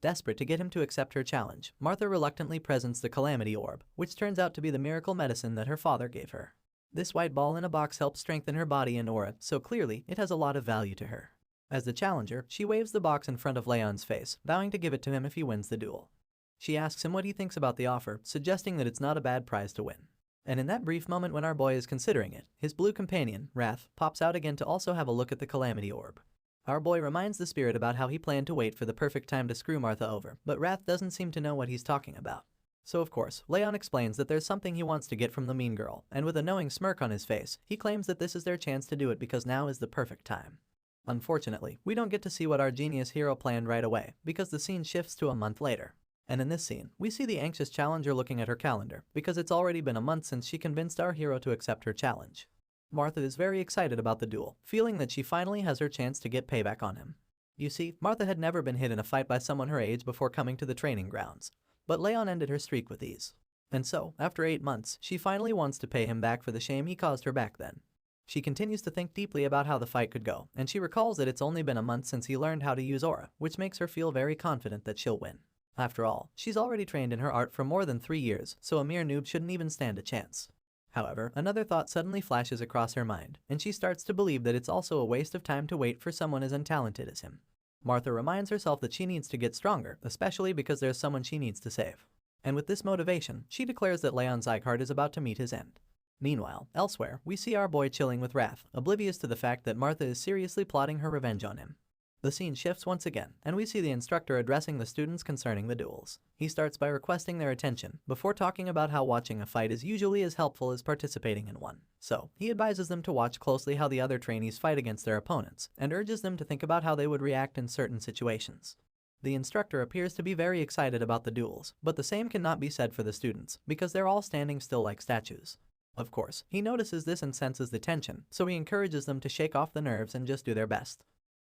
Desperate to get him to accept her challenge, Martha reluctantly presents the Calamity Orb, which turns out to be the miracle medicine that her father gave her. This white ball in a box helps strengthen her body and aura, so clearly it has a lot of value to her. As the challenger, she waves the box in front of Leon's face, vowing to give it to him if he wins the duel. She asks him what he thinks about the offer, suggesting that it's not a bad prize to win. And in that brief moment when our boy is considering it, his blue companion, Wrath, pops out again to also have a look at the Calamity Orb. Our boy reminds the spirit about how he planned to wait for the perfect time to screw Martha over, but Wrath doesn't seem to know what he's talking about. So of course, Leon explains that there's something he wants to get from the mean girl, and with a knowing smirk on his face, he claims that this is their chance to do it because now is the perfect time. Unfortunately, we don't get to see what our genius hero planned right away, because the scene shifts to a month later. And in this scene, we see the anxious challenger looking at her calendar, because it's already been a month since she convinced our hero to accept her challenge. Martha is very excited about the duel, feeling that she finally has her chance to get payback on him. You see, Martha had never been hit in a fight by someone her age before coming to the training grounds. But Leon ended her streak with ease. And so, after 8 months, she finally wants to pay him back for the shame he caused her back then. She continues to think deeply about how the fight could go, and she recalls that it's only been a month since he learned how to use aura, which makes her feel very confident that she'll win. After all, she's already trained in her art for more than 3 years, so a mere noob shouldn't even stand a chance. However, another thought suddenly flashes across her mind, and she starts to believe that it's also a waste of time to wait for someone as untalented as him. Martha reminds herself that she needs to get stronger, especially because there's someone she needs to save. And with this motivation, she declares that Leon Zygarde is about to meet his end. Meanwhile, elsewhere, we see our boy chilling with wrath, oblivious to the fact that Martha is seriously plotting her revenge on him. The scene shifts once again, and we see the instructor addressing the students concerning the duels. He starts by requesting their attention, before talking about how watching a fight is usually as helpful as participating in one. So, he advises them to watch closely how the other trainees fight against their opponents, and urges them to think about how they would react in certain situations. The instructor appears to be very excited about the duels, but the same cannot be said for the students, because they're all standing still like statues. Of course, he notices this and senses the tension, so he encourages them to shake off the nerves and just do their best.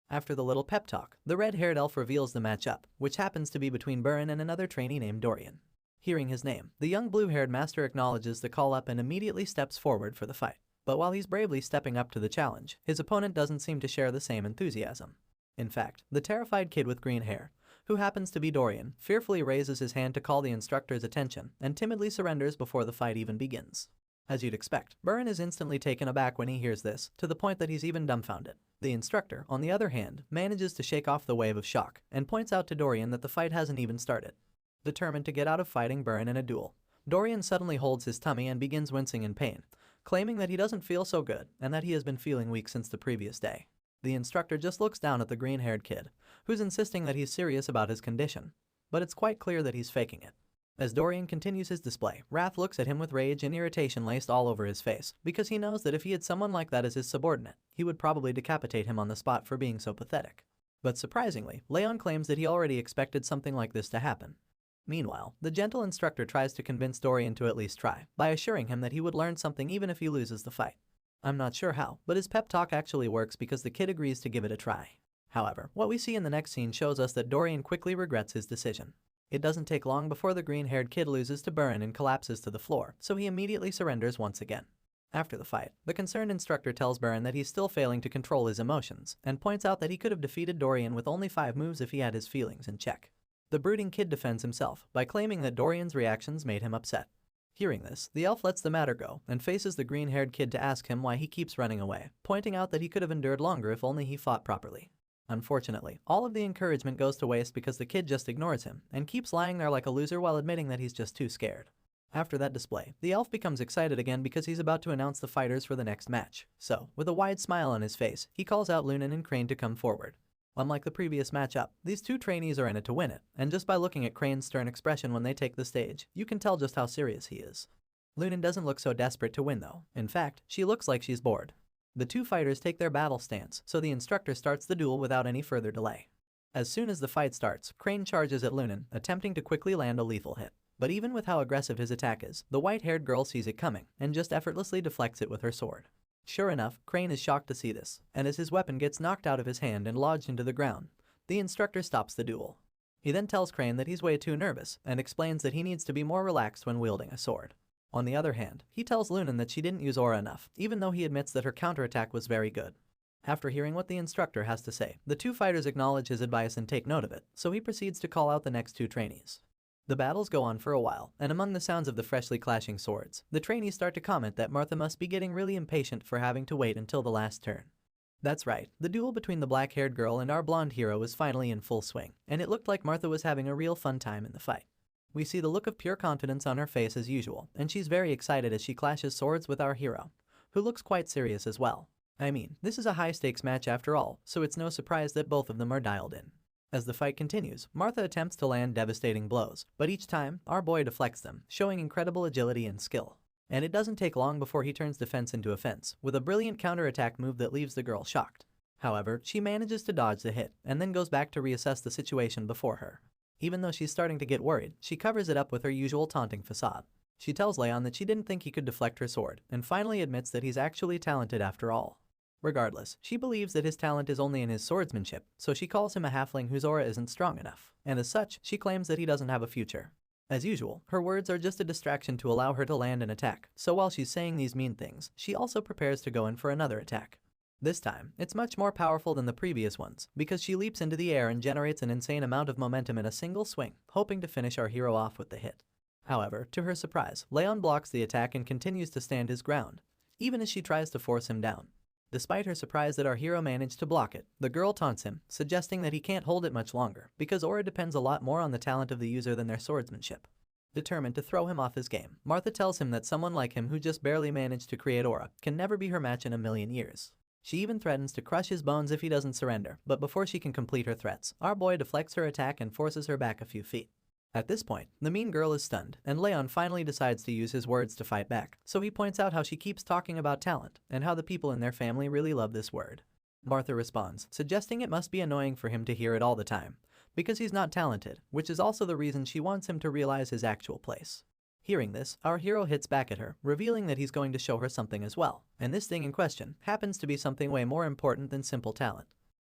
After the little pep talk, the red-haired elf reveals the matchup, which happens to be between Burin and another trainee named Dorian. Hearing his name, the young blue-haired master acknowledges the call-up and immediately steps forward for the fight. But while he's bravely stepping up to the challenge, his opponent doesn't seem to share the same enthusiasm. In fact, the terrified kid with green hair, who happens to be Dorian, fearfully raises his hand to call the instructor's attention and timidly surrenders before the fight even begins. As you'd expect, Burin is instantly taken aback when he hears this, to the point that he's even dumbfounded. The instructor, on the other hand, manages to shake off the wave of shock, and points out to Dorian that the fight hasn't even started. Determined to get out of fighting Burin in a duel, Dorian suddenly holds his tummy and begins wincing in pain, claiming that he doesn't feel so good, and that he has been feeling weak since the previous day. The instructor just looks down at the green-haired kid, who's insisting that he's serious about his condition, but it's quite clear that he's faking it. As Dorian continues his display, Wrath looks at him with rage and irritation laced all over his face, because he knows that if he had someone like that as his subordinate, he would probably decapitate him on the spot for being so pathetic. But surprisingly, Leon claims that he already expected something like this to happen. Meanwhile, the gentle instructor tries to convince Dorian to at least try, by assuring him that he would learn something even if he loses the fight. I'm not sure how, but his pep talk actually works because the kid agrees to give it a try. However, what we see in the next scene shows us that Dorian quickly regrets his decision. It doesn't take long before the green-haired kid loses to Burin and collapses to the floor, so he immediately surrenders once again. After the fight, the concerned instructor tells Burin that he's still failing to control his emotions, and points out that he could have defeated Dorian with only 5 moves if he had his feelings in check. The brooding kid defends himself by claiming that Dorian's reactions made him upset. Hearing this, the elf lets the matter go and faces the green-haired kid to ask him why he keeps running away, pointing out that he could have endured longer if only he fought properly. Unfortunately, all of the encouragement goes to waste because the kid just ignores him and keeps lying there like a loser while admitting that he's just too scared. After that display, the elf becomes excited again because he's about to announce the fighters for the next match. So, with a wide smile on his face, he calls out Lunan and Crane to come forward. Unlike the previous matchup, these two trainees are in it to win it, and just by looking at Crane's stern expression when they take the stage, you can tell just how serious he is. Lunan doesn't look so desperate to win though. In fact, she looks like she's bored. The two fighters take their battle stance, so the instructor starts the duel without any further delay. As soon as the fight starts, Crane charges at Lunan, attempting to quickly land a lethal hit. But even with how aggressive his attack is, the white-haired girl sees it coming, and just effortlessly deflects it with her sword. Sure enough, Crane is shocked to see this, and as his weapon gets knocked out of his hand and lodged into the ground, the instructor stops the duel. He then tells Crane that he's way too nervous, and explains that he needs to be more relaxed when wielding a sword. On the other hand, he tells Lunan that she didn't use aura enough, even though he admits that her counterattack was very good. After hearing what the instructor has to say, the two fighters acknowledge his advice and take note of it, so he proceeds to call out the next two trainees. The battles go on for a while, and among the sounds of the freshly clashing swords, the trainees start to comment that Martha must be getting really impatient for having to wait until the last turn. That's right, the duel between the black-haired girl and our blonde hero was finally in full swing, and it looked like Martha was having a real fun time in the fight. We see the look of pure confidence on her face as usual, and she's very excited as she clashes swords with our hero, who looks quite serious as well. I mean, this is a high-stakes match after all, so it's no surprise that both of them are dialed in. As the fight continues, Martha attempts to land devastating blows, but each time, our boy deflects them, showing incredible agility and skill. And it doesn't take long before he turns defense into offense, with a brilliant counterattack move that leaves the girl shocked. However, she manages to dodge the hit, and then goes back to reassess the situation before her. Even though she's starting to get worried, she covers it up with her usual taunting facade. She tells Leon that she didn't think he could deflect her sword, and finally admits that he's actually talented after all. Regardless, she believes that his talent is only in his swordsmanship, so she calls him a halfling whose aura isn't strong enough, and as such, she claims that he doesn't have a future. As usual, her words are just a distraction to allow her to land an attack, so while she's saying these mean things, she also prepares to go in for another attack. This time, it's much more powerful than the previous ones, because she leaps into the air and generates an insane amount of momentum in a single swing, hoping to finish our hero off with the hit. However, to her surprise, Leon blocks the attack and continues to stand his ground, even as she tries to force him down. Despite her surprise that our hero managed to block it, the girl taunts him, suggesting that he can't hold it much longer, because aura depends a lot more on the talent of the user than their swordsmanship. Determined to throw him off his game, Martha tells him that someone like him who just barely managed to create aura can never be her match in a million years. She even threatens to crush his bones if he doesn't surrender, but before she can complete her threats, our boy deflects her attack and forces her back a few feet. At this point, the mean girl is stunned, and Leon finally decides to use his words to fight back, so he points out how she keeps talking about talent, and how the people in their family really love this word. Martha responds, suggesting it must be annoying for him to hear it all the time, because he's not talented, which is also the reason she wants him to realize his actual place. Hearing this, our hero hits back at her, revealing that he's going to show her something as well, and this thing in question happens to be something way more important than simple talent.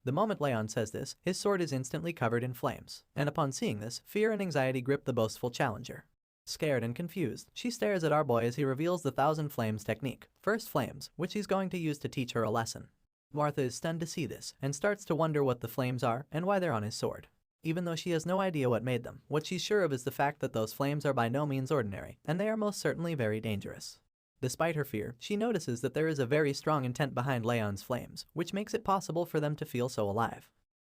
The moment Leon says this, his sword is instantly covered in flames, and upon seeing this, fear and anxiety grip the boastful challenger. Scared and confused, she stares at our boy as he reveals the Thousand Flames technique, first flames, which he's going to use to teach her a lesson. Martha is stunned to see this, and starts to wonder what the flames are and why they're on his sword. Even though she has no idea what made them, what she's sure of is the fact that those flames are by no means ordinary, and they are most certainly very dangerous. Despite her fear, she notices that there is a very strong intent behind Leon's flames, which makes it possible for them to feel so alive.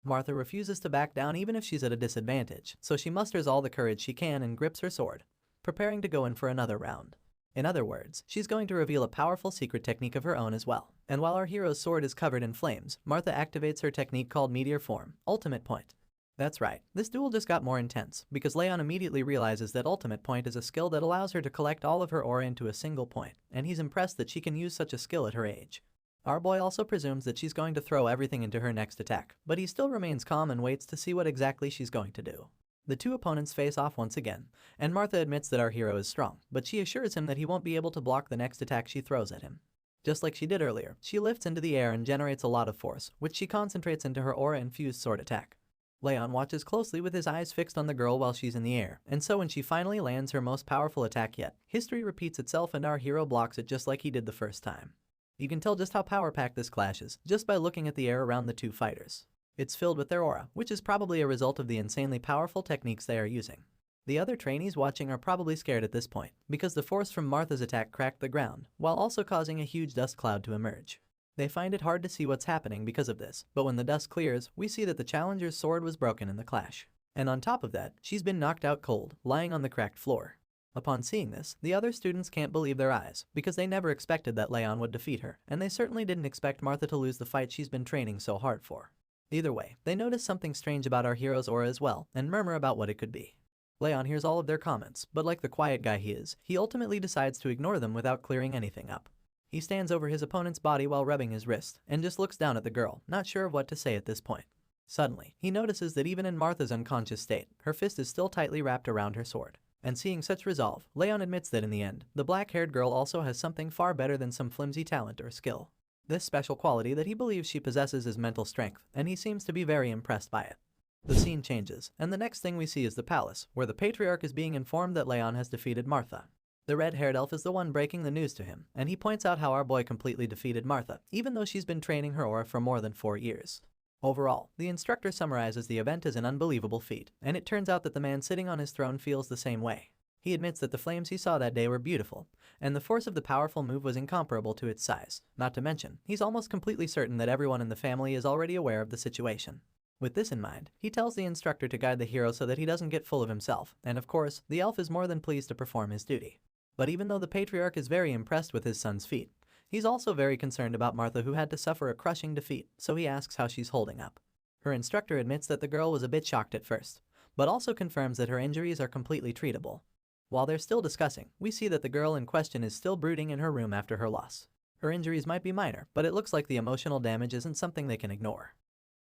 Martha refuses to back down even if she's at a disadvantage, so she musters all the courage she can and grips her sword, preparing to go in for another round. In other words, she's going to reveal a powerful secret technique of her own as well. And while our hero's sword is covered in flames, Martha activates her technique called Meteor Form, Ultimate Point. That's right, this duel just got more intense, because Leon immediately realizes that Ultimate Point is a skill that allows her to collect all of her aura into a single point, and he's impressed that she can use such a skill at her age. Our boy also presumes that she's going to throw everything into her next attack, but he still remains calm and waits to see what exactly she's going to do. The two opponents face off once again, and Martha admits that our hero is strong, but she assures him that he won't be able to block the next attack she throws at him. Just like she did earlier, she lifts into the air and generates a lot of force, which she concentrates into her aura-infused sword attack. Leon watches closely with his eyes fixed on the girl while she's in the air, and so when she finally lands her most powerful attack yet, history repeats itself and our hero blocks it just like he did the first time. You can tell just how power-packed this clash is, just by looking at the air around the two fighters. It's filled with their aura, which is probably a result of the insanely powerful techniques they are using. The other trainees watching are probably scared at this point, because the force from Martha's attack cracked the ground, while also causing a huge dust cloud to emerge. They find it hard to see what's happening because of this, but when the dust clears, we see that the challenger's sword was broken in the clash. And on top of that, she's been knocked out cold, lying on the cracked floor. Upon seeing this, the other students can't believe their eyes, because they never expected that Leon would defeat her, and they certainly didn't expect Martha to lose the fight she's been training so hard for. Either way, they notice something strange about our hero's aura as well, and murmur about what it could be. Leon hears all of their comments, but like the quiet guy he is, he ultimately decides to ignore them without clearing anything up. He stands over his opponent's body while rubbing his wrist, and just looks down at the girl, not sure of what to say at this point. Suddenly, he notices that even in Martha's unconscious state, her fist is still tightly wrapped around her sword. And seeing such resolve, Leon admits that in the end, the black-haired girl also has something far better than some flimsy talent or skill. This special quality that he believes she possesses is mental strength, and he seems to be very impressed by it. The scene changes, and the next thing we see is the palace, where the patriarch is being informed that Leon has defeated Martha. The red-haired elf is the one breaking the news to him, and he points out how our boy completely defeated Martha, even though she's been training her aura for more than 4 years. Overall, the instructor summarizes the event as an unbelievable feat, and it turns out that the man sitting on his throne feels the same way. He admits that the flames he saw that day were beautiful, and the force of the powerful move was incomparable to its size. Not to mention, he's almost completely certain that everyone in the family is already aware of the situation. With this in mind, he tells the instructor to guide the hero so that he doesn't get full of himself, and of course, the elf is more than pleased to perform his duty. But even though the patriarch is very impressed with his son's feat, he's also very concerned about Martha, who had to suffer a crushing defeat, so he asks how she's holding up. Her instructor admits that the girl was a bit shocked at first, but also confirms that her injuries are completely treatable. While they're still discussing, we see that the girl in question is still brooding in her room after her loss. Her injuries might be minor, but it looks like the emotional damage isn't something they can ignore.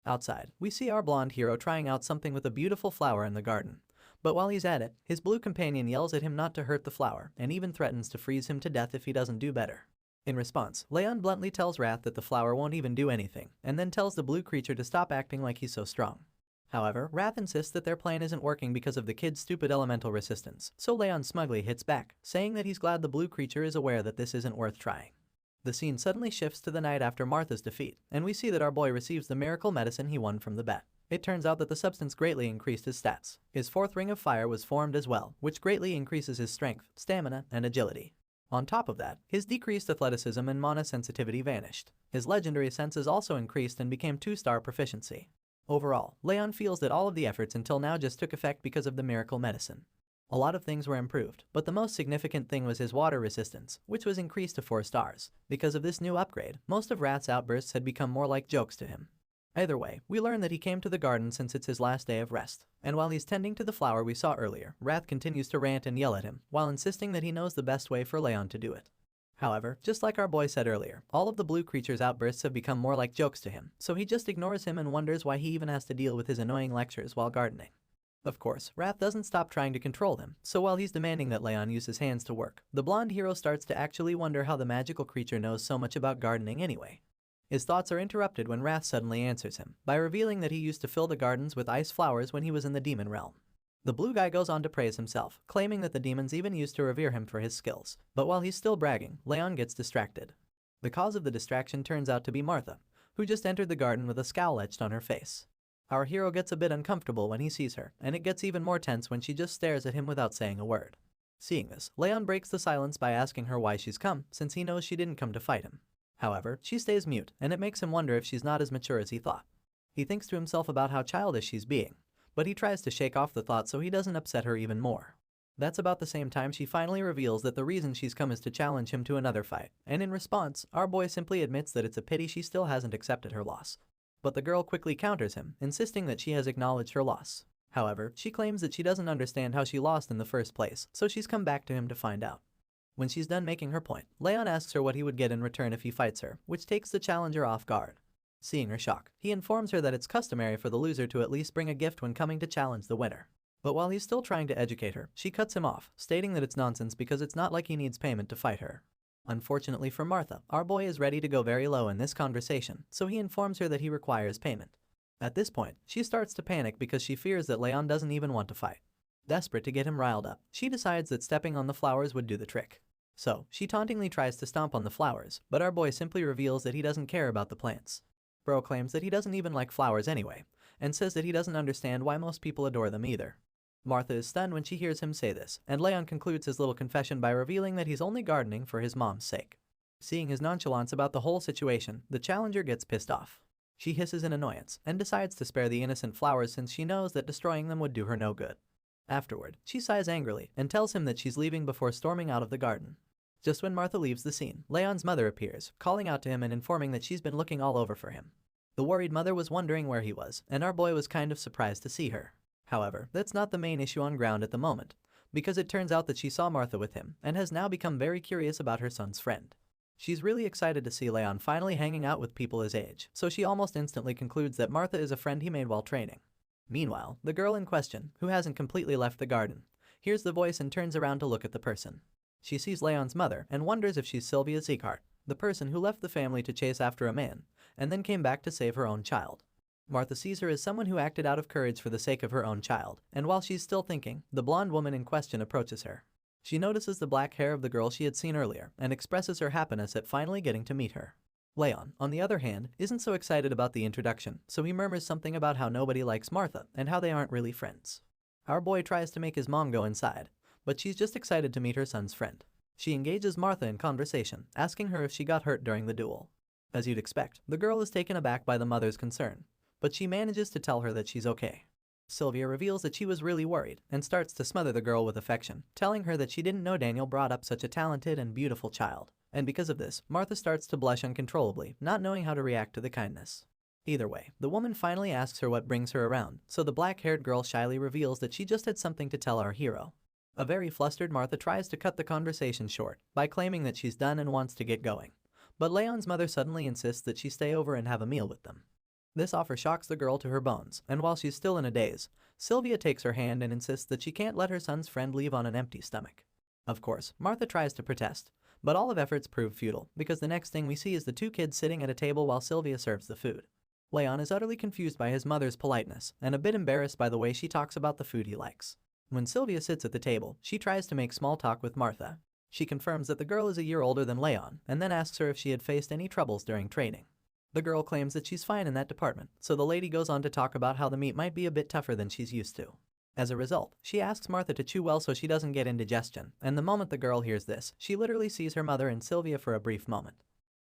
Outside, we see our blonde hero trying out something with a beautiful flower in the garden. But while he's at it, his blue companion yells at him not to hurt the flower and even threatens to freeze him to death if he doesn't do better. In response, Leon bluntly tells Wrath that the flower won't even do anything, and then tells the blue creature to stop acting like he's so strong. However, Wrath insists that their plan isn't working because of the kid's stupid elemental resistance, so Leon smugly hits back, saying that he's glad the blue creature is aware that this isn't worth trying. The scene suddenly shifts to the night after Martha's defeat, and we see that our boy receives the miracle medicine he won from the bet. It turns out that the substance greatly increased his stats. His fourth ring of fire was formed as well, which greatly increases his strength, stamina, and agility. On top of that, his decreased athleticism and mana sensitivity vanished. His legendary senses also increased and became 2-star proficiency. Overall, Leon feels that all of the efforts until now just took effect because of the miracle medicine. A lot of things were improved, but the most significant thing was his water resistance, which was increased to 4 stars. Because of this new upgrade, most of Wrath's outbursts had become more like jokes to him. Either way, we learn that he came to the garden since it's his last day of rest. And while he's tending to the flower we saw earlier, Wrath continues to rant and yell at him, while insisting that he knows the best way for Leon to do it. However, just like our boy said earlier, all of the blue creature's outbursts have become more like jokes to him, so he just ignores him and wonders why he even has to deal with his annoying lectures while gardening. Of course, Wrath doesn't stop trying to control him, so while he's demanding that Leon use his hands to work, the blonde hero starts to actually wonder how the magical creature knows so much about gardening anyway. His thoughts are interrupted when Wrath suddenly answers him, by revealing that he used to fill the gardens with ice flowers when he was in the demon realm. The blue guy goes on to praise himself, claiming that the demons even used to revere him for his skills, but while he's still bragging, Leon gets distracted. The cause of the distraction turns out to be Martha, who just entered the garden with a scowl etched on her face. Our hero gets a bit uncomfortable when he sees her, and it gets even more tense when she just stares at him without saying a word. Seeing this, Leon breaks the silence by asking her why she's come, since he knows she didn't come to fight him. However, she stays mute, and it makes him wonder if she's not as mature as he thought. He thinks to himself about how childish she's being, but he tries to shake off the thought so he doesn't upset her even more. That's about the same time she finally reveals that the reason she's come is to challenge him to another fight, and in response, our boy simply admits that it's a pity she still hasn't accepted her loss. But the girl quickly counters him, insisting that she has acknowledged her loss. However, she claims that she doesn't understand how she lost in the first place, so she's come back to him to find out. When she's done making her point, Leon asks her what he would get in return if he fights her, which takes the challenger off guard. Seeing her shock, he informs her that it's customary for the loser to at least bring a gift when coming to challenge the winner. But while he's still trying to educate her, she cuts him off, stating that it's nonsense because it's not like he needs payment to fight her. Unfortunately for Martha, our boy is ready to go very low in this conversation, so he informs her that he requires payment. At this point, she starts to panic because she fears that Leon doesn't even want to fight. Desperate to get him riled up, she decides that stepping on the flowers would do the trick. So, she tauntingly tries to stomp on the flowers, but our boy simply reveals that he doesn't care about the plants. Bro claims that he doesn't even like flowers anyway, and says that he doesn't understand why most people adore them either. Martha is stunned when she hears him say this, and Leon concludes his little confession by revealing that he's only gardening for his mom's sake. Seeing his nonchalance about the whole situation, the challenger gets pissed off. She hisses in annoyance, and decides to spare the innocent flowers since she knows that destroying them would do her no good. Afterward, she sighs angrily, and tells him that she's leaving before storming out of the garden. Just when Martha leaves the scene, Leon's mother appears, calling out to him and informing that she's been looking all over for him. The worried mother was wondering where he was, and our boy was kind of surprised to see her. However, that's not the main issue on ground at the moment, because it turns out that she saw Martha with him, and has now become very curious about her son's friend. She's really excited to see Leon finally hanging out with people his age, so she almost instantly concludes that Martha is a friend he made while training. Meanwhile, the girl in question, who hasn't completely left the garden, hears the voice and turns around to look at the person. She sees Leon's mother and wonders if she's Sylvia Sieghart, the person who left the family to chase after a man, and then came back to save her own child. Martha sees her as someone who acted out of courage for the sake of her own child, and while she's still thinking, the blonde woman in question approaches her. She notices the black hair of the girl she had seen earlier, and expresses her happiness at finally getting to meet her. Leon, on the other hand, isn't so excited about the introduction, so he murmurs something about how nobody likes Martha, and how they aren't really friends. Our boy tries to make his mom go inside, but she's just excited to meet her son's friend. She engages Martha in conversation, asking her if she got hurt during the duel. As you'd expect, the girl is taken aback by the mother's concern, but she manages to tell her that she's okay. Sylvia reveals that she was really worried, and starts to smother the girl with affection, telling her that she didn't know Daniel brought up such a talented and beautiful child. And because of this, Martha starts to blush uncontrollably, not knowing how to react to the kindness. Either way, the woman finally asks her what brings her around, so the black-haired girl shyly reveals that she just had something to tell our hero. A very flustered Martha tries to cut the conversation short by claiming that she's done and wants to get going. But Leon's mother suddenly insists that she stay over and have a meal with them. This offer shocks the girl to her bones, and while she's still in a daze, Sylvia takes her hand and insists that she can't let her son's friend leave on an empty stomach. Of course, Martha tries to protest, but all of efforts prove futile because the next thing we see is the two kids sitting at a table while Sylvia serves the food. Leon is utterly confused by his mother's politeness and a bit embarrassed by the way she talks about the food he likes. When Sylvia sits at the table, she tries to make small talk with Martha. She confirms that the girl is a year older than Leon and then asks her if she had faced any troubles during training. The girl claims that she's fine in that department, so the lady goes on to talk about how the meat might be a bit tougher than she's used to. As a result, she asks Martha to chew well so she doesn't get indigestion, and the moment the girl hears this, she literally sees her mother and Sylvia for a brief moment.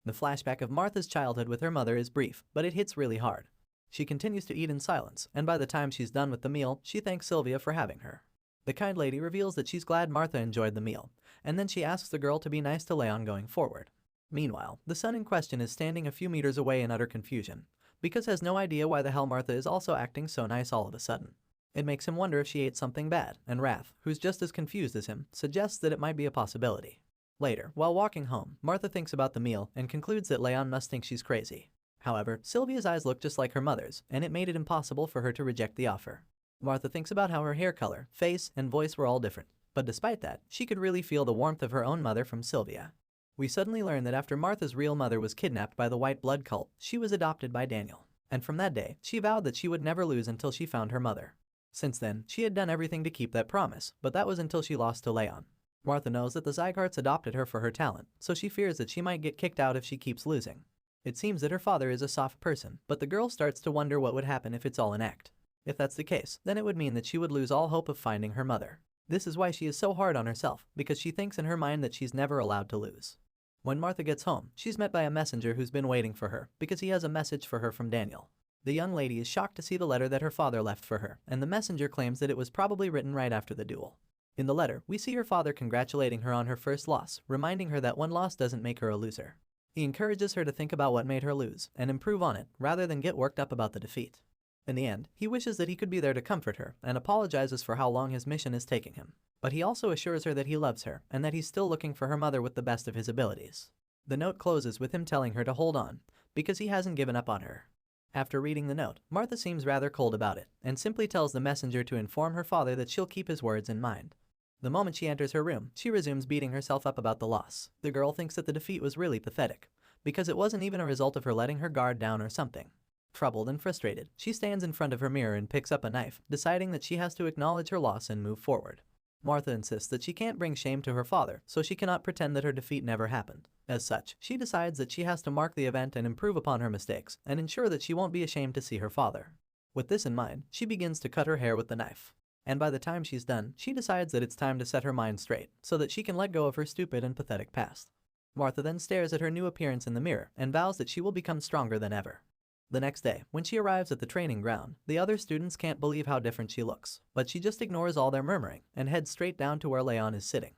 The flashback of Martha's childhood with her mother is brief, but it hits really hard. She continues to eat in silence, and by the time she's done with the meal, she thanks Sylvia for having her. The kind lady reveals that she's glad Martha enjoyed the meal, and then she asks the girl to be nice to Leon going forward. Meanwhile, the son in question is standing a few meters away in utter confusion, because has no idea why the hell Martha is also acting so nice all of a sudden. It makes him wonder if she ate something bad, and Raph, who's just as confused as him, suggests that it might be a possibility. Later, while walking home, Martha thinks about the meal and concludes that Leon must think she's crazy. However, Sylvia's eyes look just like her mother's, and it made it impossible for her to reject the offer. Martha thinks about how her hair color, face, and voice were all different, but despite that, she could really feel the warmth of her own mother from Sylvia. We suddenly learn that after Martha's real mother was kidnapped by the white blood cult, she was adopted by Daniel, and from that day, she vowed that she would never lose until she found her mother. Since then, she had done everything to keep that promise, but that was until she lost to Leon. Martha knows that the Zygardes adopted her for her talent, so she fears that she might get kicked out if she keeps losing. It seems that her father is a soft person, but the girl starts to wonder what would happen if it's all an act. If that's the case, then it would mean that she would lose all hope of finding her mother. This is why she is so hard on herself, because she thinks in her mind that she's never allowed to lose. When Martha gets home, she's met by a messenger who's been waiting for her, because he has a message for her from Daniel. The young lady is shocked to see the letter that her father left for her, and the messenger claims that it was probably written right after the duel. In the letter, we see her father congratulating her on her first loss, reminding her that one loss doesn't make her a loser. He encourages her to think about what made her lose, and improve on it, rather than get worked up about the defeat. In the end, he wishes that he could be there to comfort her, and apologizes for how long his mission is taking him. But he also assures her that he loves her, and that he's still looking for her mother with the best of his abilities. The note closes with him telling her to hold on, because he hasn't given up on her. After reading the note, Martha seems rather cold about it, and simply tells the messenger to inform her father that she'll keep his words in mind. The moment she enters her room, she resumes beating herself up about the loss. The girl thinks that the defeat was really pathetic, because it wasn't even a result of her letting her guard down or something. Troubled and frustrated, she stands in front of her mirror and picks up a knife, deciding that she has to acknowledge her loss and move forward. Martha insists that she can't bring shame to her father, so she cannot pretend that her defeat never happened. As such, she decides that she has to mark the event and improve upon her mistakes, and ensure that she won't be ashamed to see her father. With this in mind, she begins to cut her hair with the knife. And by the time she's done, she decides that it's time to set her mind straight, so that she can let go of her stupid and pathetic past. Martha then stares at her new appearance in the mirror, and vows that she will become stronger than ever. The next day, when she arrives at the training ground, the other students can't believe how different she looks, but she just ignores all their murmuring, and heads straight down to where Leon is sitting.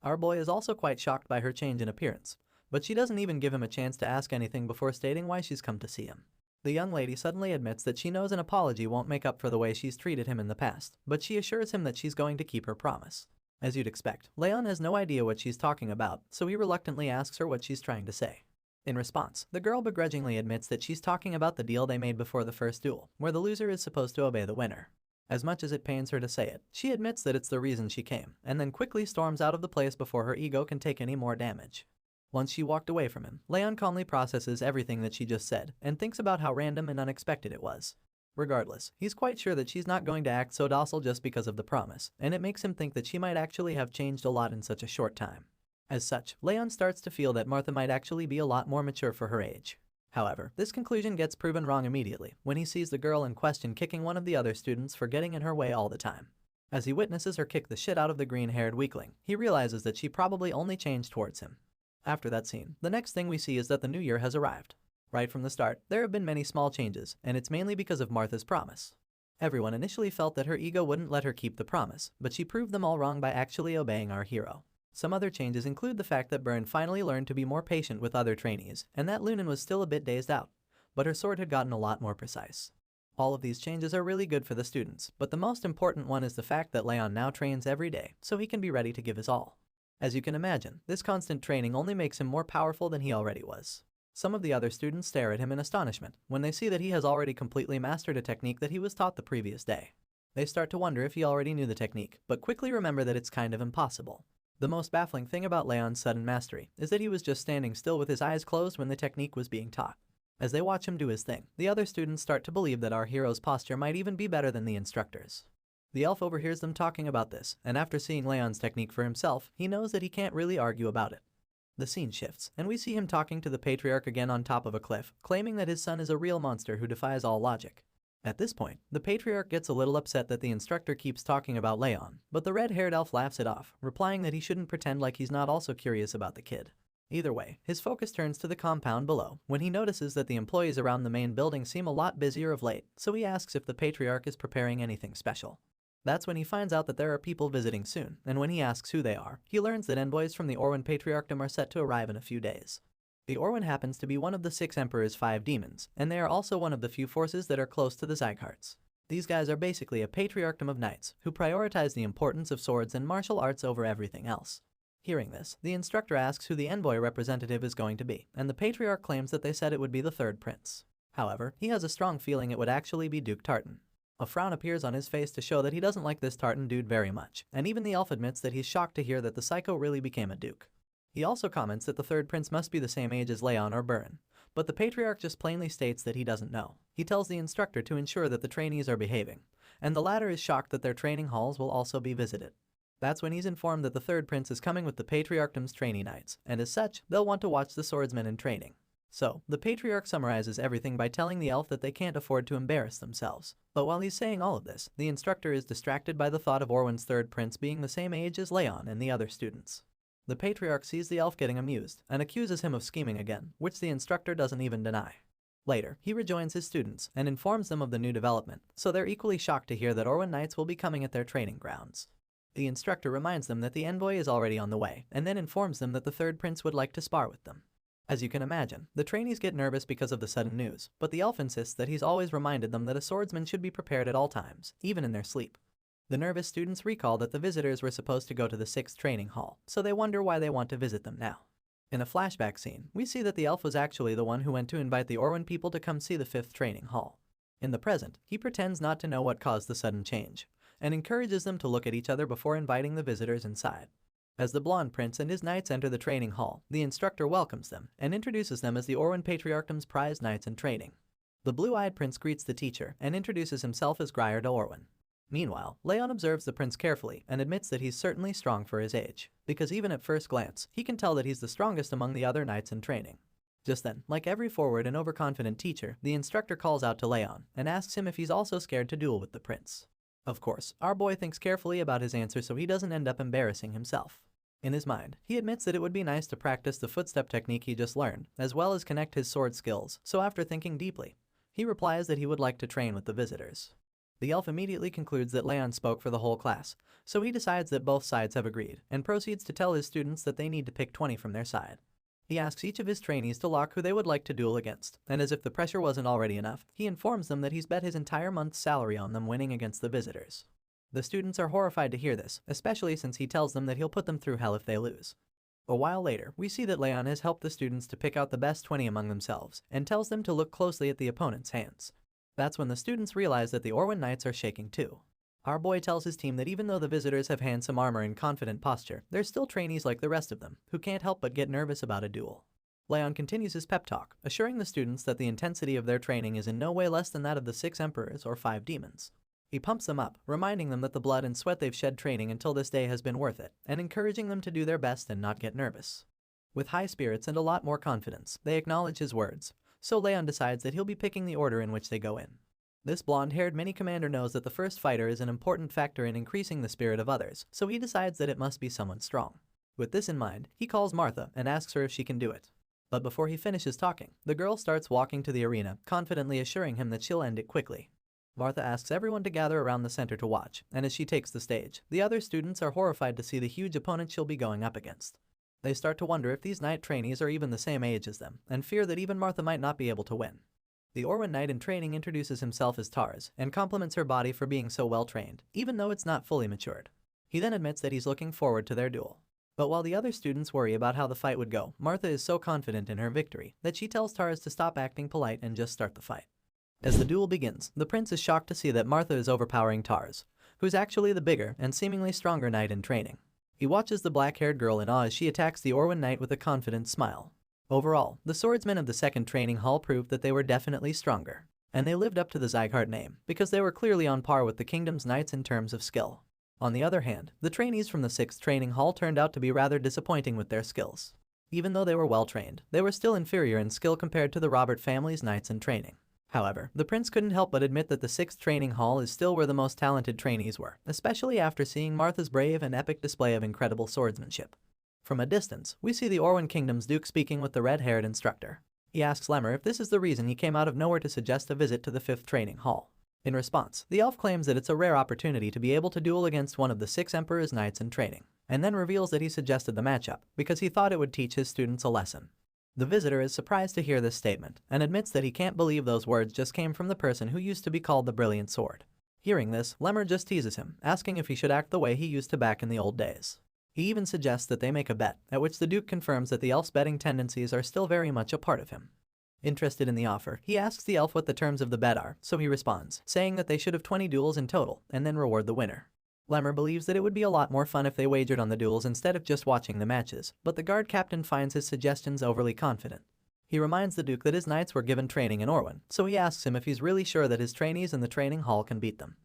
Our boy is also quite shocked by her change in appearance, but she doesn't even give him a chance to ask anything before stating why she's come to see him. The young lady suddenly admits that she knows an apology won't make up for the way she's treated him in the past, but she assures him that she's going to keep her promise. As you'd expect, Leon has no idea what she's talking about, so he reluctantly asks her what she's trying to say. In response, the girl begrudgingly admits that she's talking about the deal they made before the first duel, where the loser is supposed to obey the winner. As much as it pains her to say it, she admits that it's the reason she came, and then quickly storms out of the place before her ego can take any more damage. Once she walked away from him, Leon calmly processes everything that she just said, and thinks about how random and unexpected it was. Regardless, he's quite sure that she's not going to act so docile just because of the promise, and it makes him think that she might actually have changed a lot in such a short time. As such, Leon starts to feel that Martha might actually be a lot more mature for her age. However, this conclusion gets proven wrong immediately when he sees the girl in question kicking one of the other students for getting in her way all the time. As he witnesses her kick the shit out of the green-haired weakling, he realizes that she probably only changed towards him. After that scene, the next thing we see is that the new year has arrived. Right from the start, there have been many small changes, and it's mainly because of Martha's promise. Everyone initially felt that her ego wouldn't let her keep the promise, but she proved them all wrong by actually obeying our hero. Some other changes include the fact that Byrne finally learned to be more patient with other trainees, and that Lunan was still a bit dazed out. but her sword had gotten a lot more precise. All of these changes are really good for the students, but the most important one is the fact that Leon now trains every day, so he can be ready to give his all. As you can imagine, this constant training only makes him more powerful than he already was. Some of the other students stare at him in astonishment when they see that he has already completely mastered a technique that he was taught the previous day. They start to wonder if he already knew the technique, but quickly remember that it's kind of impossible. The most baffling thing about Leon's sudden mastery is that he was just standing still with his eyes closed when the technique was being taught. As they watch him do his thing, the other students start to believe that our hero's posture might even be better than the instructor's. The elf overhears them talking about this, and after seeing Leon's technique for himself, he knows that he can't really argue about it. The scene shifts, and we see him talking to the patriarch again on top of a cliff, claiming that his son is a real monster who defies all logic. At this point, the patriarch gets a little upset that the instructor keeps talking about Leon, but the red-haired elf laughs it off, replying that he shouldn't pretend like he's not also curious about the kid. Either way, his focus turns to the compound below when he notices that the employees around the main building seem a lot busier of late, so he asks if the patriarch is preparing anything special. That's when he finds out that there are people visiting soon, and when he asks who they are, he learns that envoys from the Orwen Patriarchdom are set to arrive in a few days. The Orwen happens to be one of the 6 Emperor's 5 demons, and they are also one of the few forces that are close to the Zygardes. These guys are basically a patriarchdom of knights who prioritize the importance of swords and martial arts over everything else. Hearing this, the instructor asks who the envoy representative is going to be, and the patriarch claims that they said it would be the 3rd prince. However, he has a strong feeling it would actually be Duke Tartan. A frown appears on his face to show that he doesn't like this Tartan dude very much, and even the elf admits that he's shocked to hear that the psycho really became a duke. He also comments that the 3rd prince must be the same age as Leon or Burin, but the patriarch just plainly states that he doesn't know. He tells the instructor to ensure that the trainees are behaving, and the latter is shocked that their training halls will also be visited. That's when he's informed that the 3rd prince is coming with the patriarchdom's trainee knights, and as such, they'll want to watch the swordsman in training. So, the patriarch summarizes everything by telling the elf that they can't afford to embarrass themselves. But while he's saying all of this, the instructor is distracted by the thought of Orwen's 3rd prince being the same age as Leon and the other students. The patriarch sees the elf getting amused and accuses him of scheming again, which the instructor doesn't even deny. Later, he rejoins his students and informs them of the new development, so they're equally shocked to hear that Orwen knights will be coming at their training grounds. The instructor reminds them that the envoy is already on the way, and then informs them that the 3rd prince would like to spar with them. As you can imagine, the trainees get nervous because of the sudden news, but the elf insists that he's always reminded them that a swordsman should be prepared at all times, even in their sleep. The nervous students recall that the visitors were supposed to go to the 6th training hall, so they wonder why they want to visit them now. In a flashback scene, we see that the elf was actually the one who went to invite the Orwen people to come see the 5th training hall. In the present, he pretends not to know what caused the sudden change, and encourages them to look at each other before inviting the visitors inside. As the blonde prince and his knights enter the training hall, the instructor welcomes them and introduces them as the Orwen Patriarchdom's prized knights in training. The blue-eyed prince greets the teacher and introduces himself as Grier de Orwen. Meanwhile, Leon observes the prince carefully and admits that he's certainly strong for his age, because even at first glance, he can tell that he's the strongest among the other knights in training. Just then, like every forward and overconfident teacher, the instructor calls out to Leon and asks him if he's also scared to duel with the prince. Of course, our boy thinks carefully about his answer so he doesn't end up embarrassing himself. In his mind, he admits that it would be nice to practice the footstep technique he just learned, as well as connect his sword skills, so after thinking deeply, he replies that he would like to train with the visitors. The elf immediately concludes that Leon spoke for the whole class, so he decides that both sides have agreed, and proceeds to tell his students that they need to pick 20 from their side. He asks each of his trainees to lock who they would like to duel against, and as if the pressure wasn't already enough, he informs them that he's bet his entire month's salary on them winning against the visitors. The students are horrified to hear this, especially since he tells them that he'll put them through hell if they lose. A while later, we see that Leon has helped the students to pick out the best 20 among themselves, and tells them to look closely at the opponent's hands. That's when the students realize that the Orwen Knights are shaking too. Our boy tells his team that even though the visitors have handsome armor and confident posture, they're still trainees like the rest of them, who can't help but get nervous about a duel. Leon continues his pep talk, assuring the students that the intensity of their training is in no way less than that of the 6 emperors or 5 demons. He pumps them up, reminding them that the blood and sweat they've shed training until this day has been worth it, and encouraging them to do their best and not get nervous. With high spirits and a lot more confidence, they acknowledge his words, so Leon decides that he'll be picking the order in which they go in. This blonde-haired mini-commander knows that the first fighter is an important factor in increasing the spirit of others, so he decides that it must be someone strong. With this in mind, he calls Martha and asks her if she can do it. But before he finishes talking, the girl starts walking to the arena, confidently assuring him that she'll end it quickly. Martha asks everyone to gather around the center to watch, and as she takes the stage, the other students are horrified to see the huge opponent she'll be going up against. They start to wonder if these knight trainees are even the same age as them, and fear that even Martha might not be able to win. The Orwan knight in training introduces himself as Tars and compliments her body for being so well trained, even though it's not fully matured. He then admits that he's looking forward to their duel. But while the other students worry about how the fight would go, Martha is so confident in her victory that she tells Tars to stop acting polite and just start the fight. As the duel begins, the prince is shocked to see that Martha is overpowering Tars, who's actually the bigger and seemingly stronger knight in training. He watches the black-haired girl in awe as she attacks the Orwan knight with a confident smile. Overall, the swordsmen of the second training hall proved that they were definitely stronger, and they lived up to the Zygarde name because they were clearly on par with the kingdom's knights in terms of skill. On the other hand, the trainees from the sixth training hall turned out to be rather disappointing with their skills. Even though they were well trained, they were still inferior in skill compared to the Robert family's knights in training. However, the prince couldn't help but admit that the sixth training hall is still where the most talented trainees were, especially after seeing Martha's brave and epic display of incredible swordsmanship. From a distance, we see the Orwan Kingdom's Duke speaking with the red-haired instructor. He asks Lemmer if this is the reason he came out of nowhere to suggest a visit to the fifth training hall. In response, the elf claims that it's a rare opportunity to be able to duel against one of the six Emperor's knights in training, and then reveals that he suggested the matchup because he thought it would teach his students a lesson. The visitor is surprised to hear this statement, and admits that he can't believe those words just came from the person who used to be called the Brilliant Sword. Hearing this, Lemmer just teases him, asking if he should act the way he used to back in the old days. He even suggests that they make a bet, at which the Duke confirms that the elf's betting tendencies are still very much a part of him. Interested in the offer, he asks the elf what the terms of the bet are, so he responds, saying that they should have 20 duels in total, and then reward the winner. Lemmer believes that it would be a lot more fun if they wagered on the duels instead of just watching the matches, but the guard captain finds his suggestions overly confident. He reminds the Duke that his knights were given training in Orwan, so he asks him if he's really sure that his trainees in the training hall can beat them.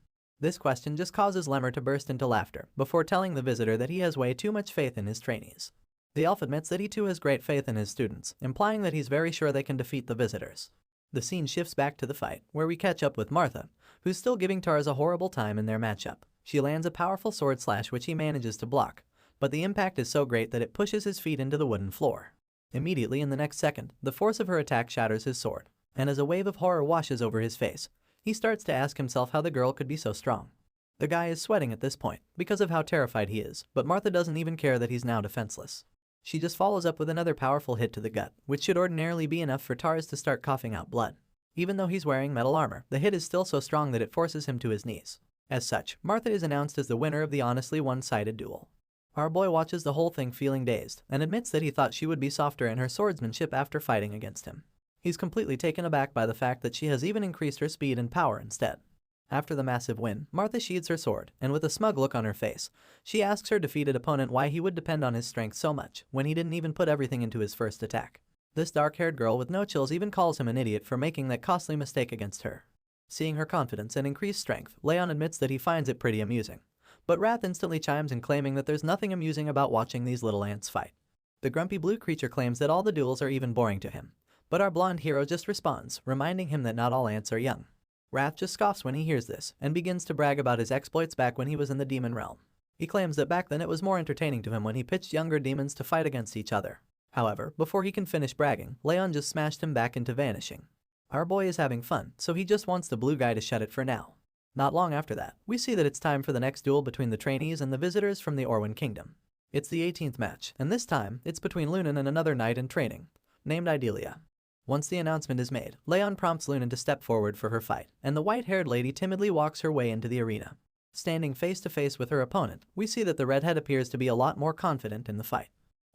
This question just causes Lemmer to burst into laughter, before telling the visitor that he has way too much faith in his trainees. The elf admits that he too has great faith in his students, implying that he's very sure they can defeat the visitors. The scene shifts back to the fight, where we catch up with Martha, who's still giving Tars a horrible time in their matchup. She lands a powerful sword slash which he manages to block, but the impact is so great that it pushes his feet into the wooden floor. Immediately in the next second, the force of her attack shatters his sword, and as a wave of horror washes over his face, he starts to ask himself how the girl could be so strong. The guy is sweating at this point, because of how terrified he is, but Martha doesn't even care that he's now defenseless. She just follows up with another powerful hit to the gut, which should ordinarily be enough for Tars to start coughing out blood. Even though he's wearing metal armor, the hit is still so strong that it forces him to his knees. As such, Martha is announced as the winner of the honestly one-sided duel. Our boy watches the whole thing feeling dazed, and admits that he thought she would be softer in her swordsmanship after fighting against him. He's completely taken aback by the fact that she has even increased her speed and power instead. After the massive win, Martha sheathes her sword, and with a smug look on her face, she asks her defeated opponent why he would depend on his strength so much when he didn't even put everything into his first attack. This dark-haired girl with no chills even calls him an idiot for making that costly mistake against her. Seeing her confidence and increased strength, Leon admits that he finds it pretty amusing. But Wrath instantly chimes in, claiming that there's nothing amusing about watching these little ants fight. The grumpy blue creature claims that all the duels are even boring to him, but our blonde hero just responds, reminding him that not all ants are young. Wrath just scoffs when he hears this, and begins to brag about his exploits back when he was in the demon realm. He claims that back then it was more entertaining to him when he pitched younger demons to fight against each other. However, before he can finish bragging, Leon just smashed him back into vanishing. Our boy is having fun, so he just wants the blue guy to shut it for now. Not long after that, we see that it's time for the next duel between the trainees and the visitors from the Orwan Kingdom. It's the 18th match, and this time, it's between Lunan and another knight in training, named Idalia. Once the announcement is made, Leon prompts Lunan to step forward for her fight, and the white-haired lady timidly walks her way into the arena. Standing face-to-face with her opponent, we see that the redhead appears to be a lot more confident in the fight.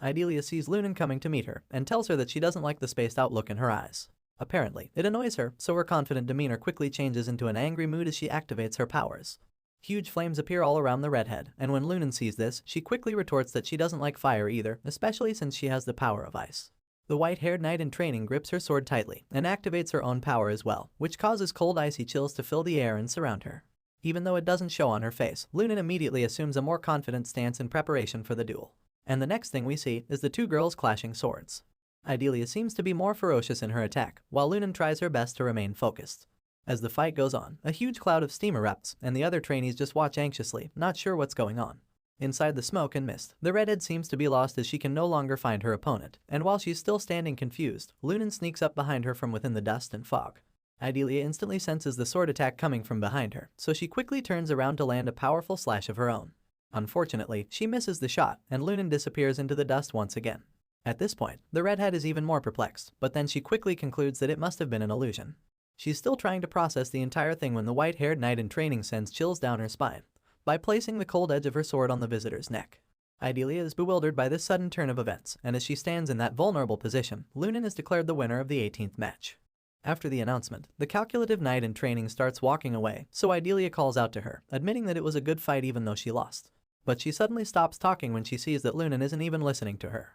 Idalia sees Lunan coming to meet her, and tells her that she doesn't like the spaced-out look in her eyes. Apparently, it annoys her, so her confident demeanor quickly changes into an angry mood as she activates her powers. Huge flames appear all around the redhead, and when Lunan sees this, she quickly retorts that she doesn't like fire either, especially since she has the power of ice. The white-haired knight in training grips her sword tightly, and activates her own power as well, which causes cold icy chills to fill the air and surround her. Even though it doesn't show on her face, Lunan immediately assumes a more confident stance in preparation for the duel. And the next thing we see is the two girls clashing swords. Idalia seems to be more ferocious in her attack, while Lunan tries her best to remain focused. As the fight goes on, a huge cloud of steam erupts, and the other trainees just watch anxiously, not sure what's going on. Inside the smoke and mist, the redhead seems to be lost as she can no longer find her opponent, and while she's still standing confused, Lunan sneaks up behind her from within the dust and fog. Idalia instantly senses the sword attack coming from behind her, so she quickly turns around to land a powerful slash of her own. Unfortunately, she misses the shot, and Lunan disappears into the dust once again. At this point, the redhead is even more perplexed, but then she quickly concludes that it must have been an illusion. She's still trying to process the entire thing when the white-haired knight in training sends chills down her spine by placing the cold edge of her sword on the visitor's neck. Idalia is bewildered by this sudden turn of events, and as she stands in that vulnerable position, Lunan is declared the winner of the 18th match. After the announcement, the calculative knight in training starts walking away, so Idalia calls out to her, admitting that it was a good fight even though she lost. But she suddenly stops talking when she sees that Lunan isn't even listening to her.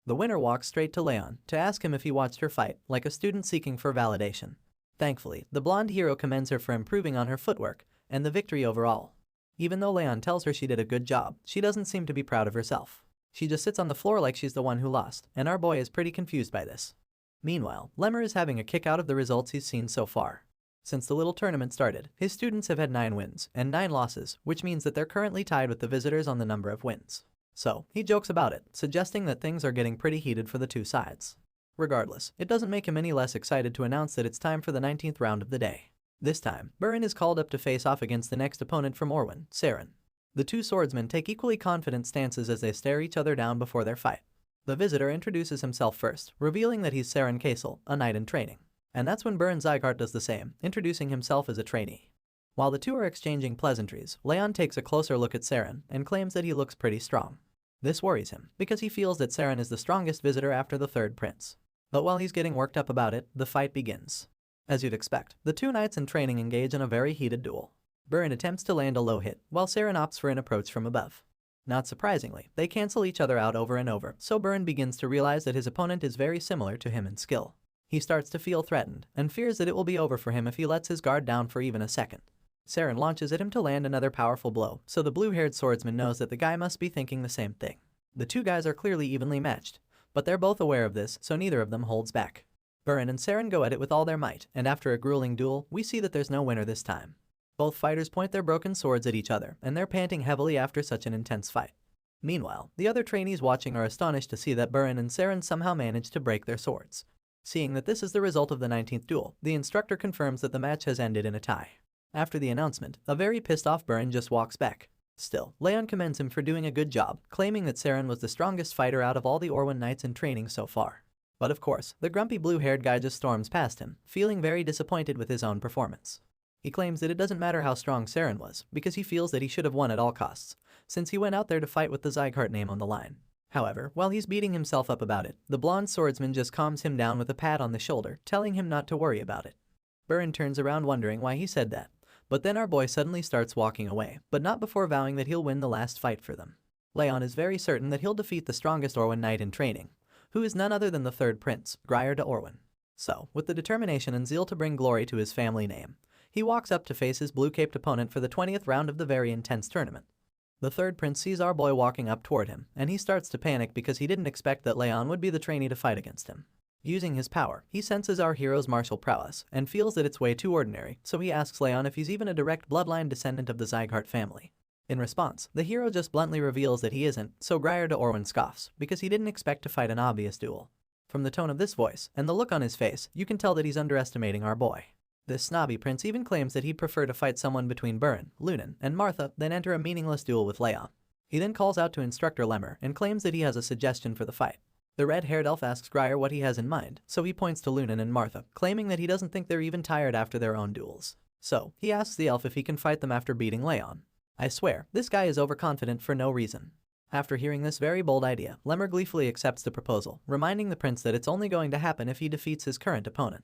The winner walks straight to Leon to ask him if he watched her fight, like a student seeking for validation. Thankfully, the blonde hero commends her for improving on her footwork and the victory overall. Even though Leon tells her she did a good job, she doesn't seem to be proud of herself. She just sits on the floor like she's the one who lost, and our boy is pretty confused by this. Meanwhile, Lemmer is having a kick out of the results he's seen so far. Since the little tournament started, his students have had 9 wins and 9 losses, which means that they're currently tied with the visitors on the number of wins. So, he jokes about it, suggesting that things are getting pretty heated for the two sides. Regardless, it doesn't make him any less excited to announce that it's time for the 19th round of the day. This time, Burin is called up to face off against the next opponent from Orwin, Saren. The two swordsmen take equally confident stances as they stare each other down before their fight. The visitor introduces himself first, revealing that he's Saren Kaisel, a knight in training. And that's when Burin Zygarde does the same, introducing himself as a trainee. While the two are exchanging pleasantries, Leon takes a closer look at Saren and claims that he looks pretty strong. This worries him, because he feels that Saren is the strongest visitor after the third prince. But while he's getting worked up about it, the fight begins. As you'd expect, the two knights in training engage in a very heated duel. Burin attempts to land a low hit, while Saren opts for an approach from above. Not surprisingly, they cancel each other out over and over, so Burin begins to realize that his opponent is very similar to him in skill. He starts to feel threatened, and fears that it will be over for him if he lets his guard down for even a second. Saren launches at him to land another powerful blow, so the blue-haired swordsman knows that the guy must be thinking the same thing. The two guys are clearly evenly matched, but they're both aware of this, so neither of them holds back. Burin and Saren go at it with all their might, and after a grueling duel, we see that there's no winner this time. Both fighters point their broken swords at each other, and they're panting heavily after such an intense fight. Meanwhile, the other trainees watching are astonished to see that Burin and Saren somehow managed to break their swords. Seeing that this is the result of the 19th duel, the instructor confirms that the match has ended in a tie. After the announcement, a very pissed-off Burin just walks back. Still, Leon commends him for doing a good job, claiming that Saren was the strongest fighter out of all the Orwin knights in training so far. But of course, the grumpy blue-haired guy just storms past him, feeling very disappointed with his own performance. He claims that it doesn't matter how strong Saren was, because he feels that he should have won at all costs, since he went out there to fight with the Zygarde name on the line. However, while he's beating himself up about it, the blonde swordsman just calms him down with a pat on the shoulder, telling him not to worry about it. Burin turns around wondering why he said that, but then our boy suddenly starts walking away, but not before vowing that he'll win the last fight for them. Leon is very certain that he'll defeat the strongest Orwin knight in training, who is none other than the third prince, Grier de Orwin. So, with the determination and zeal to bring glory to his family name, he walks up to face his blue-caped opponent for the 20th round of the very intense tournament. The third prince sees our boy walking up toward him, and he starts to panic because he didn't expect that Leon would be the trainee to fight against him. Using his power, he senses our hero's martial prowess and feels that it's way too ordinary, so he asks Leon if he's even a direct bloodline descendant of the Zygarde family. In response, the hero just bluntly reveals that he isn't, so Grier de Orwin scoffs, because he didn't expect to fight an obvious duel. From the tone of this voice, and the look on his face, you can tell that he's underestimating our boy. This snobby prince even claims that he'd prefer to fight someone between Burin, Lunan, and Martha than enter a meaningless duel with Leon. He then calls out to Instructor Lemmer and claims that he has a suggestion for the fight. The red-haired elf asks Grier what he has in mind, so he points to Lunan and Martha, claiming that he doesn't think they're even tired after their own duels. So, he asks the elf if he can fight them after beating Leon. I swear, this guy is overconfident for no reason. After hearing this very bold idea, Lemmer gleefully accepts the proposal, reminding the prince that it's only going to happen if he defeats his current opponent.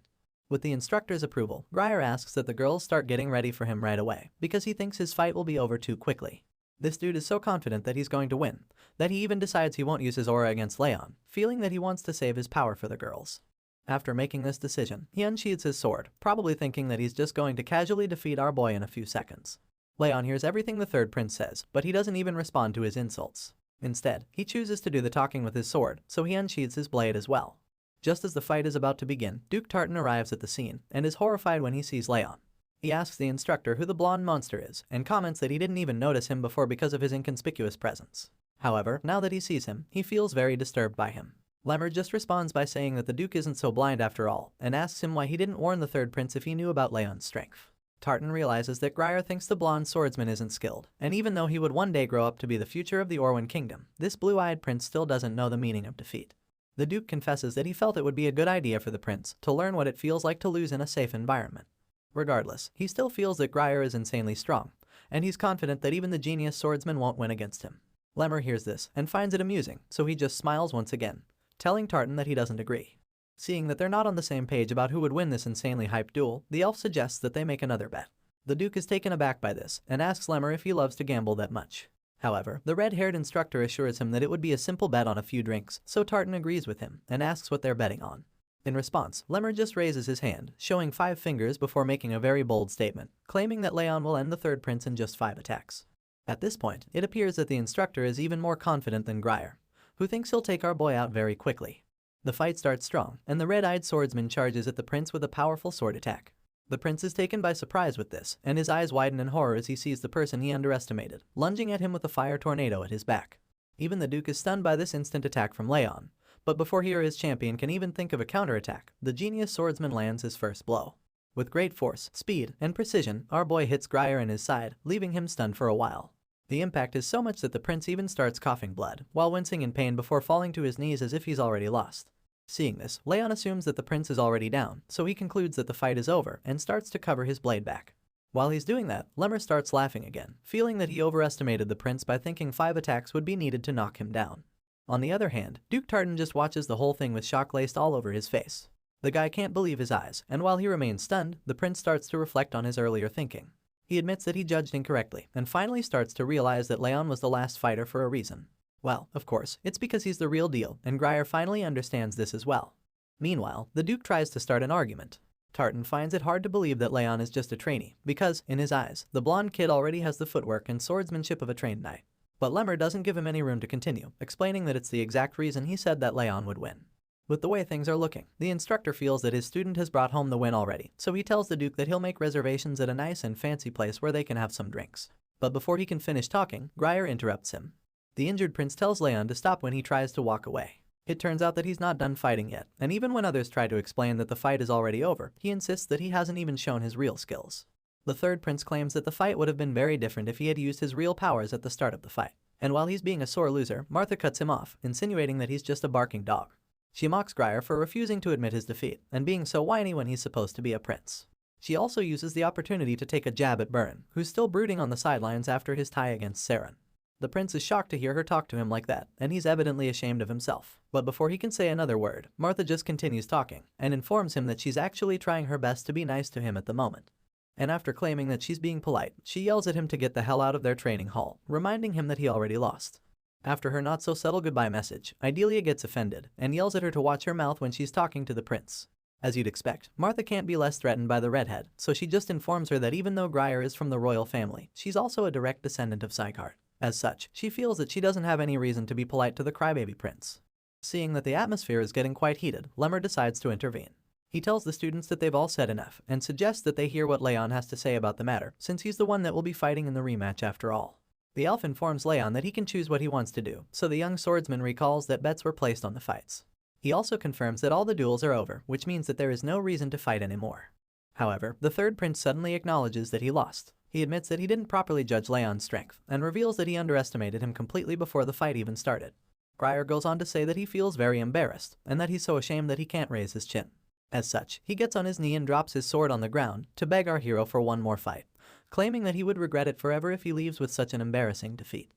With the instructor's approval, Grier asks that the girls start getting ready for him right away, because he thinks his fight will be over too quickly. This dude is so confident that he's going to win, that he even decides he won't use his aura against Leon, feeling that he wants to save his power for the girls. After making this decision, he unsheathes his sword, probably thinking that he's just going to casually defeat our boy in a few seconds. Leon hears everything the third prince says, but he doesn't even respond to his insults. Instead, he chooses to do the talking with his sword, so he unsheathes his blade as well. Just as the fight is about to begin, Duke Tartan arrives at the scene, and is horrified when he sees Leon. He asks the instructor who the blonde monster is, and comments that he didn't even notice him before because of his inconspicuous presence. However, now that he sees him, he feels very disturbed by him. Lemmer just responds by saying that the Duke isn't so blind after all, and asks him why he didn't warn the third prince if he knew about Leon's strength. Tartan realizes that Grier thinks the blonde swordsman isn't skilled, and even though he would one day grow up to be the future of the Orwin kingdom, this blue-eyed prince still doesn't know the meaning of defeat. The Duke confesses that he felt it would be a good idea for the prince to learn what it feels like to lose in a safe environment. Regardless, he still feels that Grier is insanely strong, and he's confident that even the genius swordsman won't win against him. Lemmer hears this and finds it amusing, so he just smiles once again, telling Tartan that he doesn't agree. Seeing that they're not on the same page about who would win this insanely hyped duel, the elf suggests that they make another bet. The Duke is taken aback by this and asks Lemmer if he loves to gamble that much. However, the red-haired instructor assures him that it would be a simple bet on a few drinks, so Tartan agrees with him and asks what they're betting on. In response, Lemmer just raises his hand, showing 5 fingers before making a very bold statement, claiming that Leon will end the third prince in just 5 attacks. At this point, it appears that the instructor is even more confident than Grier, who thinks he'll take our boy out very quickly. The fight starts strong, and the red-eyed swordsman charges at the prince with a powerful sword attack. The prince is taken by surprise with this, and his eyes widen in horror as he sees the person he underestimated, lunging at him with a fire tornado at his back. Even the Duke is stunned by this instant attack from Leon, but before he or his champion can even think of a counterattack, the genius swordsman lands his first blow. With great force, speed, and precision, our boy hits Grier in his side, leaving him stunned for a while. The impact is so much that the prince even starts coughing blood, while wincing in pain before falling to his knees as if he's already lost. Seeing this, Leon assumes that the prince is already down, so he concludes that the fight is over and starts to cover his blade back. While he's doing that, Lemmer starts laughing again, feeling that he overestimated the prince by thinking 5 attacks would be needed to knock him down. On the other hand, Duke Tartan just watches the whole thing with shock laced all over his face. The guy can't believe his eyes, and while he remains stunned, the prince starts to reflect on his earlier thinking. He admits that he judged incorrectly, and finally starts to realize that Leon was the last fighter for a reason. Well, of course, it's because he's the real deal, and Grier finally understands this as well. Meanwhile, the Duke tries to start an argument. Tartan finds it hard to believe that Leon is just a trainee, because, in his eyes, the blonde kid already has the footwork and swordsmanship of a trained knight. But Lemmer doesn't give him any room to continue, explaining that it's the exact reason he said that Leon would win. With the way things are looking, the instructor feels that his student has brought home the win already, so he tells the Duke that he'll make reservations at a nice and fancy place where they can have some drinks. But before he can finish talking, Grier interrupts him. The injured prince tells Leon to stop when he tries to walk away. It turns out that he's not done fighting yet, and even when others try to explain that the fight is already over, he insists that he hasn't even shown his real skills. The third prince claims that the fight would have been very different if he had used his real powers at the start of the fight. And while he's being a sore loser, Martha cuts him off, insinuating that he's just a barking dog. She mocks Grier for refusing to admit his defeat, and being so whiny when he's supposed to be a prince. She also uses the opportunity to take a jab at Byrne, who's still brooding on the sidelines after his tie against Saren. The prince is shocked to hear her talk to him like that, and he's evidently ashamed of himself. But before he can say another word, Martha just continues talking, and informs him that she's actually trying her best to be nice to him at the moment. And after claiming that she's being polite, she yells at him to get the hell out of their training hall, reminding him that he already lost. After her not-so-subtle goodbye message, Idelia gets offended, and yells at her to watch her mouth when she's talking to the prince. As you'd expect, Martha can't be less threatened by the redhead, so she just informs her that even though Grier is from the royal family, she's also a direct descendant of Sygard. As such, she feels that she doesn't have any reason to be polite to the crybaby prince. Seeing that the atmosphere is getting quite heated, Lemmer decides to intervene. He tells the students that they've all said enough, and suggests that they hear what Leon has to say about the matter, since he's the one that will be fighting in the rematch after all. The elf informs Leon that he can choose what he wants to do, so the young swordsman recalls that bets were placed on the fights. He also confirms that all the duels are over, which means that there is no reason to fight anymore. However, the third prince suddenly acknowledges that he lost. He admits that he didn't properly judge Leon's strength, and reveals that he underestimated him completely before the fight even started. Grier goes on to say that he feels very embarrassed, and that he's so ashamed that he can't raise his chin. As such, he gets on his knee and drops his sword on the ground to beg our hero for one more fight, claiming that he would regret it forever if he leaves with such an embarrassing defeat.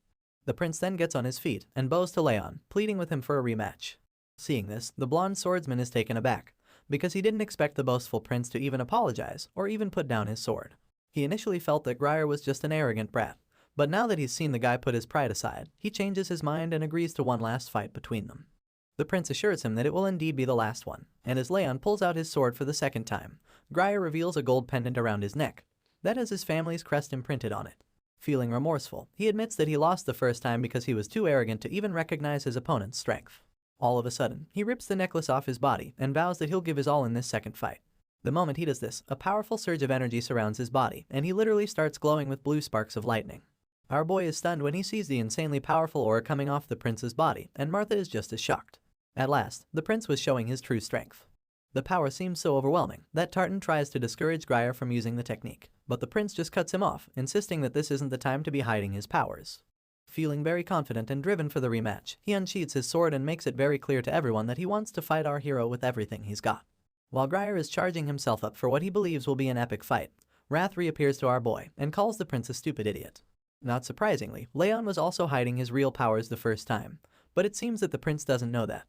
The prince then gets on his feet and bows to Leon, pleading with him for a rematch. Seeing this, the blonde swordsman is taken aback, because he didn't expect the boastful prince to even apologize or even put down his sword. He initially felt that Grier was just an arrogant brat, but now that he's seen the guy put his pride aside, he changes his mind and agrees to one last fight between them. The prince assures him that it will indeed be the last one, and as Leon pulls out his sword for the second time, Grier reveals a gold pendant around his neck that has his family's crest imprinted on it. Feeling remorseful, he admits that he lost the first time because he was too arrogant to even recognize his opponent's strength. All of a sudden, he rips the necklace off his body and vows that he'll give his all in this second fight. The moment he does this, a powerful surge of energy surrounds his body, and he literally starts glowing with blue sparks of lightning. Our boy is stunned when he sees the insanely powerful aura coming off the prince's body, and Martha is just as shocked. At last, the prince was showing his true strength. The power seems so overwhelming that Tartan tries to discourage Grier from using the technique, but the prince just cuts him off, insisting that this isn't the time to be hiding his powers. Feeling very confident and driven for the rematch, he unsheathes his sword and makes it very clear to everyone that he wants to fight our hero with everything he's got. While Grier is charging himself up for what he believes will be an epic fight, Wrath reappears to our boy and calls the prince a stupid idiot. Not surprisingly, Leon was also hiding his real powers the first time, but it seems that the prince doesn't know that.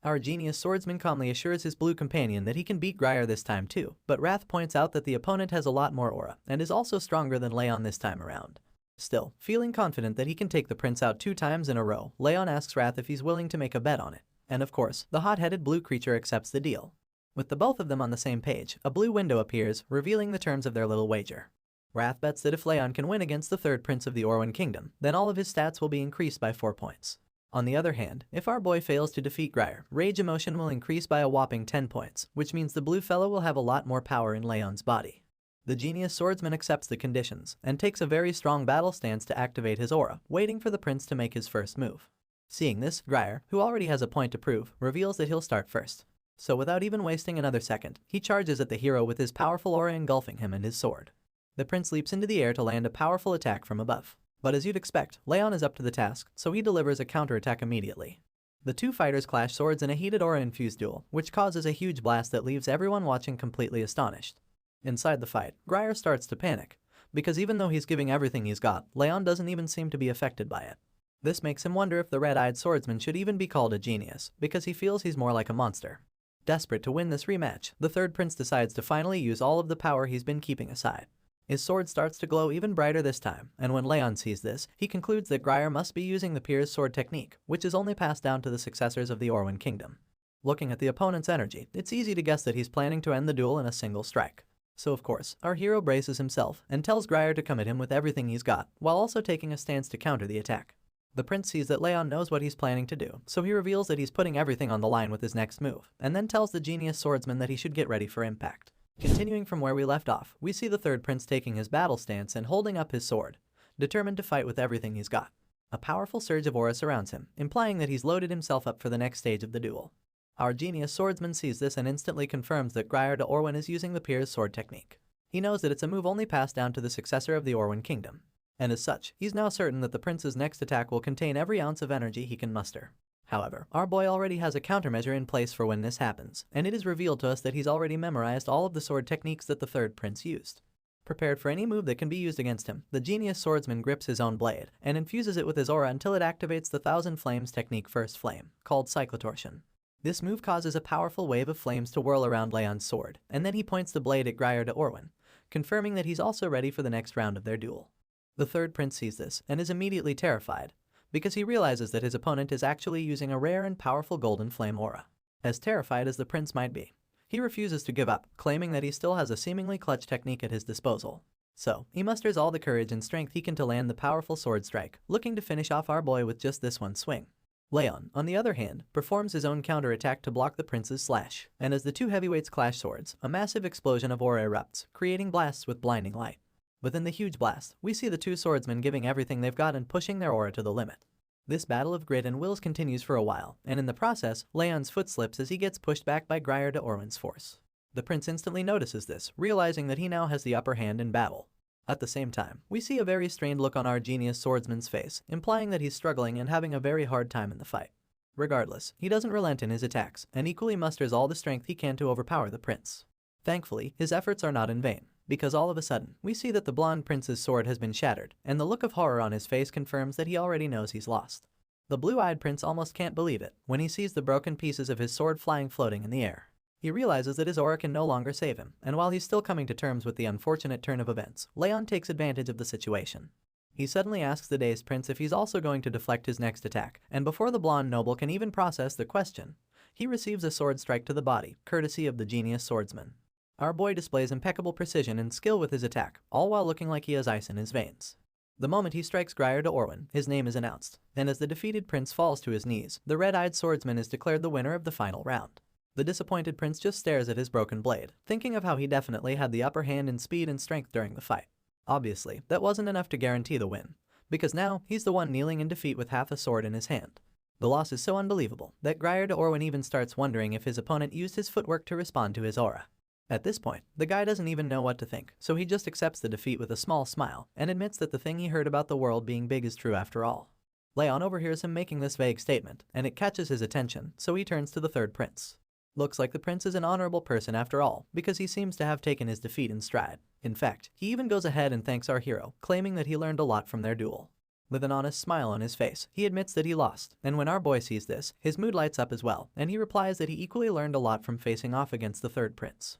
Our genius swordsman calmly assures his blue companion that he can beat Grier this time too, but Wrath points out that the opponent has a lot more aura and is also stronger than Leon this time around. Still, feeling confident that he can take the prince out 2 times in a row, Leon asks Wrath if he's willing to make a bet on it, and of course, the hot-headed blue creature accepts the deal. With the both of them on the same page, a blue window appears, revealing the terms of their little wager. Wrath bets that if Leon can win against the third prince of the Orwen Kingdom, then all of his stats will be increased by 4 points. On the other hand, if our boy fails to defeat Grier, Rage Emotion will increase by a whopping 10 points, which means the blue fellow will have a lot more power in Leon's body. The genius swordsman accepts the conditions, and takes a very strong battle stance to activate his aura, waiting for the prince to make his first move. Seeing this, Grier, who already has a point to prove, reveals that he'll start first. So without even wasting another second, he charges at the hero with his powerful aura engulfing him and his sword. The prince leaps into the air to land a powerful attack from above. But as you'd expect, Leon is up to the task, so he delivers a counterattack immediately. The 2 fighters clash swords in a heated aura-infused duel, which causes a huge blast that leaves everyone watching completely astonished. Inside the fight, Grier starts to panic, because even though he's giving everything he's got, Leon doesn't even seem to be affected by it. This makes him wonder if the red-eyed swordsman should even be called a genius, because he feels he's more like a monster. Desperate to win this rematch, the third prince decides to finally use all of the power he's been keeping aside. His sword starts to glow even brighter this time, and when Leon sees this, he concludes that Grier must be using the Pier's sword technique, which is only passed down to the successors of the Orwen Kingdom. Looking at the opponent's energy, it's easy to guess that he's planning to end the duel in a single strike. So of course, our hero braces himself and tells Grier to come at him with everything he's got, while also taking a stance to counter the attack. The prince sees that Leon knows what he's planning to do, so he reveals that he's putting everything on the line with his next move, and then tells the genius swordsman that he should get ready for impact. Continuing from where we left off, we see the third prince taking his battle stance and holding up his sword, determined to fight with everything he's got. A powerful surge of aura surrounds him, implying that he's loaded himself up for the next stage of the duel. Our genius swordsman sees this and instantly confirms that Grier de Orwen is using the Pier's sword technique. He knows that it's a move only passed down to the successor of the Orwen Kingdom, and as such, he's now certain that the prince's next attack will contain every ounce of energy he can muster. However, our boy already has a countermeasure in place for when this happens, and it is revealed to us that he's already memorized all of the sword techniques that the third prince used. Prepared for any move that can be used against him, the genius swordsman grips his own blade and infuses it with his aura until it activates the Thousand Flames technique First Flame, called Cyclotorsion. This move causes a powerful wave of flames to whirl around Leon's sword, and then he points the blade at Grier de Orwen, confirming that he's also ready for the next round of their duel. The third prince sees this and is immediately terrified, because he realizes that his opponent is actually using a rare and powerful golden flame aura. As terrified as the prince might be, he refuses to give up, claiming that he still has a seemingly clutch technique at his disposal. So, he musters all the courage and strength he can to land the powerful sword strike, looking to finish off our boy with just this one swing. Leon, on the other hand, performs his own counterattack to block the prince's slash, and as the 2 heavyweights clash swords, a massive explosion of aura erupts, creating blasts with blinding light. Within the huge blast, we see the 2 swordsmen giving everything they've got and pushing their aura to the limit. This battle of grit and wills continues for a while, and in the process, Leon's foot slips as he gets pushed back by Grier de Orwen's force. The prince instantly notices this, realizing that he now has the upper hand in battle. At the same time, we see a very strained look on our genius swordsman's face, implying that he's struggling and having a very hard time in the fight. Regardless, he doesn't relent in his attacks, and equally musters all the strength he can to overpower the prince. Thankfully, his efforts are not in vain, because all of a sudden, we see that the blonde prince's sword has been shattered, and the look of horror on his face confirms that he already knows he's lost. The blue-eyed prince almost can't believe it when he sees the broken pieces of his sword floating in the air. He realizes that his aura can no longer save him, and while he's still coming to terms with the unfortunate turn of events, Leon takes advantage of the situation. He suddenly asks the dazed prince if he's also going to deflect his next attack, and before the blonde noble can even process the question, he receives a sword strike to the body, courtesy of the genius swordsman. Our boy displays impeccable precision and skill with his attack, all while looking like he has ice in his veins. The moment he strikes Grier de Orwen, his name is announced, and as the defeated prince falls to his knees, the red-eyed swordsman is declared the winner of the final round. The disappointed prince just stares at his broken blade, thinking of how he definitely had the upper hand in speed and strength during the fight. Obviously, that wasn't enough to guarantee the win, because now he's the one kneeling in defeat with half a sword in his hand. The loss is so unbelievable that Grier de Orwen even starts wondering if his opponent used his footwork to respond to his aura. At this point, the guy doesn't even know what to think, so he just accepts the defeat with a small smile and admits that the thing he heard about the world being big is true after all. Leon overhears him making this vague statement, and it catches his attention, so he turns to the third prince. Looks like the prince is an honorable person after all, because he seems to have taken his defeat in stride. In fact, he even goes ahead and thanks our hero, claiming that he learned a lot from their duel. With an honest smile on his face, he admits that he lost, and when our boy sees this, his mood lights up as well, and he replies that he equally learned a lot from facing off against the third prince.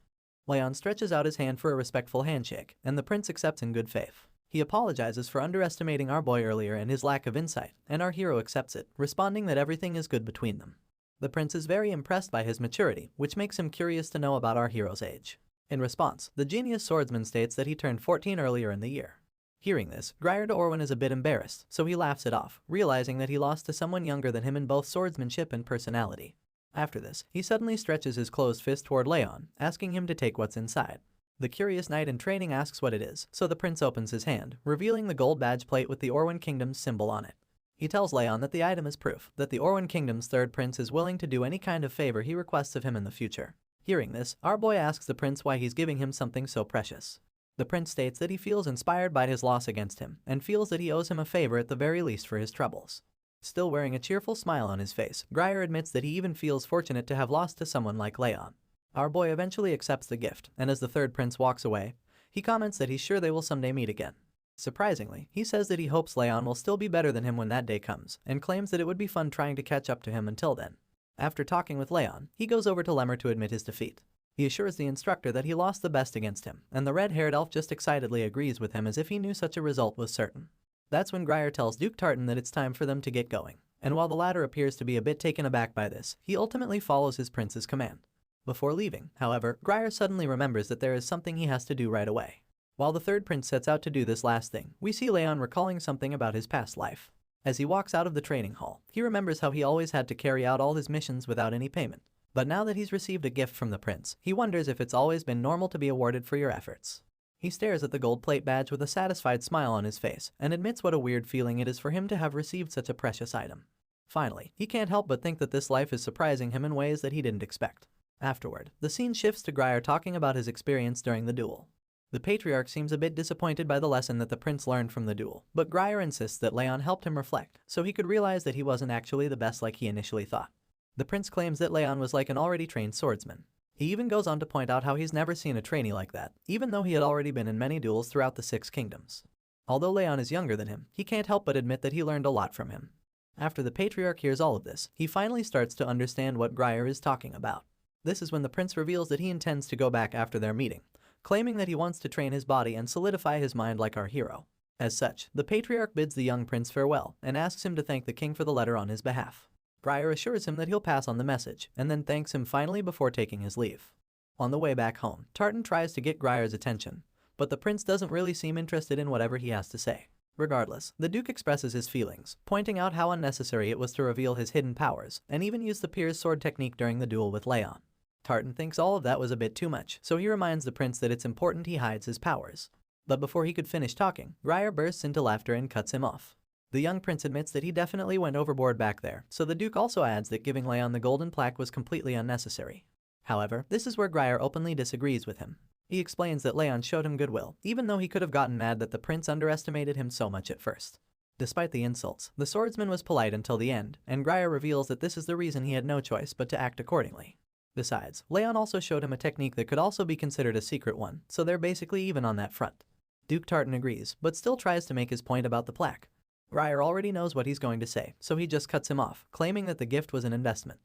Leon stretches out his hand for a respectful handshake, and the prince accepts in good faith. He apologizes for underestimating our boy earlier and his lack of insight, and our hero accepts it, responding that everything is good between them. The prince is very impressed by his maturity, which makes him curious to know about our hero's age. In response, the genius swordsman states that he turned 14 earlier in the year. Hearing this, Grier de Orwin is a bit embarrassed, so he laughs it off, realizing that he lost to someone younger than him in both swordsmanship and personality. After this, he suddenly stretches his closed fist toward Leon, asking him to take what's inside. The curious knight in training asks what it is, so the prince opens his hand, revealing the gold badge plate with the Orwin Kingdom's symbol on it. He tells Leon that the item is proof that the Orwin Kingdom's third prince is willing to do any kind of favor he requests of him in the future. Hearing this, our boy asks the prince why he's giving him something so precious. The prince states that he feels inspired by his loss against him, and feels that he owes him a favor at the very least for his troubles. Still wearing a cheerful smile on his face, Grier admits that he even feels fortunate to have lost to someone like Leon. Our boy eventually accepts the gift, and as the third prince walks away, he comments that he's sure they will someday meet again. Surprisingly, he says that he hopes Leon will still be better than him when that day comes, and claims that it would be fun trying to catch up to him until then. After talking with Leon, he goes over to Lemmer to admit his defeat. He assures the instructor that he lost the best against him, and the red-haired elf just excitedly agrees with him as if he knew such a result was certain. That's when Grier tells Duke Tartan that it's time for them to get going, and while the latter appears to be a bit taken aback by this, he ultimately follows his prince's command. Before leaving, however, Grier suddenly remembers that there is something he has to do right away. While the third prince sets out to do this last thing, we see Leon recalling something about his past life. As he walks out of the training hall, he remembers how he always had to carry out all his missions without any payment. But now that he's received a gift from the prince, he wonders if it's always been normal to be awarded for your efforts. He stares at the gold plate badge with a satisfied smile on his face, and admits what a weird feeling it is for him to have received such a precious item. Finally, he can't help but think that this life is surprising him in ways that he didn't expect. Afterward, the scene shifts to Grier talking about his experience during the duel. The patriarch seems a bit disappointed by the lesson that the prince learned from the duel, but Grier insists that Leon helped him reflect, so he could realize that he wasn't actually the best like he initially thought. The prince claims that Leon was like an already trained swordsman. He even goes on to point out how he's never seen a trainee like that, even though he had already been in many duels throughout the 6 kingdoms. Although Leon is younger than him, he can't help but admit that he learned a lot from him. After the patriarch hears all of this, he finally starts to understand what Grier is talking about. This is when the prince reveals that he intends to go back after their meeting, claiming that he wants to train his body and solidify his mind like our hero. As such, the patriarch bids the young prince farewell and asks him to thank the king for the letter on his behalf. Grier assures him that he'll pass on the message, and then thanks him finally before taking his leave. On the way back home, Tartan tries to get Grier's attention, but the prince doesn't really seem interested in whatever he has to say. Regardless, the Duke expresses his feelings, pointing out how unnecessary it was to reveal his hidden powers, and even use the Pier's sword technique during the duel with Leon. Tartan thinks all of that was a bit too much, so he reminds the prince that it's important he hides his powers. But before he could finish talking, Grier bursts into laughter and cuts him off. The young prince admits that he definitely went overboard back there, so the Duke also adds that giving Leon the golden plaque was completely unnecessary. However, this is where Grier openly disagrees with him. He explains that Leon showed him goodwill, even though he could have gotten mad that the prince underestimated him so much at first. Despite the insults, the swordsman was polite until the end, and Grier reveals that this is the reason he had no choice but to act accordingly. Besides, Leon also showed him a technique that could also be considered a secret one, so they're basically even on that front. Duke Tartan agrees, but still tries to make his point about the plaque. Grier already knows what he's going to say, so he just cuts him off, claiming that the gift was an investment.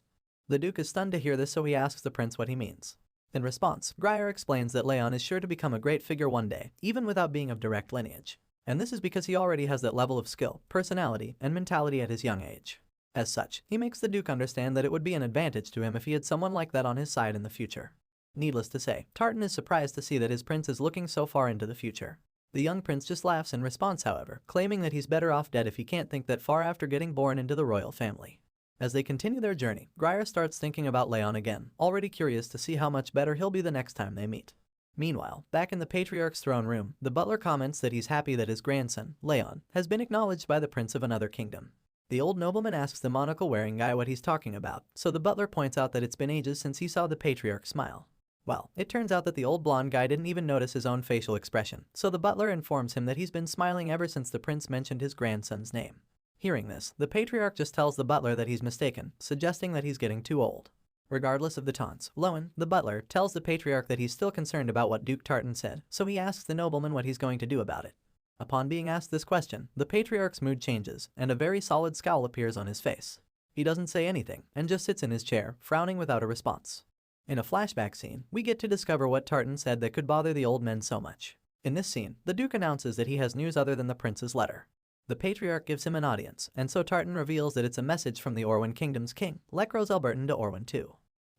The Duke is stunned to hear this, so he asks the prince what he means. In response, Grier explains that Leon is sure to become a great figure one day, even without being of direct lineage. And this is because he already has that level of skill, personality, and mentality at his young age. As such, he makes the Duke understand that it would be an advantage to him if he had someone like that on his side in the future. Needless to say, Tartan is surprised to see that his prince is looking so far into the future. The young prince just laughs in response, however, claiming that he's better off dead if he can't think that far after getting born into the royal family. As they continue their journey, Grier starts thinking about Leon again, already curious to see how much better he'll be the next time they meet. Meanwhile, back in the patriarch's throne room, the butler comments that he's happy that his grandson, Leon, has been acknowledged by the prince of another kingdom. The old nobleman asks the monocle-wearing guy what he's talking about, so the butler points out that it's been ages since he saw the patriarch smile. Well, it turns out that the old blonde guy didn't even notice his own facial expression, so the butler informs him that he's been smiling ever since the prince mentioned his grandson's name. Hearing this, the patriarch just tells the butler that he's mistaken, suggesting that he's getting too old. Regardless of the taunts, Lowen, the butler, tells the patriarch that he's still concerned about what Duke Tartan said, so he asks the nobleman what he's going to do about it. Upon being asked this question, the patriarch's mood changes, and a very solid scowl appears on his face. He doesn't say anything, and just sits in his chair, frowning without a response. In a flashback scene, we get to discover what Tartan said that could bother the old men so much. In this scene, the Duke announces that he has news other than the prince's letter. The patriarch gives him an audience, and so Tartan reveals that it's a message from the Orwen Kingdom's king, Lekros Albertan de Orwen II.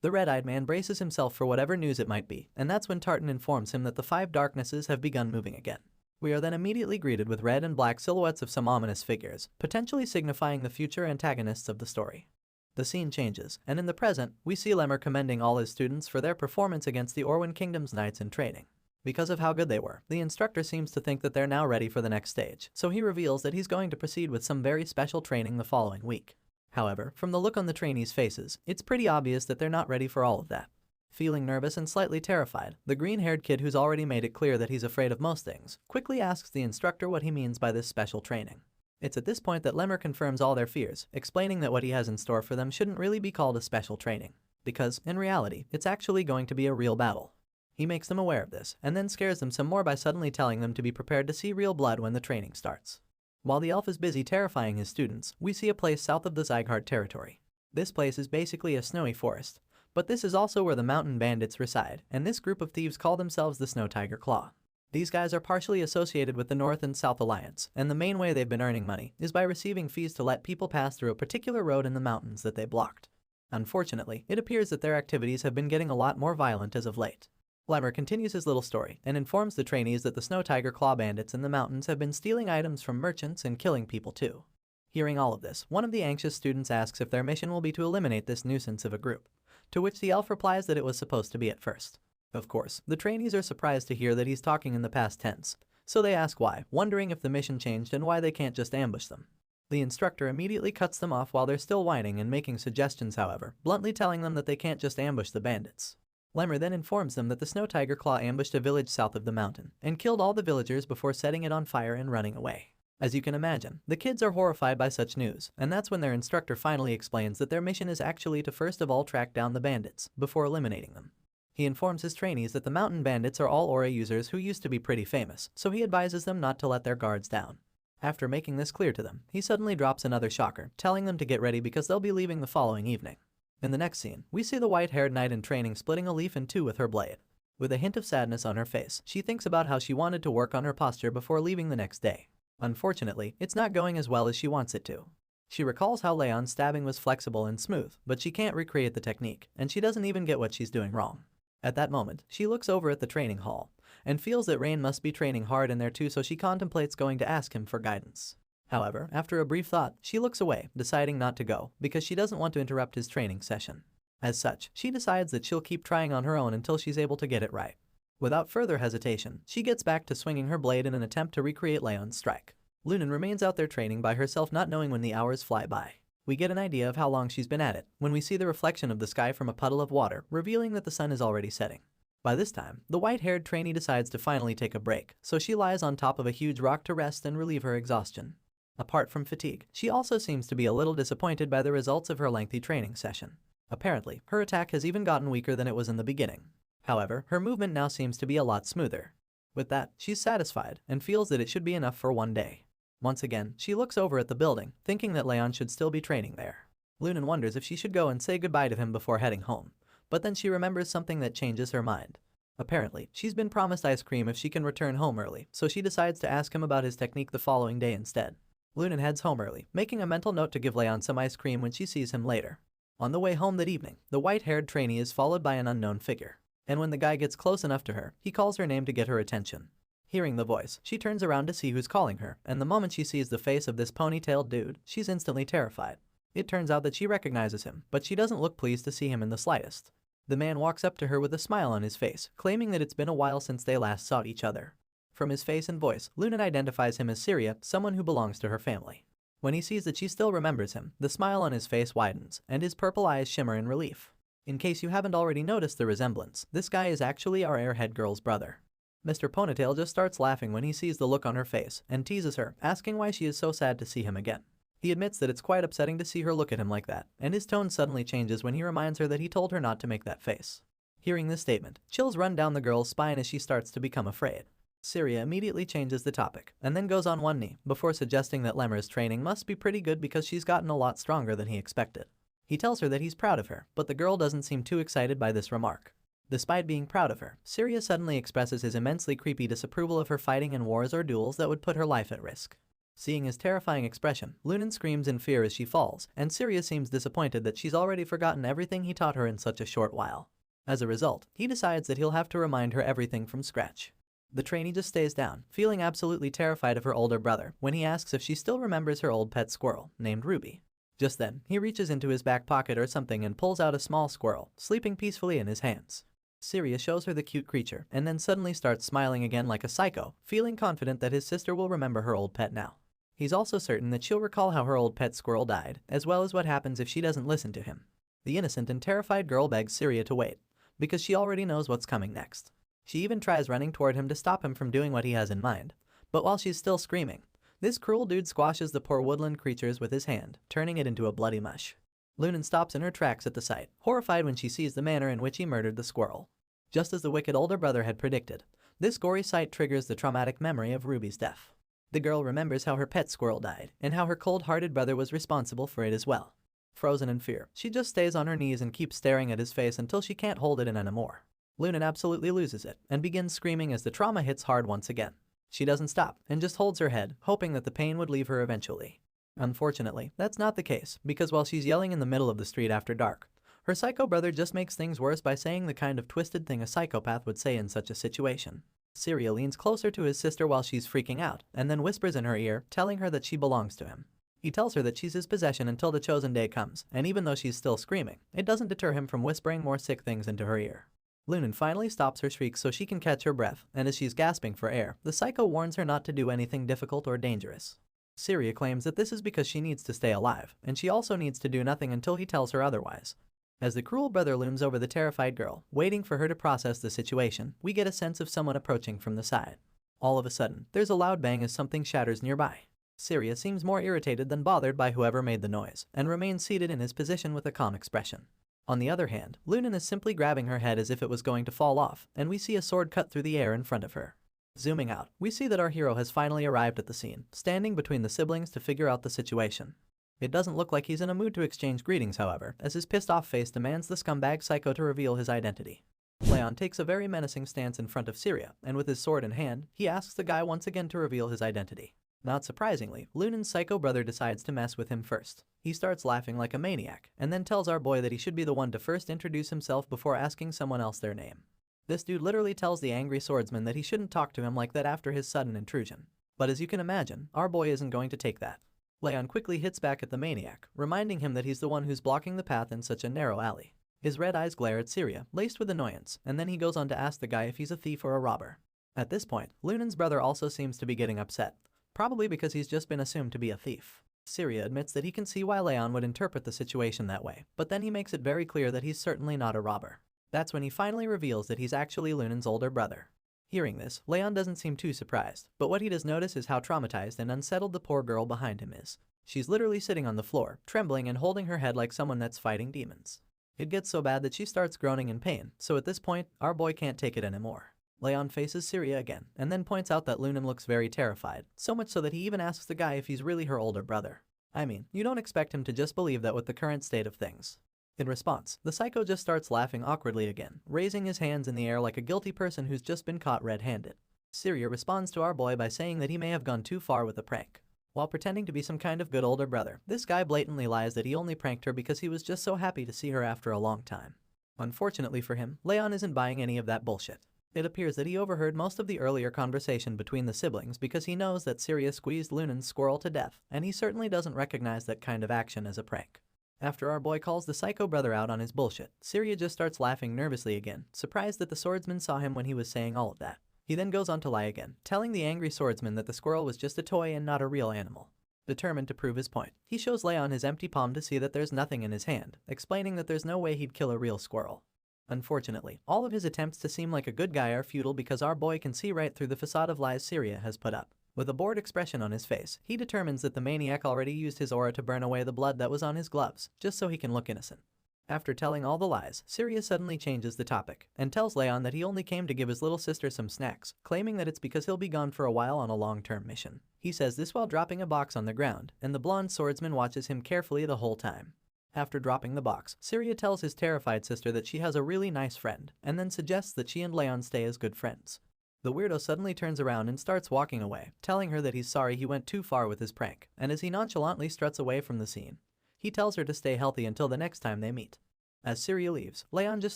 The red-eyed man braces himself for whatever news it might be, and that's when Tartan informs him that the 5 darknesses have begun moving again. We are then immediately greeted with red and black silhouettes of some ominous figures, potentially signifying the future antagonists of the story. The scene changes, and in the present, we see Lemmer commending all his students for their performance against the Orwen Kingdom's knights in training. Because of how good they were, the instructor seems to think that they're now ready for the next stage, so he reveals that he's going to proceed with some very special training the following week. However, from the look on the trainees' faces, it's pretty obvious that they're not ready for all of that. Feeling nervous and slightly terrified, the green-haired kid who's already made it clear that he's afraid of most things, quickly asks the instructor what he means by this special training. It's at this point that Lemmer confirms all their fears, explaining that what he has in store for them shouldn't really be called a special training, because, in reality, it's actually going to be a real battle. He makes them aware of this, and then scares them some more by suddenly telling them to be prepared to see real blood when the training starts. While the elf is busy terrifying his students, we see a place south of the Zygarde territory. This place is basically a snowy forest, but this is also where the mountain bandits reside, and this group of thieves call themselves the Snow Tiger Claw. These guys are partially associated with the North and South Alliance, and the main way they've been earning money is by receiving fees to let people pass through a particular road in the mountains that they blocked. Unfortunately, it appears that their activities have been getting a lot more violent as of late. Lemmer continues his little story and informs the trainees that the Snow Tiger Claw bandits in the mountains have been stealing items from merchants and killing people too. Hearing all of this, one of the anxious students asks if their mission will be to eliminate this nuisance of a group, to which the elf replies that it was supposed to be at first. Of course, the trainees are surprised to hear that he's talking in the past tense, so they ask why, wondering if the mission changed and why they can't just ambush them. The instructor immediately cuts them off while they're still whining and making suggestions, however, bluntly telling them that they can't just ambush the bandits. Lemmer then informs them that the Snow Tiger Claw ambushed a village south of the mountain and killed all the villagers before setting it on fire and running away. As you can imagine, the kids are horrified by such news, and that's when their instructor finally explains that their mission is actually to first of all track down the bandits, before eliminating them. He informs his trainees that the mountain bandits are all aura users who used to be pretty famous, so he advises them not to let their guards down. After making this clear to them, he suddenly drops another shocker, telling them to get ready because they'll be leaving the following evening. In the next scene, we see the white-haired knight in training splitting a leaf in 2 with her blade. With a hint of sadness on her face, she thinks about how she wanted to work on her posture before leaving the next day. Unfortunately, it's not going as well as she wants it to. She recalls how Leon's stabbing was flexible and smooth, but she can't recreate the technique, and she doesn't even get what she's doing wrong. At that moment, she looks over at the training hall, and feels that Rain must be training hard in there too, so she contemplates going to ask him for guidance. However, after a brief thought, she looks away, deciding not to go, because she doesn't want to interrupt his training session. As such, she decides that she'll keep trying on her own until she's able to get it right. Without further hesitation, she gets back to swinging her blade in an attempt to recreate Leon's strike. Lunan remains out there training by herself, not knowing when the hours fly by. We get an idea of how long she's been at it, when we see the reflection of the sky from a puddle of water, revealing that the sun is already setting. By this time, the white-haired trainee decides to finally take a break, so she lies on top of a huge rock to rest and relieve her exhaustion. Apart from fatigue, she also seems to be a little disappointed by the results of her lengthy training session. Apparently, her attack has even gotten weaker than it was in the beginning. However, her movement now seems to be a lot smoother. With that, she's satisfied and feels that it should be enough for one day. Once again, she looks over at the building, thinking that Leon should still be training there. Lunan wonders if she should go and say goodbye to him before heading home, but then she remembers something that changes her mind. Apparently, she's been promised ice cream if she can return home early, so she decides to ask him about his technique the following day instead. Lunan heads home early, making a mental note to give Leon some ice cream when she sees him later. On the way home that evening, the white-haired trainee is followed by an unknown figure, and when the guy gets close enough to her, he calls her name to get her attention. Hearing the voice, she turns around to see who's calling her, and the moment she sees the face of this ponytailed dude, she's instantly terrified. It turns out that she recognizes him, but she doesn't look pleased to see him in the slightest. The man walks up to her with a smile on his face, claiming that it's been a while since they last saw each other. From his face and voice, Lunan identifies him as Syria, someone who belongs to her family. When he sees that she still remembers him, the smile on his face widens, and his purple eyes shimmer in relief. In case you haven't already noticed the resemblance, this guy is actually our airhead girl's brother. Mr. Ponytail just starts laughing when he sees the look on her face, and teases her, asking why she is so sad to see him again. He admits that it's quite upsetting to see her look at him like that, and his tone suddenly changes when he reminds her that he told her not to make that face. Hearing this statement, chills run down the girl's spine as she starts to become afraid. Syria immediately changes the topic, and then goes on one knee, before suggesting that Lemur's training must be pretty good because she's gotten a lot stronger than he expected. He tells her that he's proud of her, but the girl doesn't seem too excited by this remark. Despite being proud of her, Syria suddenly expresses his immensely creepy disapproval of her fighting in wars or duels that would put her life at risk. Seeing his terrifying expression, Lunan screams in fear as she falls, and Syria seems disappointed that she's already forgotten everything he taught her in such a short while. As a result, he decides that he'll have to remind her everything from scratch. The trainee just stays down, feeling absolutely terrified of her older brother, when he asks if she still remembers her old pet squirrel, named Ruby. Just then, he reaches into his back pocket or something and pulls out a small squirrel, sleeping peacefully in his hands. Syria shows her the cute creature, and then suddenly starts smiling again like a psycho, feeling confident that his sister will remember her old pet now. He's also certain that she'll recall how her old pet squirrel died, as well as what happens if she doesn't listen to him. The innocent and terrified girl begs Syria to wait, because she already knows what's coming next. She even tries running toward him to stop him from doing what he has in mind. But while she's still screaming, this cruel dude squashes the poor woodland creatures with his hand, turning it into a bloody mush. Lunan stops in her tracks at the sight, horrified when she sees the manner in which he murdered the squirrel. Just as the wicked older brother had predicted, this gory sight triggers the traumatic memory of Ruby's death. The girl remembers how her pet squirrel died, and how her cold-hearted brother was responsible for it as well. Frozen in fear, she just stays on her knees and keeps staring at his face until she can't hold it in anymore. Lunan absolutely loses it, and begins screaming as the trauma hits hard once again. She doesn't stop, and just holds her head, hoping that the pain would leave her eventually. Unfortunately, that's not the case, because while she's yelling in the middle of the street after dark, her psycho brother just makes things worse by saying the kind of twisted thing a psychopath would say in such a situation. Syria leans closer to his sister while she's freaking out, and then whispers in her ear, telling her that she belongs to him. He tells her that she's his possession until the chosen day comes, and even though she's still screaming, it doesn't deter him from whispering more sick things into her ear. Lunan finally stops her shrieks so she can catch her breath, and as she's gasping for air, the psycho warns her not to do anything difficult or dangerous. Syria claims that this is because she needs to stay alive, and she also needs to do nothing until he tells her otherwise. As the cruel brother looms over the terrified girl, waiting for her to process the situation, we get a sense of someone approaching from the side. All of a sudden, there's a loud bang as something shatters nearby. Syria seems more irritated than bothered by whoever made the noise, and remains seated in his position with a calm expression. On the other hand, Lunan is simply grabbing her head as if it was going to fall off, and we see a sword cut through the air in front of her. Zooming out, we see that our hero has finally arrived at the scene, standing between the siblings to figure out the situation. It doesn't look like he's in a mood to exchange greetings, however, as his pissed-off face demands the scumbag psycho to reveal his identity. Leon takes a very menacing stance in front of Syria, and with his sword in hand, he asks the guy once again to reveal his identity. Not surprisingly, Lunan's psycho brother decides to mess with him first. He starts laughing like a maniac, and then tells our boy that he should be the one to first introduce himself before asking someone else their name. This dude literally tells the angry swordsman that he shouldn't talk to him like that after his sudden intrusion. But as you can imagine, our boy isn't going to take that. Leon quickly hits back at the maniac, reminding him that he's the one who's blocking the path in such a narrow alley. His red eyes glare at Syria, laced with annoyance, and then he goes on to ask the guy if he's a thief or a robber. At this point, Lunan's brother also seems to be getting upset, probably because he's just been assumed to be a thief. Syria admits that he can see why Leon would interpret the situation that way, but then he makes it very clear that he's certainly not a robber. That's when he finally reveals that he's actually Lunan's older brother. Hearing this, Leon doesn't seem too surprised, but what he does notice is how traumatized and unsettled the poor girl behind him is. She's literally sitting on the floor, trembling and holding her head like someone that's fighting demons. It gets so bad that she starts groaning in pain, so at this point, our boy can't take it anymore. Leon faces Syria again, and then points out that Lunan looks very terrified, so much so that he even asks the guy if he's really her older brother. I mean, you don't expect him to just believe that with the current state of things. In response, the psycho just starts laughing awkwardly again, raising his hands in the air like a guilty person who's just been caught red-handed. Syria responds to our boy by saying that he may have gone too far with the prank. While pretending to be some kind of good older brother, this guy blatantly lies that he only pranked her because he was just so happy to see her after a long time. Unfortunately for him, Leon isn't buying any of that bullshit. It appears that he overheard most of the earlier conversation between the siblings because he knows that Syria squeezed Lunan's squirrel to death, and he certainly doesn't recognize that kind of action as a prank. After our boy calls the psycho brother out on his bullshit, Syria just starts laughing nervously again, surprised that the swordsman saw him when he was saying all of that. He then goes on to lie again, telling the angry swordsman that the squirrel was just a toy and not a real animal. Determined to prove his point, he shows Leon his empty palm to see that there's nothing in his hand, explaining that there's no way he'd kill a real squirrel. Unfortunately, all of his attempts to seem like a good guy are futile because our boy can see right through the facade of lies Syria has put up. With a bored expression on his face, he determines that the maniac already used his aura to burn away the blood that was on his gloves, just so he can look innocent. After telling all the lies, Sirius suddenly changes the topic and tells Leon that he only came to give his little sister some snacks, claiming that it's because he'll be gone for a while on a long-term mission. He says this while dropping a box on the ground, and the blonde swordsman watches him carefully the whole time. After dropping the box, Sirius tells his terrified sister that she has a really nice friend, and then suggests that she and Leon stay as good friends. The weirdo suddenly turns around and starts walking away, telling her that he's sorry he went too far with his prank, and as he nonchalantly struts away from the scene, he tells her to stay healthy until the next time they meet. As Siri leaves, Leon just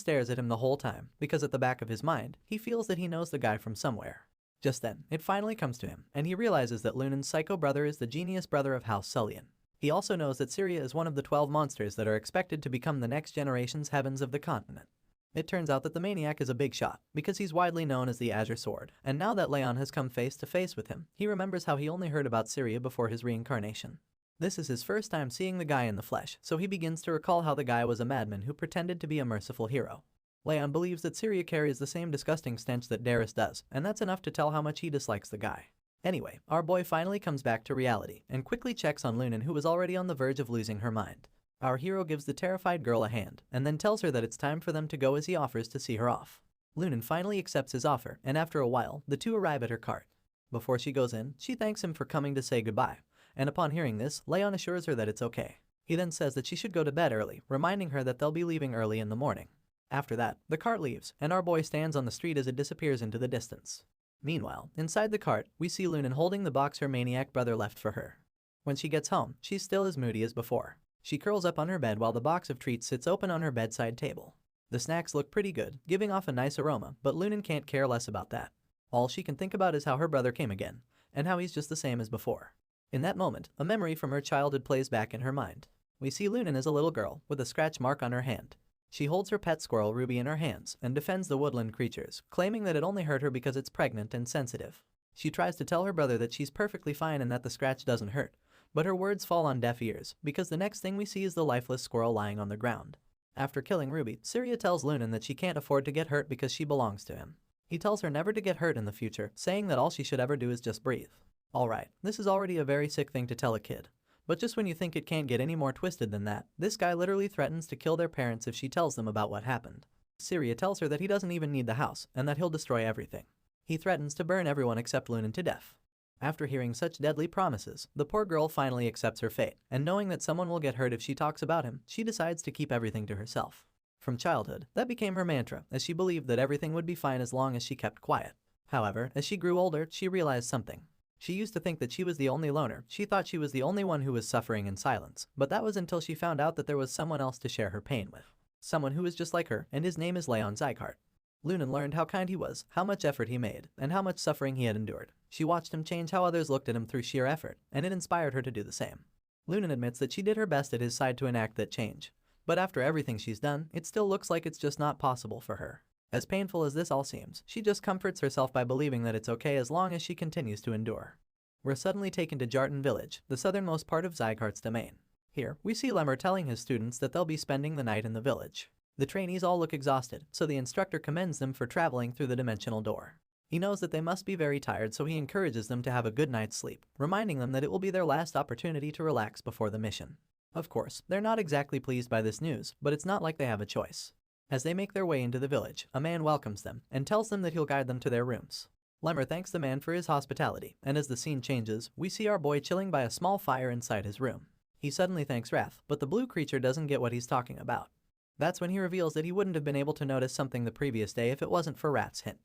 stares at him the whole time, because at the back of his mind, he feels that he knows the guy from somewhere. Just then, it finally comes to him, and he realizes that Lunan's psycho brother is the genius brother of House Sullian. He also knows that Syria is one of the 12 monsters that are expected to become the next generation's heavens of the continent. It turns out that the maniac is a big shot, because he's widely known as the Azure Sword, and now that Leon has come face to face with him, he remembers how he only heard about Syria before his reincarnation. This is his first time seeing the guy in the flesh, so he begins to recall how the guy was a madman who pretended to be a merciful hero. Leon believes that Syria carries the same disgusting stench that Darius does, and that's enough to tell how much he dislikes the guy. Anyway, our boy finally comes back to reality, and quickly checks on Lunan, who was already on the verge of losing her mind. Our hero gives the terrified girl a hand, and then tells her that it's time for them to go as he offers to see her off. Lunan finally accepts his offer, and after a while, the two arrive at her cart. Before she goes in, she thanks him for coming to say goodbye, and upon hearing this, Leon assures her that it's okay. He then says that she should go to bed early, reminding her that they'll be leaving early in the morning. After that, the cart leaves, and our boy stands on the street as it disappears into the distance. Meanwhile, inside the cart, we see Lunan holding the box her maniac brother left for her. When she gets home, she's still as moody as before. She curls up on her bed while the box of treats sits open on her bedside table. The snacks look pretty good, giving off a nice aroma, but Lunan can't care less about that. All she can think about is how her brother came again, and how he's just the same as before. In that moment, a memory from her childhood plays back in her mind. We see Lunan as a little girl, with a scratch mark on her hand. She holds her pet squirrel Ruby in her hands, and defends the woodland creatures, claiming that it only hurt her because it's pregnant and sensitive. She tries to tell her brother that she's perfectly fine and that the scratch doesn't hurt, but her words fall on deaf ears, because the next thing we see is the lifeless squirrel lying on the ground. After killing Ruby, Syria tells Lunan that she can't afford to get hurt because she belongs to him. He tells her never to get hurt in the future, saying that all she should ever do is just breathe. Alright, this is already a very sick thing to tell a kid. But just when you think it can't get any more twisted than that, this guy literally threatens to kill their parents if she tells them about what happened. Syria tells her that he doesn't even need the house, and that he'll destroy everything. He threatens to burn everyone except Lunan to death. After hearing such deadly promises, the poor girl finally accepts her fate, and knowing that someone will get hurt if she talks about him, she decides to keep everything to herself. From childhood, that became her mantra, as she believed that everything would be fine as long as she kept quiet. However, as she grew older, she realized something. She used to think that she was the only loner. She thought she was the only one who was suffering in silence, but that was until she found out that there was someone else to share her pain with. Someone who was just like her, and his name is Leon Zycart. Lunan learned how kind he was, how much effort he made, and how much suffering he had endured. She watched him change how others looked at him through sheer effort, and it inspired her to do the same. Lunan admits that she did her best at his side to enact that change, but after everything she's done, it still looks like it's just not possible for her. As painful as this all seems, she just comforts herself by believing that it's okay as long as she continues to endure. We're suddenly taken to Jarton Village, the southernmost part of Zycart's domain. Here, we see Lemur telling his students that they'll be spending the night in the village. The trainees all look exhausted, so the instructor commends them for traveling through the dimensional door. He knows that they must be very tired, so he encourages them to have a good night's sleep, reminding them that it will be their last opportunity to relax before the mission. Of course, they're not exactly pleased by this news, but it's not like they have a choice. As they make their way into the village, a man welcomes them and tells them that he'll guide them to their rooms. Lemur thanks the man for his hospitality, and as the scene changes, we see our boy chilling by a small fire inside his room. He suddenly thanks Wrath, but the blue creature doesn't get what he's talking about. That's when he reveals that he wouldn't have been able to notice something the previous day if it wasn't for Wrath's hint.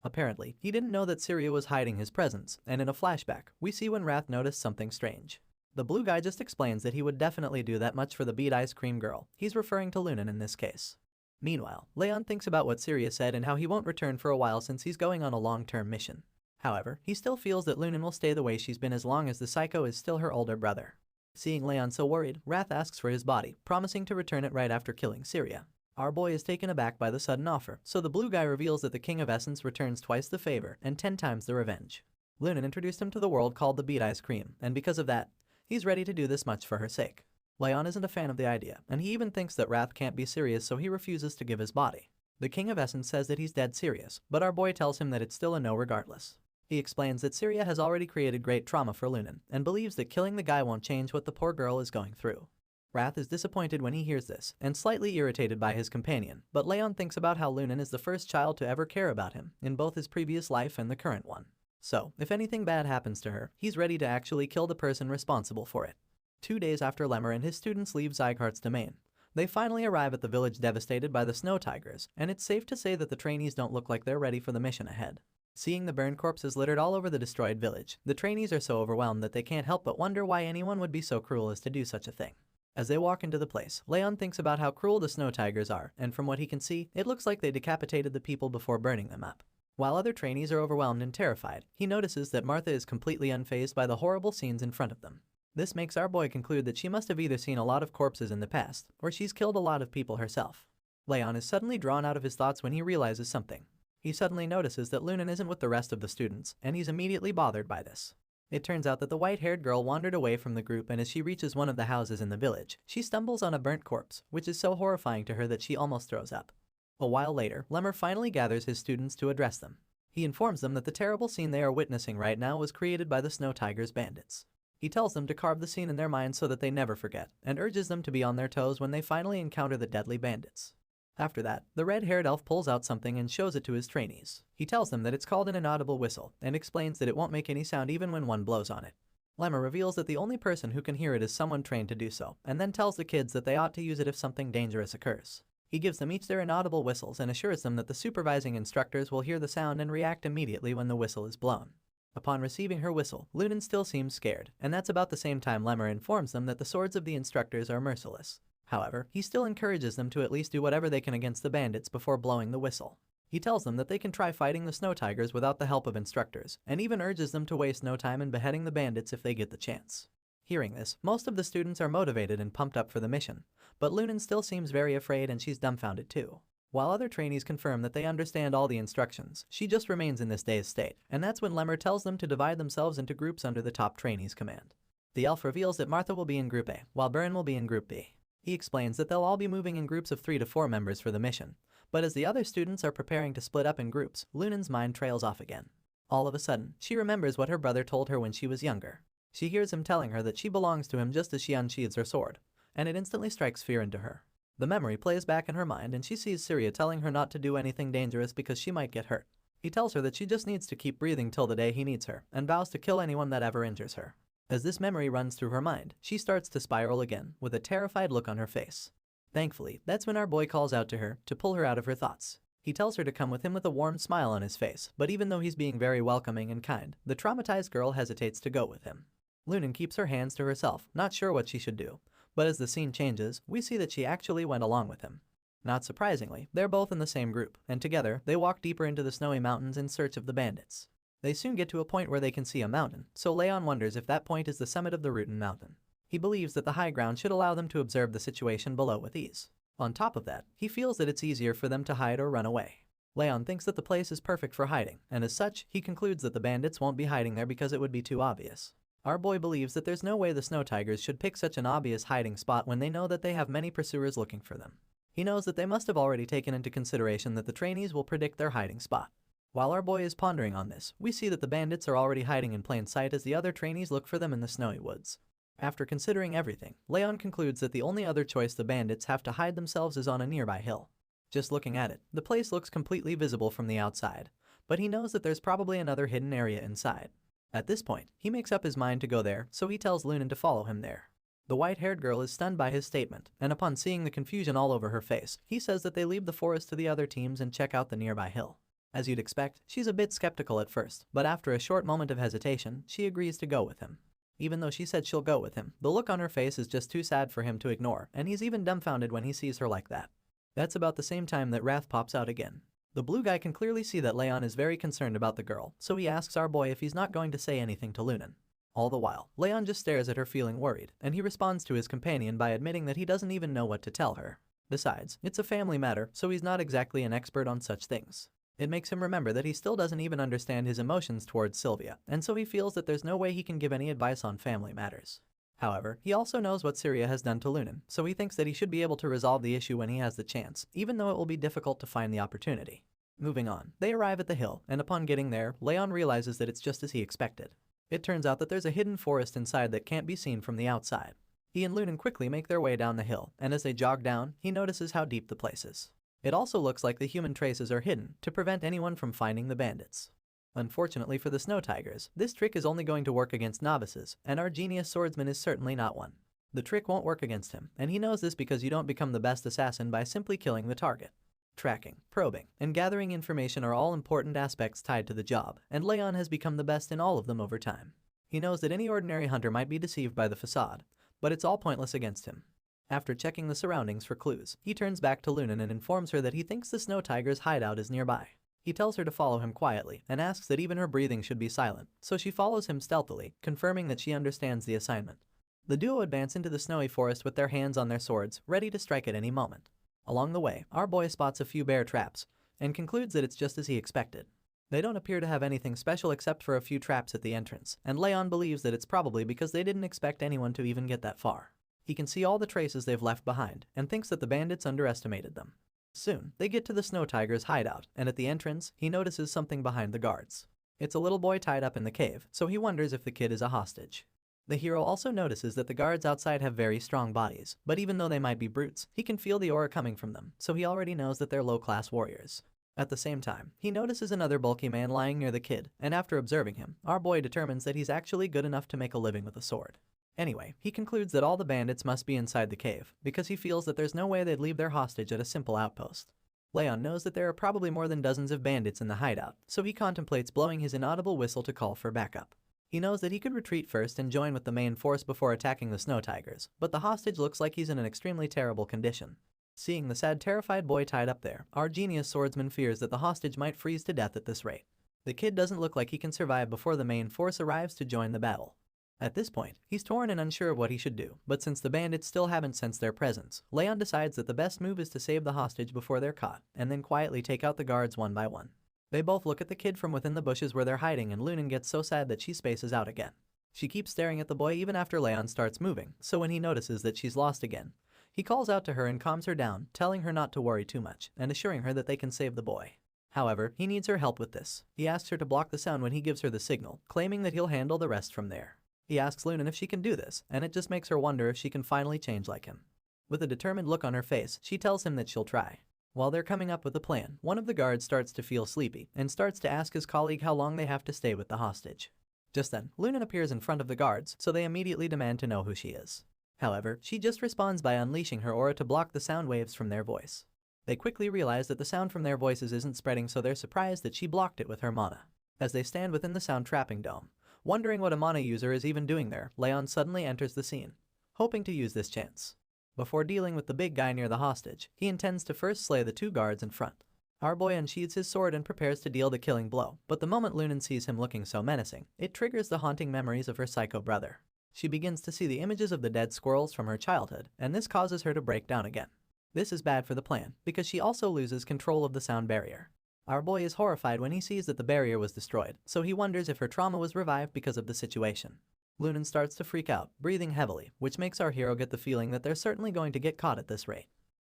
Apparently, he didn't know that Syria was hiding his presence, and in a flashback, we see when Wrath noticed something strange. The blue guy just explains that he would definitely do that much for the bead ice cream girl. He's referring to Lunan in this case. Meanwhile, Leon thinks about what Syria said and how he won't return for a while since he's going on a long-term mission. However, he still feels that Lunan will stay the way she's been as long as the psycho is still her older brother. Seeing Leon so worried, Wrath asks for his body, promising to return it right after killing Syria. Our boy is taken aback by the sudden offer, so the blue guy reveals that the King of Essence returns twice the favor and 10 times the revenge. Lunan introduced him to the world called the bead ice cream, and because of that, he's ready to do this much for her sake. Leon isn't a fan of the idea, and he even thinks that Wrath can't be serious, so he refuses to give his body. The King of Essence says that he's dead serious, but our boy tells him that it's still a no regardless. He explains that Syria has already created great trauma for Lunan and believes that killing the guy won't change what the poor girl is going through. Wrath is disappointed when he hears this and slightly irritated by his companion, but Leon thinks about how Lunan is the first child to ever care about him in both his previous life and the current one. So, if anything bad happens to her, he's ready to actually kill the person responsible for it. 2 days after Lemmer and his students leave Zygarde's domain, they finally arrive at the village devastated by the snow tigers, and it's safe to say that the trainees don't look like they're ready for the mission ahead. Seeing the burned corpses littered all over the destroyed village, the trainees are so overwhelmed that they can't help but wonder why anyone would be so cruel as to do such a thing. As they walk into the place, Leon thinks about how cruel the snow tigers are, and from what he can see, it looks like they decapitated the people before burning them up. While other trainees are overwhelmed and terrified, he notices that Martha is completely unfazed by the horrible scenes in front of them. This makes our boy conclude that she must have either seen a lot of corpses in the past, or she's killed a lot of people herself. Leon is suddenly drawn out of his thoughts when he realizes something. He suddenly notices that Lunan isn't with the rest of the students, and he's immediately bothered by this. It turns out that the white-haired girl wandered away from the group, and as she reaches one of the houses in the village, she stumbles on a burnt corpse, which is so horrifying to her that she almost throws up. A while later, Lemmer finally gathers his students to address them. He informs them that the terrible scene they are witnessing right now was created by the Snow Tiger's bandits. He tells them to carve the scene in their minds so that they never forget, and urges them to be on their toes when they finally encounter the deadly bandits. After that, the red-haired elf pulls out something and shows it to his trainees. He tells them that it's called an inaudible whistle, and explains that it won't make any sound even when one blows on it. Lemmer reveals that the only person who can hear it is someone trained to do so, and then tells the kids that they ought to use it if something dangerous occurs. He gives them each their inaudible whistles and assures them that the supervising instructors will hear the sound and react immediately when the whistle is blown. Upon receiving her whistle, Lunan still seems scared, and that's about the same time Lemmer informs them that the swords of the instructors are merciless. However, he still encourages them to at least do whatever they can against the bandits before blowing the whistle. He tells them that they can try fighting the snow tigers without the help of instructors, and even urges them to waste no time in beheading the bandits if they get the chance. Hearing this, most of the students are motivated and pumped up for the mission, but Lunan still seems very afraid and she's dumbfounded too. While other trainees confirm that they understand all the instructions, she just remains in this dazed state, and that's when Lemmer tells them to divide themselves into groups under the top trainee's command. The elf reveals that Martha will be in Group A, while Byrne will be in Group B. He explains that they'll all be moving in groups of 3 to 4 members for the mission, but as the other students are preparing to split up in groups, Lunan's mind trails off again. All of a sudden, she remembers what her brother told her when she was younger. She hears him telling her that she belongs to him just as she unsheathes her sword, and it instantly strikes fear into her. The memory plays back in her mind and she sees Syria telling her not to do anything dangerous because she might get hurt. He tells her that she just needs to keep breathing till the day he needs her, and vows to kill anyone that ever injures her. As this memory runs through her mind, she starts to spiral again, with a terrified look on her face. Thankfully, that's when our boy calls out to her to pull her out of her thoughts. He tells her to come with him with a warm smile on his face, but even though he's being very welcoming and kind, the traumatized girl hesitates to go with him. Lunan keeps her hands to herself, not sure what she should do, but as the scene changes, we see that she actually went along with him. Not surprisingly, they're both in the same group, and together, they walk deeper into the snowy mountains in search of the bandits. They soon get to a point where they can see a mountain, so Leon wonders if that point is the summit of the Rutan Mountain. He believes that the high ground should allow them to observe the situation below with ease. On top of that, he feels that it's easier for them to hide or run away. Leon thinks that the place is perfect for hiding, and as such, he concludes that the bandits won't be hiding there because it would be too obvious. Our boy believes that there's no way the snow tigers should pick such an obvious hiding spot when they know that they have many pursuers looking for them. He knows that they must have already taken into consideration that the trainees will predict their hiding spot. While our boy is pondering on this, we see that the bandits are already hiding in plain sight as the other trainees look for them in the snowy woods. After considering everything, Leon concludes that the only other choice the bandits have to hide themselves is on a nearby hill. Just looking at it, the place looks completely visible from the outside, but he knows that there's probably another hidden area inside. At this point, he makes up his mind to go there, so he tells Lunan to follow him there. The white-haired girl is stunned by his statement, and upon seeing the confusion all over her face, he says that they leave the forest to the other teams and check out the nearby hill. As you'd expect, she's a bit skeptical at first, but after a short moment of hesitation, she agrees to go with him. Even though she said she'll go with him, the look on her face is just too sad for him to ignore, and he's even dumbfounded when he sees her like that. That's about the same time that wrath pops out again. The blue guy can clearly see that Leon is very concerned about the girl, so he asks our boy if he's not going to say anything to Lunan. All the while, Leon just stares at her feeling worried, and he responds to his companion by admitting that he doesn't even know what to tell her. Besides, it's a family matter, so he's not exactly an expert on such things. It makes him remember that he still doesn't even understand his emotions towards Sylvia, and so he feels that there's no way he can give any advice on family matters. However, he also knows what Syria has done to Lunan, so he thinks that he should be able to resolve the issue when he has the chance, even though it will be difficult to find the opportunity. Moving on, they arrive at the hill, and upon getting there, Leon realizes that it's just as he expected. It turns out that there's a hidden forest inside that can't be seen from the outside. He and Lunan quickly make their way down the hill, and as they jog down, he notices how deep the place is. It also looks like the human traces are hidden to prevent anyone from finding the bandits. Unfortunately for the Snow Tigers, this trick is only going to work against novices, and our genius swordsman is certainly not one. The trick won't work against him, and he knows this because you don't become the best assassin by simply killing the target. Tracking, probing, and gathering information are all important aspects tied to the job, and Leon has become the best in all of them over time. He knows that any ordinary hunter might be deceived by the facade, but it's all pointless against him. After checking the surroundings for clues, he turns back to Lunan and informs her that he thinks the Snow Tiger's hideout is nearby. He tells her to follow him quietly and asks that even her breathing should be silent, so she follows him stealthily, confirming that she understands the assignment. The duo advance into the snowy forest with their hands on their swords, ready to strike at any moment. Along the way, our boy spots a few bear traps, and concludes that it's just as he expected. They don't appear to have anything special except for a few traps at the entrance, and Leon believes that it's probably because they didn't expect anyone to even get that far. He can see all the traces they've left behind, and thinks that the bandits underestimated them. Soon, they get to the Snow Tiger's hideout, and at the entrance, he notices something behind the guards. It's a little boy tied up in the cave, so he wonders if the kid is a hostage. The hero also notices that the guards outside have very strong bodies, but even though they might be brutes, he can feel the aura coming from them, so he already knows that they're low-class warriors. At the same time, he notices another bulky man lying near the kid, and after observing him, our boy determines that he's actually good enough to make a living with a sword. Anyway, he concludes that all the bandits must be inside the cave, because he feels that there's no way they'd leave their hostage at a simple outpost. Leon knows that there are probably more than dozens of bandits in the hideout, so he contemplates blowing his inaudible whistle to call for backup. He knows that he could retreat first and join with the main force before attacking the Snow Tigers, but the hostage looks like he's in an extremely terrible condition. Seeing the sad, terrified boy tied up there, our genius swordsman fears that the hostage might freeze to death at this rate. The kid doesn't look like he can survive before the main force arrives to join the battle. At this point, he's torn and unsure of what he should do, but since the bandits still haven't sensed their presence, Leon decides that the best move is to save the hostage before they're caught, and then quietly take out the guards one by one. They both look at the kid from within the bushes where they're hiding, and Lunan gets so sad that she spaces out again. She keeps staring at the boy even after Leon starts moving, so when he notices that she's lost again, he calls out to her and calms her down, telling her not to worry too much, and assuring her that they can save the boy. However, he needs her help with this. He asks her to block the sound when he gives her the signal, claiming that he'll handle the rest from there. He asks Lunan if she can do this, and it just makes her wonder if she can finally change like him. With a determined look on her face, she tells him that she'll try. While they're coming up with a plan, one of the guards starts to feel sleepy and starts to ask his colleague how long they have to stay with the hostage. Just then, Lunan appears in front of the guards, so they immediately demand to know who she is. However, she just responds by unleashing her aura to block the sound waves from their voice. They quickly realize that the sound from their voices isn't spreading, so they're surprised that she blocked it with her mana. As they stand within the sound trapping dome, wondering what a mana user is even doing there, Leon suddenly enters the scene, hoping to use this chance. Before dealing with the big guy near the hostage, he intends to first slay the two guards in front. Our boy unsheathes his sword and prepares to deal the killing blow, but the moment Lunan sees him looking so menacing, it triggers the haunting memories of her psycho brother. She begins to see the images of the dead squirrels from her childhood, and this causes her to break down again. This is bad for the plan, because she also loses control of the sound barrier. Our boy is horrified when he sees that the barrier was destroyed, so he wonders if her trauma was revived because of the situation. Lunan starts to freak out, breathing heavily, which makes our hero get the feeling that they're certainly going to get caught at this rate.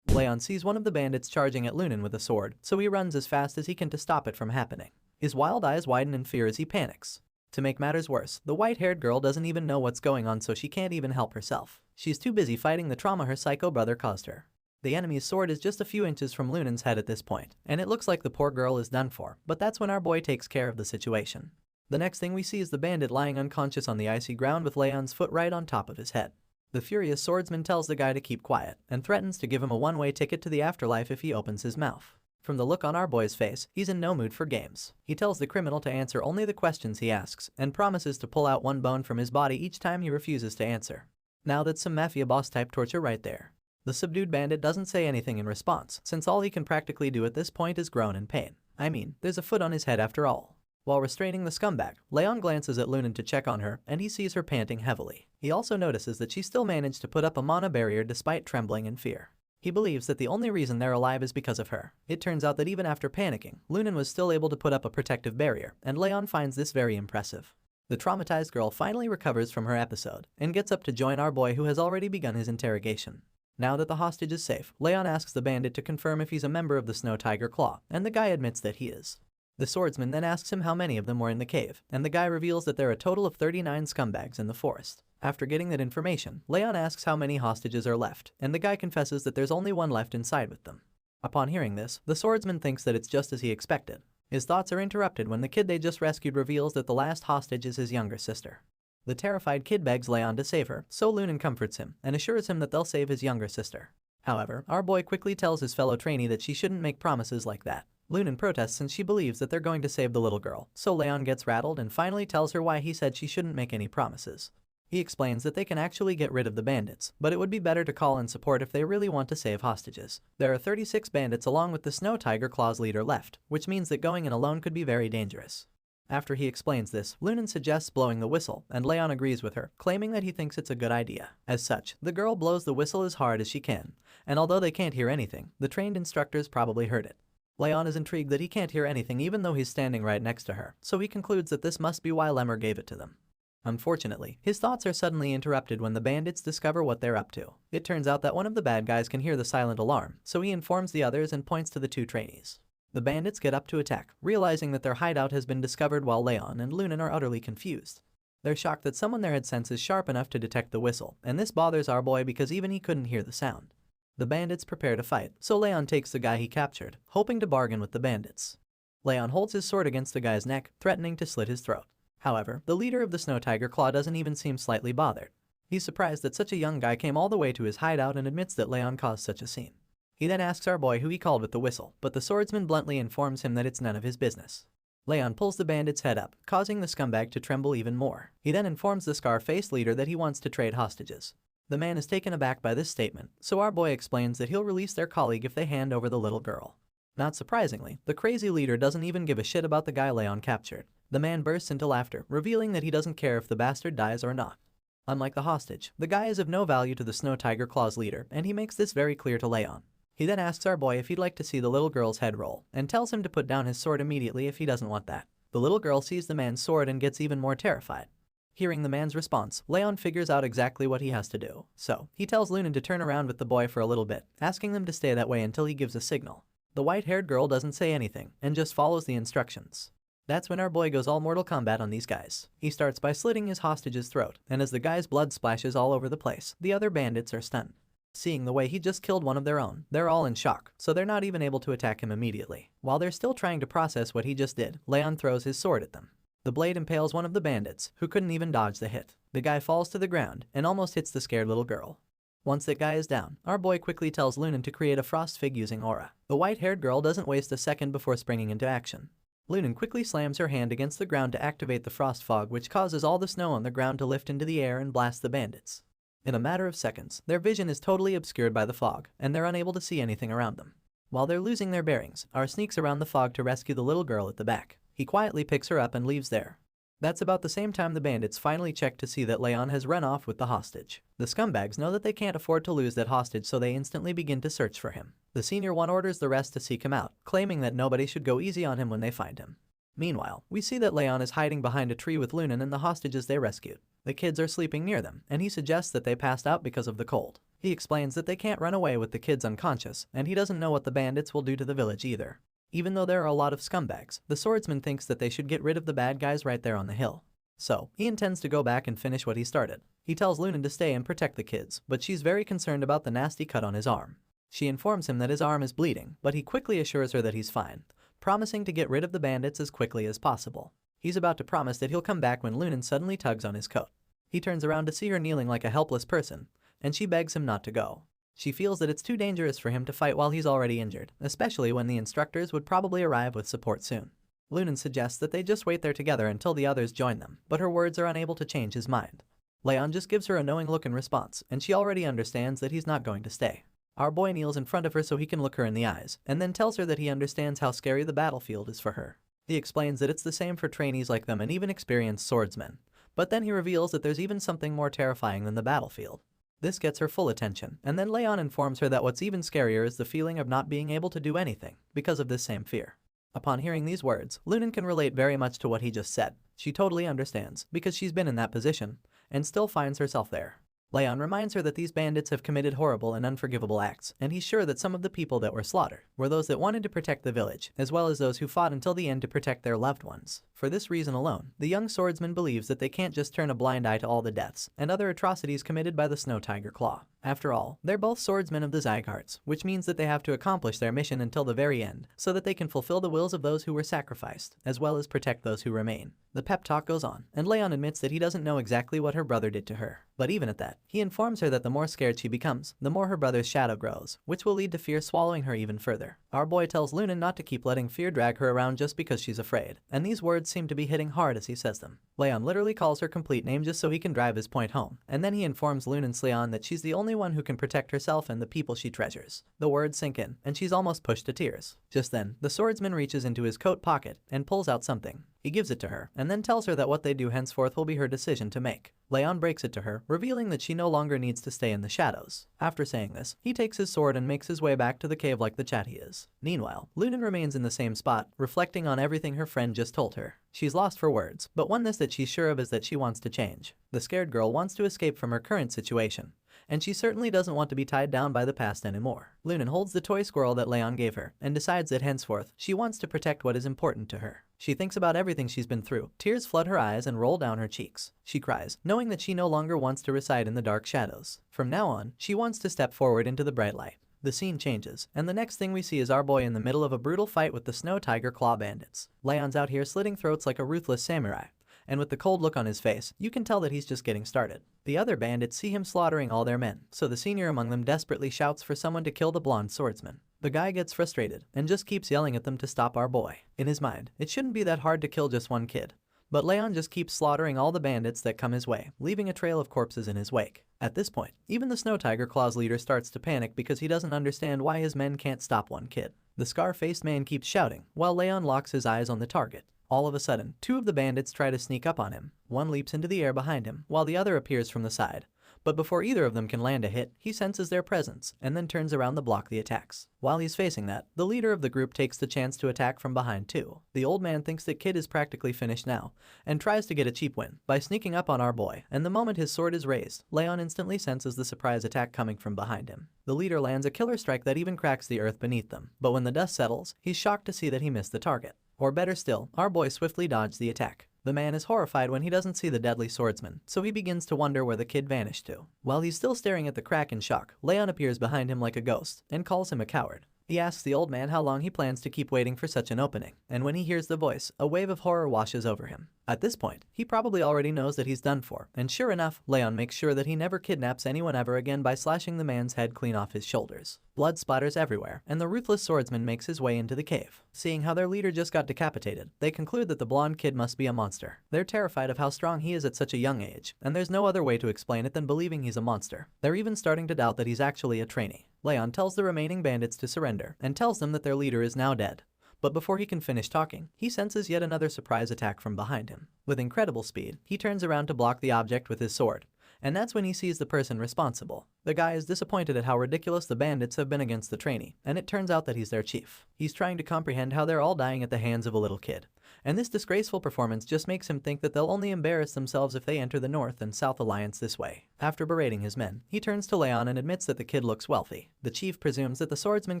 Leon sees one of the bandits charging at Lunan with a sword, so he runs as fast as he can to stop it from happening. His wild eyes widen in fear as he panics. To make matters worse, the white-haired girl doesn't even know what's going on, so she can't even help herself. She's too busy fighting the trauma her psycho brother caused her. The enemy's sword is just a few inches from Lunan's head at this point, and it looks like the poor girl is done for, but that's when our boy takes care of the situation. The next thing we see is the bandit lying unconscious on the icy ground with Leon's foot right on top of his head. The furious swordsman tells the guy to keep quiet, and threatens to give him a one-way ticket to the afterlife if he opens his mouth. From the look on our boy's face, he's in no mood for games. He tells the criminal to answer only the questions he asks, and promises to pull out one bone from his body each time he refuses to answer. Now that's some mafia boss type torture right there. The subdued bandit doesn't say anything in response, since all he can practically do at this point is groan in pain. I mean, there's a foot on his head after all. While restraining the scumbag, Leon glances at Lunan to check on her, and he sees her panting heavily. He also notices that she still managed to put up a mana barrier despite trembling in fear. He believes that the only reason they're alive is because of her. It turns out that even after panicking, Lunan was still able to put up a protective barrier, and Leon finds this very impressive. The traumatized girl finally recovers from her episode, and gets up to join our boy who has already begun his interrogation. Now that the hostage is safe, Leon asks the bandit to confirm if he's a member of the Snow Tiger Claw, and the guy admits that he is. The swordsman then asks him how many of them were in the cave, and the guy reveals that there are a total of 39 scumbags in the forest. After getting that information, Leon asks how many hostages are left, and the guy confesses that there's only one left inside with them. Upon hearing this, the swordsman thinks that it's just as he expected. His thoughts are interrupted when the kid they just rescued reveals that the last hostage is his younger sister. The terrified kid begs Leon to save her, so Lunan comforts him and assures him that they'll save his younger sister. However, our boy quickly tells his fellow trainee that she shouldn't make promises like that. Lunan protests since she believes that they're going to save the little girl, so Leon gets rattled and finally tells her why he said she shouldn't make any promises. He explains that they can actually get rid of the bandits, but it would be better to call in support if they really want to save hostages. There are 36 bandits along with the Snow Tiger Claw's leader left, which means that going in alone could be very dangerous. After he explains this, Lunan suggests blowing the whistle, and Leon agrees with her, claiming that he thinks it's a good idea. As such, the girl blows the whistle as hard as she can, and although they can't hear anything, the trained instructors probably heard it. Leon is intrigued that he can't hear anything even though he's standing right next to her, so he concludes that this must be why Lemur gave it to them. Unfortunately, his thoughts are suddenly interrupted when the bandits discover what they're up to. It turns out that one of the bad guys can hear the silent alarm, so he informs the others and points to the two trainees. The bandits get up to attack, realizing that their hideout has been discovered while Leon and Lunan are utterly confused. They're shocked that someone there had senses sharp enough to detect the whistle, and this bothers our boy because even he couldn't hear the sound. The bandits prepare to fight, so Leon takes the guy he captured, hoping to bargain with the bandits. Leon holds his sword against the guy's neck, threatening to slit his throat. However, the leader of the Snow Tiger Claw doesn't even seem slightly bothered. He's surprised that such a young guy came all the way to his hideout and admits that Leon caused such a scene. He then asks our boy who he called with the whistle, but the swordsman bluntly informs him that it's none of his business. Leon pulls the bandit's head up, causing the scumbag to tremble even more. He then informs the scar-faced leader that he wants to trade hostages. The man is taken aback by this statement, so our boy explains that he'll release their colleague if they hand over the little girl. Not surprisingly, the crazy leader doesn't even give a shit about the guy Leon captured. The man bursts into laughter, revealing that he doesn't care if the bastard dies or not. Unlike the hostage, the guy is of no value to the Snow Tiger Claw's leader, and he makes this very clear to Leon. He then asks our boy if he'd like to see the little girl's head roll, and tells him to put down his sword immediately if he doesn't want that. The little girl sees the man's sword and gets even more terrified. Hearing the man's response, Leon figures out exactly what he has to do, so he tells Lunan to turn around with the boy for a little bit, asking them to stay that way until he gives a signal. The white-haired girl doesn't say anything, and just follows the instructions. That's when our boy goes all Mortal Kombat on these guys. He starts by slitting his hostage's throat, and as the guy's blood splashes all over the place, the other bandits are stunned. Seeing the way he just killed one of their own, they're all in shock, so they're not even able to attack him immediately. While they're still trying to process what he just did, Leon throws his sword at them. The blade impales one of the bandits, who couldn't even dodge the hit. The guy falls to the ground and almost hits the scared little girl. Once that guy is down, our boy quickly tells Lunan to create a frost fig using aura. The white-haired girl doesn't waste a second before springing into action. Lunan quickly slams her hand against the ground to activate the frost fog, which causes all the snow on the ground to lift into the air and blast the bandits. In a matter of seconds, their vision is totally obscured by the fog, and they're unable to see anything around them. While they're losing their bearings, R sneaks around the fog to rescue the little girl at the back. He quietly picks her up and leaves there. That's about the same time the bandits finally check to see that Leon has run off with the hostage. The scumbags know that they can't afford to lose that hostage, so they instantly begin to search for him. The senior one orders the rest to seek him out, claiming that nobody should go easy on him when they find him. Meanwhile, we see that Leon is hiding behind a tree with Lunan and the hostages they rescued. The kids are sleeping near them, and he suggests that they passed out because of the cold. He explains that they can't run away with the kids unconscious, and he doesn't know what the bandits will do to the village either. Even though there are a lot of scumbags, the swordsman thinks that they should get rid of the bad guys right there on the hill. So, he intends to go back and finish what he started. He tells Lunan to stay and protect the kids, but she's very concerned about the nasty cut on his arm. She informs him that his arm is bleeding, but he quickly assures her that he's fine, promising to get rid of the bandits as quickly as possible. He's about to promise that he'll come back when Lunan suddenly tugs on his coat. He turns around to see her kneeling like a helpless person, and she begs him not to go. She feels that it's too dangerous for him to fight while he's already injured, especially when the instructors would probably arrive with support soon. Lunan suggests that they just wait there together until the others join them, but her words are unable to change his mind. Leon just gives her a knowing look in response, and she already understands that he's not going to stay. Our boy kneels in front of her so he can look her in the eyes, and then tells her that he understands how scary the battlefield is for her. He explains that it's the same for trainees like them and even experienced swordsmen, but then he reveals that there's even something more terrifying than the battlefield. This gets her full attention, and then Leon informs her that what's even scarier is the feeling of not being able to do anything, because of this same fear. Upon hearing these words, Lunan can relate very much to what he just said. She totally understands, because she's been in that position, and still finds herself there. Leon reminds her that these bandits have committed horrible and unforgivable acts, and he's sure that some of the people that were slaughtered were those that wanted to protect the village, as well as those who fought until the end to protect their loved ones. For this reason alone, the young swordsman believes that they can't just turn a blind eye to all the deaths and other atrocities committed by the Snow Tiger Claw. After all, they're both swordsmen of the Zygardes, which means that they have to accomplish their mission until the very end, so that they can fulfill the wills of those who were sacrificed, as well as protect those who remain. The pep talk goes on, and Leon admits that he doesn't know exactly what her brother did to her. But even at that, he informs her that the more scared she becomes, the more her brother's shadow grows, which will lead to fear swallowing her even further. Our boy tells Lunan not to keep letting fear drag her around just because she's afraid, and these words seem to be hitting hard as he says them. Leon literally calls her complete name just so he can drive his point home, and then he informs Lunan Sleon that she's the only one who can protect herself and the people she treasures. The words sink in, and she's almost pushed to tears. Just then, the swordsman reaches into his coat pocket and pulls out something. He gives it to her, and then tells her that what they do henceforth will be her decision to make. Leon breaks it to her, revealing that she no longer needs to stay in the shadows. After saying this, he takes his sword and makes his way back to the cave like the chat he is. Meanwhile, Lunan remains in the same spot, reflecting on everything her friend just told her. She's lost for words, but one that she's sure of is that she wants to change. The scared girl wants to escape from her current situation, and she certainly doesn't want to be tied down by the past anymore. Lunan holds the toy squirrel that Leon gave her, and decides that henceforth, she wants to protect what is important to her. She thinks about everything she's been through. Tears flood her eyes and roll down her cheeks. She cries, knowing that she no longer wants to reside in the dark shadows. From now on, she wants to step forward into the bright light. The scene changes, and the next thing we see is our boy in the middle of a brutal fight with the Snow Tiger Claw bandits. Leon's out here slitting throats like a ruthless samurai, and with the cold look on his face, you can tell that he's just getting started. The other bandits see him slaughtering all their men, so the senior among them desperately shouts for someone to kill the blonde swordsman. The guy gets frustrated and just keeps yelling at them to stop our boy. In his mind, it shouldn't be that hard to kill just one kid. But Leon just keeps slaughtering all the bandits that come his way, leaving a trail of corpses in his wake. At this point, even the Snow Tiger Claw's leader starts to panic because he doesn't understand why his men can't stop one kid. The scar-faced man keeps shouting, while Leon locks his eyes on the target. All of a sudden, two of the bandits try to sneak up on him. One leaps into the air behind him, while the other appears from the side. But before either of them can land a hit, he senses their presence, and then turns around to block the attacks. While he's facing that, the leader of the group takes the chance to attack from behind too. The old man thinks that Kid is practically finished now, and tries to get a cheap win by sneaking up on our boy, and the moment his sword is raised, Leon instantly senses the surprise attack coming from behind him. The leader lands a killer strike that even cracks the earth beneath them, but when the dust settles, he's shocked to see that he missed the target. Or better still, our boy swiftly dodged the attack. The man is horrified when he doesn't see the deadly swordsman, so he begins to wonder where the kid vanished to. While he's still staring at the crack in shock, Leon appears behind him like a ghost, and calls him a coward. He asks the old man how long he plans to keep waiting for such an opening, and when he hears the voice, a wave of horror washes over him. At this point, he probably already knows that he's done for, and sure enough, Leon makes sure that he never kidnaps anyone ever again by slashing the man's head clean off his shoulders. Blood splatters everywhere, and the ruthless swordsman makes his way into the cave. Seeing how their leader just got decapitated, they conclude that the blonde kid must be a monster. They're terrified of how strong he is at such a young age, and there's no other way to explain it than believing he's a monster. They're even starting to doubt that he's actually a trainee. Leon tells the remaining bandits to surrender, and tells them that their leader is now dead. But before he can finish talking, he senses yet another surprise attack from behind him. With incredible speed, he turns around to block the object with his sword, and that's when he sees the person responsible. The guy is disappointed at how ridiculous the bandits have been against the trainee, and it turns out that he's their chief. He's trying to comprehend how they're all dying at the hands of a little kid, and this disgraceful performance just makes him think that they'll only embarrass themselves if they enter the North and South Alliance this way. After berating his men, he turns to Leon and admits that the kid looks wealthy. The chief presumes that the swordsman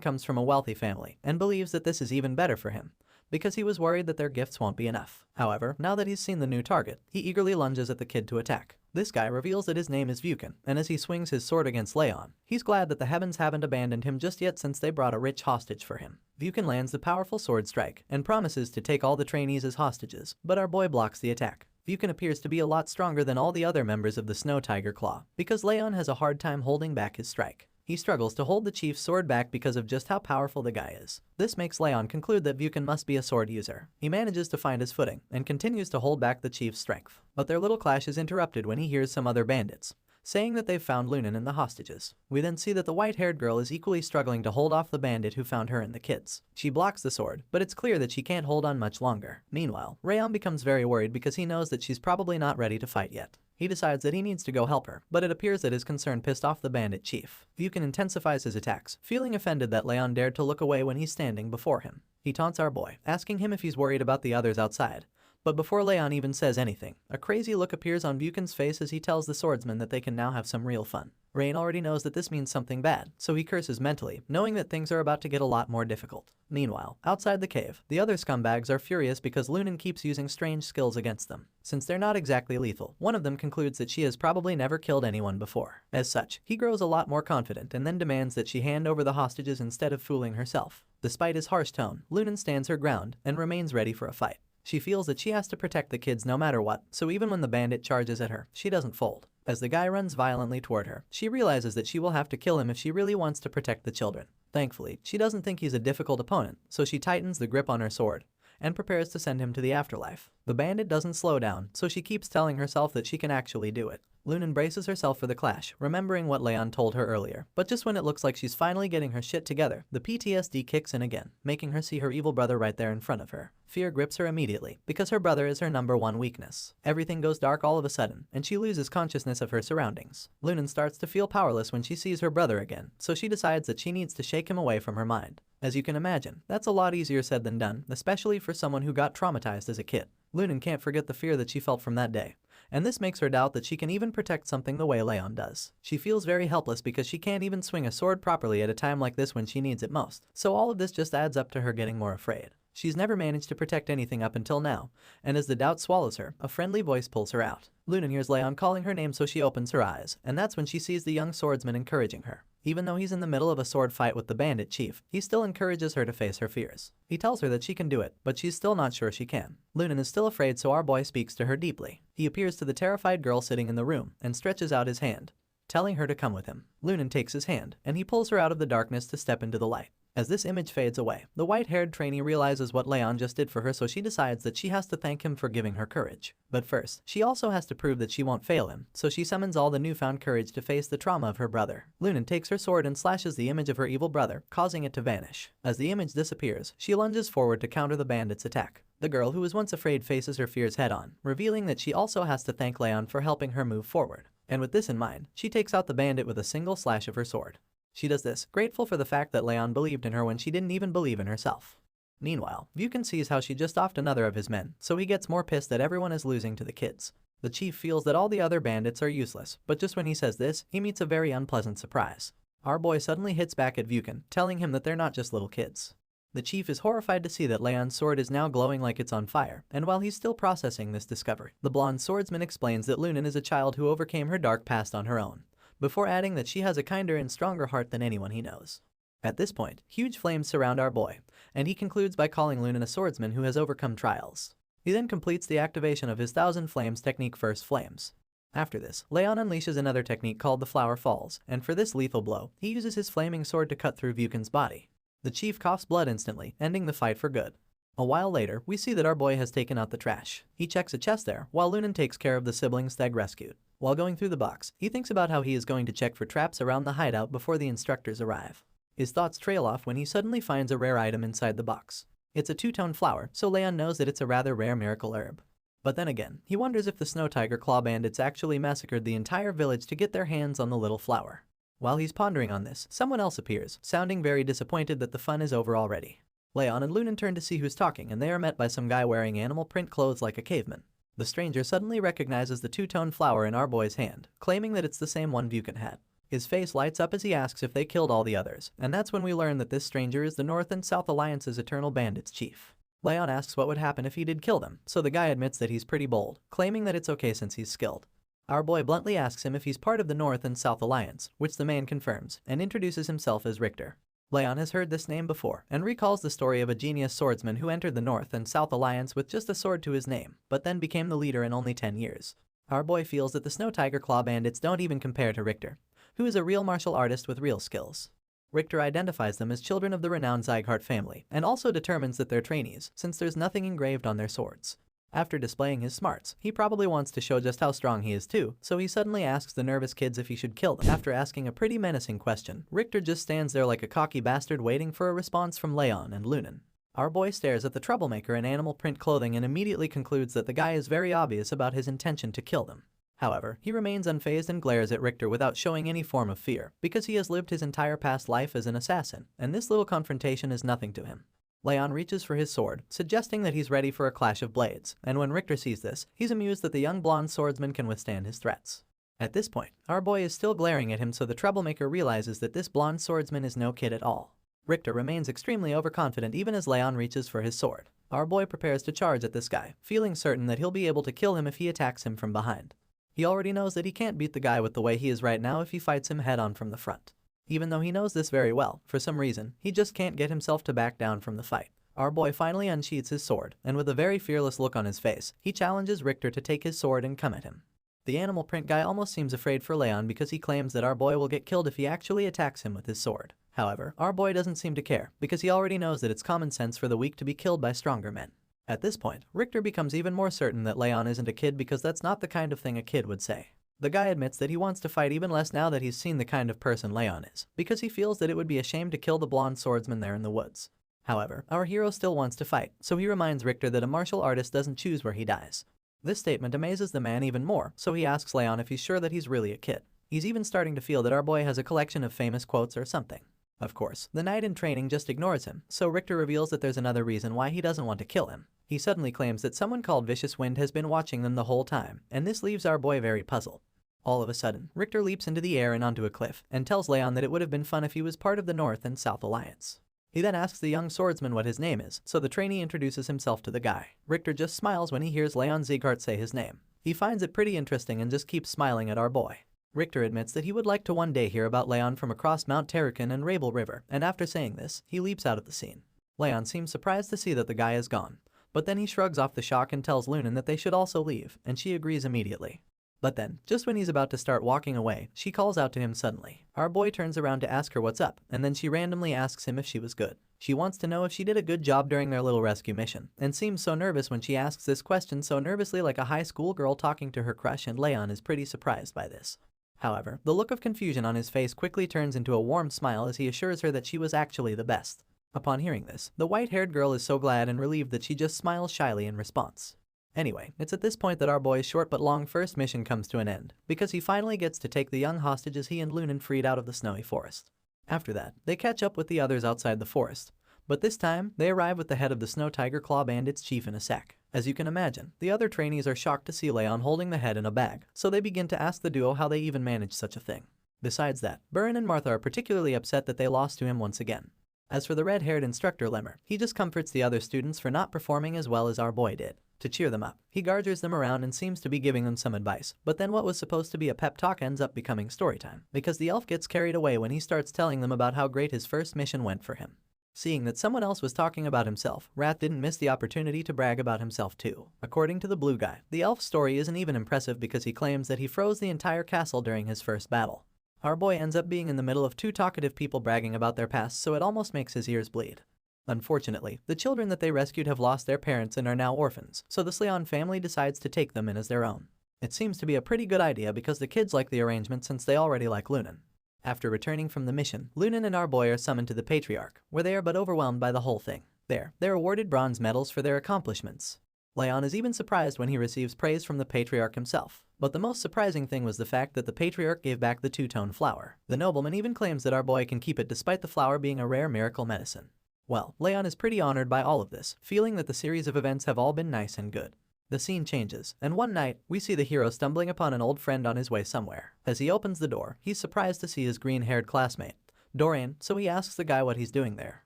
comes from a wealthy family, and believes that this is even better for him, because he was worried that their gifts won't be enough. However, now that he's seen the new target, he eagerly lunges at the kid to attack. This guy reveals that his name is Vukan, and as he swings his sword against Leon, he's glad that the heavens haven't abandoned him just yet since they brought a rich hostage for him. Vukan lands the powerful sword strike, and promises to take all the trainees as hostages, but our boy blocks the attack. Vukan appears to be a lot stronger than all the other members of the Snow Tiger Claw, because Leon has a hard time holding back his strike. He struggles to hold the chief's sword back because of just how powerful the guy is. This makes Leon conclude that Vukan must be a sword user. He manages to find his footing, and continues to hold back the chief's strength. But their little clash is interrupted when he hears some other bandits saying that they've found Lunan and the hostages. We then see that the white-haired girl is equally struggling to hold off the bandit who found her and the kids. She blocks the sword, but it's clear that she can't hold on much longer. Meanwhile, Rayon becomes very worried because he knows that she's probably not ready to fight yet. He decides that he needs to go help her, but it appears that his concern pissed off the bandit chief. Vukan intensifies his attacks, feeling offended that Leon dared to look away when he's standing before him. He taunts our boy, asking him if he's worried about the others outside, But before Leon even says anything, a crazy look appears on Buchan's face as he tells the swordsman that they can now have some real fun. Rain already knows that this means something bad, so he curses mentally, knowing that things are about to get a lot more difficult. Meanwhile, outside the cave, the other scumbags are furious because Lunan keeps using strange skills against them. Since they're not exactly lethal, one of them concludes that she has probably never killed anyone before. As such, he grows a lot more confident and then demands that she hand over the hostages instead of fooling herself. Despite his harsh tone, Lunan stands her ground and remains ready for a fight. She feels that she has to protect the kids no matter what, so even when the bandit charges at her, she doesn't fold. As the guy runs violently toward her, she realizes that she will have to kill him if she really wants to protect the children. Thankfully, she doesn't think he's a difficult opponent, so she tightens the grip on her sword and prepares to send him to the afterlife. The bandit doesn't slow down, so she keeps telling herself that she can actually do it. Lunan braces herself for the clash, remembering what Leon told her earlier. But just when it looks like she's finally getting her shit together, the PTSD kicks in again, making her see her evil brother right there in front of her. Fear grips her immediately, because her brother is her #1 weakness. Everything goes dark all of a sudden, and she loses consciousness of her surroundings. Lunan starts to feel powerless when she sees her brother again, so she decides that she needs to shake him away from her mind. As you can imagine, that's a lot easier said than done, especially for someone who got traumatized as a kid. Lunan can't forget the fear that she felt from that day, and this makes her doubt that she can even protect something the way Leon does. She feels very helpless because she can't even swing a sword properly at a time like this when she needs it most, so all of this just adds up to her getting more afraid. She's never managed to protect anything up until now, and as the doubt swallows her, a friendly voice pulls her out. Lunan hears Leon calling her name, so she opens her eyes, and that's when she sees the young swordsman encouraging her. Even though he's in the middle of a sword fight with the bandit chief, he still encourages her to face her fears. He tells her that she can do it, but she's still not sure she can. Lunan is still afraid, so our boy speaks to her deeply. He appears to the terrified girl sitting in the room and stretches out his hand, telling her to come with him. Lunan takes his hand, and he pulls her out of the darkness to step into the light. As this image fades away, the white-haired trainee realizes what Leon just did for her, so she decides that she has to thank him for giving her courage. But first, she also has to prove that she won't fail him, so she summons all the newfound courage to face the trauma of her brother. Lunan takes her sword and slashes the image of her evil brother, causing it to vanish. As the image disappears, she lunges forward to counter the bandit's attack. The girl who was once afraid faces her fears head-on, revealing that she also has to thank Leon for helping her move forward. And with this in mind, she takes out the bandit with a single slash of her sword. She does this, grateful for the fact that Leon believed in her when she didn't even believe in herself. Meanwhile, Buchan sees how she just offed another of his men, so he gets more pissed that everyone is losing to the kids. The chief feels that all the other bandits are useless, but just when he says this, he meets a very unpleasant surprise. Our boy suddenly hits back at Buchan, telling him that they're not just little kids. The chief is horrified to see that Leon's sword is now glowing like it's on fire, and while he's still processing this discovery, the blonde swordsman explains that Lunan is a child who overcame her dark past on her own, before adding that she has a kinder and stronger heart than anyone he knows. At this point, huge flames surround our boy, and he concludes by calling Lunan a swordsman who has overcome trials. He then completes the activation of his 1,000 Flames technique, First Flames. After this, Leon unleashes another technique called the Flower Falls, and for this lethal blow, he uses his flaming sword to cut through Buchan's body. The chief coughs blood instantly, ending the fight for good. A while later, we see that our boy has taken out the trash. He checks a chest there, while Lunan takes care of the siblings Steg rescued. While going through the box, he thinks about how he is going to check for traps around the hideout before the instructors arrive. His thoughts trail off when he suddenly finds a rare item inside the box. It's a two-tone flower, so Leon knows that it's a rather rare miracle herb. But then again, he wonders if the Snow Tiger Claw bandits actually massacred the entire village to get their hands on the little flower. While he's pondering on this, someone else appears, sounding very disappointed that the fun is over already. Leon and Lunan turn to see who's talking, and they are met by some guy wearing animal print clothes like a caveman. The stranger suddenly recognizes the two-tone flower in our boy's hand, claiming that it's the same one Buchan had. His face lights up as he asks if they killed all the others, and that's when we learn that this stranger is the North and South Alliance's Eternal Bandits chief. Leon asks what would happen if he did kill them, so the guy admits that he's pretty bold, claiming that it's okay since he's skilled. Our boy bluntly asks him if he's part of the North and South Alliance, which the man confirms, and introduces himself as Richter. Leon has heard this name before, and recalls the story of a genius swordsman who entered the North and South Alliance with just a sword to his name, but then became the leader in only 10 years. Our boy feels that the Snow Tiger Claw bandits don't even compare to Richter, who is a real martial artist with real skills. Richter identifies them as children of the renowned Zygarde family, and also determines that they're trainees, since there's nothing engraved on their swords. After displaying his smarts, he probably wants to show just how strong he is too, so he suddenly asks the nervous kids if he should kill them. After asking a pretty menacing question, Richter just stands there like a cocky bastard waiting for a response from Leon and Lunan. Our boy stares at the troublemaker in animal print clothing and immediately concludes that the guy is very obvious about his intention to kill them. However, he remains unfazed and glares at Richter without showing any form of fear, because he has lived his entire past life as an assassin, and this little confrontation is nothing to him. Leon reaches for his sword, suggesting that he's ready for a clash of blades, and when Richter sees this, he's amused that the young blonde swordsman can withstand his threats. At this point, our boy is still glaring at him, so the troublemaker realizes that this blonde swordsman is no kid at all. Richter remains extremely overconfident even as Leon reaches for his sword. Our boy prepares to charge at this guy, feeling certain that he'll be able to kill him if he attacks him from behind. He already knows that he can't beat the guy with the way he is right now if he fights him head on from the front. Even though he knows this very well, for some reason, he just can't get himself to back down from the fight. Our boy finally unsheathes his sword, and with a very fearless look on his face, he challenges Richter to take his sword and come at him. The animal print guy almost seems afraid for Leon because he claims that our boy will get killed if he actually attacks him with his sword. However, our boy doesn't seem to care because he already knows that it's common sense for the weak to be killed by stronger men. At this point, Richter becomes even more certain that Leon isn't a kid because that's not the kind of thing a kid would say. The guy admits that he wants to fight even less now that he's seen the kind of person Leon is, because he feels that it would be a shame to kill the blonde swordsman there in the woods. However, our hero still wants to fight, so he reminds Richter that a martial artist doesn't choose where he dies. This statement amazes the man even more, so he asks Leon if he's sure that he's really a kid. He's even starting to feel that our boy has a collection of famous quotes or something. Of course, the knight in training just ignores him, so Richter reveals that there's another reason why he doesn't want to kill him. He suddenly claims that someone called Vicious Wind has been watching them the whole time, and this leaves our boy very puzzled. All of a sudden, Richter leaps into the air and onto a cliff, and tells Leon that it would have been fun if he was part of the North and South Alliance. He then asks the young swordsman what his name is, so the trainee introduces himself to the guy. Richter just smiles when he hears Leon Ziegart say his name. He finds it pretty interesting and just keeps smiling at our boy. Richter admits that he would like to one day hear about Leon from across Mount Terrakin and Rabel River, and after saying this, he leaps out of the scene. Leon seems surprised to see that the guy is gone, but then he shrugs off the shock and tells Lunan that they should also leave, and she agrees immediately. But then, just when he's about to start walking away, she calls out to him suddenly. Our boy turns around to ask her what's up, and then she randomly asks him if she was good. She wants to know if she did a good job during their little rescue mission, and seems so nervous when she asks this question, so nervously like a high school girl talking to her crush, and Leon is pretty surprised by this. However, the look of confusion on his face quickly turns into a warm smile as he assures her that she was actually the best. Upon hearing this, the white-haired girl is so glad and relieved that she just smiles shyly in response. Anyway, it's at this point that our boy's short but long first mission comes to an end, because he finally gets to take the young hostages he and Lunan freed out of the snowy forest. After that, they catch up with the others outside the forest, but this time, they arrive with the head of the Snow Tiger Claw Bandits chief in a sack. As you can imagine, the other trainees are shocked to see Leon holding the head in a bag, so they begin to ask the duo how they even managed such a thing. Besides that, Burin and Martha are particularly upset that they lost to him once again. As for the red-haired instructor Lemmer, he just comforts the other students for not performing as well as our boy did. To cheer them up, he gargers them around and seems to be giving them some advice, but then what was supposed to be a pep talk ends up becoming story time, because the elf gets carried away when he starts telling them about how great his first mission went for him. Seeing that someone else was talking about himself, Wrath didn't miss the opportunity to brag about himself too. According to the blue guy, the elf's story isn't even impressive because he claims that he froze the entire castle during his first battle. Our boy ends up being in the middle of two talkative people bragging about their past, so it almost makes his ears bleed. Unfortunately, the children that they rescued have lost their parents and are now orphans, so the Sleon family decides to take them in as their own. It seems to be a pretty good idea because the kids like the arrangement since they already like Lunan. After returning from the mission, Lunan and our boy are summoned to the Patriarch, where they are but overwhelmed by the whole thing. There, they're awarded bronze medals for their accomplishments. Leon is even surprised when he receives praise from the Patriarch himself. But the most surprising thing was the fact that the Patriarch gave back the two-tone flower. The nobleman even claims that our boy can keep it despite the flower being a rare miracle medicine. Well, Leon is pretty honored by all of this, feeling that the series of events have all been nice and good. The scene changes, and one night, we see the hero stumbling upon an old friend on his way somewhere. As he opens the door, he's surprised to see his green-haired classmate, Dorian, so he asks the guy what he's doing there.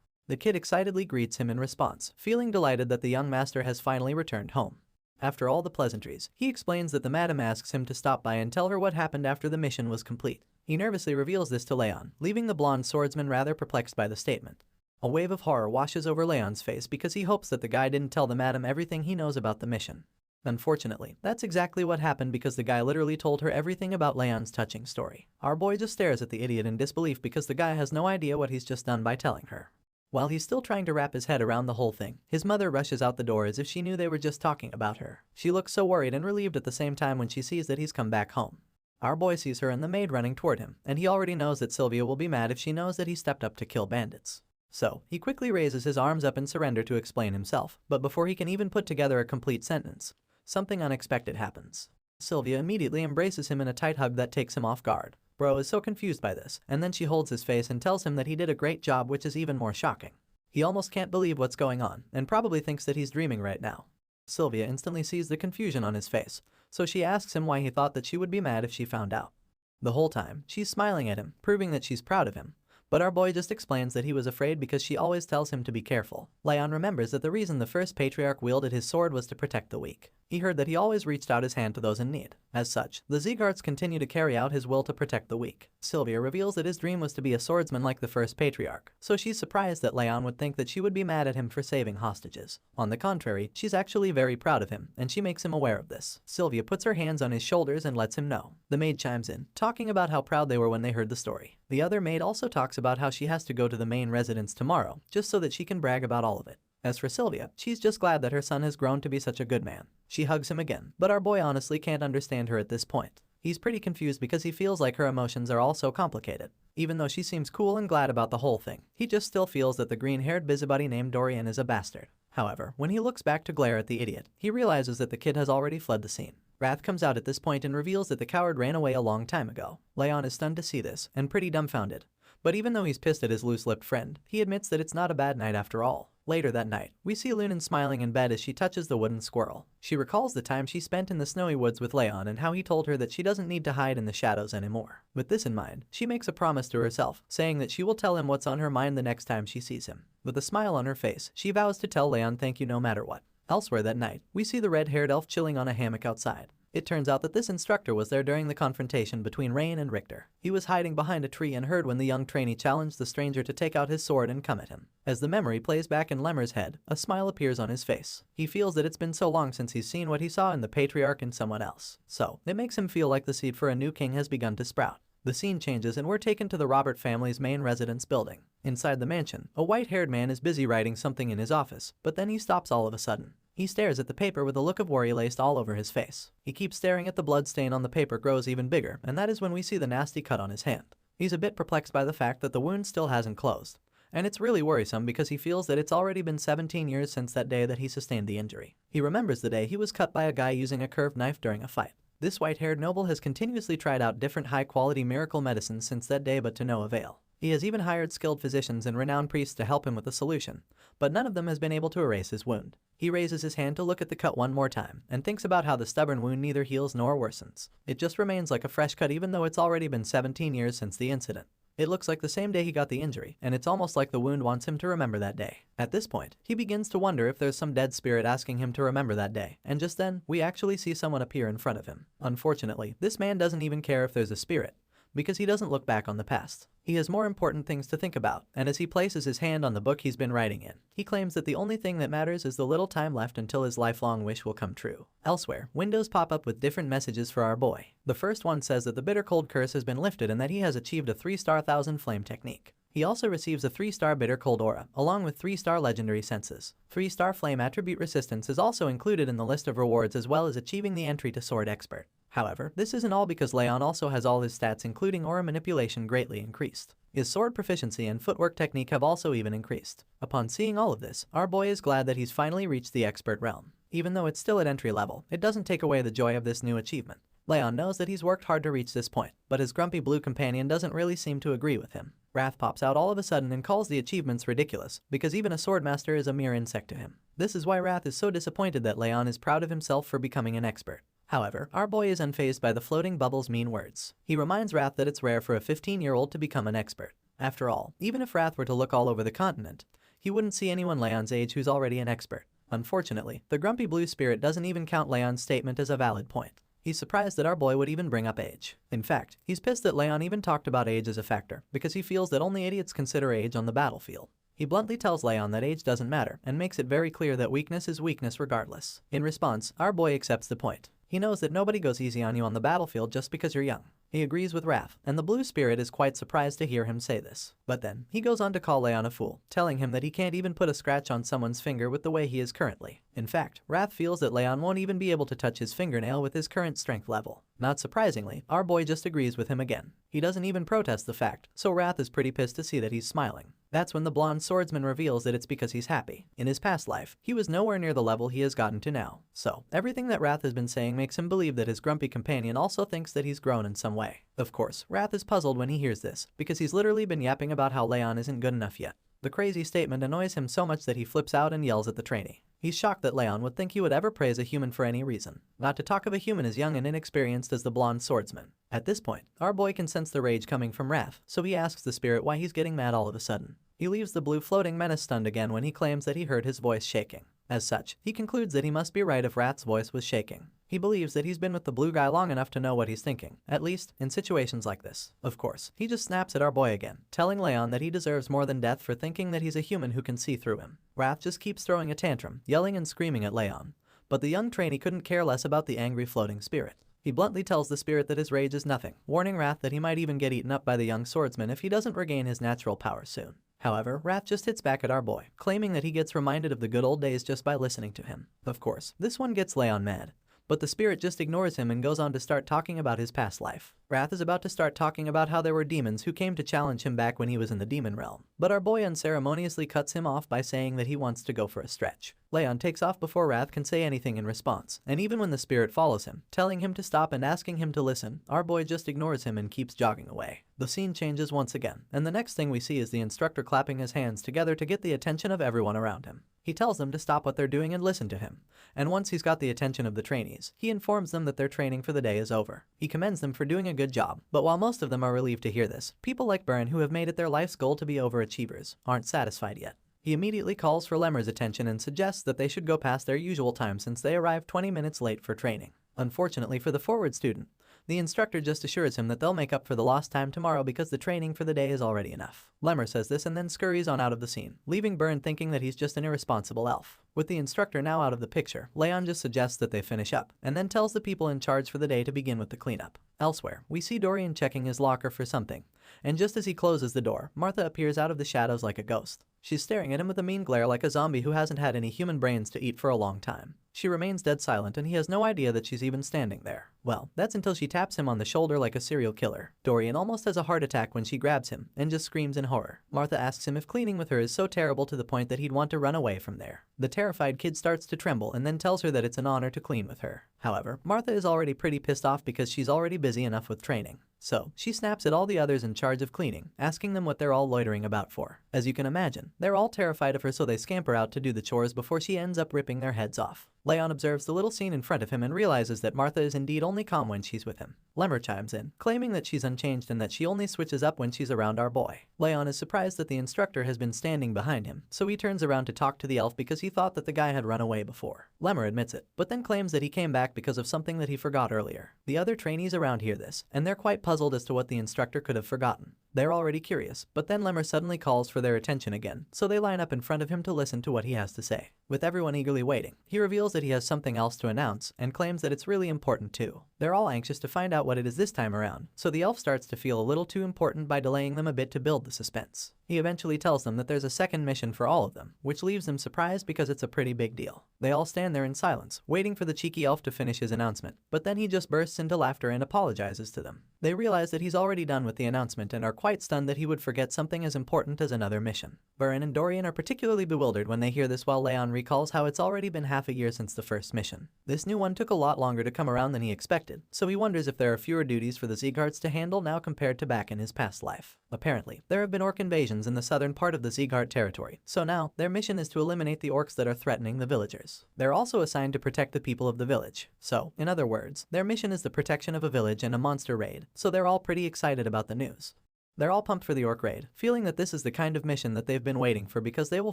The kid excitedly greets him in response, feeling delighted that the young master has finally returned home. After all the pleasantries, he explains that the madam asks him to stop by and tell her what happened after the mission was complete. He nervously reveals this to Leon, leaving the blonde swordsman rather perplexed by the statement. A wave of horror washes over Leon's face because he hopes that the guy didn't tell the madam everything he knows about the mission. Unfortunately, that's exactly what happened because the guy literally told her everything about Leon's touching story. Our boy just stares at the idiot in disbelief because the guy has no idea what he's just done by telling her. While he's still trying to wrap his head around the whole thing, his mother rushes out the door as if she knew they were just talking about her. She looks so worried and relieved at the same time when she sees that he's come back home. Our boy sees her and the maid running toward him, and he already knows that Sylvia will be mad if she knows that he stepped up to kill bandits. So, he quickly raises his arms up in surrender to explain himself, but before he can even put together a complete sentence, something unexpected happens. Sylvia immediately embraces him in a tight hug that takes him off guard. Bro is so confused by this, and then she holds his face and tells him that he did a great job, which is even more shocking. He almost can't believe what's going on, and probably thinks that he's dreaming right now. Sylvia instantly sees the confusion on his face, so she asks him why he thought that she would be mad if she found out. The whole time, she's smiling at him, proving that she's proud of him. But our boy just explains that he was afraid because she always tells him to be careful. Leon remembers that the reason the first patriarch wielded his sword was to protect the weak. He heard that he always reached out his hand to those in need. As such, the Zeegarts continue to carry out his will to protect the weak. Sylvia reveals that his dream was to be a swordsman like the first patriarch, so she's surprised that Leon would think that she would be mad at him for saving hostages. On the contrary, she's actually very proud of him, and she makes him aware of this. Sylvia puts her hands on his shoulders and lets him know. The maid chimes in, talking about how proud they were when they heard the story. The other maid also talks about how she has to go to the main residence tomorrow, just so that she can brag about all of it. As for Sylvia, she's just glad that her son has grown to be such a good man. She hugs him again, but our boy honestly can't understand her at this point. He's pretty confused because he feels like her emotions are all so complicated. Even though she seems cool and glad about the whole thing, he just still feels that the green-haired busybody named Dorian is a bastard. However, when he looks back to glare at the idiot, he realizes that the kid has already fled the scene. Wrath comes out at this point and reveals that the coward ran away a long time ago. Leon is stunned to see this, and pretty dumbfounded. But even though he's pissed at his loose-lipped friend, he admits that it's not a bad night after all. Later that night, we see Lunan smiling in bed as she touches the wooden squirrel. She recalls the time she spent in the snowy woods with Leon and how he told her that she doesn't need to hide in the shadows anymore. With this in mind, she makes a promise to herself, saying that she will tell him what's on her mind the next time she sees him. With a smile on her face, she vows to tell Leon thank you no matter what. Elsewhere that night, we see the red-haired elf chilling on a hammock outside. It turns out that this instructor was there during the confrontation between Rain and Richter. He was hiding behind a tree and heard when the young trainee challenged the stranger to take out his sword and come at him. As the memory plays back in Lemur's head, a smile appears on his face. He feels that it's been so long since he's seen what he saw in the patriarch and someone else. So, it makes him feel like the seed for a new king has begun to sprout. The scene changes and we're taken to the Robert family's main residence building. Inside the mansion, a white-haired man is busy writing something in his office, but then he stops all of a sudden. He stares at the paper with a look of worry laced all over his face. He keeps staring at the blood stain on the paper grows even bigger, and that is when we see the nasty cut on his hand. He's a bit perplexed by the fact that the wound still hasn't closed. And it's really worrisome because he feels that it's already been 17 years since that day that he sustained the injury. He remembers the day he was cut by a guy using a curved knife during a fight. This white-haired noble has continuously tried out different high-quality miracle medicines since that day, but to no avail. He has even hired skilled physicians and renowned priests to help him with the solution, but none of them has been able to erase his wound. He raises his hand to look at the cut one more time, and thinks about how the stubborn wound neither heals nor worsens. It just remains like a fresh cut even though it's already been 17 years since the incident. It looks like the same day he got the injury, and it's almost like the wound wants him to remember that day. At this point, he begins to wonder if there's some dead spirit asking him to remember that day, and just then, we actually see someone appear in front of him. Unfortunately, this man doesn't even care if there's a spirit, because he doesn't look back on the past. He has more important things to think about, and as he places his hand on the book he's been writing in, he claims that the only thing that matters is the little time left until his lifelong wish will come true. Elsewhere, windows pop up with different messages for our boy. The first one says that the bitter cold curse has been lifted and that he has achieved a 3-star 1000 flame technique. He also receives a 3-star bitter cold aura, along with 3-star legendary senses. 3-star flame attribute resistance is also included in the list of rewards as well as achieving the entry to sword expert. However, this isn't all because Leon also has all his stats including aura manipulation greatly increased. His sword proficiency and footwork technique have also even increased. Upon seeing all of this, our boy is glad that he's finally reached the expert realm. Even though it's still at entry level, it doesn't take away the joy of this new achievement. Leon knows that he's worked hard to reach this point, but his grumpy blue companion doesn't really seem to agree with him. Wrath pops out all of a sudden and calls the achievements ridiculous, because even a swordmaster is a mere insect to him. This is why Wrath is so disappointed that Leon is proud of himself for becoming an expert. However, our boy is unfazed by the floating bubble's mean words. He reminds Wrath that it's rare for a 15-year-old to become an expert. After all, even if Wrath were to look all over the continent, he wouldn't see anyone Leon's age who's already an expert. Unfortunately, the grumpy blue spirit doesn't even count Leon's statement as a valid point. He's surprised that our boy would even bring up age. In fact, he's pissed that Leon even talked about age as a factor, because he feels that only idiots consider age on the battlefield. He bluntly tells Leon that age doesn't matter, and makes it very clear that weakness is weakness regardless. In response, our boy accepts the point. He knows that nobody goes easy on you on the battlefield just because you're young. He agrees with Wrath, and the blue spirit is quite surprised to hear him say this. But then, he goes on to call Leon a fool, telling him that he can't even put a scratch on someone's finger with the way he is currently. In fact, Wrath feels that Leon won't even be able to touch his fingernail with his current strength level. Not surprisingly, our boy just agrees with him again. He doesn't even protest the fact, so Wrath is pretty pissed to see that he's smiling. That's when the blonde swordsman reveals that it's because he's happy. In his past life, he was nowhere near the level he has gotten to now. So, everything that Wrath has been saying makes him believe that his grumpy companion also thinks that he's grown in some way. Of course, Wrath is puzzled when he hears this, because he's literally been yapping about how Leon isn't good enough yet. The crazy statement annoys him so much that he flips out and yells at the trainee. He's shocked that Leon would think he would ever praise a human for any reason, not to talk of a human as young and inexperienced as the blonde swordsman. At this point, our boy can sense the rage coming from Raph, so he asks the spirit why he's getting mad all of a sudden. He leaves the blue floating menace stunned again when he claims that he heard his voice shaking. As such, he concludes that he must be right if Rath's voice was shaking. He believes that he's been with the blue guy long enough to know what he's thinking, at least in situations like this. Of course, he just snaps at our boy again, telling Leon that he deserves more than death for thinking that he's a human who can see through him. Rath just keeps throwing a tantrum, yelling and screaming at Leon. But the young trainee couldn't care less about the angry floating spirit. He bluntly tells the spirit that his rage is nothing, warning Rath that he might even get eaten up by the young swordsman if he doesn't regain his natural power soon. However, Rath just hits back at our boy, claiming that he gets reminded of the good old days just by listening to him. Of course, this one gets Leon mad, but the spirit just ignores him and goes on to start talking about his past life. Rath is about to start talking about how there were demons who came to challenge him back when he was in the demon realm, but our boy unceremoniously cuts him off by saying that he wants to go for a stretch. Leon takes off before Rath can say anything in response, and even when the spirit follows him, telling him to stop and asking him to listen, our boy just ignores him and keeps jogging away. The scene changes once again, and the next thing we see is the instructor clapping his hands together to get the attention of everyone around him. He tells them to stop what they're doing and listen to him, and once he's got the attention of the trainees, he informs them that their training for the day is over. He commends them for doing a good job, but while most of them are relieved to hear this, people like Byrne, who have made it their life's goal to be overachievers, aren't satisfied yet. He immediately calls for Lemmer's attention and suggests that they should go past their usual time since they arrived 20 minutes late for training. Unfortunately for the forward student, the instructor just assures him that they'll make up for the lost time tomorrow because the training for the day is already enough. Lemmer says this and then scurries on out of the scene, leaving Byrne thinking that he's just an irresponsible elf. With the instructor now out of the picture, Leon just suggests that they finish up, and then tells the people in charge for the day to begin with the cleanup. Elsewhere, we see Dorian checking his locker for something, and just as he closes the door, Martha appears out of the shadows like a ghost. She's staring at him with a mean glare like a zombie who hasn't had any human brains to eat for a long time. She remains dead silent and he has no idea that she's even standing there. Well, that's until she taps him on the shoulder like a serial killer. Dorian almost has a heart attack when she grabs him and just screams in horror. Martha asks him if cleaning with her is so terrible to the point that he'd want to run away from there. The terrified kid starts to tremble and then tells her that it's an honor to clean with her. However, Martha is already pretty pissed off because she's already busy enough with training. So, she snaps at all the others in charge of cleaning, asking them what they're all loitering about for. As you can imagine, they're all terrified of her, so they scamper out to do the chores before she ends up ripping their heads off. Leon observes the little scene in front of him and realizes that Martha is indeed only calm when she's with him. Lemmer chimes in, claiming that she's unchanged and that she only switches up when she's around our boy. Leon is surprised that the instructor has been standing behind him, so he turns around to talk to the elf because he thought that the guy had run away before. Lemmer admits it, but then claims that he came back because of something that he forgot earlier. The other trainees around hear this, and they're quite puzzled as to what the instructor could have forgotten. They're already curious, but then Lemmer suddenly calls for their attention again, so they line up in front of him to listen to what he has to say. With everyone eagerly waiting, he reveals that he has something else to announce, and claims that it's really important too. They're all anxious to find out what it is this time around, so the elf starts to feel a little too important by delaying them a bit to build the suspense. He eventually tells them that there's a second mission for all of them, which leaves them surprised because it's a pretty big deal. They all stand there in silence, waiting for the cheeky elf to finish his announcement, but then he just bursts into laughter and apologizes to them. They realize that he's already done with the announcement and are quite stunned that he would forget something as important as another mission. Byrne and Dorian are particularly bewildered when they hear this, while Leon recalls how it's already been half a year since the first mission. This new one took a lot longer to come around than he expected, so he wonders if there are fewer duties for the Zeegarts to handle now compared to back in his past life. Apparently, there have been orc invasions in the southern part of the Zeegart territory, so now their mission is to eliminate the orcs that are threatening the villagers. They're also assigned to protect the people of the village. So, in other words, their mission is the protection of a village and a monster raid, so they're all pretty excited about the news. They're all pumped for the orc raid, feeling that this is the kind of mission that they've been waiting for because they will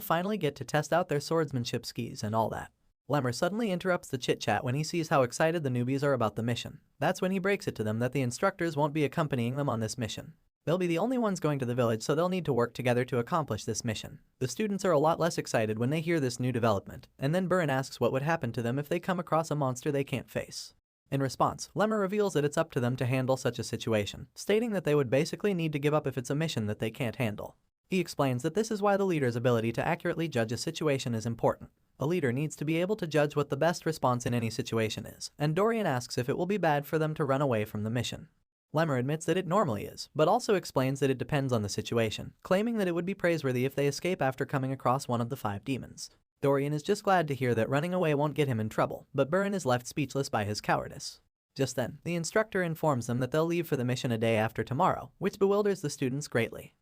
finally get to test out their swordsmanship skis and all that. Lemmer suddenly interrupts the chit-chat when he sees how excited the newbies are about the mission. That's when he breaks it to them that the instructors won't be accompanying them on this mission. They'll be the only ones going to the village, so they'll need to work together to accomplish this mission. The students are a lot less excited when they hear this new development, and then Byrne asks what would happen to them if they come across a monster they can't face. In response, Lemmer reveals that it's up to them to handle such a situation, stating that they would basically need to give up if it's a mission that they can't handle. He explains that this is why the leader's ability to accurately judge a situation is important. A leader needs to be able to judge what the best response in any situation is, and Dorian asks if it will be bad for them to run away from the mission. Lemmer admits that it normally is, but also explains that it depends on the situation, claiming that it would be praiseworthy if they escape after coming across one of the 5 demons. Dorian is just glad to hear that running away won't get him in trouble, but Byrne is left speechless by his cowardice. Just then, the instructor informs them that they'll leave for the mission a day after tomorrow, which bewilders the students greatly.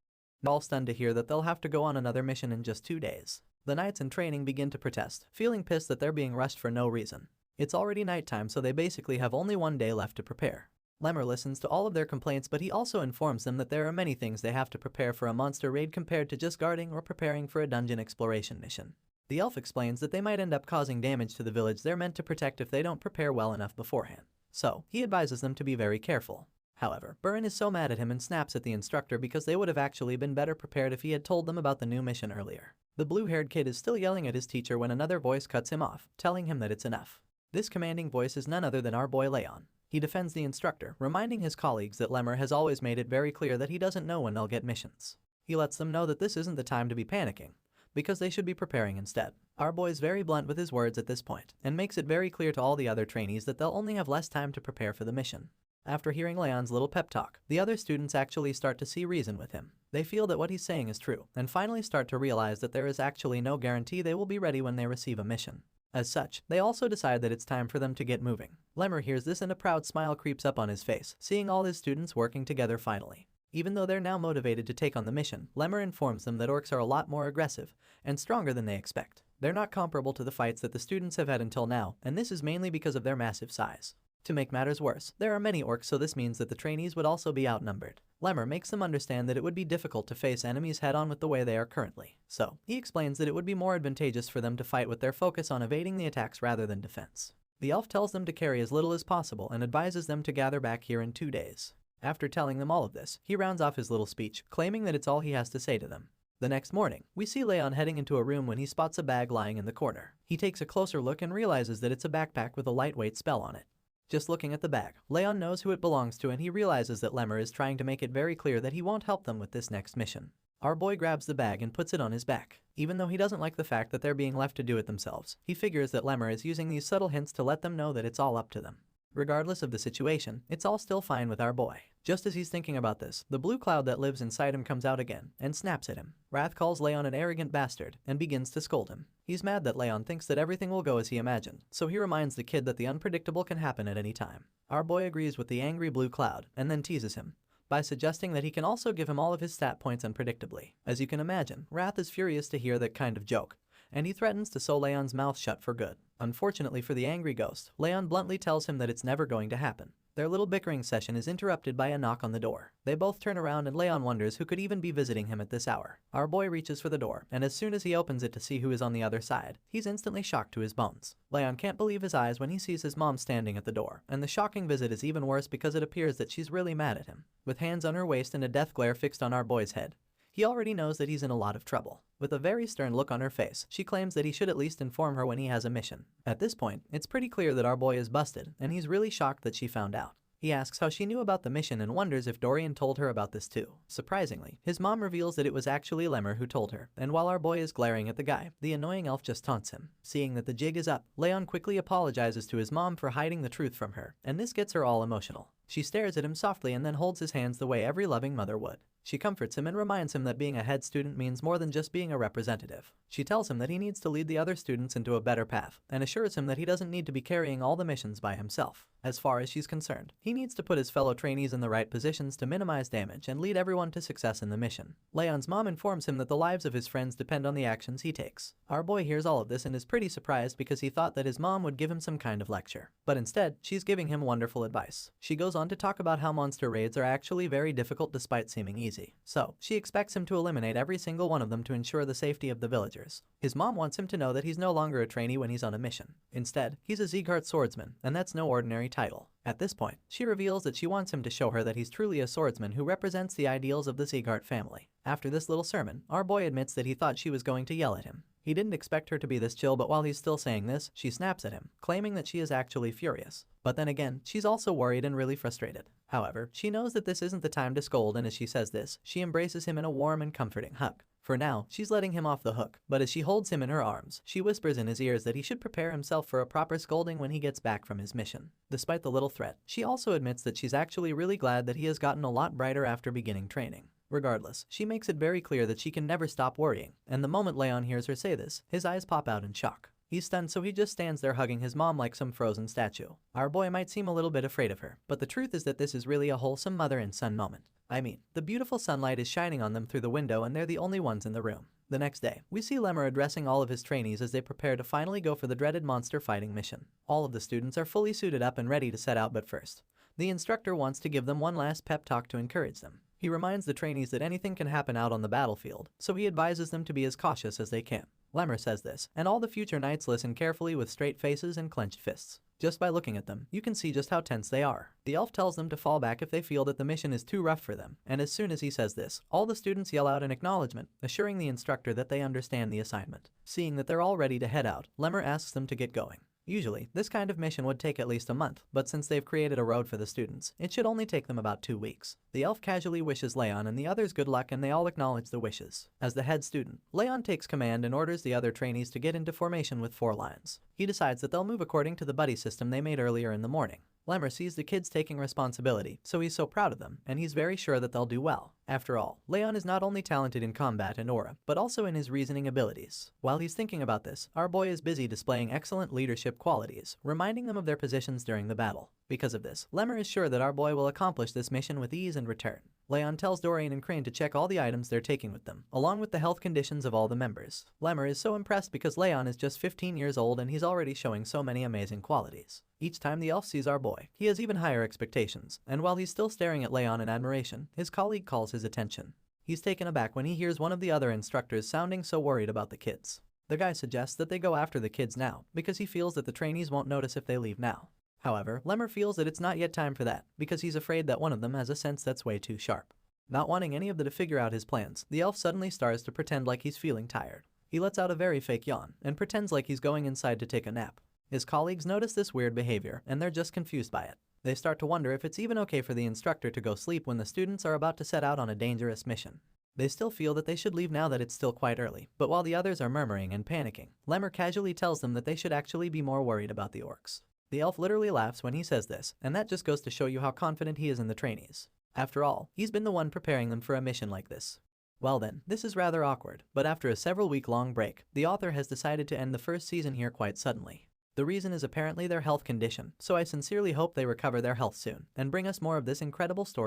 all stunned to hear that they'll have to go on another mission in just 2 days. The knights in training begin to protest, feeling pissed that they're being rushed for no reason. It's already nighttime, so they basically have only 1 day left to prepare. Lemur listens to all of their complaints, but he also informs them that there are many things they have to prepare for a monster raid compared to just guarding or preparing for a dungeon exploration mission. The elf explains that they might end up causing damage to the village they're meant to protect if they don't prepare well enough beforehand. So, he advises them to be very careful. However, Burin is so mad at him and snaps at the instructor because they would have actually been better prepared if he had told them about the new mission earlier. The blue-haired kid is still yelling at his teacher when another voice cuts him off, telling him that it's enough. This commanding voice is none other than our boy Leon. He defends the instructor, reminding his colleagues that Lemur has always made it very clear that he doesn't know when they'll get missions. He lets them know that this isn't the time to be panicking, because they should be preparing instead. Our boy's very blunt with his words at this point, and makes it very clear to all the other trainees that they'll only have less time to prepare for the mission. After hearing Leon's little pep talk, the other students actually start to see reason with him. They feel that what he's saying is true, and finally start to realize that there is actually no guarantee they will be ready when they receive a mission. As such, they also decide that it's time for them to get moving. Lemur hears this and a proud smile creeps up on his face, seeing all his students working together finally. Even though they're now motivated to take on the mission, Lemur informs them that orcs are a lot more aggressive and stronger than they expect. They're not comparable to the fights that the students have had until now, and this is mainly because of their massive size. To make matters worse, there are many orcs, so this means that the trainees would also be outnumbered. Lemur makes them understand that it would be difficult to face enemies head-on with the way they are currently. So, he explains that it would be more advantageous for them to fight with their focus on evading the attacks rather than defense. The elf tells them to carry as little as possible and advises them to gather back here in 2 days. After telling them all of this, he rounds off his little speech, claiming that it's all he has to say to them. The next morning, we see Leon heading into a room when he spots a bag lying in the corner. He takes a closer look and realizes that it's a backpack with a lightweight spell on it. Just looking at the bag, Leon knows who it belongs to, and he realizes that Lemur is trying to make it very clear that he won't help them with this next mission. Our boy grabs the bag and puts it on his back. Even though he doesn't like the fact that they're being left to do it themselves, he figures that Lemur is using these subtle hints to let them know that it's all up to them. Regardless of the situation, it's all still fine with our boy. Just as he's thinking about this, the blue cloud that lives inside him comes out again and snaps at him. Wrath calls Leon an arrogant bastard and begins to scold him. He's mad that Leon thinks that everything will go as he imagined, so he reminds the kid that the unpredictable can happen at any time. Our boy agrees with the angry blue cloud and then teases him by suggesting that he can also give him all of his stat points unpredictably. As you can imagine, Wrath is furious to hear that kind of joke, and he threatens to sew Leon's mouth shut for good. Unfortunately for the angry ghost, Leon bluntly tells him that it's never going to happen. Their little bickering session is interrupted by a knock on the door. They both turn around and Leon wonders who could even be visiting him at this hour. Our boy reaches for the door, and as soon as he opens it to see who is on the other side, he's instantly shocked to his bones. Leon can't believe his eyes when he sees his mom standing at the door, and the shocking visit is even worse because it appears that she's really mad at him. With hands on her waist and a death glare fixed on our boy's head, he already knows that he's in a lot of trouble. With a very stern look on her face, she claims that he should at least inform her when he has a mission. At this point, it's pretty clear that our boy is busted, and he's really shocked that she found out. He asks how she knew about the mission and wonders if Dorian told her about this too. Surprisingly, his mom reveals that it was actually Lemur who told her, and while our boy is glaring at the guy, the annoying elf just taunts him. Seeing that the jig is up, Leon quickly apologizes to his mom for hiding the truth from her, and this gets her all emotional. She stares at him softly and then holds his hands the way every loving mother would. She comforts him and reminds him that being a head student means more than just being a representative. She tells him that he needs to lead the other students into a better path, and assures him that he doesn't need to be carrying all the missions by himself. As far as she's concerned, he needs to put his fellow trainees in the right positions to minimize damage and lead everyone to success in the mission. Leon's mom informs him that the lives of his friends depend on the actions he takes. Our boy hears all of this and is pretty surprised because he thought that his mom would give him some kind of lecture. But instead, she's giving him wonderful advice. She goes on to talk about how monster raids are actually very difficult despite seeming easy. So, she expects him to eliminate every single one of them to ensure the safety of the villagers. His mom wants him to know that he's no longer a trainee when he's on a mission. Instead, he's a Zeeghart swordsman, and that's no ordinary title. At this point, she reveals that she wants him to show her that he's truly a swordsman who represents the ideals of the Zeeghart family. After this little sermon, our boy admits that he thought she was going to yell at him. He didn't expect her to be this chill, but while he's still saying this, she snaps at him, claiming that she is actually furious. But then again, she's also worried and really frustrated. However, she knows that this isn't the time to scold, and as she says this, she embraces him in a warm and comforting hug. For now, she's letting him off the hook, but as she holds him in her arms, she whispers in his ears that he should prepare himself for a proper scolding when he gets back from his mission. Despite the little threat, she also admits that she's actually really glad that he has gotten a lot brighter after beginning training. Regardless, she makes it very clear that she can never stop worrying, and the moment Leon hears her say this, his eyes pop out in shock. He's stunned, so he just stands there hugging his mom like some frozen statue. Our boy might seem a little bit afraid of her, but the truth is that this is really a wholesome mother and son moment. I mean, the beautiful sunlight is shining on them through the window and they're the only ones in the room. The next day, we see Lemur addressing all of his trainees as they prepare to finally go for the dreaded monster fighting mission. All of the students are fully suited up and ready to set out, but first, the instructor wants to give them one last pep talk to encourage them. He reminds the trainees that anything can happen out on the battlefield, so he advises them to be as cautious as they can. Lemur says this, and all the future knights listen carefully with straight faces and clenched fists. Just by looking at them, you can see just how tense they are. The elf tells them to fall back if they feel that the mission is too rough for them, and as soon as he says this, all the students yell out in acknowledgement, assuring the instructor that they understand the assignment. Seeing that they're all ready to head out, Lemur asks them to get going. Usually, this kind of mission would take at least a month, but since they've created a road for the students, it should only take them about 2 weeks. The elf casually wishes Leon and the others good luck, and they all acknowledge the wishes. As the head student, Leon takes command and orders the other trainees to get into formation with 4 lines. He decides that they'll move according to the buddy system they made earlier in the morning. Lemur sees the kids taking responsibility, so he's so proud of them, and he's very sure that they'll do well. After all, Leon is not only talented in combat and aura, but also in his reasoning abilities. While he's thinking about this, our boy is busy displaying excellent leadership qualities, reminding them of their positions during the battle. Because of this, Lemur is sure that our boy will accomplish this mission with ease and return. Leon tells Dorian and Crane to check all the items they're taking with them, along with the health conditions of all the members. Lemur is so impressed because Leon is just 15 years old and he's already showing so many amazing qualities. Each time the elf sees our boy, he has even higher expectations, and while he's still staring at Leon in admiration, his colleague calls his attention. He's taken aback when he hears one of the other instructors sounding so worried about the kids. The guy suggests that they go after the kids now, because he feels that the trainees won't notice if they leave now. However, Lemur feels that it's not yet time for that, because he's afraid that one of them has a sense that's way too sharp. Not wanting any of them to figure out his plans, the elf suddenly starts to pretend like he's feeling tired. He lets out a very fake yawn, and pretends like he's going inside to take a nap. His colleagues notice this weird behavior, and they're just confused by it. They start to wonder if it's even okay for the instructor to go sleep when the students are about to set out on a dangerous mission. They still feel that they should leave now that it's still quite early, but while the others are murmuring and panicking, Lemur casually tells them that they should actually be more worried about the orcs. The elf literally laughs when he says this, and that just goes to show you how confident he is in the trainees. After all, he's been the one preparing them for a mission like this. Well then, this is rather awkward, but after a several-week-long break, the author has decided to end the first season here quite suddenly. The reason is apparently their health condition, so I sincerely hope they recover their health soon, and bring us more of this incredible story